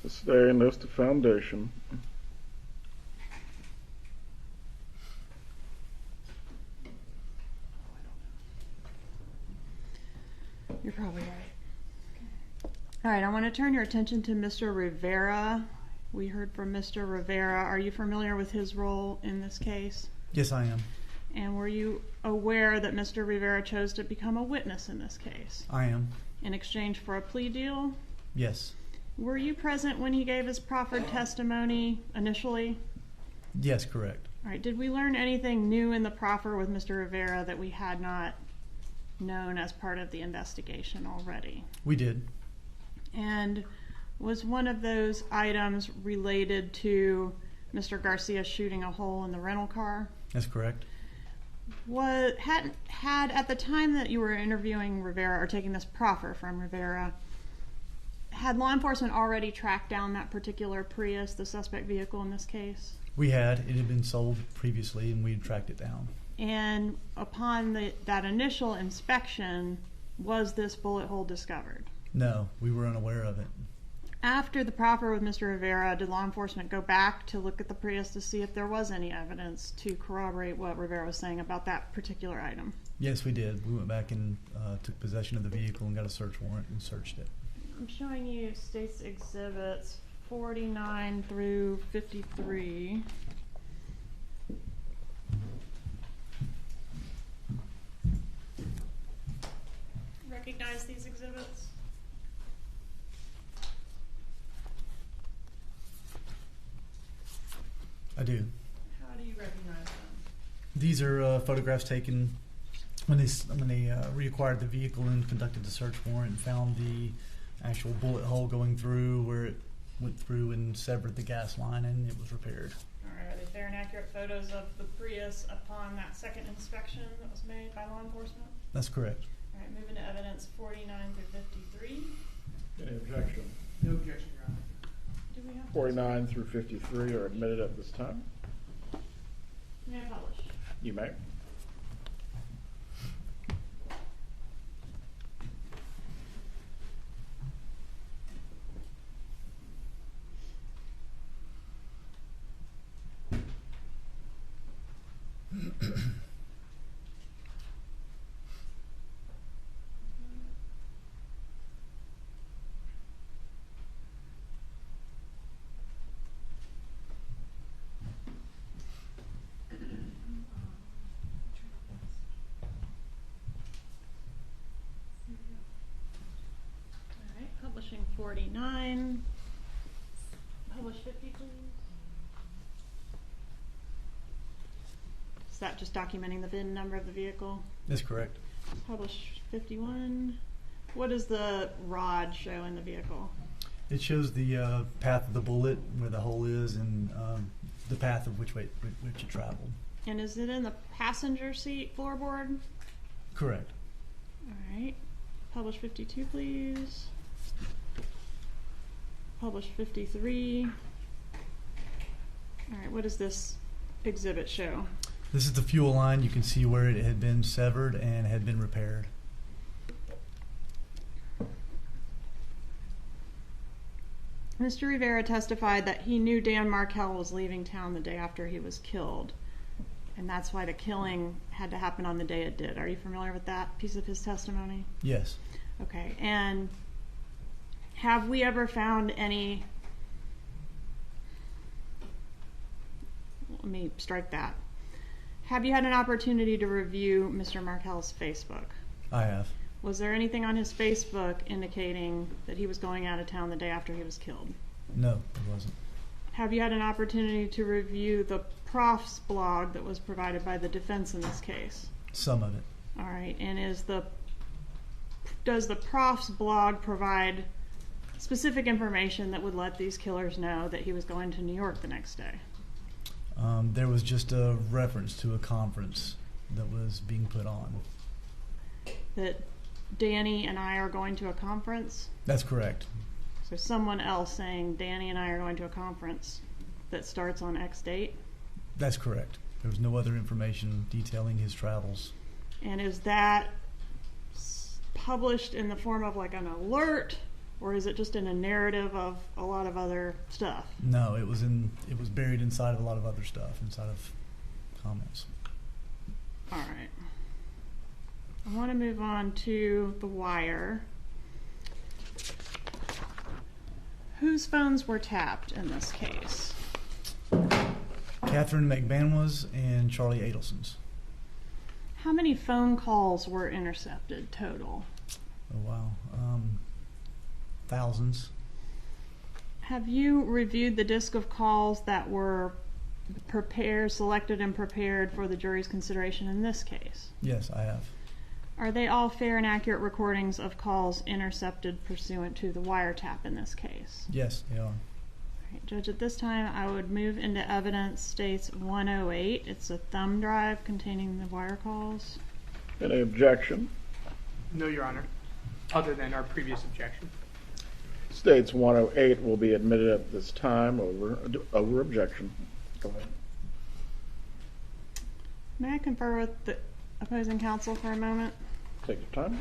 Sustained as to foundation. You're probably right. All right, I want to turn your attention to Mr. Rivera. We heard from Mr. Rivera. Are you familiar with his role in this case? Yes, I am. And were you aware that Mr. Rivera chose to become a witness in this case? I am. In exchange for a plea deal? Yes. Were you present when he gave his proffered testimony initially? Yes, correct. All right, did we learn anything new in the proffer with Mr. Rivera that we had not known as part of the investigation already? We did. And was one of those items related to Mr. Garcia shooting a hole in the rental car? That's correct. Had at the time that you were interviewing Rivera or taking this proffer from Rivera, had law enforcement already tracked down that particular Prius, the suspect vehicle in this case? We had. It had been sold previously, and we had tracked it down. And upon that initial inspection, was this bullet hole discovered? No, we were unaware of it. After the proffer with Mr. Rivera, did law enforcement go back to look at the Prius to see if there was any evidence to corroborate what Rivera was saying about that particular item? Yes, we did. We went back and took possession of the vehicle and got a search warrant and searched it. I'm showing you State's Exhibits 49 through 53. Recognize these exhibits? I do. How do you recognize them? These are photographs taken when they reacquired the vehicle and conducted the search warrant and found the actual bullet hole going through where it went through and severed the gas line, and it was repaired. All right, are they fair and accurate photos of the Prius upon that second inspection that was made by law enforcement? That's correct. All right, moving to evidence 49 through 53. Any objection? No objection, Your Honor. Do we have 49 through 53 are admitted at this time. May I publish? You may. All right, publishing 49. Publish 50, please. Is that just documenting the VIN number of the vehicle? That's correct. Publish 51. What does the rod show in the vehicle? It shows the path of the bullet, where the hole is, and the path of which it traveled. And is it in the passenger seat floorboard? Correct. All right. Publish 52, please. Publish 53. All right, what does this exhibit show? This is the fuel line. You can see where it had been severed and had been repaired. Mr. Rivera testified that he knew Dan Markel was leaving town the day after he was killed, and that's why the killing had to happen on the day it did. Are you familiar with that piece of his testimony? Yes. Okay, and have we ever found any... Let me strike that. Have you had an opportunity to review Mr. Markel's Facebook? I have. Was there anything on his Facebook indicating that he was going out of town the day after he was killed? No, it wasn't. Have you had an opportunity to review the prof's blog that was provided by the defense in this case? Some of it. All right, and does the prof's blog provide specific information that would let these killers know that he was going to New York the next day? There was just a reference to a conference that was being put on. That Danny and I are going to a conference? That's correct. So someone else saying Danny and I are going to a conference that starts on X date? That's correct. There was no other information detailing his travels. And is that published in the form of like an alert, or is it just in a narrative of a lot of other stuff? No, it was buried inside of a lot of other stuff, inside of comments. All right. I want to move on to The Wire. Whose phones were tapped in this case? Katherine Magbanua's and Charlie Adelson's. How many phone calls were intercepted total? Oh, wow. Thousands. Have you reviewed the disc of calls that were selected and prepared for the jury's consideration in this case? Yes, I have. Are they all fair and accurate recordings of calls intercepted pursuant to the wiretap in this case? Yes, they are. All right, Judge, at this time I would move into evidence states 108. It's a thumb drive containing the wire calls. Any objection? No, Your Honor, other than our previous objection. States 108 will be admitted at this time over objection. Go ahead. May I confer with the opposing counsel for a moment? Take your time.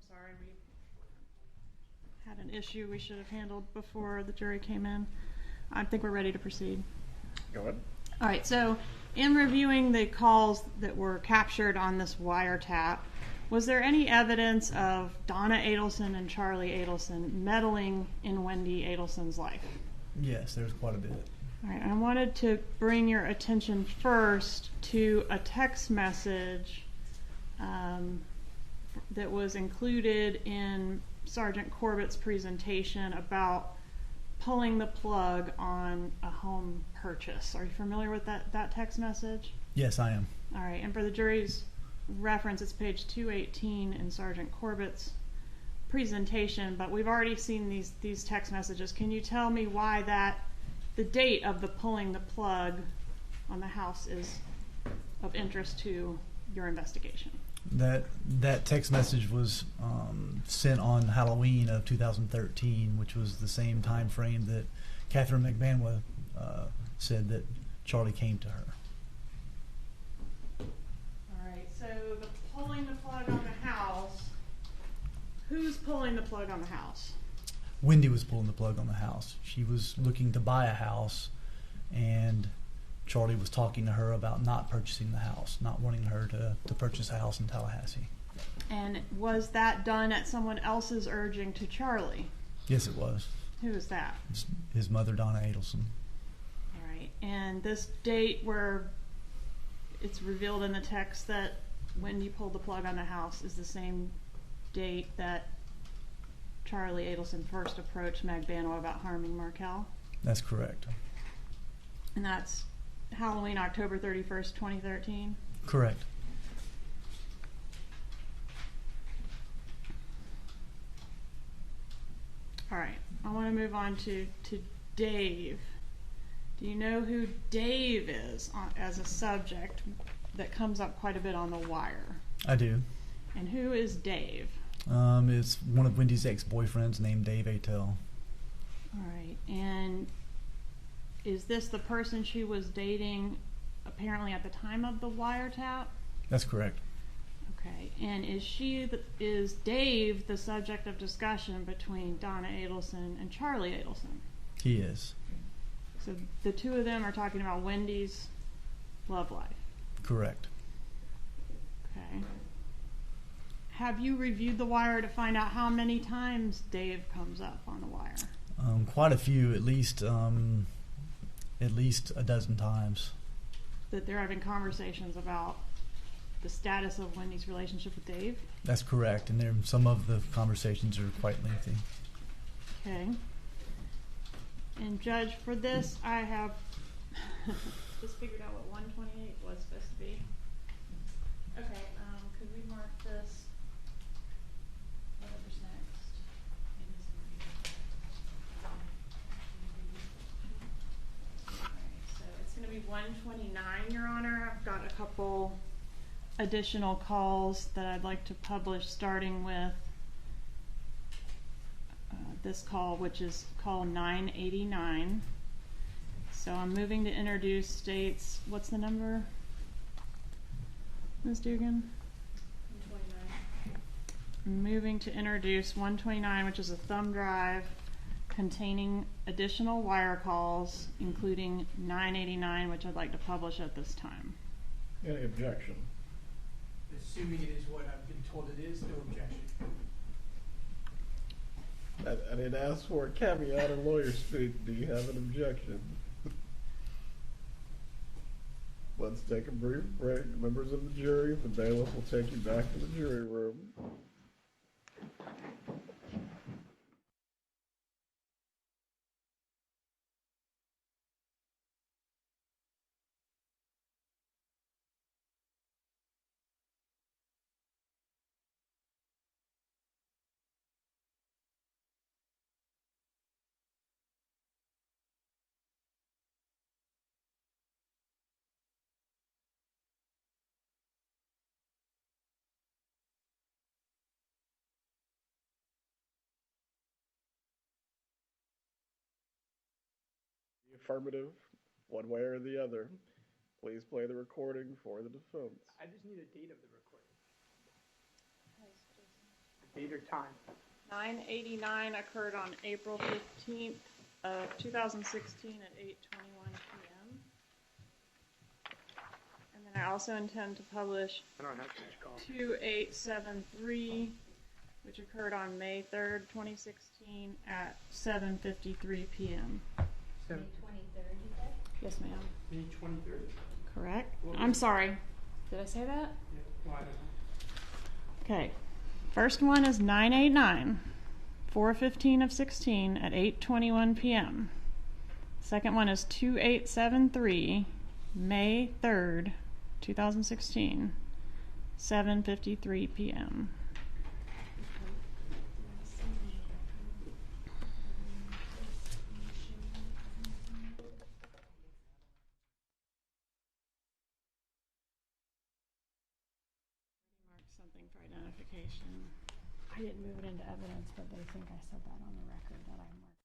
sorry, we had an issue we should have handled before the jury came in. I think we're ready to proceed. Go ahead. All right, so in reviewing the calls that were captured on this wiretap, was there any evidence of Donna Adelson and Charlie Adelson meddling in Wendy Adelson's life? Yes, there's quite a bit. All right, I wanted to bring your attention first to a text message that was included in Sergeant Corbitt's presentation about pulling the plug on a home purchase. Are you familiar with that text message? Yes, I am. All right, and for the jury's reference, it's page 218 in Sergeant Corbitt's presentation, but we've already seen these text messages. Can you tell me why the date of the pulling the plug on the house is of interest to your investigation? That text message was sent on Halloween of 2013, which was the same time frame that Katherine Magbanua said that Charlie came to her. All right, so the pulling the plug on the house, who's pulling the plug on the house? Wendy was pulling the plug on the house. She was looking to buy a house, and Charlie was talking to her about not purchasing the house, not wanting her to purchase a house in Tallahassee. And was that done at someone else's urging to Charlie? Yes, it was. Who was that? His mother, Donna Adelson. All right, and this date where it's revealed in the text that Wendy pulled the plug on the house is the same date that Charlie Adelson first approached Magbanua about harming Markel? That's correct. And that's Halloween, October 31st, 2013? Correct. All right, I want to move on to Dave. Do you know who Dave is as a subject that comes up quite a bit on the wire? I do. And who is Dave? It's one of Wendy's ex-boyfriends named Dave Attell. All right, and is this the person she was dating apparently at the time of the wiretap? That's correct. Okay, and is Dave the subject of discussion between Donna Adelson and Charlie Adelson? He is. So the two of them are talking about Wendy's love life? Correct. Okay. Have you reviewed the wire to find out how many times Dave comes up on the wire? Quite a few, at least a dozen times. That they're having conversations about the status of Wendy's relationship with Dave? That's correct, and some of the conversations are quite lengthy. Okay. And Judge, for this, I have just figured out what 128 was supposed to be. Okay, could we mark this? Whatever's next. Alright, so it's going to be 129, Your Honor. I've got a couple additional calls that I'd like to publish, starting with this call, which is call 989. So I'm moving to introduce states. What's the number, Ms. Dugan? 129. I'm moving to introduce 129, which is a thumb drive containing additional wire calls, including 989, which I'd like to publish at this time. Any objection? Assuming it is what I've been told it is, no objection. I didn't ask for a caveat or lawyer speak. Do you have an objection? Let's take a brief break. Members of the jury, the bailiff will take you back to the jury room. The affirmative, one way or the other. Please play the recording for the defense. I just need a date of the recording. The Date or time? 989 occurred on April 15th of 2016 at 8:21 p.m. And then I also intend to publish I don't have such call. 2873, which occurred on May 3rd, 2016 at 7:53 p.m. May 23rd, you said? Yes, ma'am. May 23rd? Correct. I'm sorry. Did I say that? Yeah. Well, I don't know. Okay. First one is 989, 4:15 of 16 at 8:21 p.m. Second one is 2873, May 3rd, 2016, 7:53 p.m. Something for identification. I didn't move it into evidence, but they think I said that on the record that I marked.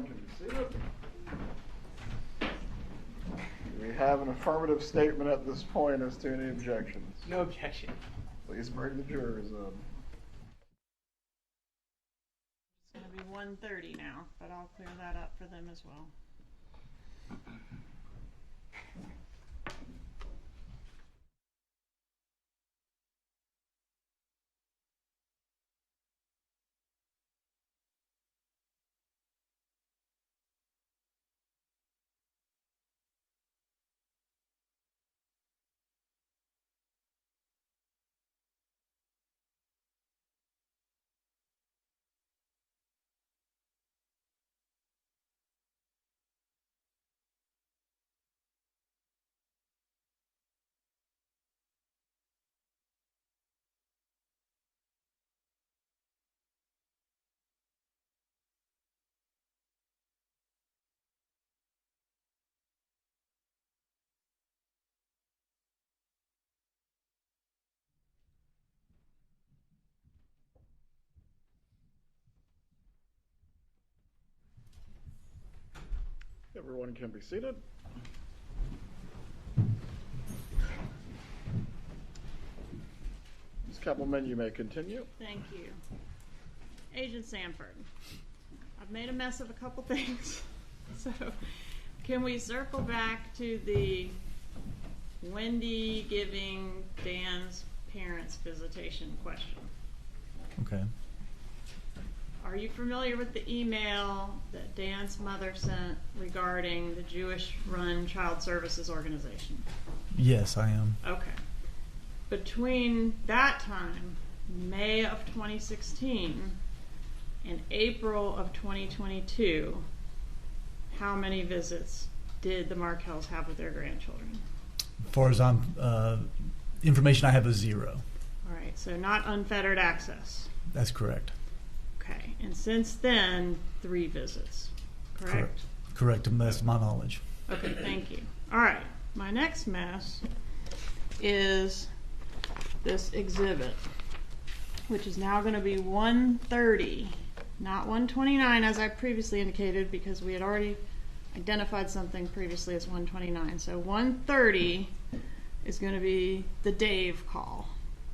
Everyone can be seated. We have an affirmative statement at this point as to any objections. No objection. Please bring the jurors up. It's going to be 1:30 now, but I'll clear that up for them as well. Everyone can be seated. Ms. Kappelman, you may continue. Thank you. Agent Sanford, I've made a mess of a couple things. So can we circle back to the Wendy giving Dan's parents visitation question? Okay. Are you familiar with the email that Dan's mother sent regarding the Jewish-run child services organization? Yes, I am. Okay. Between that time, May of 2016, and April of 2022, how many visits did the Markels have with their grandchildren? As far as information I have is 0. All right, so not unfettered access. That's correct. Okay, and since then, 3 visits, correct? Correct, to the best of my knowledge. Okay, thank you. All right, my next mess is this exhibit, which is now going to be 130, not 129 as I previously indicated, because we had already identified something previously as 129. So 130 is going to be the Dave call,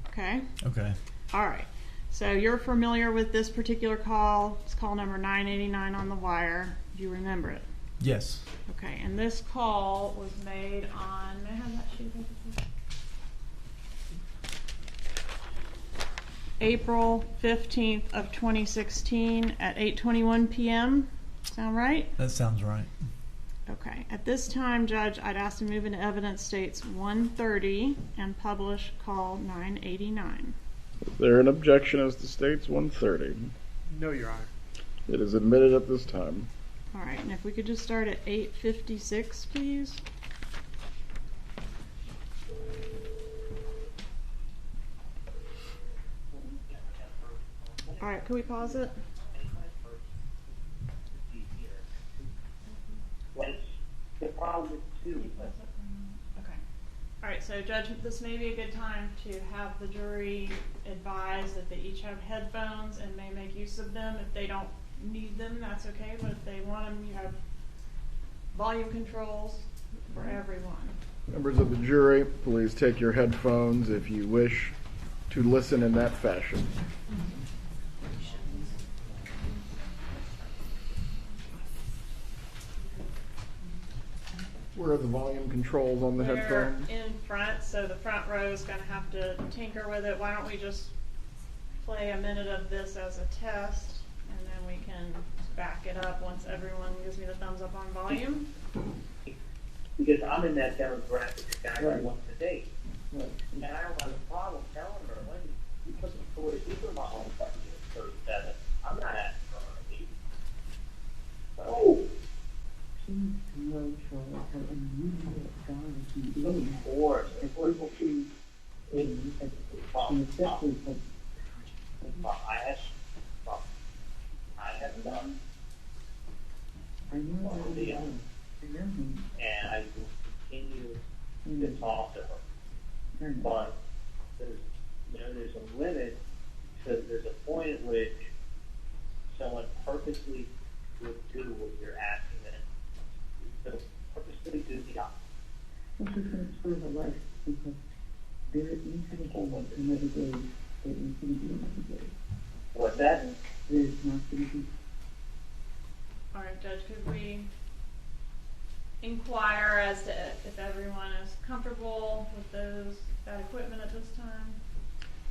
okay? Okay. All right. So you're familiar with this particular call. It's call number 989 on the wire. Do you remember it? Yes. Okay, and this call was made on, may I have that sheet? April 15th of 2016 at 8:21 p.m. Sound right? That sounds right. Okay. At this time, Judge, I'd ask to move into evidence states 130 and publish call 989. Is there an objection as to states 130? No, Your Honor. It is admitted at this time. All right, and if we could just start at 8:56, please. All right, can we pause it? The problem is too. Okay. All right, so Judge, this may be a good time to have the jury advise that they each have headphones and may make use of them. If they don't need them, that's okay, but if they want them, you have volume controls for everyone. Members of the jury, please take your headphones if you wish to listen in that fashion. Where are the volume controls on the They're headphones? in front, so the front row is going to have to tinker with it. Why don't we just play a minute of this as a test, and then we can back it up once everyone gives me the thumbs up on volume. Because I'm in that demographic, the guy who wants to date. And I don't have a problem telling her, when you put some 40 people in my home, 37, I'm not asking for her to leave. Oh! Of course, if people see I have done. And I will continue to talk to her. But there's a limit, because there's a point at which someone purposely would do what you're asking them to purposely do the opposite. I'm just going to spur her life because there is going to be another day. There is going to be another day. What's that? There is not going to be. All right, Judge, could we inquire as to if everyone is comfortable with that equipment at this time?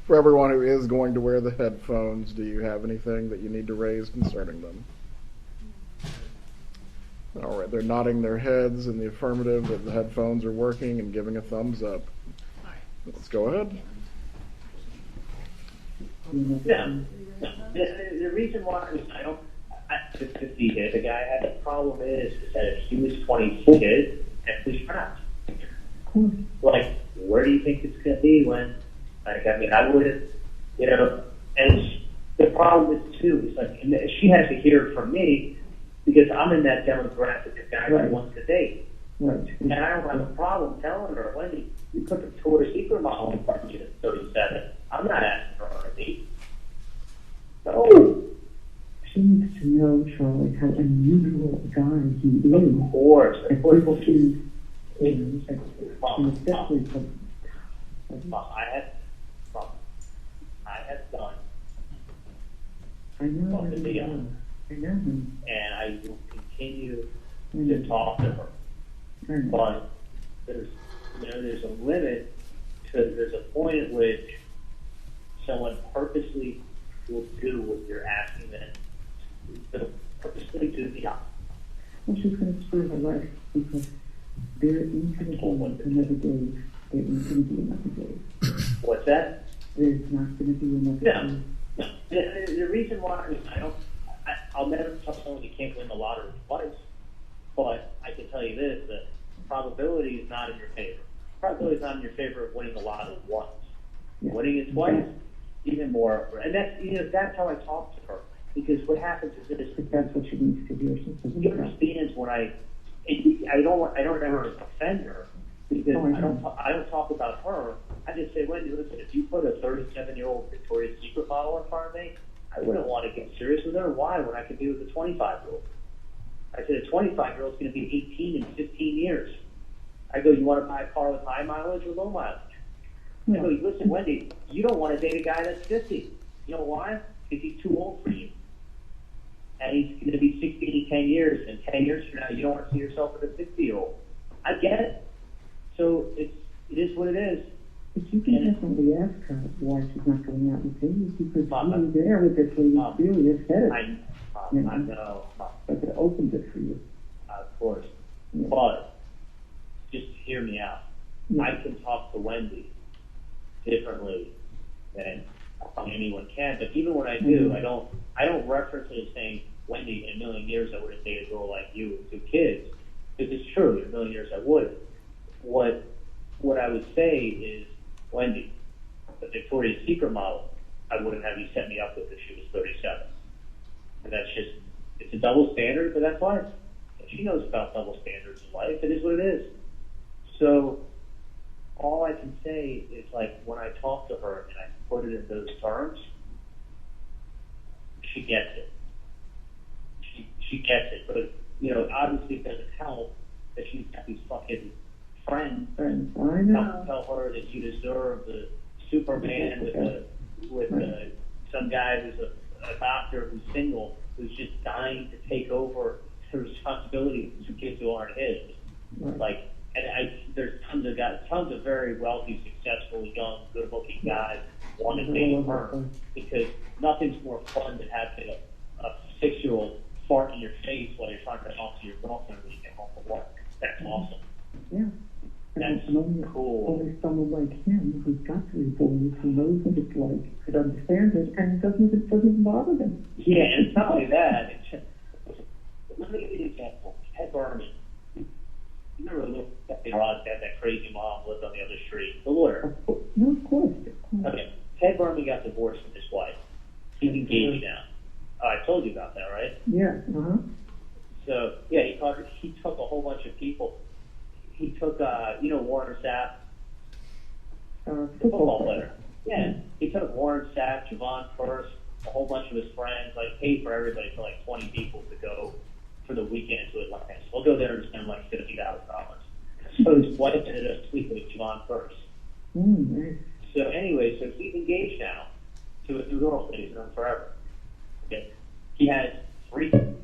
For everyone who is going to wear the headphones, do you have anything that you need to raise concerning them? All right, they're nodding their heads in the affirmative that the headphones are working and giving a thumbs up. All right. Let's go ahead. Yeah. The reason why I don't. The guy had the problem is that if he was 26 and was trapped, like, where do you think it's going to be when, like, I mean, I would, you know, and the problem is too, is like, and she has to hear it from me because I'm in that demographic of guy who wants to date. Right. And I don't have a problem telling her, Wendy, you put the Victoria's Secret model in front of you at 37. I'm not asking for her to date. No. She needs to know, Charlie, how unusual a guy he is. Of course. And people should, and especially from. I have done. I know. Something to young. I know him. And I will continue to talk to her. But there's a limit to, there's a point at which someone purposely will do what you're asking them to purposely do the opposite. I'm just going to spur her life because there is going to be another day. There is going to be another day. What's that? There's not going to be another day. No. The reason why is I'll never tell someone you can't win the lottery twice, but I can tell you this, the probability is not in your favor. Probability is not in your favor of winning the lottery once. Yeah. Winning it twice, even more. And that's how I talk to her. Because what happens is this. That's what she needs to hear. She understands when I don't ever offend her because I don't talk about her. I just say, Wendy, listen, if you put a 37-year-old Victoria's Secret model in front of me, I wouldn't want to get serious with her. Why? When I could be with a 25-year-old. I said a 25-year-old is going to be 18 in 15 years. I go, you want to buy a car with high mileage or low mileage? I go, listen, Wendy, you don't want to date a guy that's 50. You know why? Because he's too old for you. And he's going to be 60 in 10 years. And 10 years from now, you don't want to see yourself with a 60-year-old. I get it. So it is what it is. But you can definitely ask her why she's not going out with him because you were there with this lady really said it. I know. But it opens it for you. Of course. Yeah. But just hear me out. Yeah. I can talk to Wendy differently than anyone can. But even when I do, I don't reference it as saying, Wendy, in a million years I wouldn't date a girl like you with 2 kids. Because it's true, in a million years I would. What I would say is, Wendy, the Victoria's Secret model, I wouldn't have you set me up with if she was 37. And that's just, it's a double standard, but that's life. And she knows about double standards in life. It is what it is. So all I can say is, like, when I talk to her and I put it in those terms, she gets it. She gets it. But, obviously it doesn't help that she's got these fucking friends. I know. Tell her that you deserve the Superman with some guy who's a doctor who's single, who's just dying to take over the responsibility of 2 kids who aren't his. Right. There's tons of very wealthy, successful, young, good-looking guys want to date her because nothing's more fun than having a 6-year-old fart in your face while you're trying to talk to your girlfriend when you get home from work. That's awesome. Yeah. That's cool. Only someone like him who's got 3 boys, who knows what it's like, could understand it, and doesn't even bother them. Yeah, and it's not only that. Let me give you an example. Ted Berman. You remember that crazy mom lived on the other street? The lawyer. No, of course. Okay. Ted Berman got divorced from his wife. He's engaged now. I told you about that, right? Yeah. So, yeah, he took a whole bunch of people. He took, Warren Sapp, the football player. Yeah, he took Warren Sapp, Javon First, a whole bunch of his friends, like paid for everybody for like 20 people to go for the weekend to Atlanta. So we'll go there and spend like $50,000. So his wife ended up sleeping with John first. Nice. So anyway, so he's engaged now to a new girlfriend. He's known forever. Okay. He has 3 kids.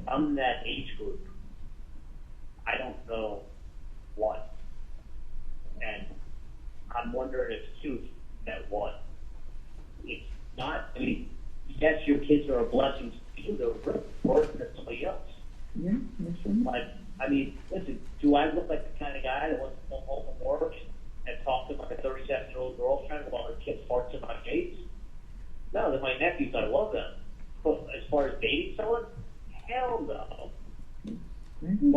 I'm in that age group. I don't know what. And I'm wondering if Sue's that one. It's not, I mean, yes, your kids are a blessing to you, they're worse than somebody else. Yeah, that's right. But, I mean, listen, do I look like the kind of guy that wants to go home from work and talk to my 37-year-old girlfriend while her kid farts in my face? No, they're my nephews, I love them. But as far as dating someone, hell no.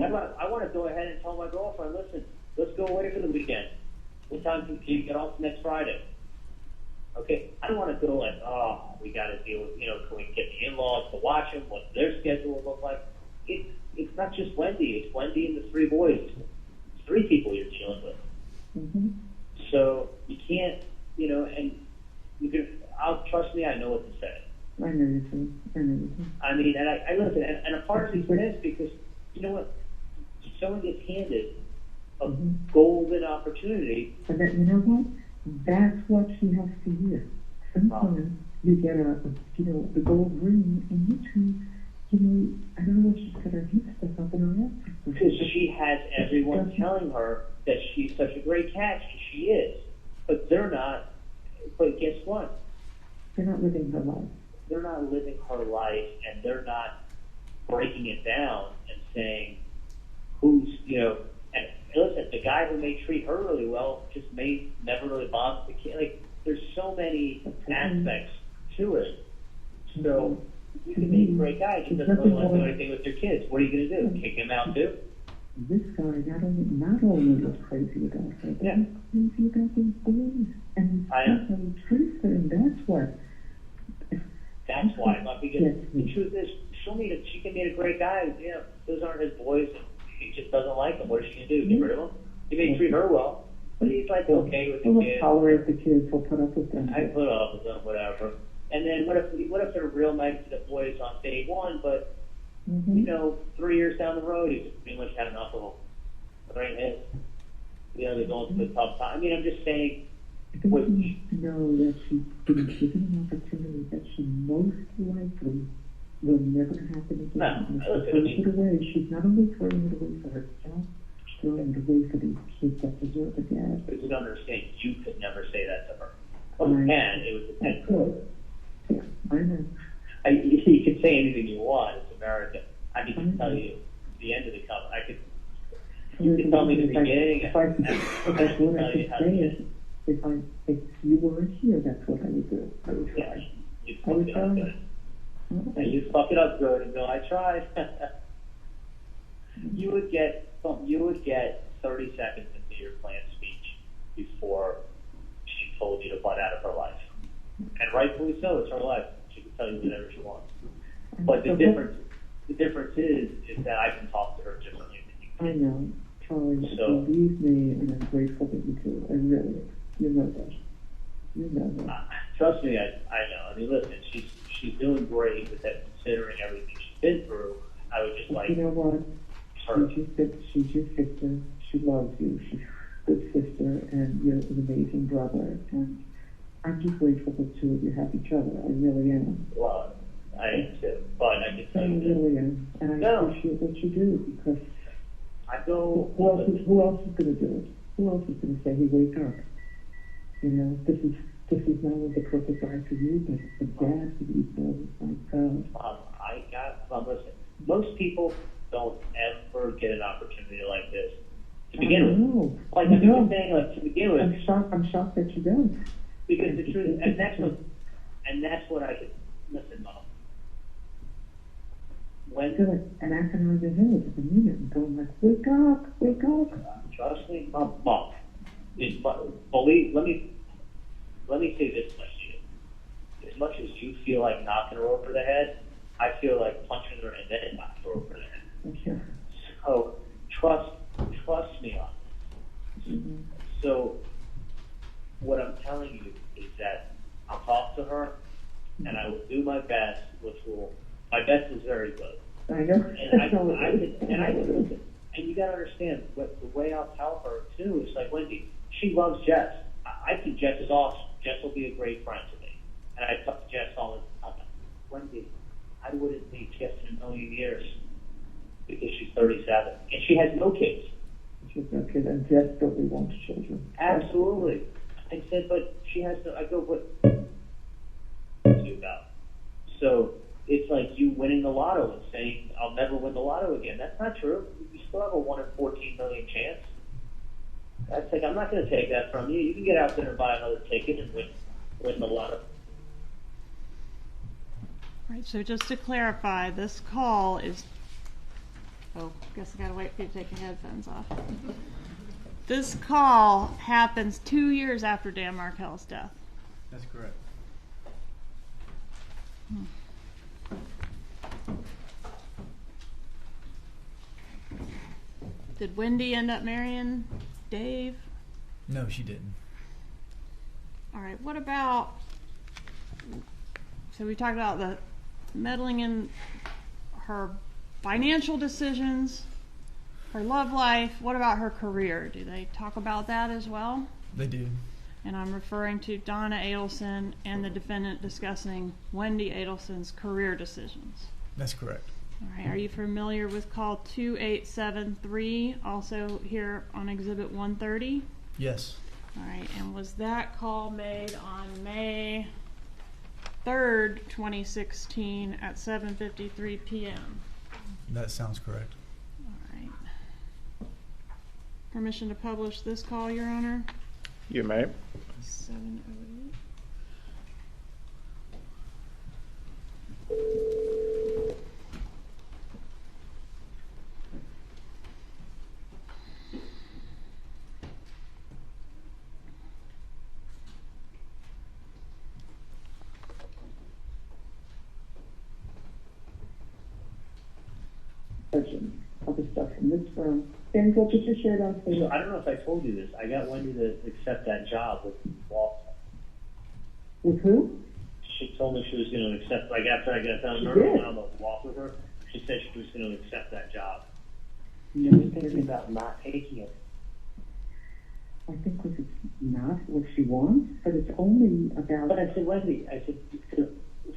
I want to go ahead and tell my girlfriend, listen, let's go away for the weekend. What time can you get off next Friday? Okay, I don't want to go like, oh, we got to deal with, can we get the in-laws to watch them? What's their schedule will look like? It's not just Wendy. It's Wendy and the 3 boys. It's 3 people you're dealing with. Mm-hmm. So you can't, and you can. Trust me, I know what to say. I know you do. I mean, and I listen, and a part of me is because you know what? Someone gets handed a golden opportunity. But that, you know what? That's what she has to hear. Sometimes you get the gold ring, and you two, I don't know if she's got her heat stuff up in her ass. Because she has everyone telling her that she's such a great catch, and she is. But they're not. But guess what? They're not living her life. They're not living her life, and they're not breaking it down and saying who's, and listen, the guy who may treat her really well just may never really bond with the kid. Like, there's so many aspects to it. So you can be a great guy, he doesn't really want to do anything with your kids. What are you going to do? Kick him out too? This guy not only was crazy about her, but he's crazy about these boys. And he treats her, and that's what. That's why. Because the truth is, she can meet a great guy. Those aren't his boys. He just doesn't like them. What is she going to do? Get rid of them? He may treat her well, but he's like okay with the kids. He'll tolerate the kids. He'll put up with them. I put up with them, whatever. And then what if they're real nice to the boys on day one, but 3 years down the road, he's pretty much had enough of them. Right? And, they're going through a tough time. I mean, I'm just saying. Know that she's been given an opportunity that she most likely will never happen again. No, she's throwing it away. She's not only throwing it away for herself, she's throwing it away for these kids that deserve a dad. But you don't understand. You could never say that to her. Well, you can. It was a 10 code. Yeah, I know. You can say anything you want. It's America. I can tell you the end of the cover. You can tell me the beginning. If you weren't here, that's what I would do. I would try. You'd fuck it up good. And you'd fuck it up good and go, I tried. You would get 30 seconds into your planned speech before she told you to butt out of her life. And rightfully so, it's her life. She can tell you whatever she wants. But the difference is that I can talk to her differently than you can. I know. Charlie, believe me, and I'm grateful that you do. I really am. You know that. You know that. Trust me, I know. I mean, listen, she's doing great with that, considering everything she's been through. I would just like. You know what? She's your sister. She loves you. She's a good sister, and you're an amazing brother. And I'm just grateful that the two of you have each other. I really am. Well, I am too. But I can tell you I really am, and I appreciate what you do because. I go. Who else is going to do it? Who else is going to say, "Hey, wake up"? This is not only the perfect guy for you, but the dad for these boys. My God. Listen. Most people don't ever get an opportunity like this to begin with. Like I'm just saying, like to begin with. I'm shocked that you don't. Because the truth, and that's what I could listen, Mom. When and acting on your head at the minute and going like, wake up. Trust me, Mom. Believe. Let me say this much to you. As much as you feel like knocking her over the head, I feel like punching her and then knocking her over the head. Okay. So trust me on this. Mm-hmm. So what I'm telling you is that I'll talk to her. and I will do my best, my best is very good. I know. And I can listen. And you gotta understand, the way I'll tell her too is like, Wendy, she loves Jess. I think Jess is awesome. Jess will be a great friend to me. And I talk to Jess all the time. Wendy, I wouldn't meet Jess in a million years because she's 37 and she has no kids. She's no kid, and desperately wants children. Absolutely. I said, but she has to. I go, what? You about? So it's like you winning the lotto and saying, "I'll never win the lotto again." That's not true. You still have a 1 in 14 million chance. That's like, I'm not going to take that from you. You can get out there and buy another ticket and win the lotto. Right, so just to clarify, this call is, guess I gotta wait for you to take your headphones off. This call happens 2 years after Dan Markel's death. That's correct. Did Wendy end up marrying Dave? No, she didn't. All right, what about, so we talked about the meddling in her financial decisions, her love life. What about her career? Do they talk about that as well? They do. And I'm referring to Donna Adelson and the defendant discussing Wendy Adelson's career decisions. That's correct. All right, are you familiar with call 2873, also here on Exhibit 130? Yes. All right, and was that call made on May 3rd, 2016 at 7:53 p.m.? That sounds correct. All right. Permission to publish this call, Your Honor? You may. 708. Of the stuff from this firm. And what you just shared on Facebook. So I don't know if I told you this. I got Wendy to accept that job with Wall. With who? She told me she was going to accept, like after I got done on the walk with her, she said she was going to accept that job. She was thinking about not taking it. I think because it's not what she wants, but it's only about... But I said, Wendy,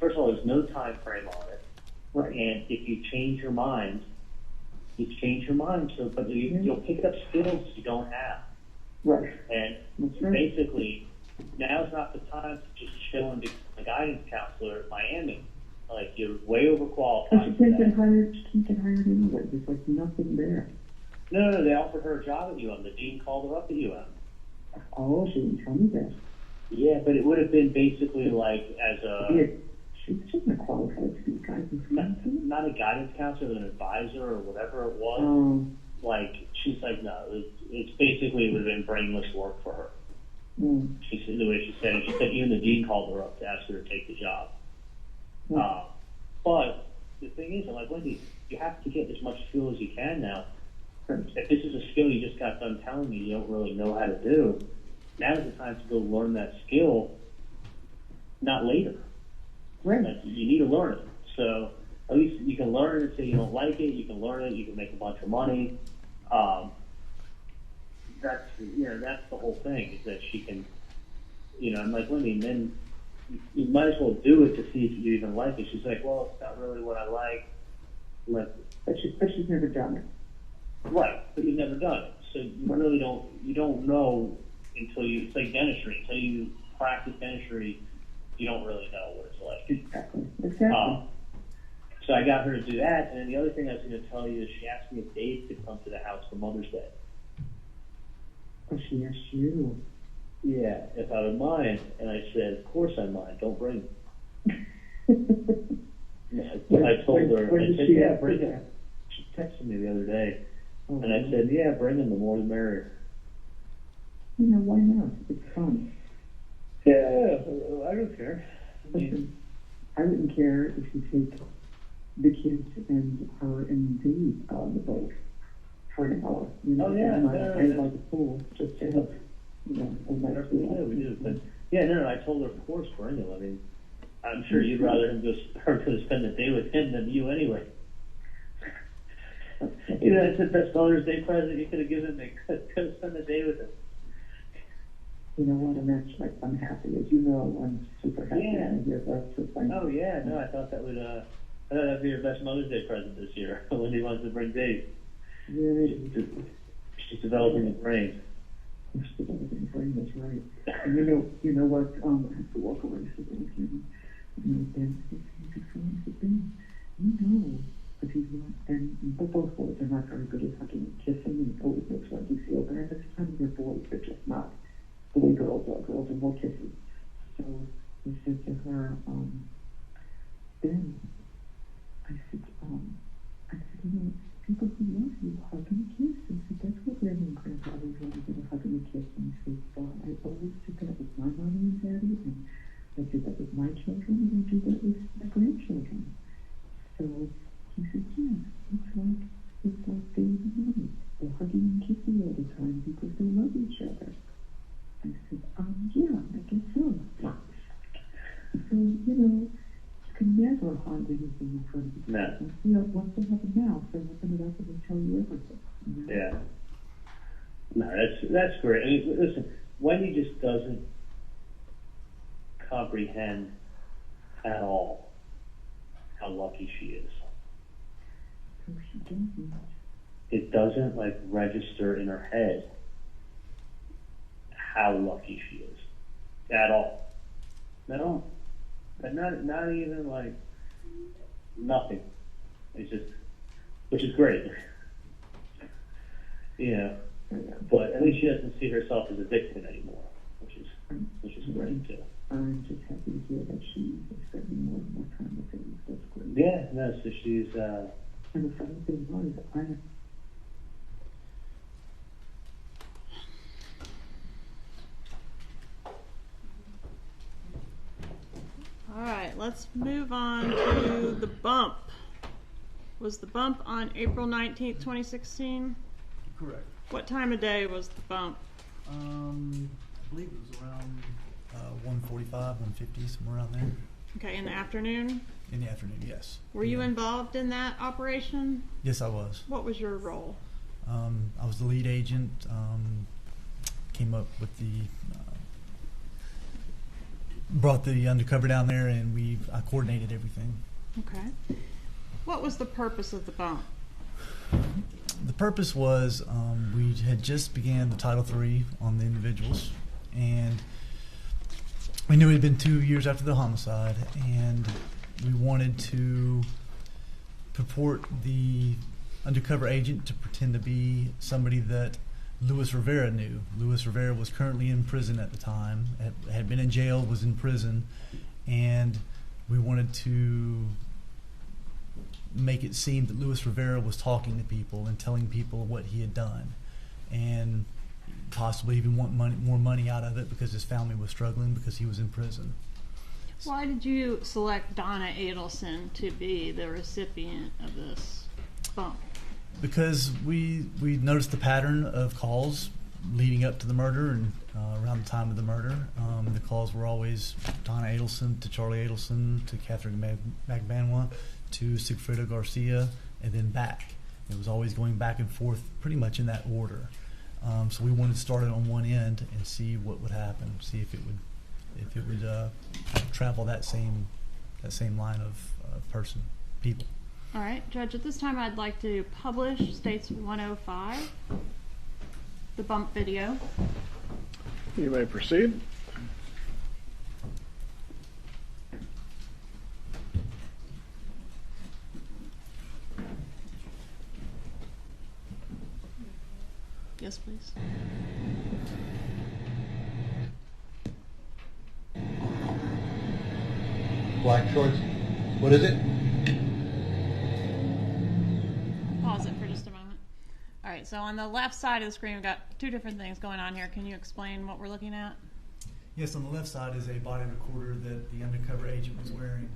first of all, there's no time frame on it. Right. And if you change your mind, so, but you'll pick up skills you don't have. Right. And basically, now's not the time to just chill and become a guidance counselor at Miami. Like, you're way overqualified. But she can't get hired anyway. There's like nothing there. No, they offered her a job at UM. The dean called her up at UM. Oh, she didn't tell me that. Yeah, but it would have been basically like as a... Yeah. She's not qualified to be a guidance counselor. Not a guidance counselor, an advisor or whatever it was. Like, she's like, no, it's basically it would have been brainless work for her. She said, the way she said it, she said even the dean called her up to ask her to take the job. But the thing is, I'm like, Wendy, you have to get as much skill as you can now. If this is a skill you just got done telling me you don't really know how to do, now's the time to go learn that skill, not later. Right. Like, you need to learn it. So at least you can learn it, say you don't like it, you can learn it, you can make a bunch of money. That's the whole thing, is that she can, I'm like, Wendy, then you might as well do it to see if you even like it. She's like, well, it's not really what I like. But she's never done it. Right, but you've never done it. So you really don't know until it's like dentistry. Until you practice dentistry, you don't really know what it's like. Exactly. So I got her to do that, and then the other thing I was going to tell you is she asked me if Dave could come to the house for Mother's Day. Oh, she asked you? Yeah, if I would mind, and I said, of course I mind, don't bring him. I told her, I said, yeah, bring him. She texted me the other day, and I said, yeah, bring him, the more the merrier. Why not? It's fun. Yeah, I don't care. Listen, I wouldn't care if you take the kids and her and Dave on the boat for an hour. I'd like a pool just to have, a nice we do. But yeah, no, I told her, of course, bring him. I mean, I'm sure you'd rather her go spend the day with him than you anyway. You know, it's the best Mother's Day present you could have given me. Could have spent the day with him. You know what? I'm happy. As you know, I'm super happy. Yeah. To hear that. So thank Oh you. yeah, no, I thought that'd be your best Mother's Day present this year. When he wants to bring Dave. Yeah. She's developing a brain. She's developing a brain. That's right. And you know what? I have to walk away so that I can. Ben said, Ben, you know, but he's not. And both boys are not very good at hugging and kissing, and it always makes one feel bad. Every time they're boys, they're just not the way girls are. Girls are more kissy. So he said to her, Ben, I said, you know, people who love you hug and kiss. I said, that's what Grandma and Grandpa always wanted to hug and kiss. And he said, I always did that with my mommy and daddy, and I did that with my children, and I do that with my grandchildren. So he said, yeah, it's like Dave and Mommy. They're hugging and kissing all the time because they love each other. I said, yeah, I guess so. So, you know, you can never hide anything in front of you. No. You know, once they have a mouth, they open it up and they tell you everything. You know? Yeah. No, that's great. I mean, listen, Wendy just doesn't comprehend at all how lucky she is. So she doesn't. It doesn't like register in her head how lucky she is at all. At all. And not even like nothing. It's just, which is great. You know, but at least she doesn't see herself as a victim anymore, which is great too. I'm just happy to hear that she's spending more and more time with him. That's great. Yeah, no, so she's and the funny thing was, All right, let's move on to the bump. Was the bump on April 19th, 2016? Correct. What time of day was the bump? I believe it was around 1:45, 1:50, somewhere around there. Okay, in the afternoon? In the afternoon, yes. Were you involved in that operation? Yes, I was. What was your role? I was the lead agent. Came up with brought the undercover down there, and I coordinated everything. Okay. What was the purpose of the bump? The purpose was we had just began the Title III on the individuals, and we knew it had been 2 years after the homicide, and we wanted to purport the undercover agent to pretend to be somebody that Luis Rivera knew. Luis Rivera was currently in prison at the time, had been in jail, was in prison, and we wanted to make it seem that Luis Rivera was talking to people and telling people what he had done, and possibly even want more money out of it because his family was struggling because he was in prison. Why did you select Donna Adelson to be the recipient of this bump? Because we noticed the pattern of calls leading up to the murder and around the time of the murder. The calls were always Donna Adelson to Charlie Adelson to Katherine Magbanua to Sigfredo Garcia and then back. It was always going back and forth pretty much in that order. So we wanted to start it on one end and see what would happen, see if it would travel that same line of people. All right, Judge, at this time I'd like to publish States 105, the bump video. You may proceed. Yes, please. Black shorts. What is it? Pause it for just a moment. All right, so on the left side of the screen, we've got two different things going on here. Can you explain what we're looking at? Yes, on the left side is a body recorder that the undercover agent was wearing,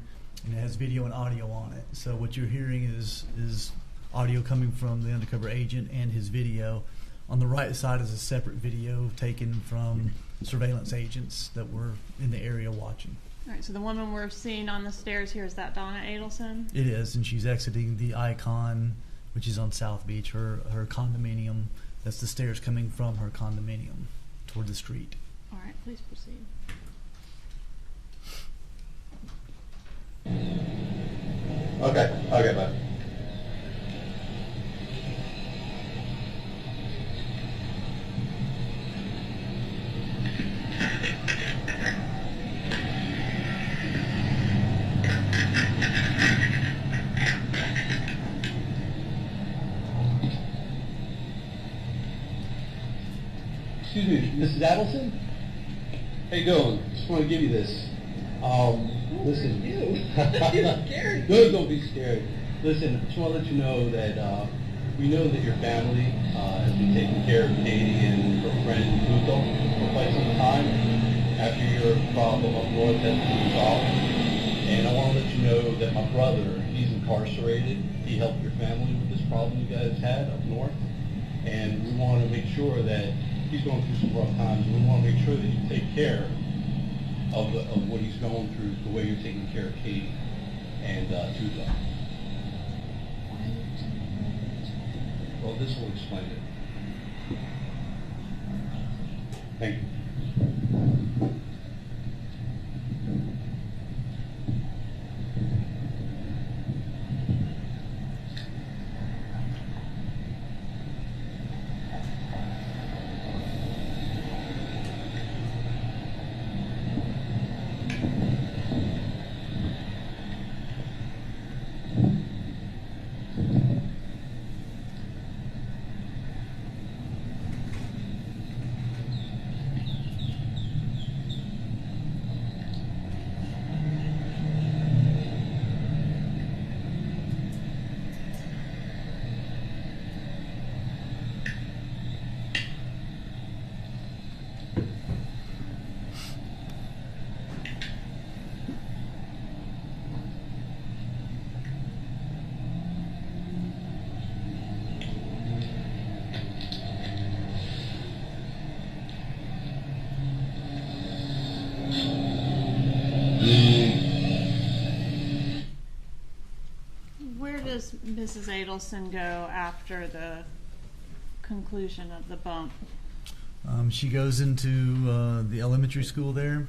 and it has video and audio on it. So what you're hearing is audio coming from the undercover agent and his video. On the right side is a separate video taken from surveillance agents that were in the area watching. All right, so the woman we're seeing on the stairs here, is that Donna Adelson? It is, and she's exiting the Icon, which is on South Beach, her condominium. That's the stairs coming from her condominium toward the street. All right, please proceed. Okay, bud. Excuse me, Mrs. Adelson? How you doing? Just want to give you this. Listen. You're scared. No, don't be scared. Listen, just want to let you know that we know that your family has been taking care of Katie and her friend Luto for quite some time after your problem up north has been resolved. And I want to let you know that my brother, he's incarcerated. He helped your family with this problem you guys had up north. And we want to make sure that he's going through some rough times. We want to make sure that you take care of what he's going through, the way you're taking care of Katie and Tuzo. Well, this will explain it. Thank you. Where does Mrs. Adelson go after the conclusion of the bump? She goes into the elementary school there,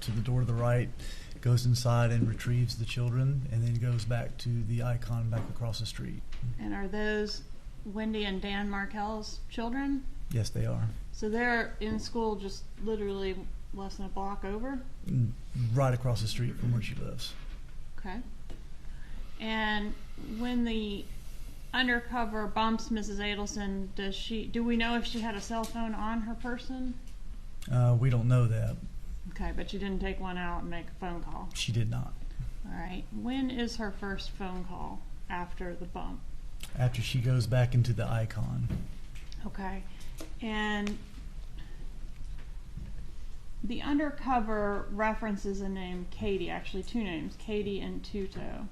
to the door to the right, goes inside and retrieves the children, and then goes back to the Icon back across the street. And are those Wendy and Dan Markel's children? Yes, they are. So they're in school just literally less than a block over? Right across the street from where she lives. Okay. And when the undercover bumps Mrs. Adelson, do we know if she had a cell phone on her person? We don't know that. Okay, but she didn't take one out and make a phone call. She did not. All right. When is her first phone call after the bump? After she goes back into the Icon. Okay. And the undercover references a name, Katie, actually two names, Katie and Tuto.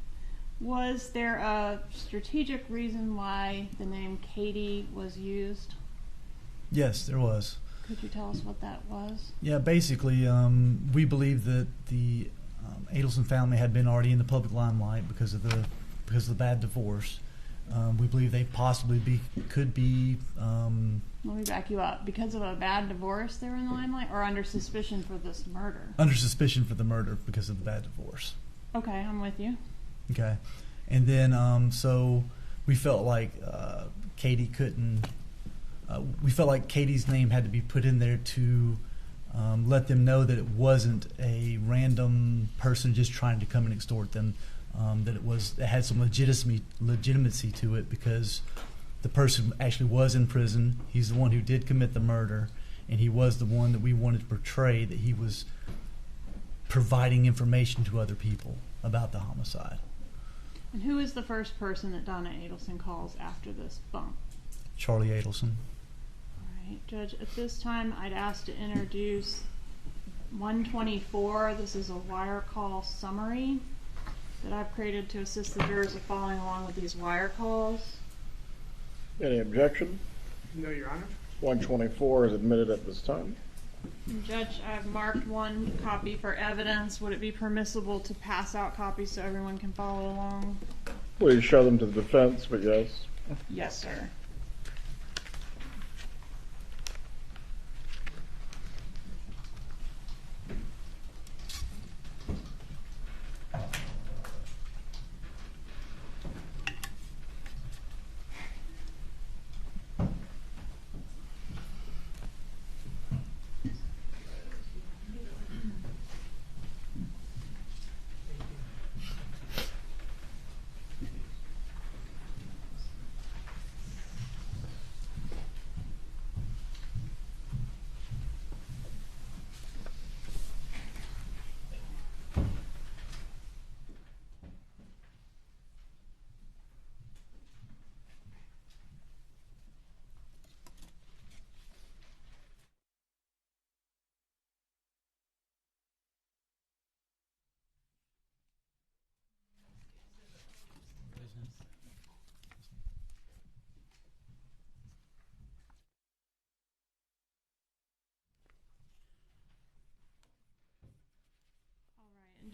Was there a strategic reason why the name Katie was used? Yes, there was. Could you tell us what that was? Yeah, basically, we believe that the Adelson family had been already in the public limelight because of the bad divorce. We believe they possibly could be. Let me back you up. Because of a bad divorce, they were in the limelight, or under suspicion for this murder? Under suspicion for the murder because of the bad divorce. Okay, I'm with you. Okay, and then so we felt like Katie couldn't. We felt like Katie's name had to be put in there to let them know that it wasn't a random person just trying to come and extort them. That it had some legitimacy to it because the person actually was in prison. He's the one who did commit the murder, and he was the one that we wanted to portray that he was providing information to other people about the homicide. And who is the first person that Donna Adelson calls after this bump? Charlie Adelson. All right, Judge, at this time I'd ask to introduce 124. This is a wire call summary that I've created to assist the jurors in following along with these wire calls. Any objection? No, Your Honor. 124 is admitted at this time. Judge, I've marked one copy for evidence. Would it be permissible to pass out copies so everyone can follow along? Please show them to the defense, but yes. Yes, sir.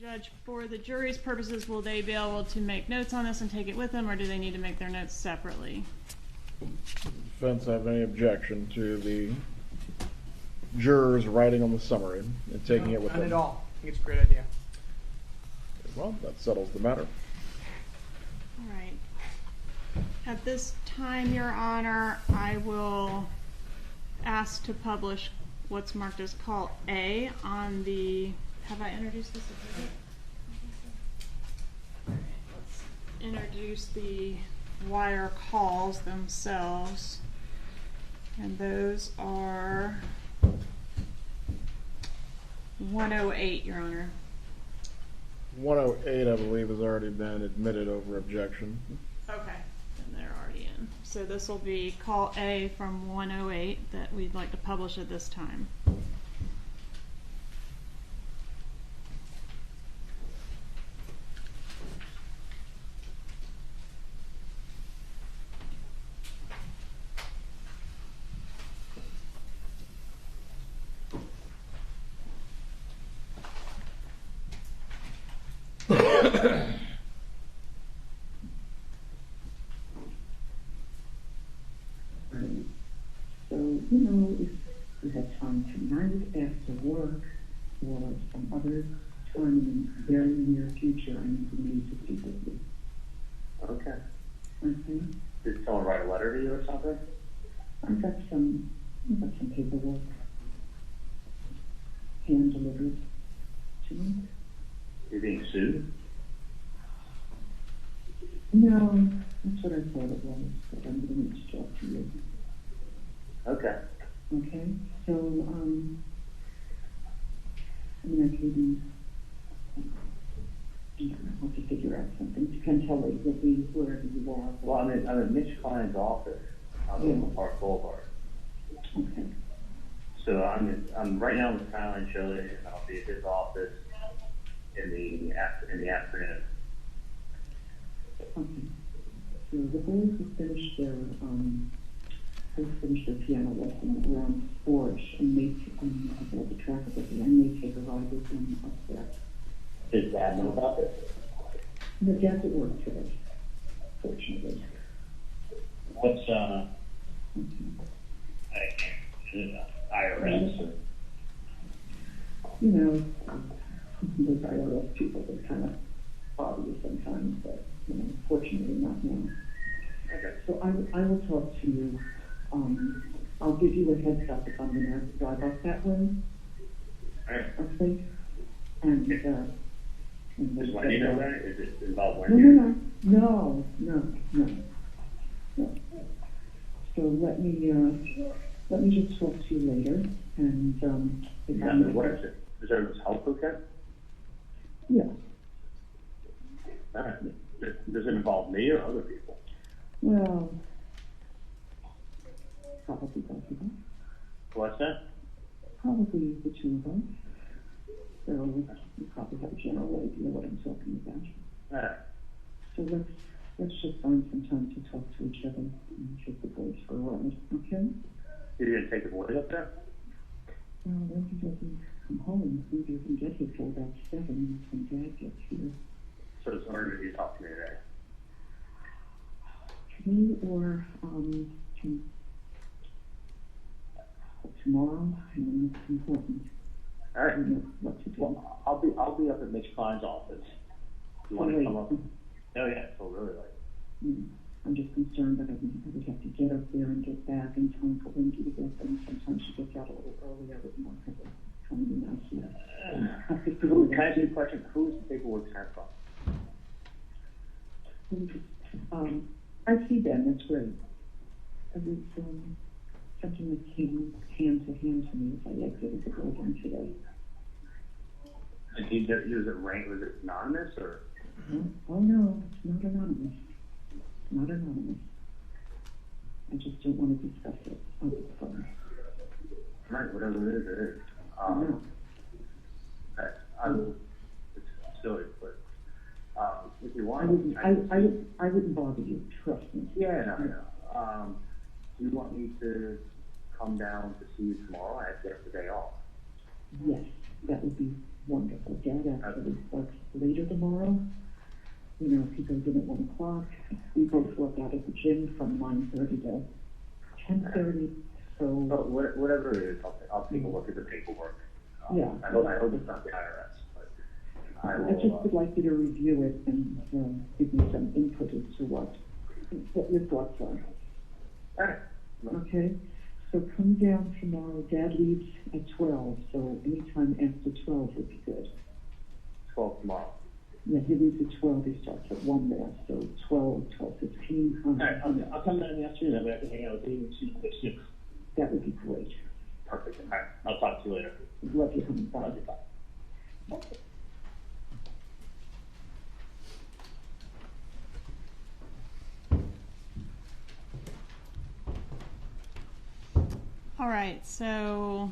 Judge, for the jury's purposes, will they be able to make notes on this and take it with them, or do they need to make their notes separately? Defense have any objection to the jurors writing on the summary and taking it with them? None at all. I think it's a great idea. Well, that settles the matter. All right. At this time, Your Honor, I will ask to publish what's marked as Call A on the... Have I introduced this? All right, let's introduce the wire calls themselves. And those are 108, Your Honor. 108, I believe, has already been admitted over objection. Okay, then they're already in. So this will be Call A from 108 that we'd like to publish at this time. So, you know, if you have time tonight after work or some other time in the very near future, I need to speak with you. Okay. Okay? Did someone write a letter to you or something? I've got some paperwork hand delivered to me. You're being sued? No, that's what I thought it was, but I'm going to talk to you. Okay. Okay, so, I mean, I can have to figure out something. You can tell it will be wherever you are. Well, I'm in Mitch Klein's office on Park Boulevard. Okay. So I'm right now in the Skyline Chili, and I'll be at his office in the afternoon. Okay. So the boys have finished their piano lesson around 4-ish, and I've got the track of it, and they take a ride with them up there. Does Dad know about this? The dad's at work today, fortunately. What's IRS? Or? You know, those IRS people, they're kind of bother you sometimes, but, you know, fortunately not now. Okay. So I will talk to you. I'll give you a heads up if I'm going to drive up that way. All right. Okay? And Does Wendy know that? Is it involved Wendy? No. So let me just talk to you later, and What is it? Is everyone's health okay? Yeah. All right. Does it involve me or other people? Well, probably both of us. What's that? Probably the two of us. So you probably have a general idea what I'm talking about. All right. So let's just find some time to talk to each other and take the boys for a ride, okay? You're going to take the boys up there? When he doesn't come home, he doesn't get here till about 7 when Dad gets here. So it's harder to talk to me today. Today or tomorrow, and it's important. All right. I know what to do. Well, I'll be up at Mitch Klein's office. You want to come up? Oh yeah, so really late. I'm just concerned that I would have to get up there and get back in time for Wendy to get them. Sometimes she gets out a little early. I would want her to come in and see her. Can I ask you a question? Who's the paperwork sent from? I see them. That's great. It was something that came hand to me as I exited the building today. Was it anonymous or? Oh no, it's not anonymous. Not anonymous. I just don't want to discuss it over the phone. Right, whatever it is. I will. It's silly, but if you want, I wouldn't bother you. Trust me. Yeah, no. Do you want me to come down to see you tomorrow? I have to have the day off. Yes, that would be wonderful. Dad actually works later tomorrow. You know, he goes in at 1 o'clock. We both work out at the gym from 9:30 to 10:30. So whatever it is, I'll take a look at the paperwork. Yeah. I hope it's not the IRS, but I just would like you to review it and give me some input as to what your thoughts are. All right. Okay. So come down tomorrow. Dad leaves at 12, so anytime after 12 would be good. 12 tomorrow. Yeah, he leaves at 12. He starts at 1 there, so 12, 12:15. All right, I'll come down in the afternoon. That way I can hang out with you and see you at 6. That would be great. Perfect. All right, I'll talk to you later. Love you coming by. Love you. Bye. All right, so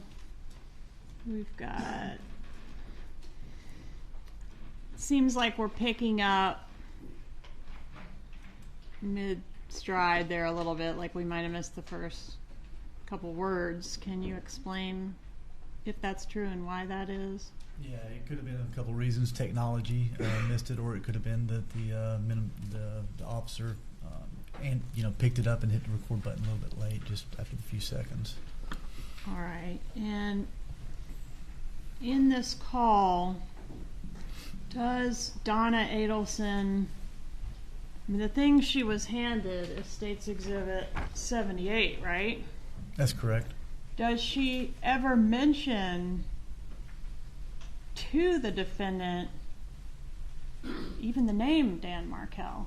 we've got. Seems like we're picking up mid-stride there a little bit, like we might have missed the first couple words. Can you explain if that's true and why that is? Yeah, it could have been a couple reasons. Technology missed it, or it could have been that the officer picked it up and hit the record button a little bit late, just after a few seconds. All right, and in this call, does Donna Adelson, the thing she was handed is State's Exhibit 78, right? That's correct. Does she ever mention to the defendant even the name Dan Markel?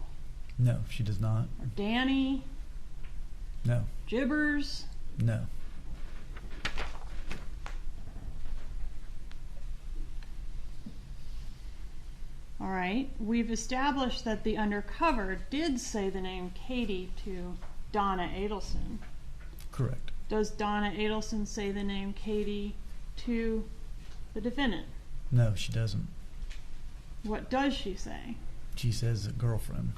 No, she does not. Or Danny? No. Jibbers? No. All right. We've established that the Undercover did say the name Katie to Donna Adelson. Correct. Does Donna Adelson say the name Katie to the defendant? No, she doesn't. What does she say? She says a girlfriend.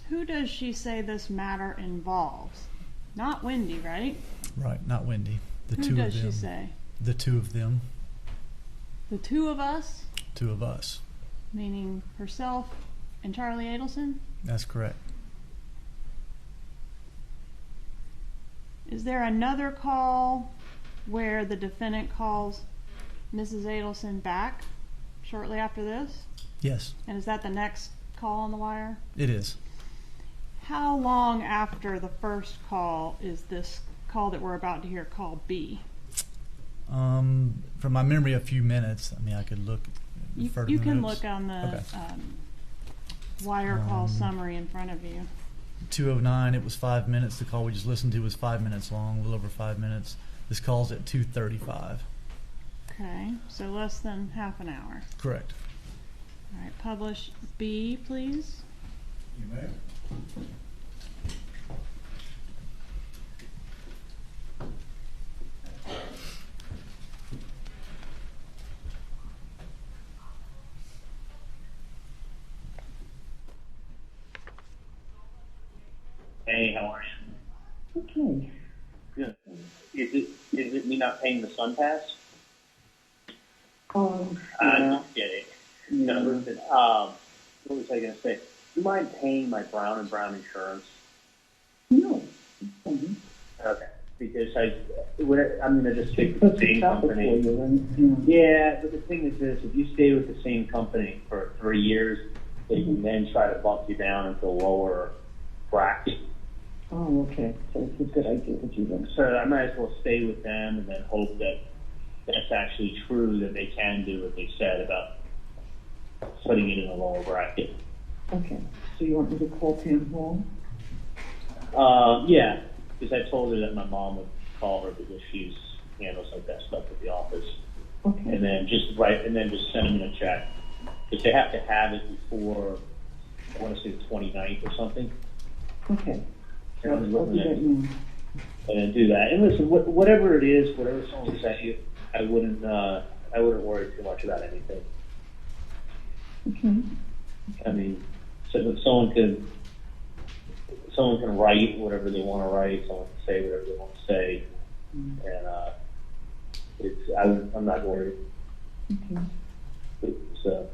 Who does she say this matter involves? Not Wendy, right? Right, not Wendy. The Who two of them. does she say? The two of them. The two of us? Two of us. Meaning herself and Charlie Adelson? That's correct. Is there another call where the defendant calls Mrs. Adelson back shortly after this? Yes. And is that the next call on the wire? It is. How long after the first call is this call that we're about to hear, call B? From my memory, a few minutes. I mean, I could look. You can look on the wire call summary in front of you. 2:09. It was 5 minutes. The call we just listened to was 5 minutes long, a little over 5 minutes. This call's at 2:35. Okay, so less than half an hour. Correct. All right, publish B, please. You may. Hey, how are you? Okay. Is it me not paying the Sun Pass? Yeah. I'm just kidding. No, listen. What was I going to say? Do you mind paying my Brown and Brown insurance? No. Okay. Because I'm going to just stick with the same company. Yeah, but the thing is this: if you stay with the same company for 3 years, they can then try to bump you down into a lower bracket. Oh, okay. So it's a good idea to do that. So I might as well stay with them and then hope that that's actually true, that they can do what they said about putting it in a lower bracket. Okay. So you want me to call Pam Hall? Yeah, because I told her that my mom would call her because she handles like that stuff at the office. Okay. And then just send them in a check. Because they have to have it before, I want to say the 29th or something. Okay. And I'll do that now. And do that. And listen, whatever it is, whatever someone sent you, I wouldn't worry too much about anything. Okay. I mean, so someone can write whatever they want to write. Someone can say whatever they want to say, and I'm not worried. Okay. So,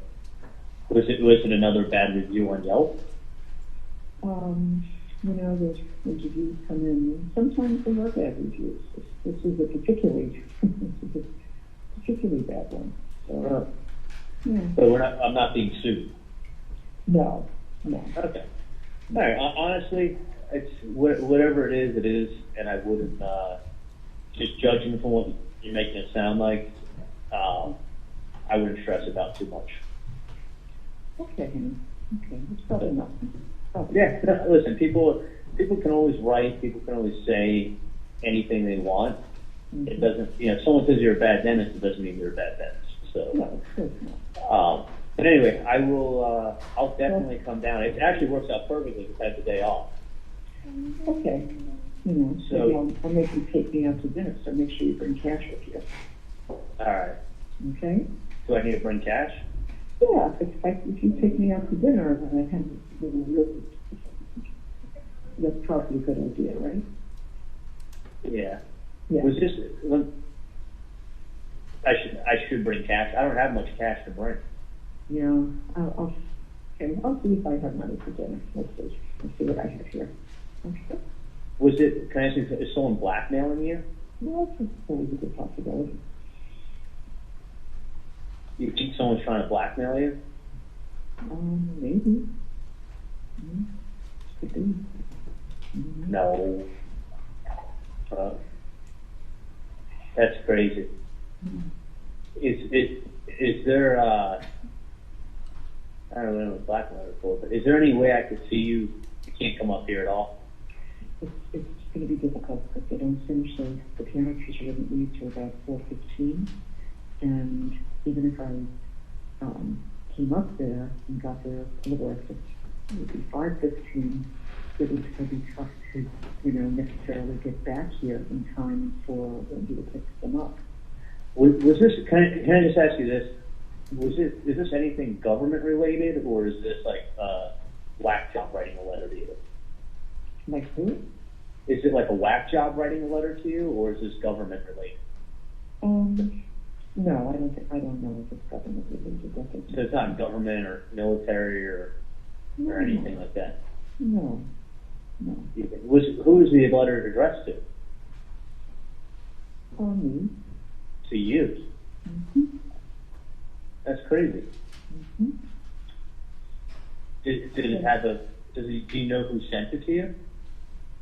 was it another bad review on Yelp? There's reviews come in, and sometimes they are bad reviews. This is a particularly bad one. So, yeah. So I'm not being sued. No. Okay. All right. Honestly, it's whatever it is, and I wouldn't just judging from what you're making it sound like. I wouldn't stress about too much. Okay. It's probably nothing. Yeah. No, listen, people can always write. People can always say anything they want. Mm-hmm. It doesn't. If someone says you're a bad dentist, it doesn't mean you're a bad dentist. So. No, of course not. But anyway, I will. I'll definitely come down. It actually works out perfectly because I have the day off. Okay. So maybe I'll make you take me out to dinner. So make sure you bring cash with you. All right. Okay. Do I need to bring cash? Yeah. If you take me out to dinner, then I have. That's probably a good idea, right? Yeah. Yeah. Was this? I should bring cash. I don't have much cash to bring. Yeah. I'll see if I have money for dinner. Let's see what I have here. Okay. Was it? Can I ask you? Is someone blackmailing you? No, it's always a good possibility. You think someone's trying to blackmail you? Maybe. Could be. No. That's crazy. Is there? I don't know what blackmail is for, but is there any way I could see you? You can't come up here at all. It's going to be difficult because they don't finish the piano teacher doesn't leave till about 4:15, and even if I came up there and got there a little extra, it would be 5:15. It would be tough to, necessarily get back here in time for you to pick them up. Was this? Can I just ask you this? Is this anything government related, or is this like whack job writing a letter to you? Like who? Is it like a whack job writing a letter to you, or is this government related? No, I don't know if it's government related. So it's not government or military or anything like that. No. Who is the letter addressed to? Me. To you. Mm-hmm. That's crazy. Mm-hmm. Did it have a? Do you know who sent it to you?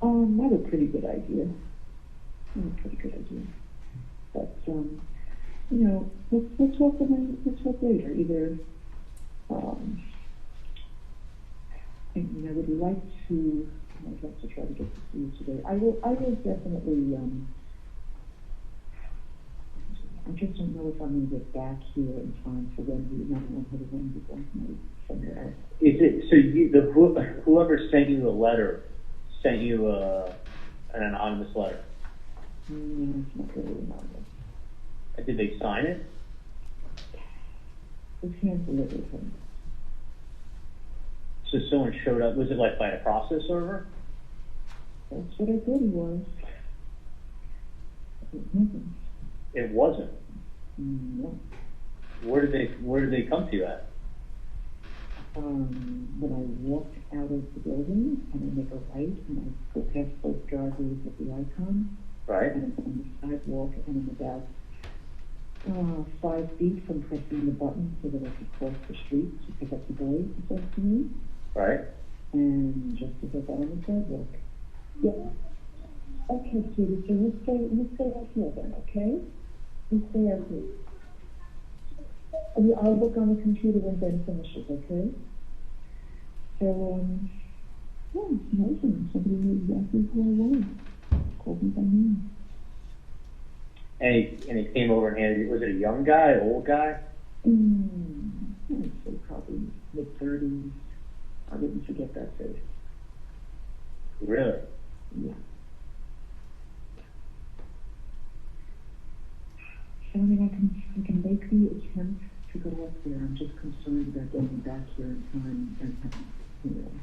Not a pretty good idea. But let's talk later. Either I would like to. I'd like to try to get to see you today. I will definitely. I just don't know if I'm going to get back here in time for when we not know how to run the black somewhere else. Is it so? Whoever sent you the letter sent you an anonymous letter? No, it's not really anonymous. Did they sign it? It's hand-delivered. So someone showed up. Was it like by a process server? That's what I thought it was. It wasn't. No. Where did they come to you at? When I walked out of the building and I make a right and I go past both driveways at the icon. Right. And I'm on the sidewalk and I'm about 5 feet from pressing the button so that I could cross the street to pick up the boy this afternoon. Right. And just as I got on the sidewalk. Yeah. Okay, sweetie, so you stay out here then, okay? You stay out here. I'll look on the computer when Ben finishes, okay? So, yeah, it's amazing. Somebody knew exactly who I was. Called me by name. And he came over and handed you, was it a young guy, old guy? I'd say probably mid-30s. I wouldn't forget that face. Really? Yeah. So, I mean, I can make the attempt to go up there. I'm just concerned about getting back here in time and,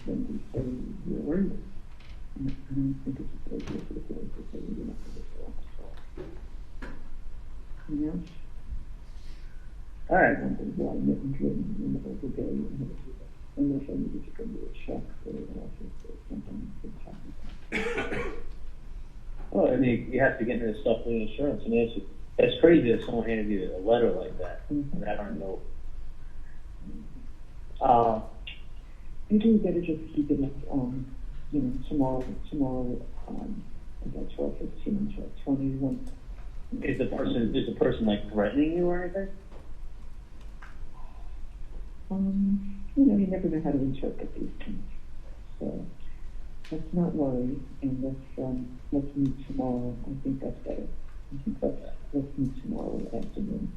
when we say we're early. I don't think it's a good idea for the boys to say we're not going to go up to all. You know? All right. There's a lot of mitten driven in the whole day. Unless I needed to go do a check or something that's happening. Well, I mean, you have to get into this stuff with insurance. I mean, it's crazy that someone handed you a letter like that. And I don't know. Maybe we better just keep it tomorrow, about 12:15, 12:20. Is the person like threatening you or anything? You never know how to interpret these things. So let's not worry, and let's meet tomorrow. I think that's better. Let's meet tomorrow afternoon.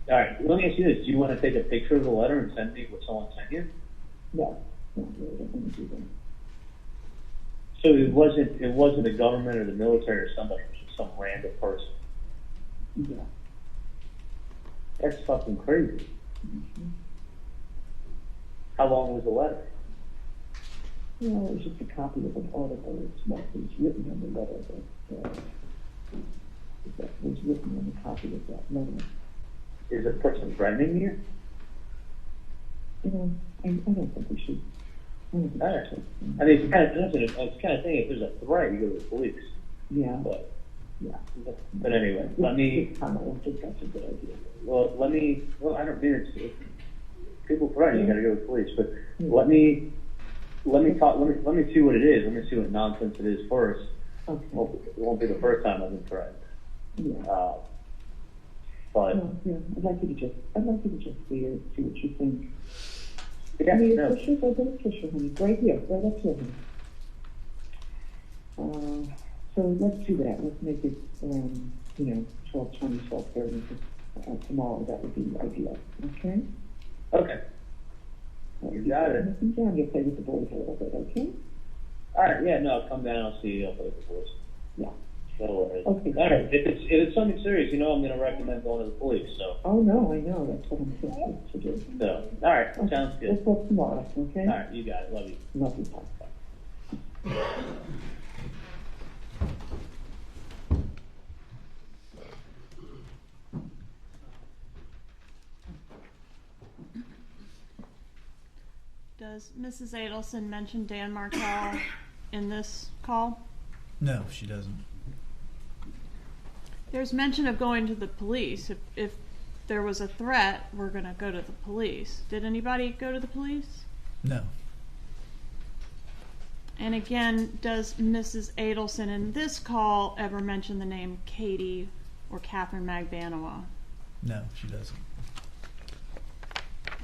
All right, let me ask you this. Do you want to take a picture of the letter and send me what someone sent you? No, I don't want to do that. So it wasn't the government or the military or somebody, it was just some random person. Yeah. That's fucking crazy. Mm-hmm. How long was the letter? It was just a copy of an article. It's what was written on the letter that was written on the copy of that letter. Is the person threatening you? I don't think we should. I mean, it's kind of thing. If there's a threat, you go to the police. Yeah. But anyway, let me. I don't think that's a good idea. Well, I don't mean it's people threaten you. Got to go to the police. But let me talk. Let me see what it is. Let me see what nonsense it is first. Okay. It won't be the first time I've been threatened. Yeah. But I'd like you to just see what you think. Yeah, Give me no. a picture, honey. Right here, right up here, honey. So let's do that. Let's make it, 12:20, 12:30 tomorrow. That would be ideal. Okay? Okay. You got it. Come down. You'll play with the boys a little bit, okay? All right. Yeah. No. Come down. I'll see you. I'll play with the boys. Yeah. No worries. Okay. All right. If it's something serious, I'm going to recommend going to the police. So. Oh no, I know. That's what I'm thinking to do. So. All right. Okay. Sounds good. Let's talk tomorrow. Okay? All right. You got it. Love you. Love you. Bye. Does Mrs. Adelson mention Dan Markel in this call? No, she doesn't. There's mention of going to the police. If there was a threat, we're going to go to the police. Did anybody go to the police? No. And again, does Mrs. Adelson in this call ever mention the name Katie or Katherine Magbanua? No, she doesn't.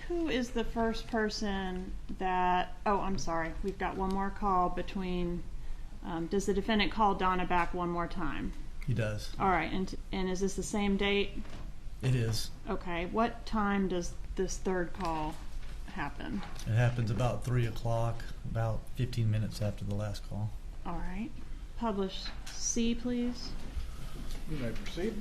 Who is the first person that... Oh, I'm sorry. We've got one more call between... does the defendant call Donna back one more time? He does. All right. And is this the same date? It is. Okay. What time does this third call happen? It happens about 3 o'clock, about 15 minutes after the last call. All right. Publish C, please. You may proceed.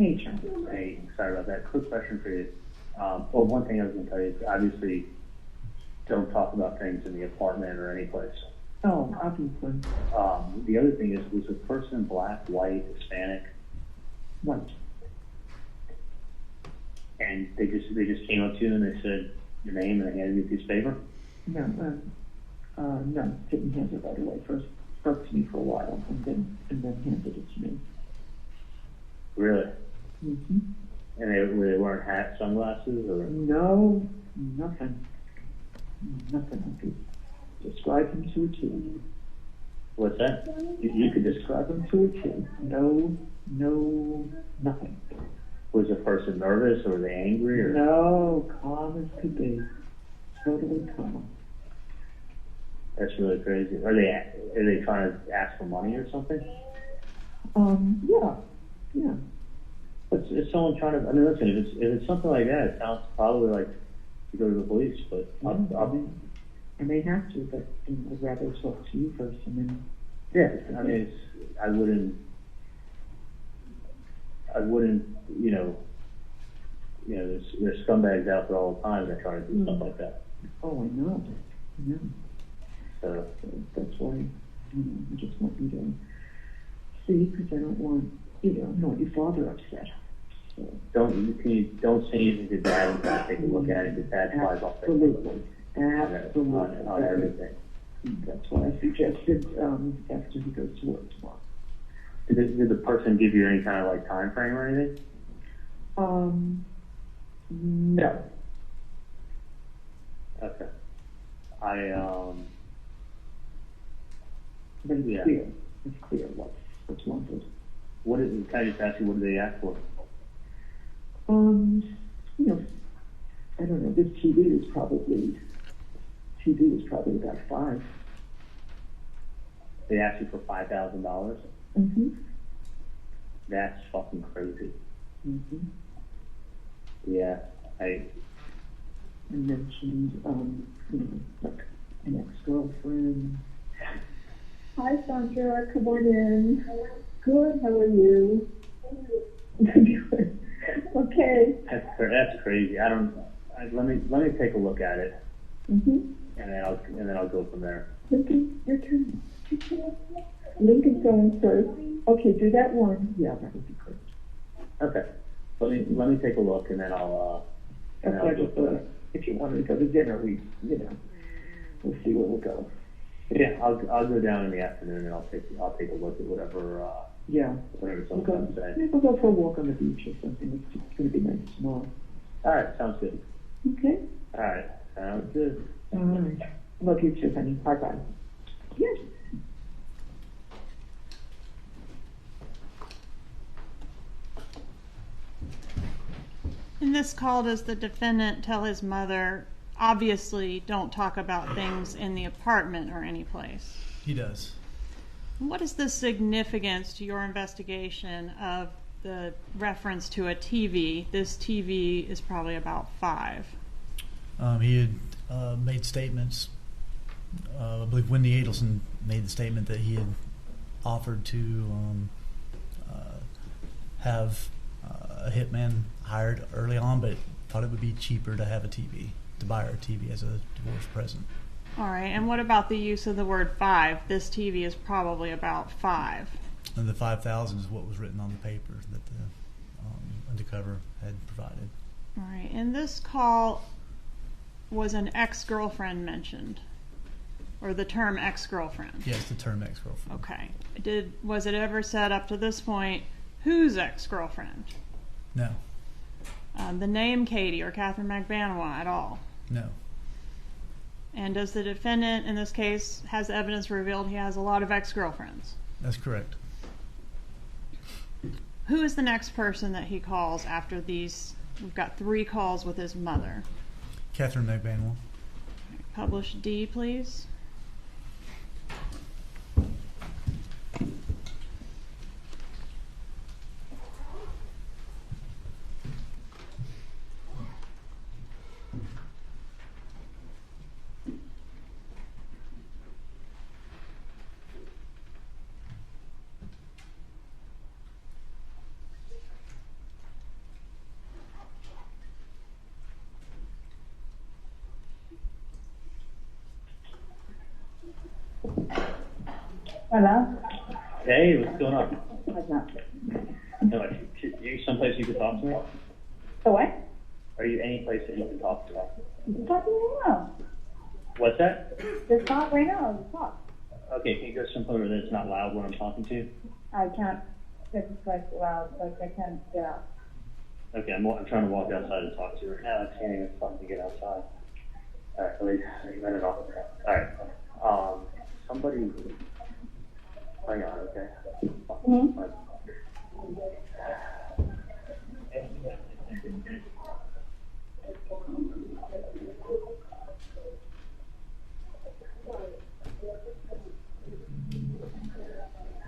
Hey, Charlie. Hey, sorry about that. Quick question for you. Well, one thing I was going to tell you is obviously don't talk about things in the apartment or any place. Oh, obviously. The other thing is, was the person black, white, Hispanic? What? And they just came up to you and they said your name and they handed you a piece of paper? No, no, didn't hand it right away. First spoke to me for a while and then handed it to me. Really? Mm-hmm. And they weren't hats, sunglasses, or? No, nothing. Nothing. I could describe him to a T. What's that? You could describe him to a T. No, nothing. Was the person nervous or were they angry? Or? No, calm as could be. Totally calm. That's really crazy. Are they trying to ask for money or something? Yeah. But is someone trying to? I mean, listen, if it's something like that, it sounds probably like you go to the police. But I may have to, but I'd rather talk to you first and then. Yeah, I mean, I wouldn't. There's scumbags out there all the time that try to do stuff like that. Oh, I know. So that's why, I just want you to see, because I don't want, I don't want your father upset. So. Don't say anything to Dad and Dad take a look at it, because Dad flies off the on everything. That's why I suggested after he goes to work tomorrow. Did the person give you any kind of like time frame or anything? No. Okay. But it's clear. It's clear what's wanted. Can I just ask you, what do they ask for? I don't know. This TV was probably about $5,000. They asked you for $5,000? Mm-hmm. That's fucking crazy. Mm-hmm. Yeah, I mentioned, like an ex-girlfriend. Hi, Sandra. Come on in. Good. How are you? Good. Okay. That's crazy. Let me take a look at it, Mm-hmm. and then I'll go from there. Lincoln, your turn. Lincoln's going first. Okay, do that one. Yeah, that would be great. Okay. Let me take a look, and then I'll. That's why I just thought if you wanted to go to dinner, we'll see where we'll go. Yeah, I'll go down in the afternoon, and I'll take a look at whatever. Whatever someone's saying. Maybe we'll go for a walk on the beach or something. It's going to be nice tomorrow. All right, sounds good. Okay. All right, sounds good. All right. Love you too, honey. Bye-bye. Yes. In this call, does the defendant tell his mother, obviously don't talk about things in the apartment or any place? He does. What is the significance to your investigation of the reference to a TV? This TV is probably about $5,000. He had made statements. I believe Wendy Adelson made the statement that he had offered to have a hitman hired early on, but thought it would be cheaper to have a TV, to buy her a TV as a divorce present. All right, and what about the use of the word 5? This TV is probably about 5. And the 5,000 is what was written on the paper that the Undercover had provided. All right, in this call, was an ex-girlfriend mentioned? Or the term ex-girlfriend? Yes, the term ex-girlfriend. Okay. Was it ever said up to this point, whose ex-girlfriend? No. The name Katie or Katherine Magbanua at all? No. And does the defendant, in this case, has evidence revealed he has a lot of ex-girlfriends? That's correct. Who is the next person that he calls after these? We've got 3 calls with his mother. Katherine Magbanua. Publish D, please. Hello? Hey, what's going on? What's up? No, are you someplace you can talk to me? So what? Are you any place that you can talk to me? You can talk to me right now. What's that? Just talk right now. Just talk. Okay, can you go someplace where it's not loud when I'm talking to you? I can't. It's like loud. Like I can't get out. Okay, I'm trying to walk outside and talk to you right now. I can't even fucking get outside. All right, let me run it off. All right. Somebody. Hang on, okay. Mm-hmm.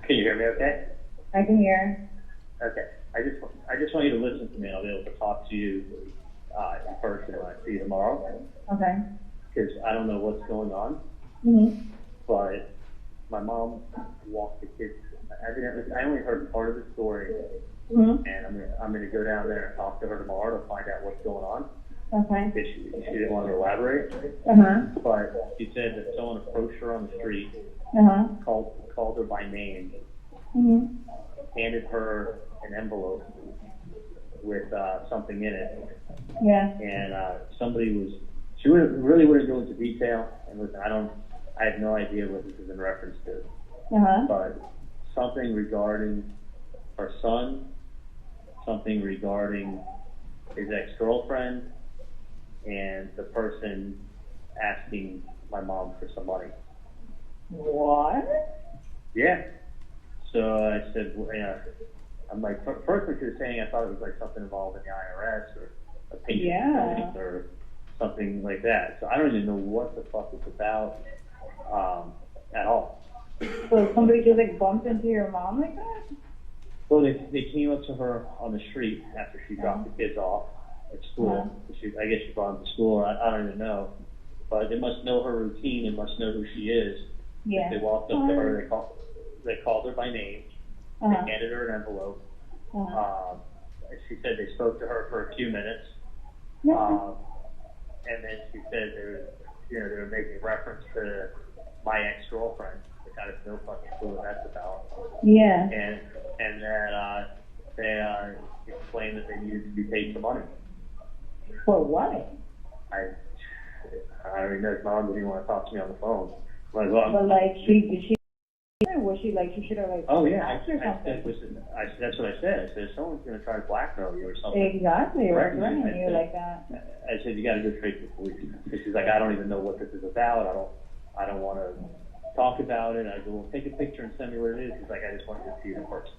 Can you hear me okay? I can hear. Okay. I just want you to listen to me. I'll be able to talk to you in person when I see you tomorrow. Okay. Because I don't know what's going on. Mm-hmm. But my mom walked the kids. Evidently, I only heard part of the story. Mm-hmm. And I'm gonna go down there and talk to her tomorrow to find out what's going on. Okay. Because she didn't want to elaborate. Uh-huh. But she said that someone approached her on the street, Uh-huh. called her by name, Mm-hmm. handed her an envelope with something in it. Yeah. And somebody she really wouldn't go into detail. And listen, I have no idea what this is in reference to. Uh-huh. But something regarding her son, something regarding his ex-girlfriend, and the person asking my mom for some money. What? Yeah. So I said, I'm like, first when she was saying, I thought it was like something involved in the IRS or a patient service or something like that. So I don't even know what the fuck it's about at all. So somebody just like bumped into your mom like that? Well, they came up to her on the street after she dropped the kids off at school. I guess she brought them to school. I don't even know. But they must know her routine. They must know who she is. Yeah. They walked up to her. They called her by name. They handed her an envelope. She said they spoke to her for a few minutes. And then she said they were making reference to my ex-girlfriend, which I have no fucking clue what that's about. Yeah. And that they explained that they needed to be paid some money. For what? I don't even know if mom didn't even want to talk to me on the phone. Like, well, But like, was she like, she should have like, oh yeah, asked or something? That's what I said. I said, someone's going to try to blackmail you or something. Exactly, or Right? threatening you like that. I said, you got to go straight to the police. Because she's like, I don't even know what this is about. I don't want to talk about it. I go, well, take a picture and send me what it is. She's like, I just want you to see it in person.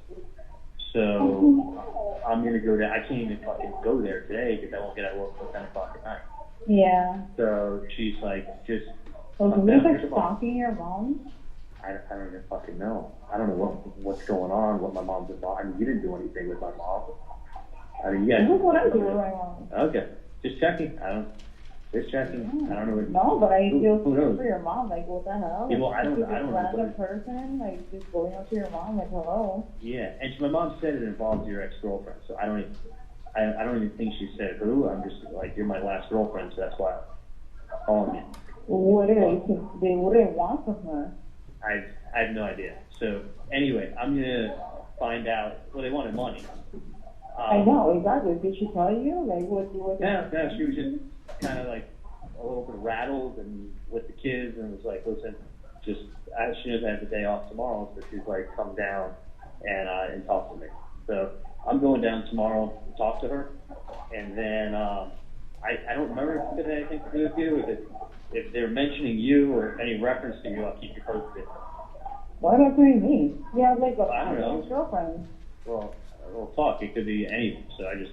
So I'm going to go there. I can't even fucking go there today because I won't get out of work until 10 o'clock at night. Yeah. So she's like, just. So was this like stalking your mom? I don't even fucking know. I don't know what's going on, what my mom's involved. I mean, you didn't do anything with my mom. I mean, you guys. This is what I do with my mom. Okay. Just checking. Just checking. I don't know. No, but I feel who knows? for your mom. Like, what the hell? Yeah, well, I don't know. Random person, like, just going up to your mom, like, hello. Yeah, and my mom said it involves your ex-girlfriend, so I don't even think she said who. I'm just like, you're my last girlfriend, so that's why I'm calling you. What do they want from her? I have no idea. So anyway, I'm gonna find out. Well, they wanted money. I know, exactly. Did she tell you? Like, what? No, she was just kind of like a little bit rattled and with the kids, and was like, listen, just she knows I have the day off tomorrow, so she's like, come down and talk to me. So I'm going down tomorrow to talk to her, and then I don't remember if it had anything to do with you. If they're mentioning you or any reference to you, I'll keep you posted. Why don't you me? You have like I don't know. girlfriend. Well, we'll talk. It could be anyone, so I just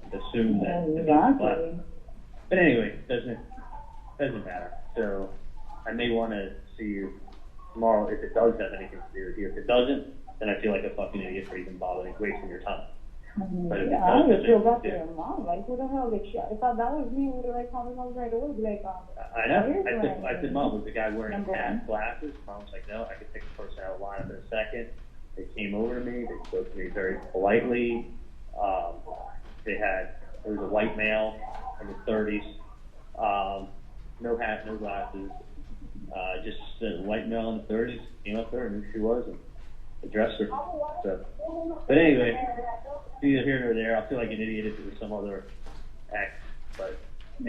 assume that. Exactly. But anyway, doesn't matter. So I may want to see you tomorrow if it does have anything to do with you. If it doesn't, then I feel like a fucking idiot for even bothering wasting your time. But if I would feel bad for your mom. Like, who the hell? Like, if that was me, would have like called me right away? Be like, I know. I said, Mom, was the guy wearing hat, glasses? Mom was like, no. I could take the person out of line in a second. They came over to me. They spoke to me very politely. There was a white male in his 30s, no hat, no glasses. Just a white male in the 30s came up there and knew who she was and addressed her. So, but anyway, neither here nor there. I feel like an idiot if it was some other ex. But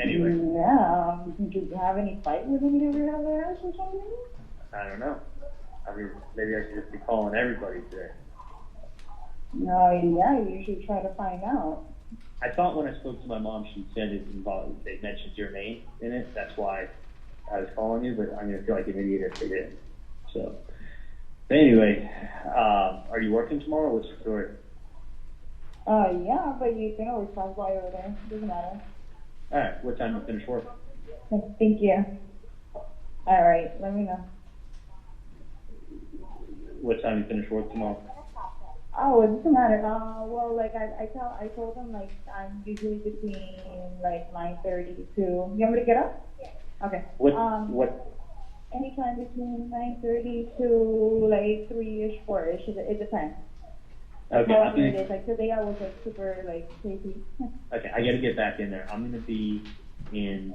anyway. Yeah. Did you have any fight with any of your other ex or something? I don't know. I mean, maybe I should just be calling everybody today. No, yeah, you should try to find out. I thought when I spoke to my mom, she said they mentioned your name in it. That's why I was calling you, but I'm going to feel like an idiot if they didn't. So, but anyway, are you working tomorrow? What's the story? Yeah, but you can always pass by over there. Doesn't matter. All right. What time do you finish work? Thank you. All right, let me know. What time do you finish work tomorrow? Oh, it doesn't matter. Well, like I told them like I'm usually between like 9:30 to. You want me to get up? Okay. What? Anytime between 9:30 to like 3-ish, 4-ish. It depends. Okay. However it is. Like today I was like super like crazy. Okay, I got to get back in there. I'm going to be in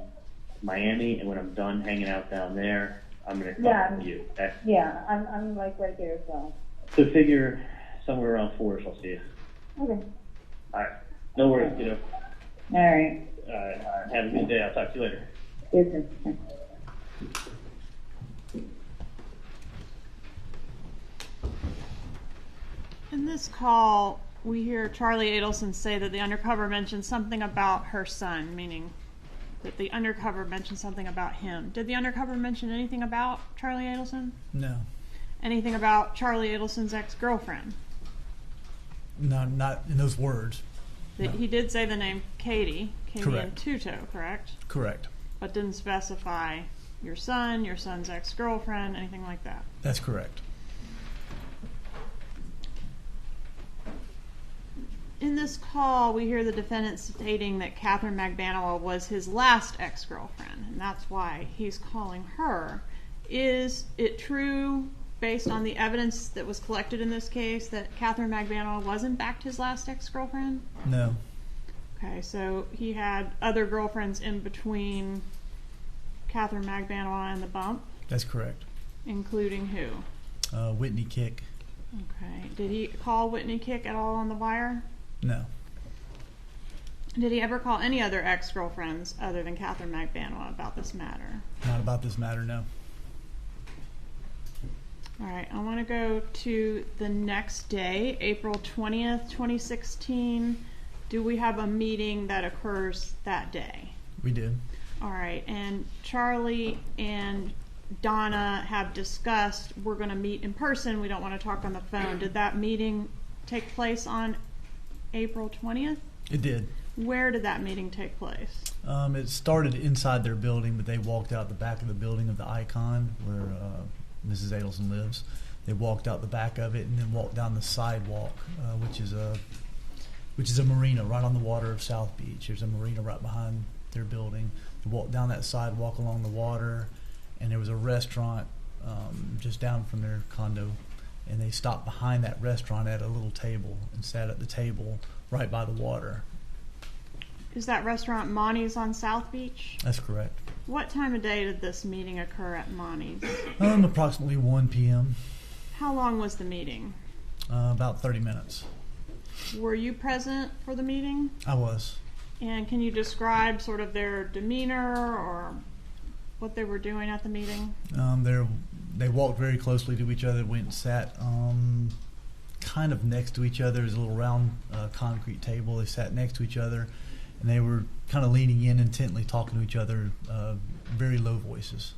Miami, and when I'm done hanging out down there, I'm going to come to you. Okay? Yeah, I'm like right there, so. So figure somewhere around 4-ish, I'll see you. Okay. All right. No worries, kiddo. All right. Have a good day. I'll talk to you later. Yes, sir. In this call, we hear Charlie Adelson say that the undercover mentioned something about her son, meaning that the undercover mentioned something about him. Did the undercover mention anything about Charlie Adelson? No. Anything about Charlie Adelson's ex-girlfriend? No, not in those words. No. He did say the name Katie Correct. Tuto, correct? Correct. But didn't specify your son's ex-girlfriend, anything like that? That's correct. In this call, we hear the defendant stating that Katherine Magbanua was his last ex-girlfriend, and that's why he's calling her. Is it true, based on the evidence that was collected in this case, that Katherine Magbanua was in fact his last ex-girlfriend? No. Okay, so he had other girlfriends in between Katherine Magbanua and the bump? That's correct. Including who? Whitney Kick. Okay. Did he call Whitney Kick at all on the wire? No. Did he ever call any other ex-girlfriends other than Katherine Magbanua about this matter? Not about this matter, no. All right, I want to go to the next day, April 20th, 2016. Do we have a meeting that occurs that day? We did. All right, and Charlie and Donna have discussed we're going to meet in person. We don't want to talk on the phone. Did that meeting take place on April 20th? It did. Where did that meeting take place? It started inside their building, but they walked out the back of the building of the Icon where Mrs. Adelson lives. They walked out the back of it and then walked down the sidewalk, which is a marina right on the water of South Beach. There's a marina right behind their building. They walked down that sidewalk along the water, and there was a restaurant just down from their condo, and they stopped behind that restaurant at a little table and sat at the table right by the water. Is that restaurant Monty's on South Beach? That's correct. What time of day did this meeting occur at Monty's? Approximately 1 p.m. How long was the meeting? About 30 minutes. Were you present for the meeting? I was. And can you describe sort of their demeanor or what they were doing at the meeting? They walked very closely to each other, went and sat kind of next to each other. There's a little round concrete table. They sat next to each other, and they were kind of leaning in intently, talking to each other, very low voices.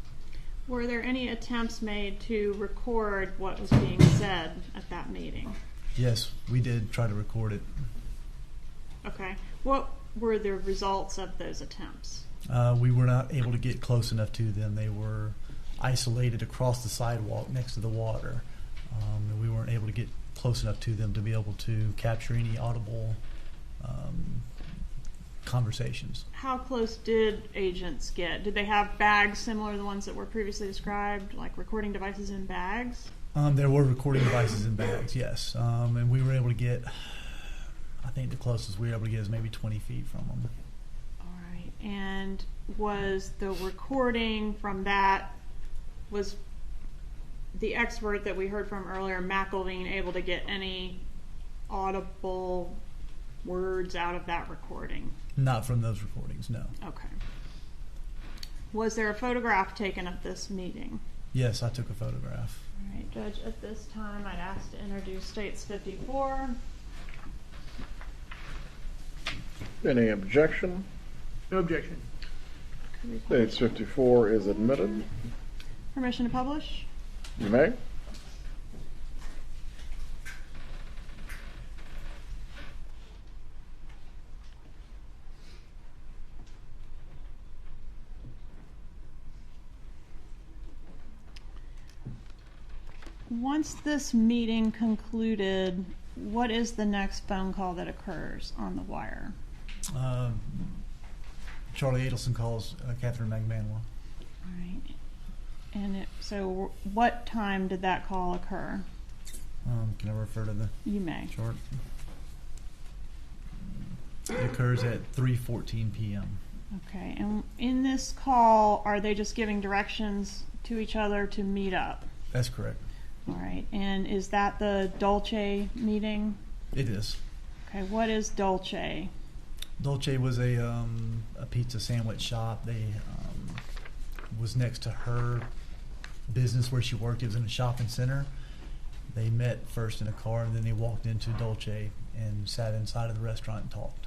Were there any attempts made to record what was being said at that meeting? Yes, we did try to record it. Okay. What were the results of those attempts? We were not able to get close enough to them. They were isolated across the sidewalk next to the water. And we weren't able to get close enough to them to be able to capture any audible conversations. How close did agents get? Did they have bags similar to the ones that were previously described, like recording devices in bags? There were recording devices in bags, yes. And we were able to get, I think the closest we were able to get is maybe 20 feet from them. All right. And was the recording from that Was the expert that we heard from earlier, McElveen, able to get any audible words out of that recording? Not from those recordings, no. Okay. Was there a photograph taken of this meeting? Yes, I took a photograph. All right, Judge, at this time, I'd ask to introduce States 54. Any objection? No objection. States 54 is admitted. Permission to publish? You may. Once this meeting concluded, what is the next phone call that occurs on the wire? Charlie Adelson calls Katherine Magbanua. All right. And so what time did that call occur? Can I refer to the You may. chart? It occurs at 3:14 p.m. Okay. And in this call, are they just giving directions to each other to meet up? That's correct. All right. And is that the Dolce meeting? It is. Okay. What is Dolce? Dolce was a pizza sandwich shop. They was next to her business where she worked. It was in a shopping center. They met first in a car, and then they walked into Dolce and sat inside of the restaurant and talked.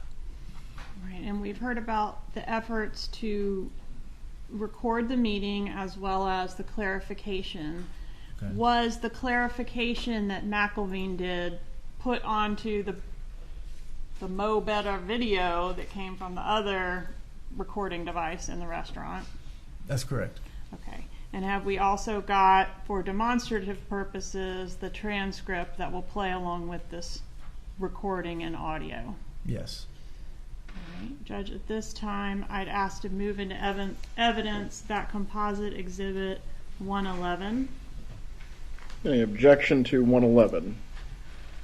Right, and we've heard about the efforts to record the meeting as well as the clarification. Okay. Was the clarification that McElveen did put onto the Mo Better video that came from the other recording device in the restaurant? That's correct. Okay. And have we also got, for demonstrative purposes, the transcript that will play along with this recording and audio? Yes. All right. Judge, at this time, I'd ask to move into evidence that composite exhibit 111. Any objection to 111?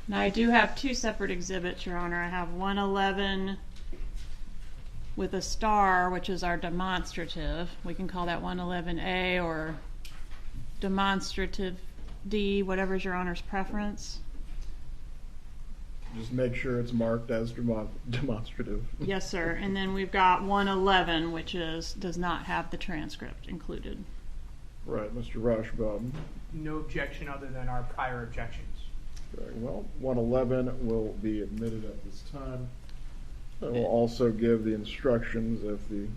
Now, I do have two separate exhibits, Your Honor. I have 111 with a star, which is our demonstrative. We can call that 111A or demonstrative D, whatever's Your Honor's preference. Just make sure it's marked as demonstrative. Yes, sir. And then we've got 111, which does not have the transcript included. Right, Mr. Rashbaum. No objection other than our prior objections. Very well. 111 will be admitted at this time. I will also give the instructions if the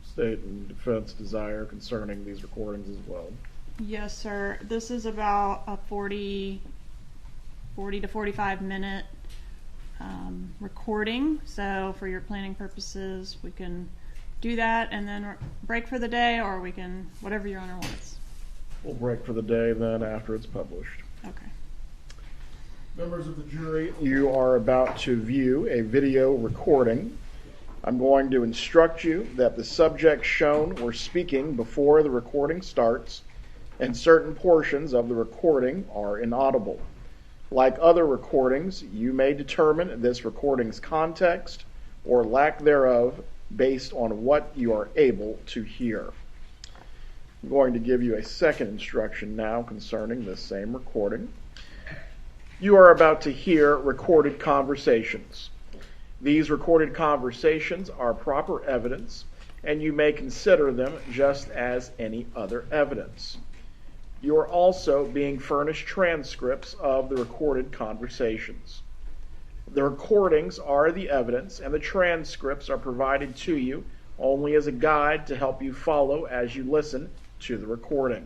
state and defense desire concerning these recordings as well. Yes, sir. This is about a 40 to 45 minute recording. So for your planning purposes, we can do that and then break for the day, or we can, whatever Your Honor wants. We'll break for the day then after it's published. Okay. Members of the jury, you are about to view a video recording. I'm going to instruct you that the subjects shown were speaking before the recording starts, and certain portions of the recording are inaudible. Like other recordings, you may determine this recording's context or lack thereof based on what you are able to hear. I'm going to give you a second instruction now concerning this same recording. You are about to hear recorded conversations. These recorded conversations are proper evidence, and you may consider them just as any other evidence. You are also being furnished transcripts of the recorded conversations. The recordings are the evidence, and the transcripts are provided to you only as a guide to help you follow as you listen to the recording.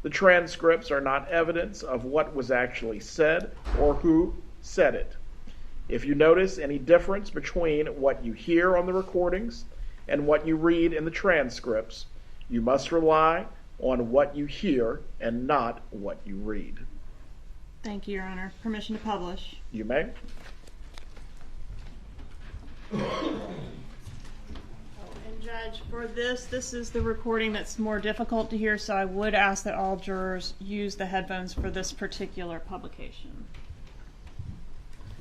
The transcripts are not evidence of what was actually said or who said it. If you notice any difference between what you hear on the recordings and what you read in the transcripts, you must rely on what you hear and not what you read. Thank you, Your Honor. Permission to publish. You may. And Judge, for this is the recording that's more difficult to hear, so I would ask that all jurors use the headphones for this particular publication.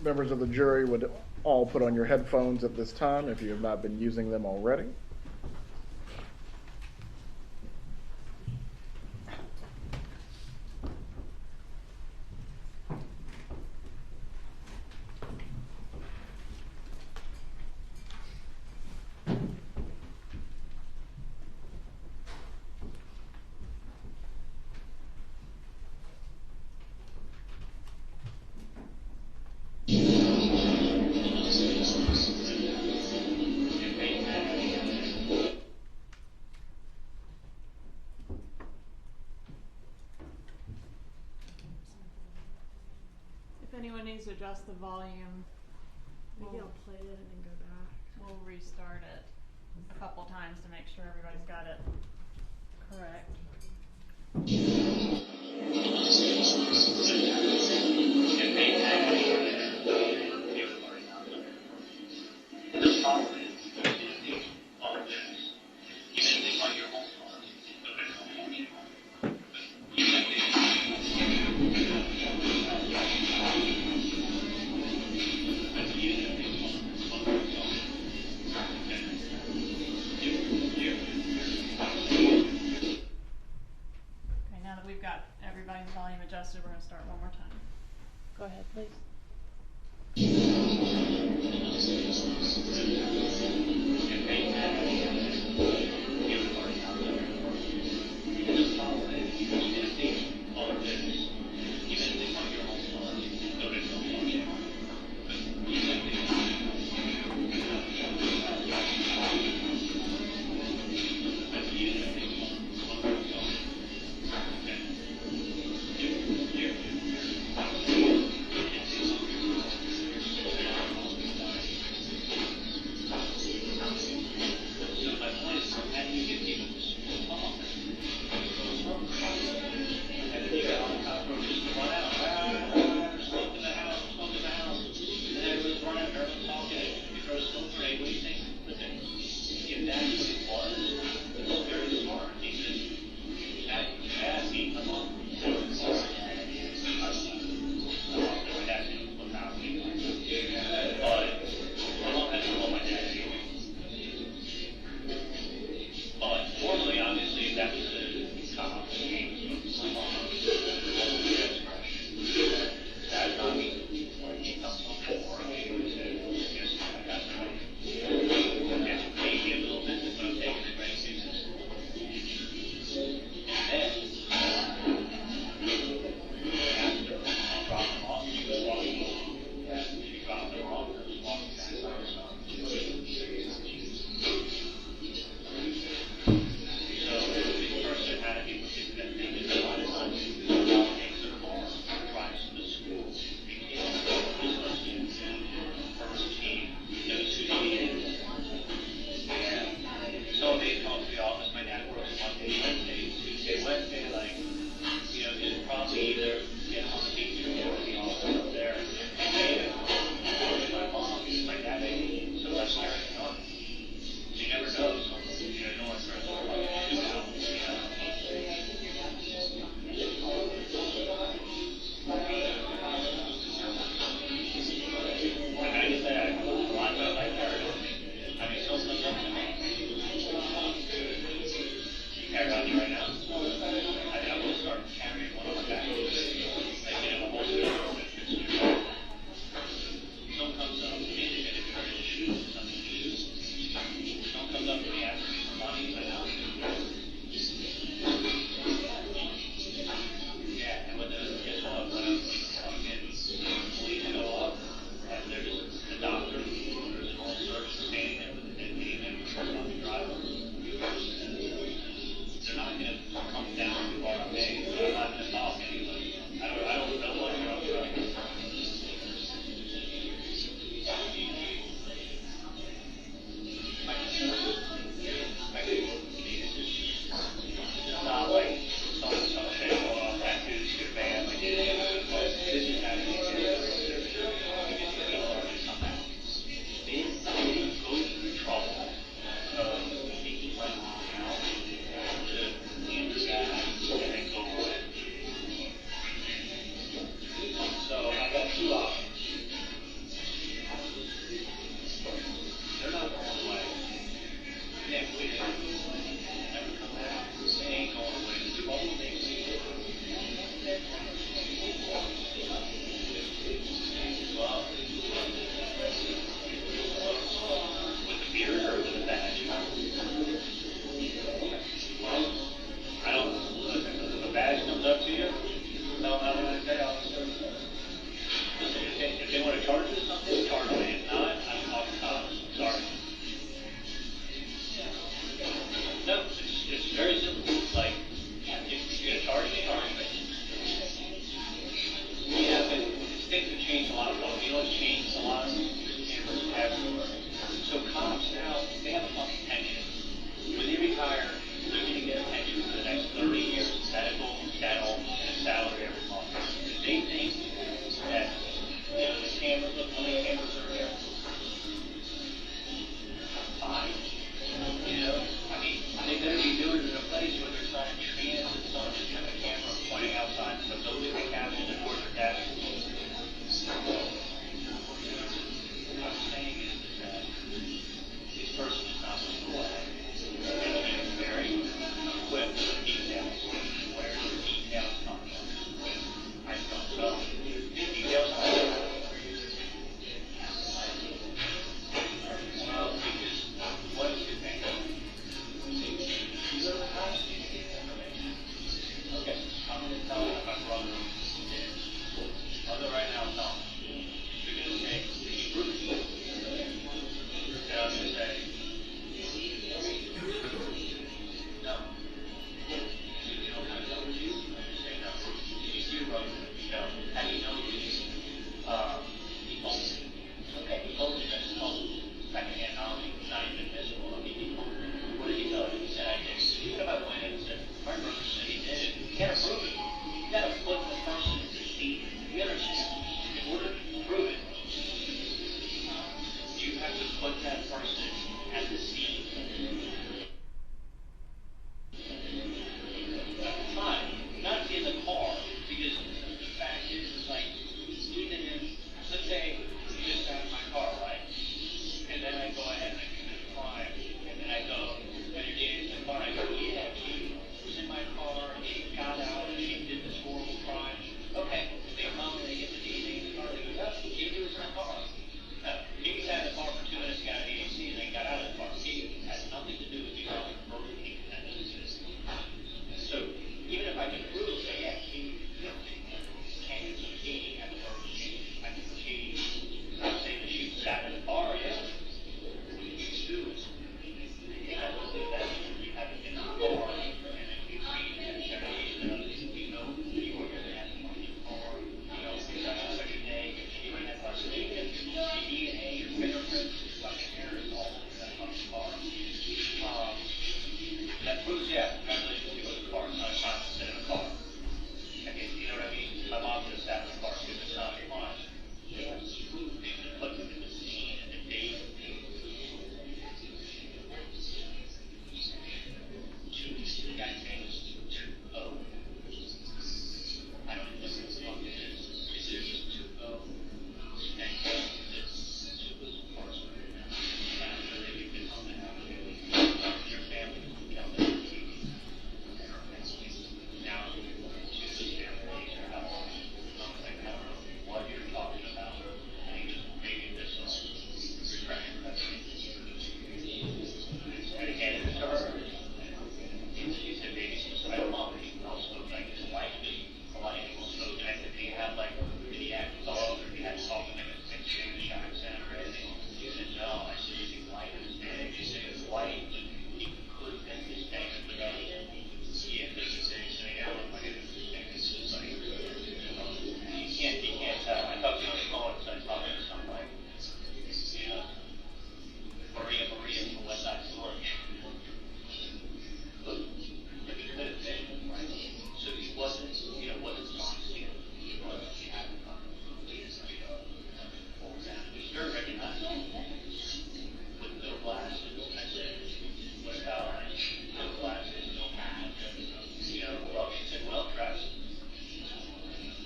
Members of the jury would all put on your headphones at this time if you have not been using them already. anyone needs to adjust the volume, Maybe I'll play it and then go back. we'll restart it a couple times to make sure everybody's got it correct. Okay, now that we've got everybody's volume adjusted, we're going to start one more time. Go ahead, please.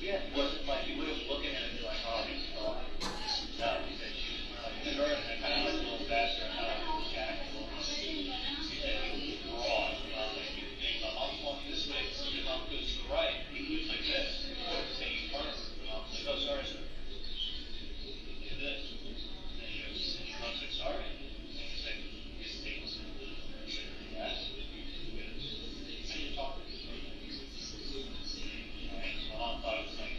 Yeah, it wasn't like you would have looking at it and be like, oh, he's gone. No, because she was like, the girl kind of looked a little faster and how it was jackable. She said he was broad. My mom walked this way, your mom goes to the right. He moves like this. So you turn. Your mom's like, oh, sorry, sir. Do this. And your mom's like, sorry. And he's like, his things. Yes. I didn't talk to him. Alright, so my mom thought it was like,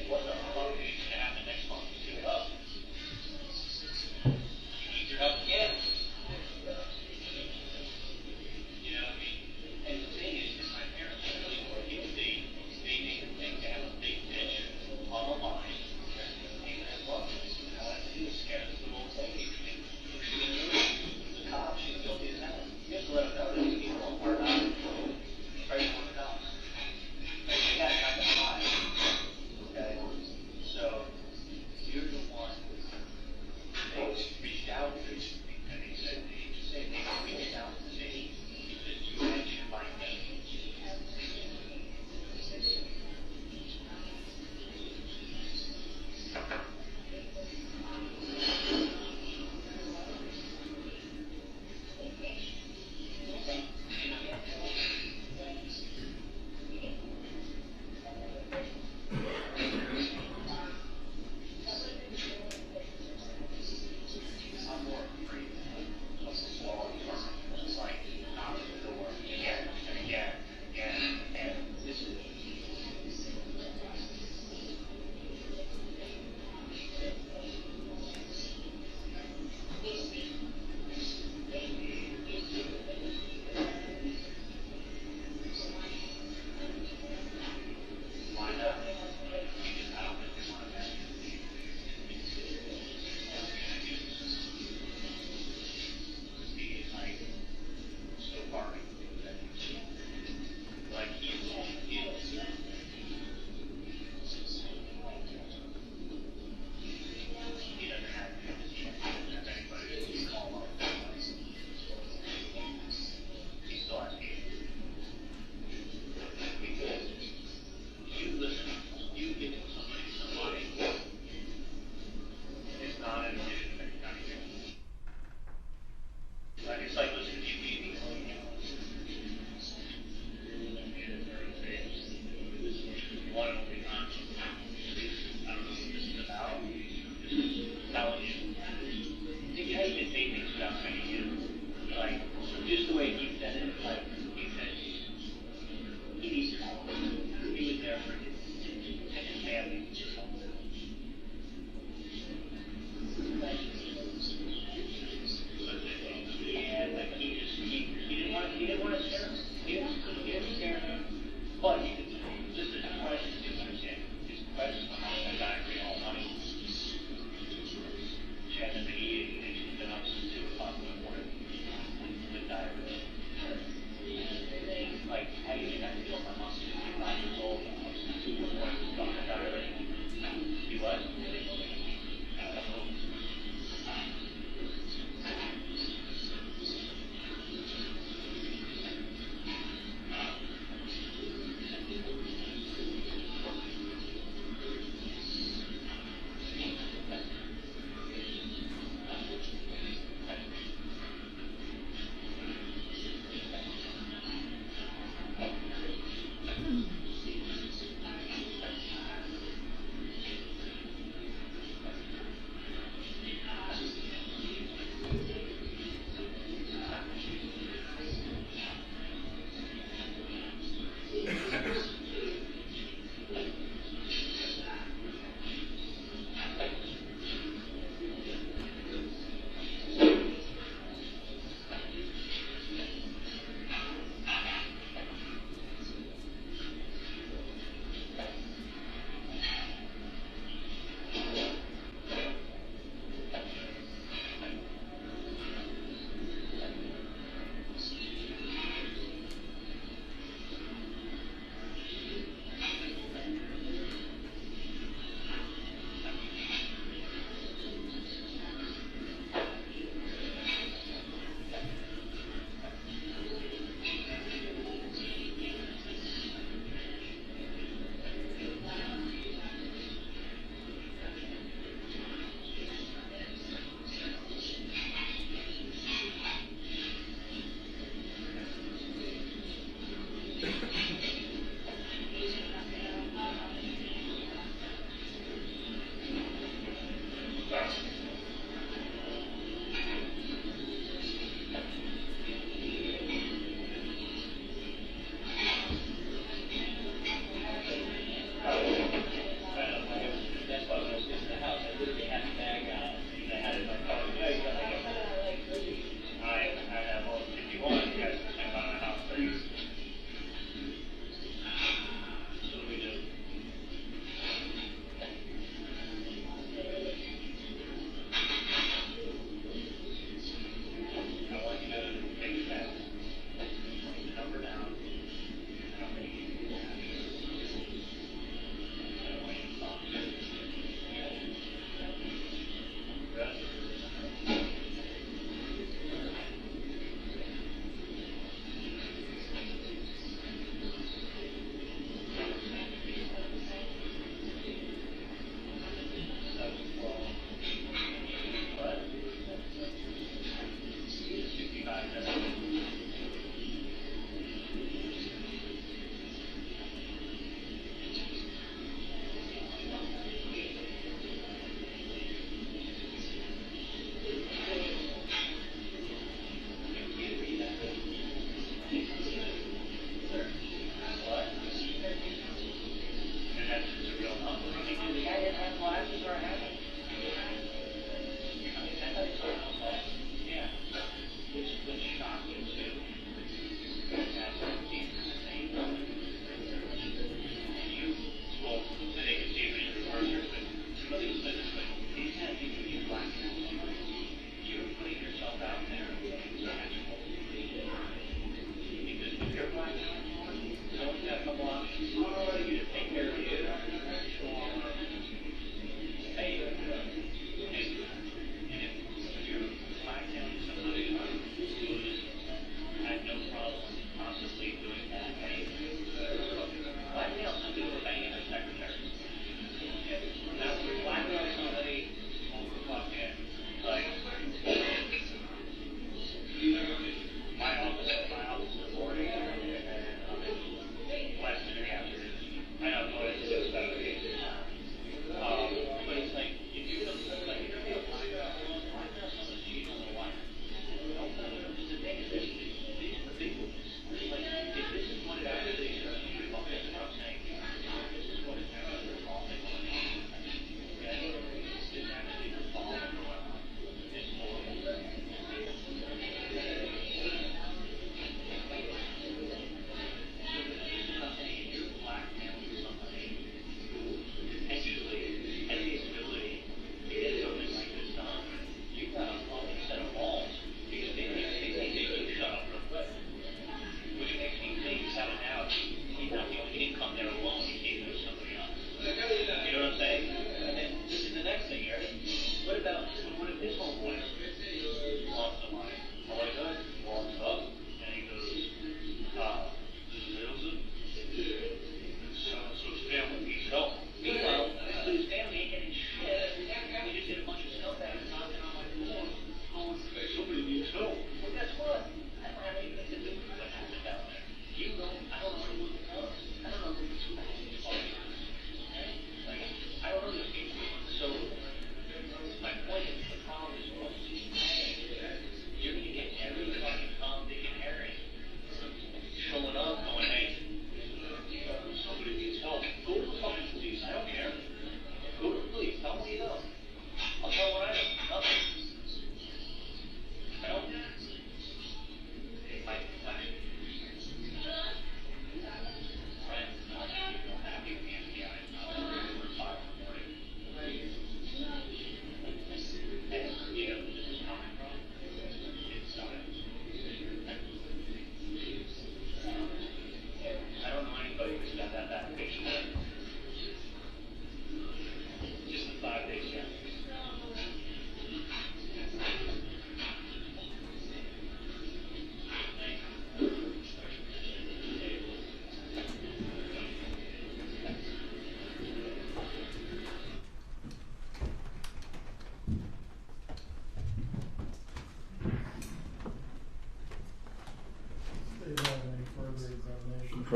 What the fuck?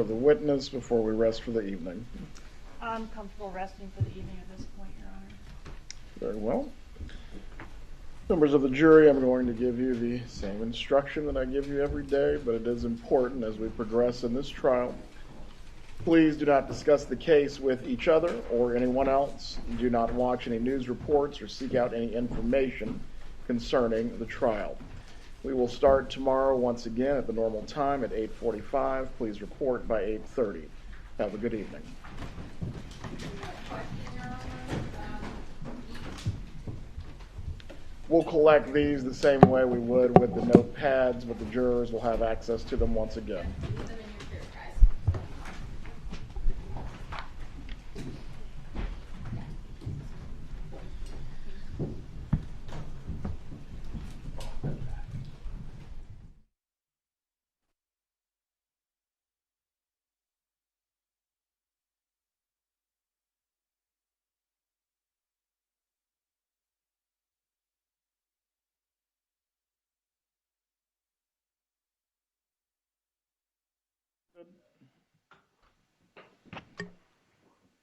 for the witness before we rest for the evening? I'm comfortable resting for the evening at this point, Your Honor. Very well. Members of the jury, I'm going to give you the same instruction that I give you every day, but it is important as we progress in this trial. Please do not discuss the case with each other or anyone else. Do not watch any news reports or seek out any information concerning the trial. We will start tomorrow once again at the normal time at 8:45. Please report by 8:30. Have a good evening. We'll collect these the same way we would with the notepads, but the jurors will have access to them once again.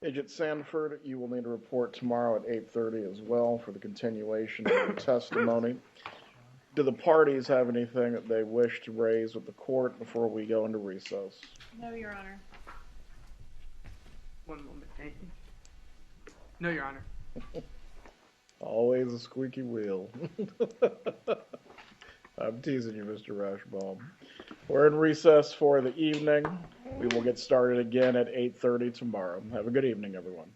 Agent Sanford, you will need to report tomorrow at 8:30 as well for the continuation of your testimony. Do the parties have anything that they wish to raise with the court before we go into recess? No, Your Honor. One moment. No, Your Honor. Always a squeaky wheel. I'm teasing you, Mr. Rashbaum. We're in recess for the evening. We will get started again at 8:30 tomorrow. Have a good evening, everyone.